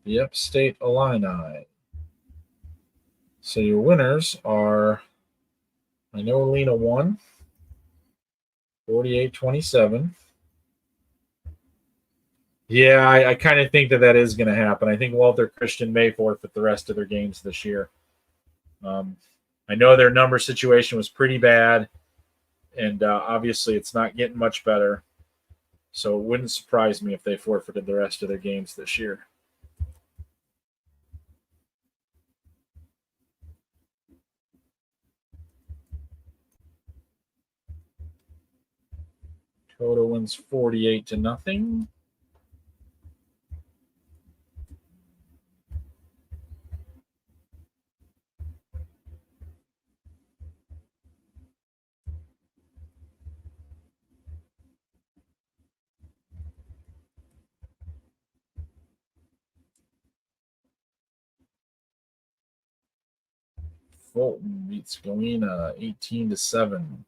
[SPEAKER 2] the Upstate Illini. So your winners are, I know Alina won, 48-27. Yeah, I kind of think that is going to happen. I think Walter Christian may forfeit the rest of their games this year. I know their number situation was pretty bad, and obviously it's not getting much better. So it wouldn't surprise me if they forfeited the rest of their games this year. Total wins 48-0. Fulton beats Galena 18-7.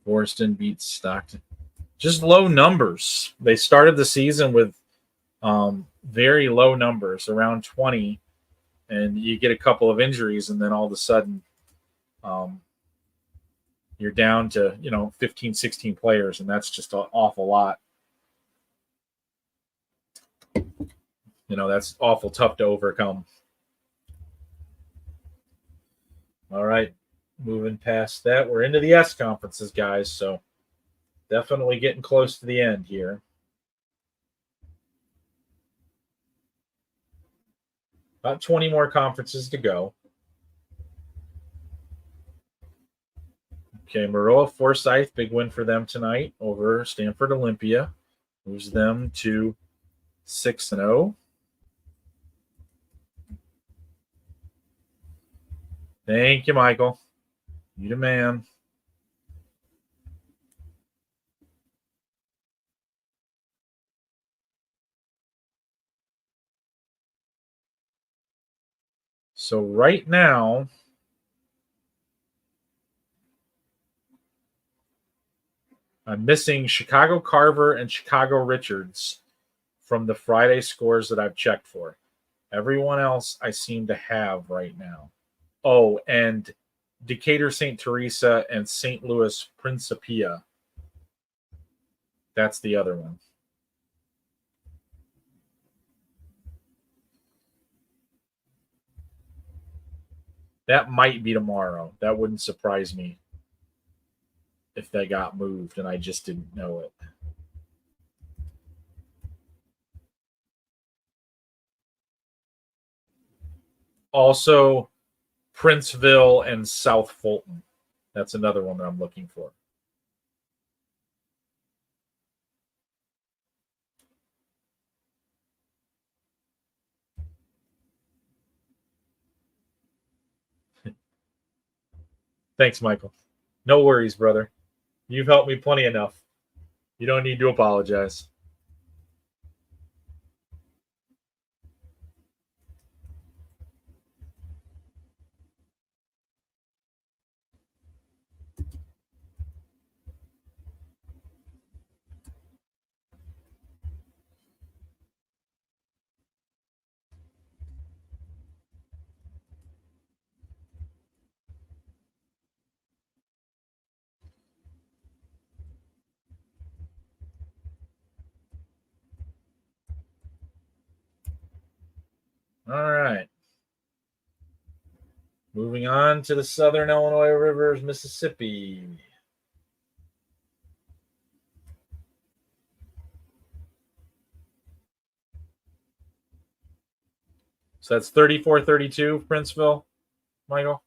[SPEAKER 2] Borston beats Stockton. Just low numbers. They started the season with very low numbers, around 20, and you get a couple of injuries, and then all of a sudden you're down to 15, 16 players, and that's just an awful lot. That's awful tough to overcome. All right. Moving past that, we're into the S conferences, guys, so definitely getting close to the end here. About 20 more conferences to go. Okay, Maroa Forsyth, big win for them tonight over Stanford Olympia. Moves them to 6-0. Thank you, Michael. You the man. So right now, I'm missing Chicago Carver and Chicago Richards from the Friday scores that I've checked for. Everyone else I seem to have right now. Oh, and Decatur St. Teresa and St. Louis Principia. That's the other one. That might be tomorrow. That wouldn't surprise me if they got moved and I just didn't know it. Also, Princeville and South Fulton. That's another one that I'm looking for. Thanks, Michael. No worries, brother. You've helped me plenty enough. You don't need to apologize. All right. Moving on to the Southern Illinois Rivers, Mississippi. So that's 34-32, Princeville, Michael.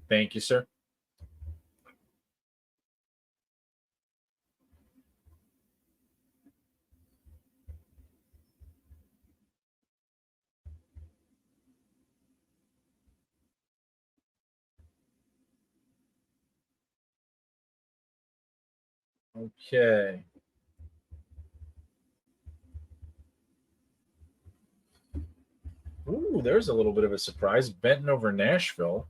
[SPEAKER 2] Thank you, sir. Okay. Ooh, there's a little bit of a surprise. Benton over Nashville.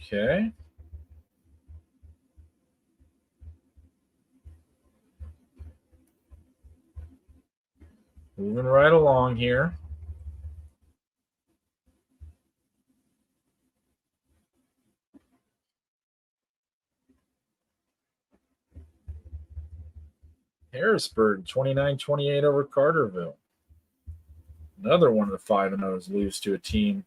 [SPEAKER 2] Okay. Moving right along here. Harrisburg, 29-28 over Carterville. Another one of the 5-0s lose to a team.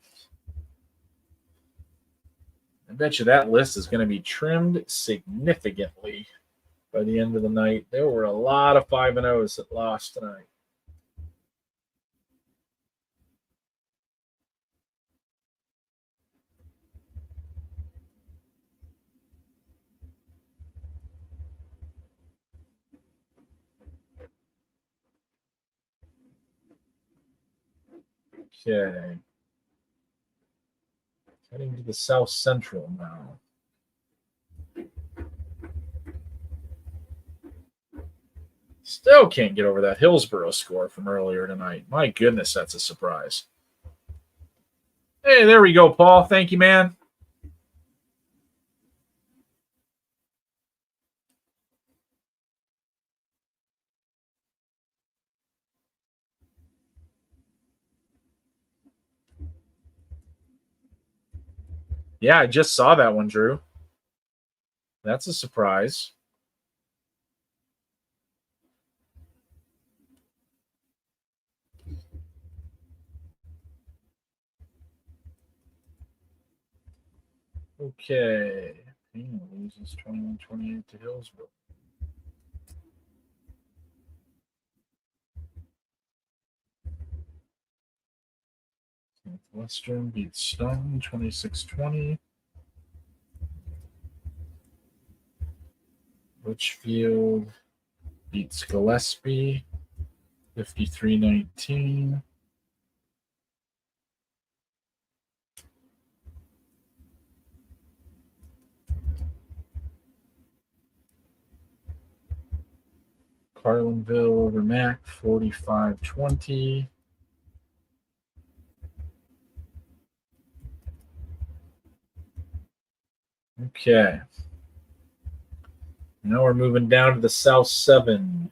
[SPEAKER 2] I bet you that list is going to be trimmed significantly by the end of the night. There were a lot of 5-0s that lost tonight. Okay. Heading to the South Central now. Still can't get over that Hillsborough score from earlier tonight. My goodness, that's a surprise. Hey, there we go, Paul. Thank you, man. Yeah, I just saw that one, Drew. That's a surprise. Okay. Pena loses 21-28 to Hillsborough. Northwestern beats Stone 26-20. Litchfield beats Gillespie 53-19. Carlinville over Mac 45-20. Okay. Now we're moving down to the South 7.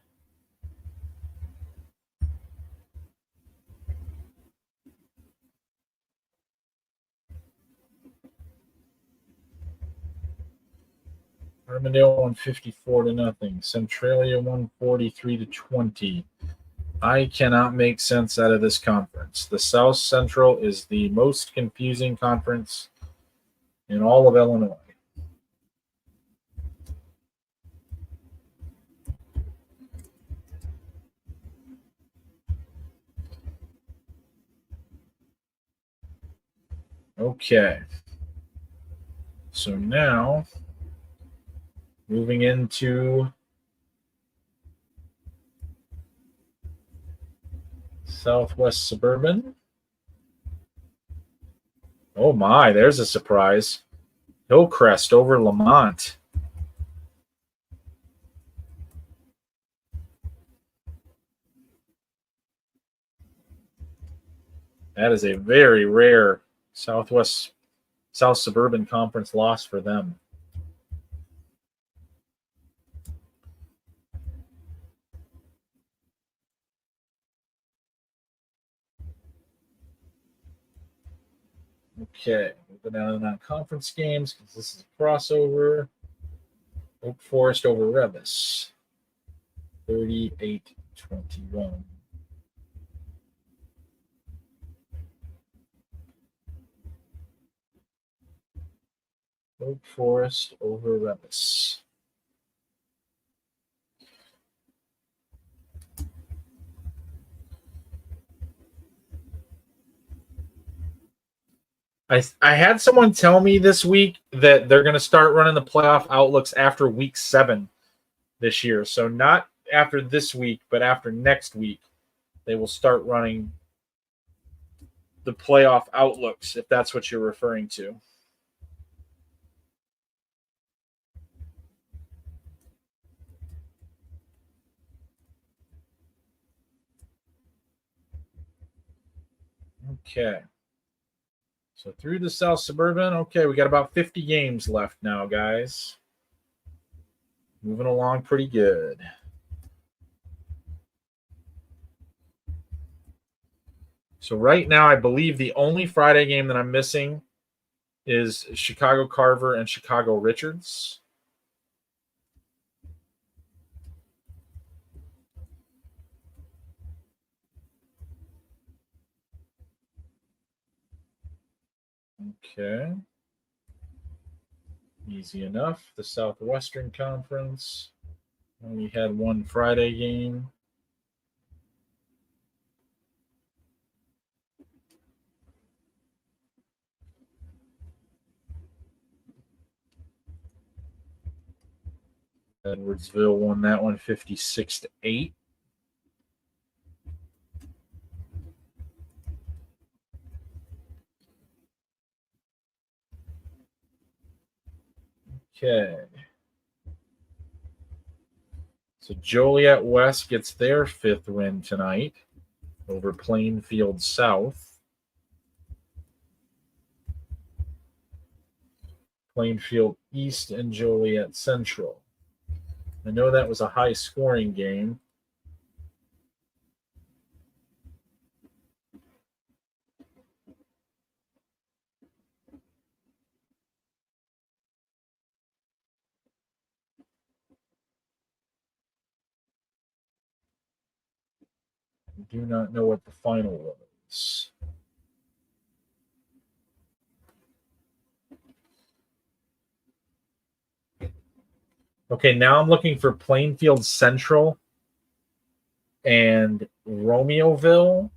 [SPEAKER 2] Armidale won 54-0. Centralia won 43-20. I cannot make sense out of this conference. The South Central is the most confusing conference in all of Illinois. Okay. So now, moving into Southwest Suburban. Oh my, there's a surprise. Hillcrest over Lamont. That is a very rare South Suburban Conference loss for them. Okay, we'll go down to the non-conference games because this is a crossover. Oak Forest over Revis, 38-21. Oak Forest over Revis. I had someone tell me this week that they're going to start running the playoff outlooks after week 7 this year. So not after this week, but after next week, they will start running the playoff outlooks, if that's what you're referring to. Okay. So through the South Suburban, okay, we got about 50 games left now, guys. Moving along pretty good. So right now, I believe the only Friday game that I'm missing is Chicago Carver and Chicago Richards. Okay. Easy enough. The Southwestern Conference. Only had one Friday game. Edwardsville won that one 56-8. Okay. So Joliet West gets their 5th win tonight over Plainfield South. Plainfield East and Joliet Central. I know that was a high-scoring game. I do not know what the final was. Okay, now I'm looking for Plainfield Central and Romeoville,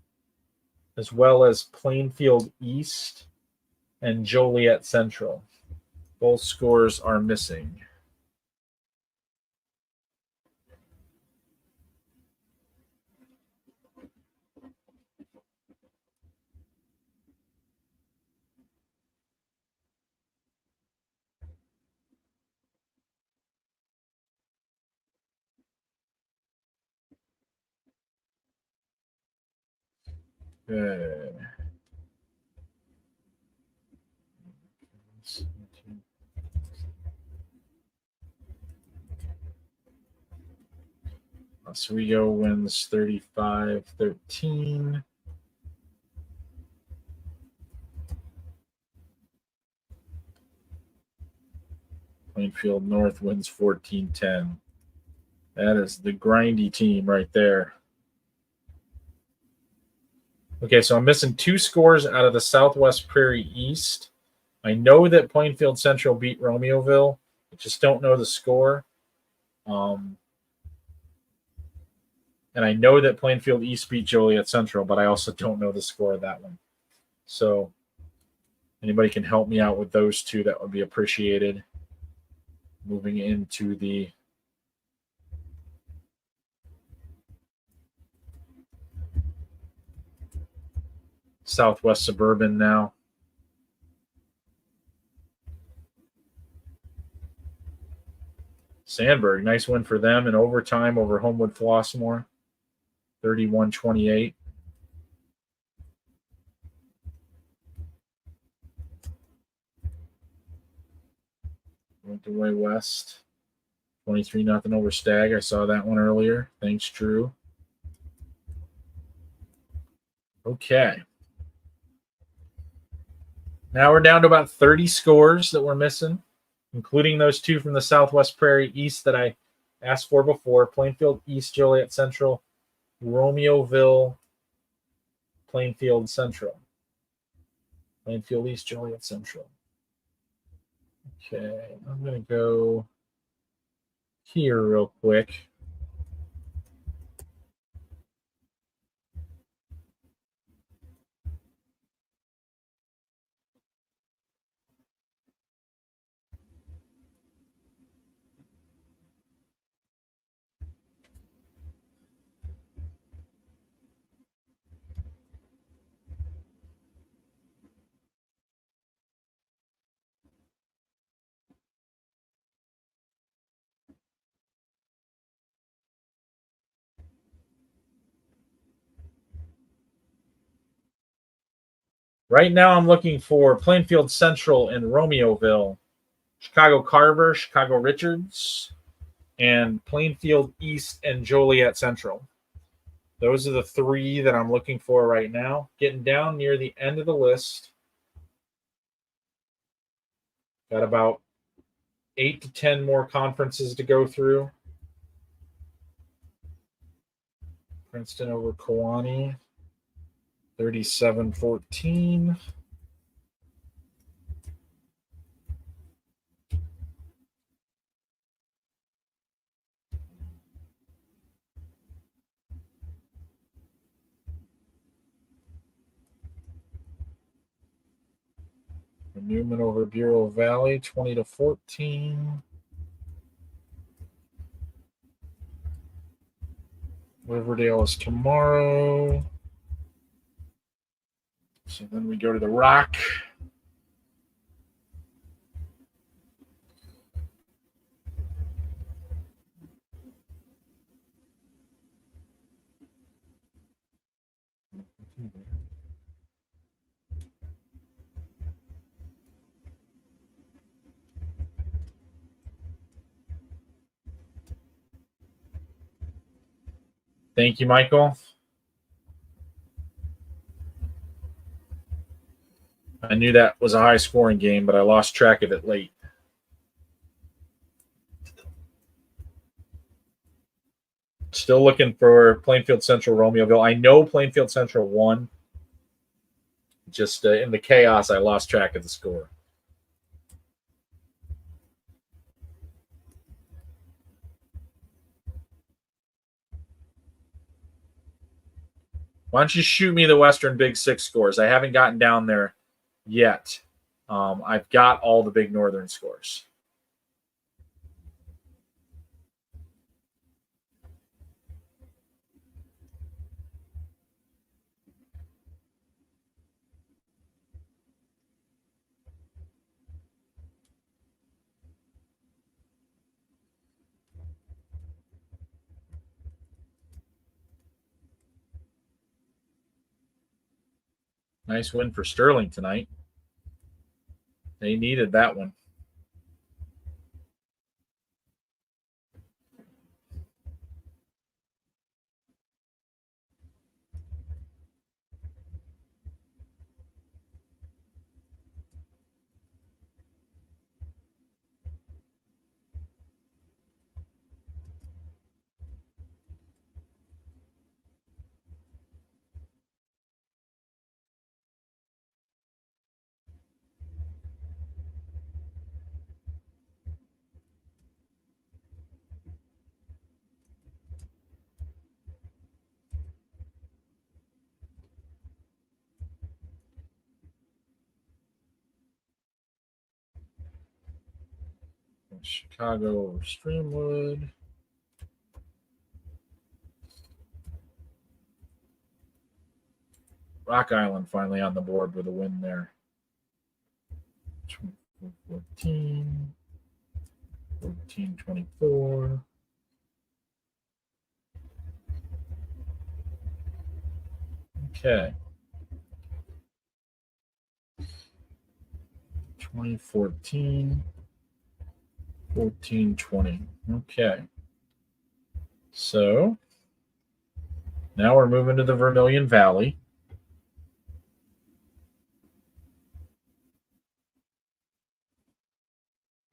[SPEAKER 2] as well as Plainfield East and Joliet Central. Both scores are missing. Okay. Oswego wins 35-13. Plainfield North wins 14-10. That is the grindy team right there. Okay, so I'm missing 2 scores out of the Southwest Prairie East. I know that Plainfield Central beat Romeoville. I just don't know the score. And I know that Plainfield East beat Joliet Central, but I also don't know the score of that one. So anybody can help me out with those 2, that would be appreciated. Moving into the Southwest Suburban now. Sandburg, nice win for them in overtime over Homewood Flossmoor, 31-28. Went to Way West, 23-0 over Stag. I saw that one earlier. Thanks, Drew. Okay. Now we're down to about 30 scores that we're missing, including those 2 from the Southwest Prairie East that I asked for before. Plainfield East, Joliet Central, Romeoville, Plainfield Central. Plainfield East, Joliet Central. Okay, I'm going to go here real quick. Right now, I'm looking for Plainfield Central and Romeoville, Chicago Carver, Chicago Richards, and Plainfield East and Joliet Central. Those are the 3 that I'm looking for right now. Getting down near the end of the list. Got about 8 to 10 more conferences to go through. Princeton over Kewanee, 37-14. Newman over Bureau Valley, 20-14. Riverdale is tomorrow. So then we go to the Rock. Thank you, Michael. I knew that was a high-scoring game, but I lost track of it late. Still looking for Plainfield Central, Romeoville. I know Plainfield Central won. Just in the chaos, I lost track of the score. Why don't you shoot me the Western Big Six scores? I haven't gotten down there yet. I've got all the Big Northern scores. Nice win for Sterling tonight. They needed that one. Chicago over Streamwood. Rock Island finally on the board with a win there. 14, 14-24. Okay. 2014. 14-20. Okay. So now we're moving to the Vermilion Valley.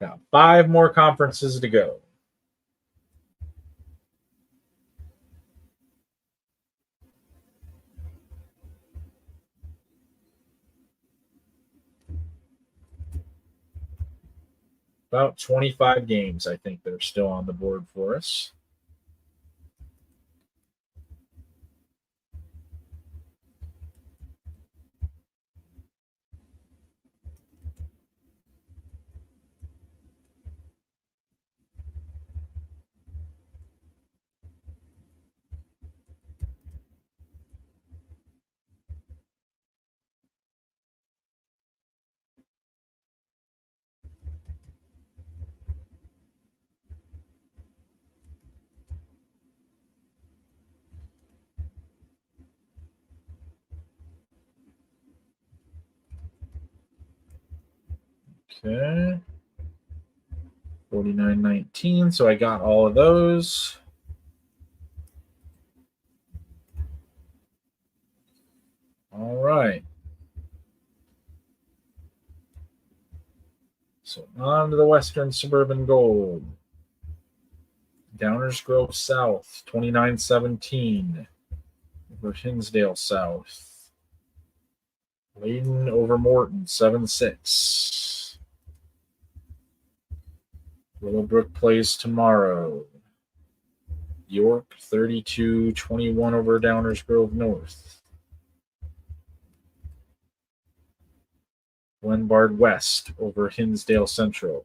[SPEAKER 2] Got 5 more conferences to go. About 25 games, I think, that are still on the board for us. Okay. 49-19, so I got all of those. All right. So on to the Western Suburban Gold. Downers Grove South, 29-17 over Hinsdale South. Layden over Morton, 7-6. Willowbrook plays tomorrow. York, 32-21 over Downers Grove North. Glenbard West over Hinsdale Central.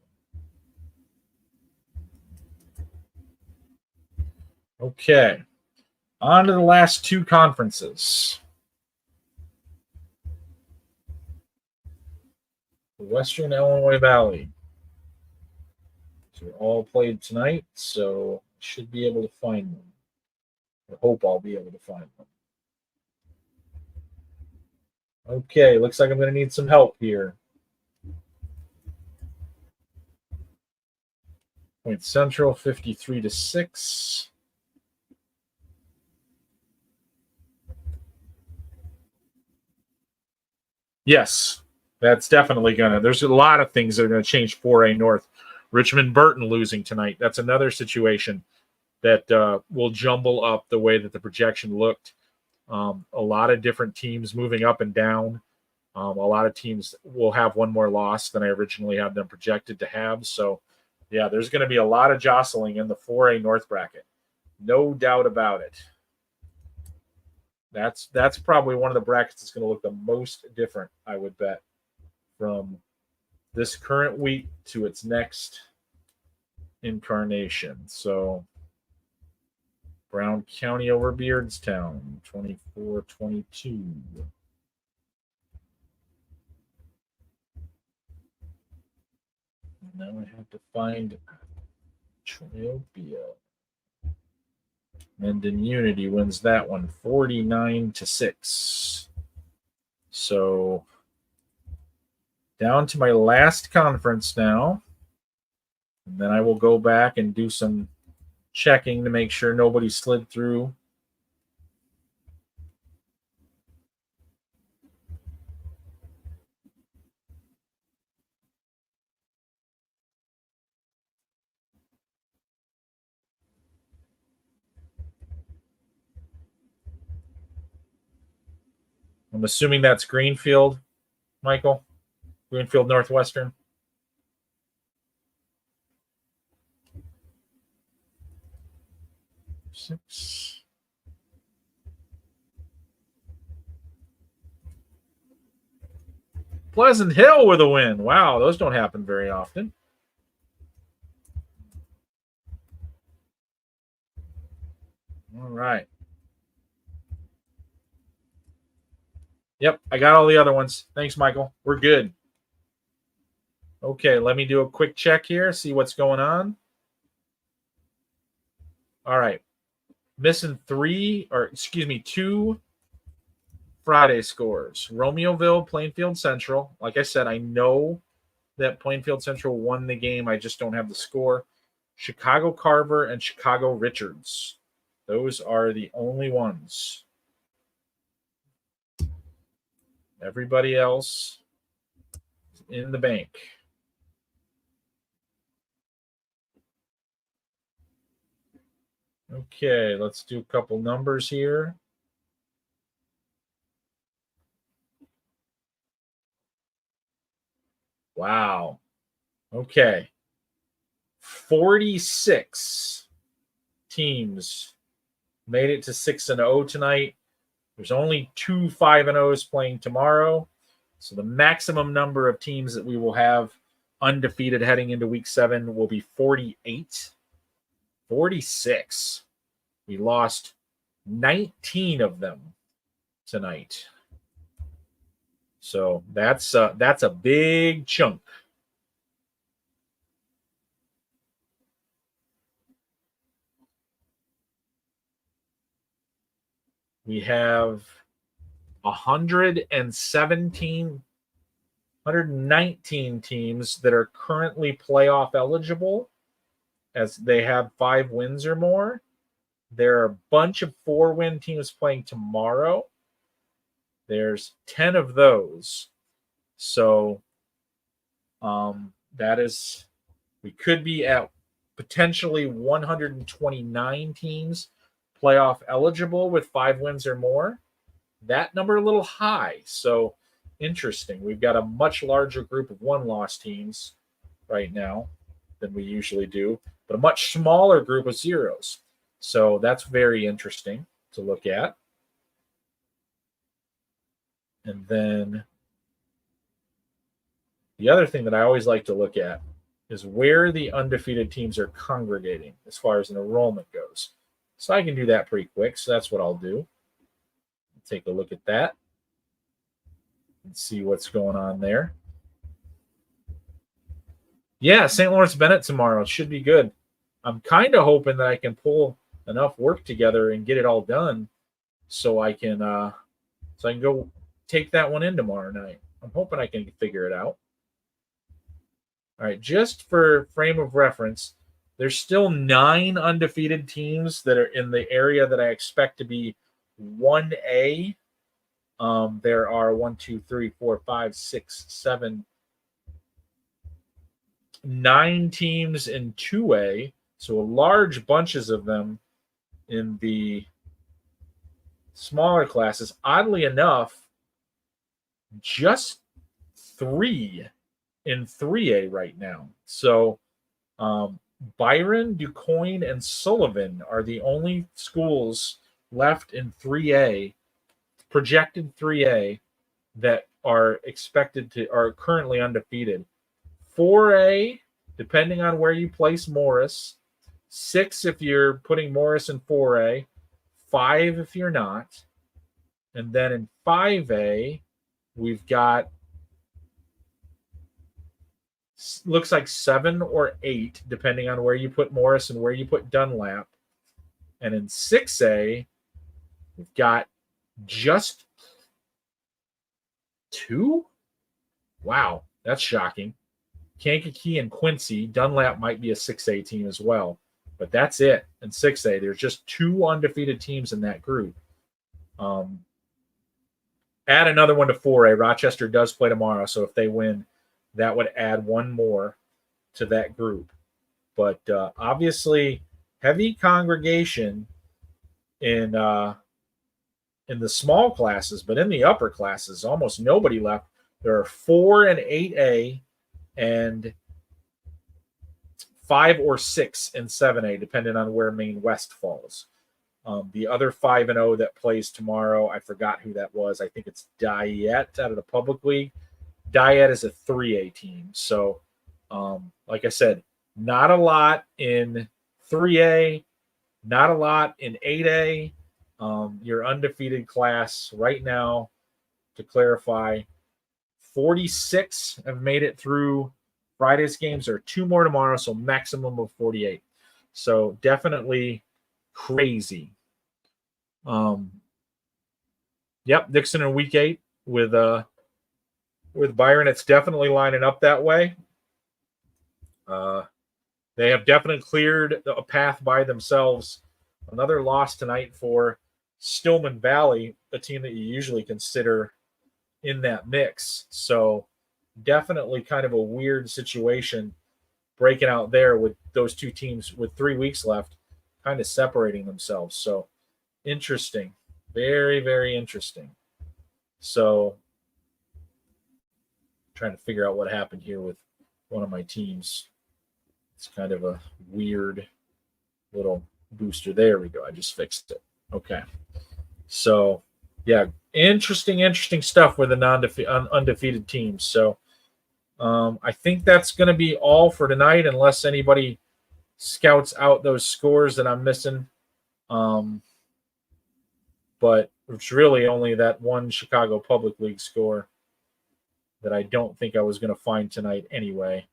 [SPEAKER 2] Okay, on to the last 2 conferences. The Western Illinois Valley. So all played tonight, so should be able to find them. I hope I'll be able to find them. Okay, looks like I'm going to need some help here. Point Central, 53-6. Yes, that's definitely going to. There's a lot of things that are going to change 4A North. Richmond-Burton losing tonight. That's another situation that will jumble up the way that the projection looked. A lot of different teams moving up and down. A lot of teams will have one more loss than I originally had them projected to have. So, yeah, there's going to be a lot of jostling in the 4A North bracket. No doubt about it. That's probably one of the brackets that's going to look the most different, I would bet, from this current week to its next incarnation. So Brown County over Beardstown, 24-22. Now I have to find Trilobia. Mendon Unity wins that one 49-6. So down to my last conference now. And then I will go back and do some checking to make sure nobody slid through. I'm assuming that's Greenfield, Michael? Greenfield Northwestern? Six. Pleasant Hill with a win. Wow, those don't happen very often. All right. Yep, I got all the other ones. Thanks, Michael. We're good. Okay, let me do a quick check here, see what's going on. All right. Missing two Friday scores. Romeoville, Plainfield Central. Like I said, I know that Plainfield Central won the game. I just don't have the score. Chicago Carver and Chicago Richards. Those are the only ones. Everybody else is in the bank. Okay, let's do a couple numbers here. Wow. Okay. 46 teams made it to 6-0 tonight. There's only 2 5-0s playing tomorrow. So the maximum number of teams that we will have undefeated heading into week 7 will be 48. 46. We lost 19 of them tonight. So that's a big chunk. We have 119 teams that are currently playoff eligible, as they have 5 wins or more. There are a bunch of 4-win teams playing tomorrow. There's 10 of those. So that is, we could be at potentially 129 teams playoff eligible with 5 wins or more. That number a little high. So interesting. We've got a much larger group of 1-loss teams right now than we usually do, but a much smaller group of zeros. So that's very interesting to look at. And then the other thing that I always like to look at is where the undefeated teams are congregating as far as an enrollment goes. So I can do that pretty quick. So that's what I'll do. Take a look at that and see what's going on there. Yeah, St. Lawrence Bennett tomorrow. It should be good. I'm kind of hoping that I can pull enough work together and get it all done so I can go take that one in tomorrow night. I'm hoping I can figure it out. All right, just for frame of reference, there's still 9 undefeated teams that are in the area that I expect to be 1A. There are 1, 2, 3, 4, 5, 6, 7, 9 teams in 2A. So large bunches of them in the smaller classes. Oddly enough, just 3 in 3A right now. So Byron, DuQuoin, and Sullivan are the only schools left in 3A, projected 3A, that are currently undefeated. 4A, depending on where you place Morris, 6 if you're putting Morris in 4A, 5 if you're not. And then in 5A, we've got, looks like 7 or 8, depending on where you put Morris and where you put Dunlap. And in 6A, we've got just 2? Wow, that's shocking. Kankakee and Quincy. Dunlap might be a 6A team as well, but that's it. In 6A, there's just 2 undefeated teams in that group. Add another one to 4A. Rochester does play tomorrow, so if they win, that would add one more to that group. But obviously, heavy congregation in the small classes, but in the upper classes, almost nobody left. There are 4 in 8A and 5 or 6 in 7A, depending on where Maine West falls. The other 5-0 that plays tomorrow, I forgot who that was. I think it's Diet out of the public league. Diet is a 3A team. So, like I said, not a lot in 3A, not a lot in 8A. Your undefeated class right now, to clarify, 46 have made it through Friday's games. There are 2 more tomorrow, so maximum of 48. So definitely crazy. Yep, Dixon in week 8 with Byron. It's definitely lining up that way. They have definitely cleared a path by themselves. Another loss tonight for Stillman Valley, a team that you usually consider in that mix. So definitely kind of a weird situation breaking out there with those 2 teams with 3 weeks left kind of separating themselves. So interesting. Very, very interesting. So trying to figure out what happened here with one of my teams. It's kind of a weird little booster. There we go. I just fixed it. Okay. So, yeah, interesting stuff with the undefeated teams. So, I think that's going to be all for tonight, unless anybody scouts out those scores that I'm missing. But it's really only that one Chicago Public League score that I don't think I was going to find tonight anyway.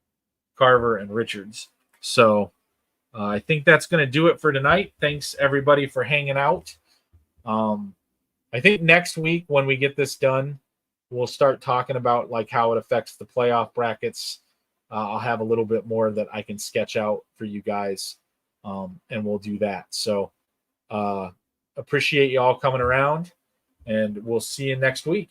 [SPEAKER 2] Carver and Richards. So, I think that's going to do it for tonight. Thanks, everybody, for hanging out. I think next week when we get this done, we'll start talking about like how it affects the playoff brackets. I'll have a little bit more that I can sketch out for you guys, and we'll do that. So appreciate you all coming around, and we'll see you next week.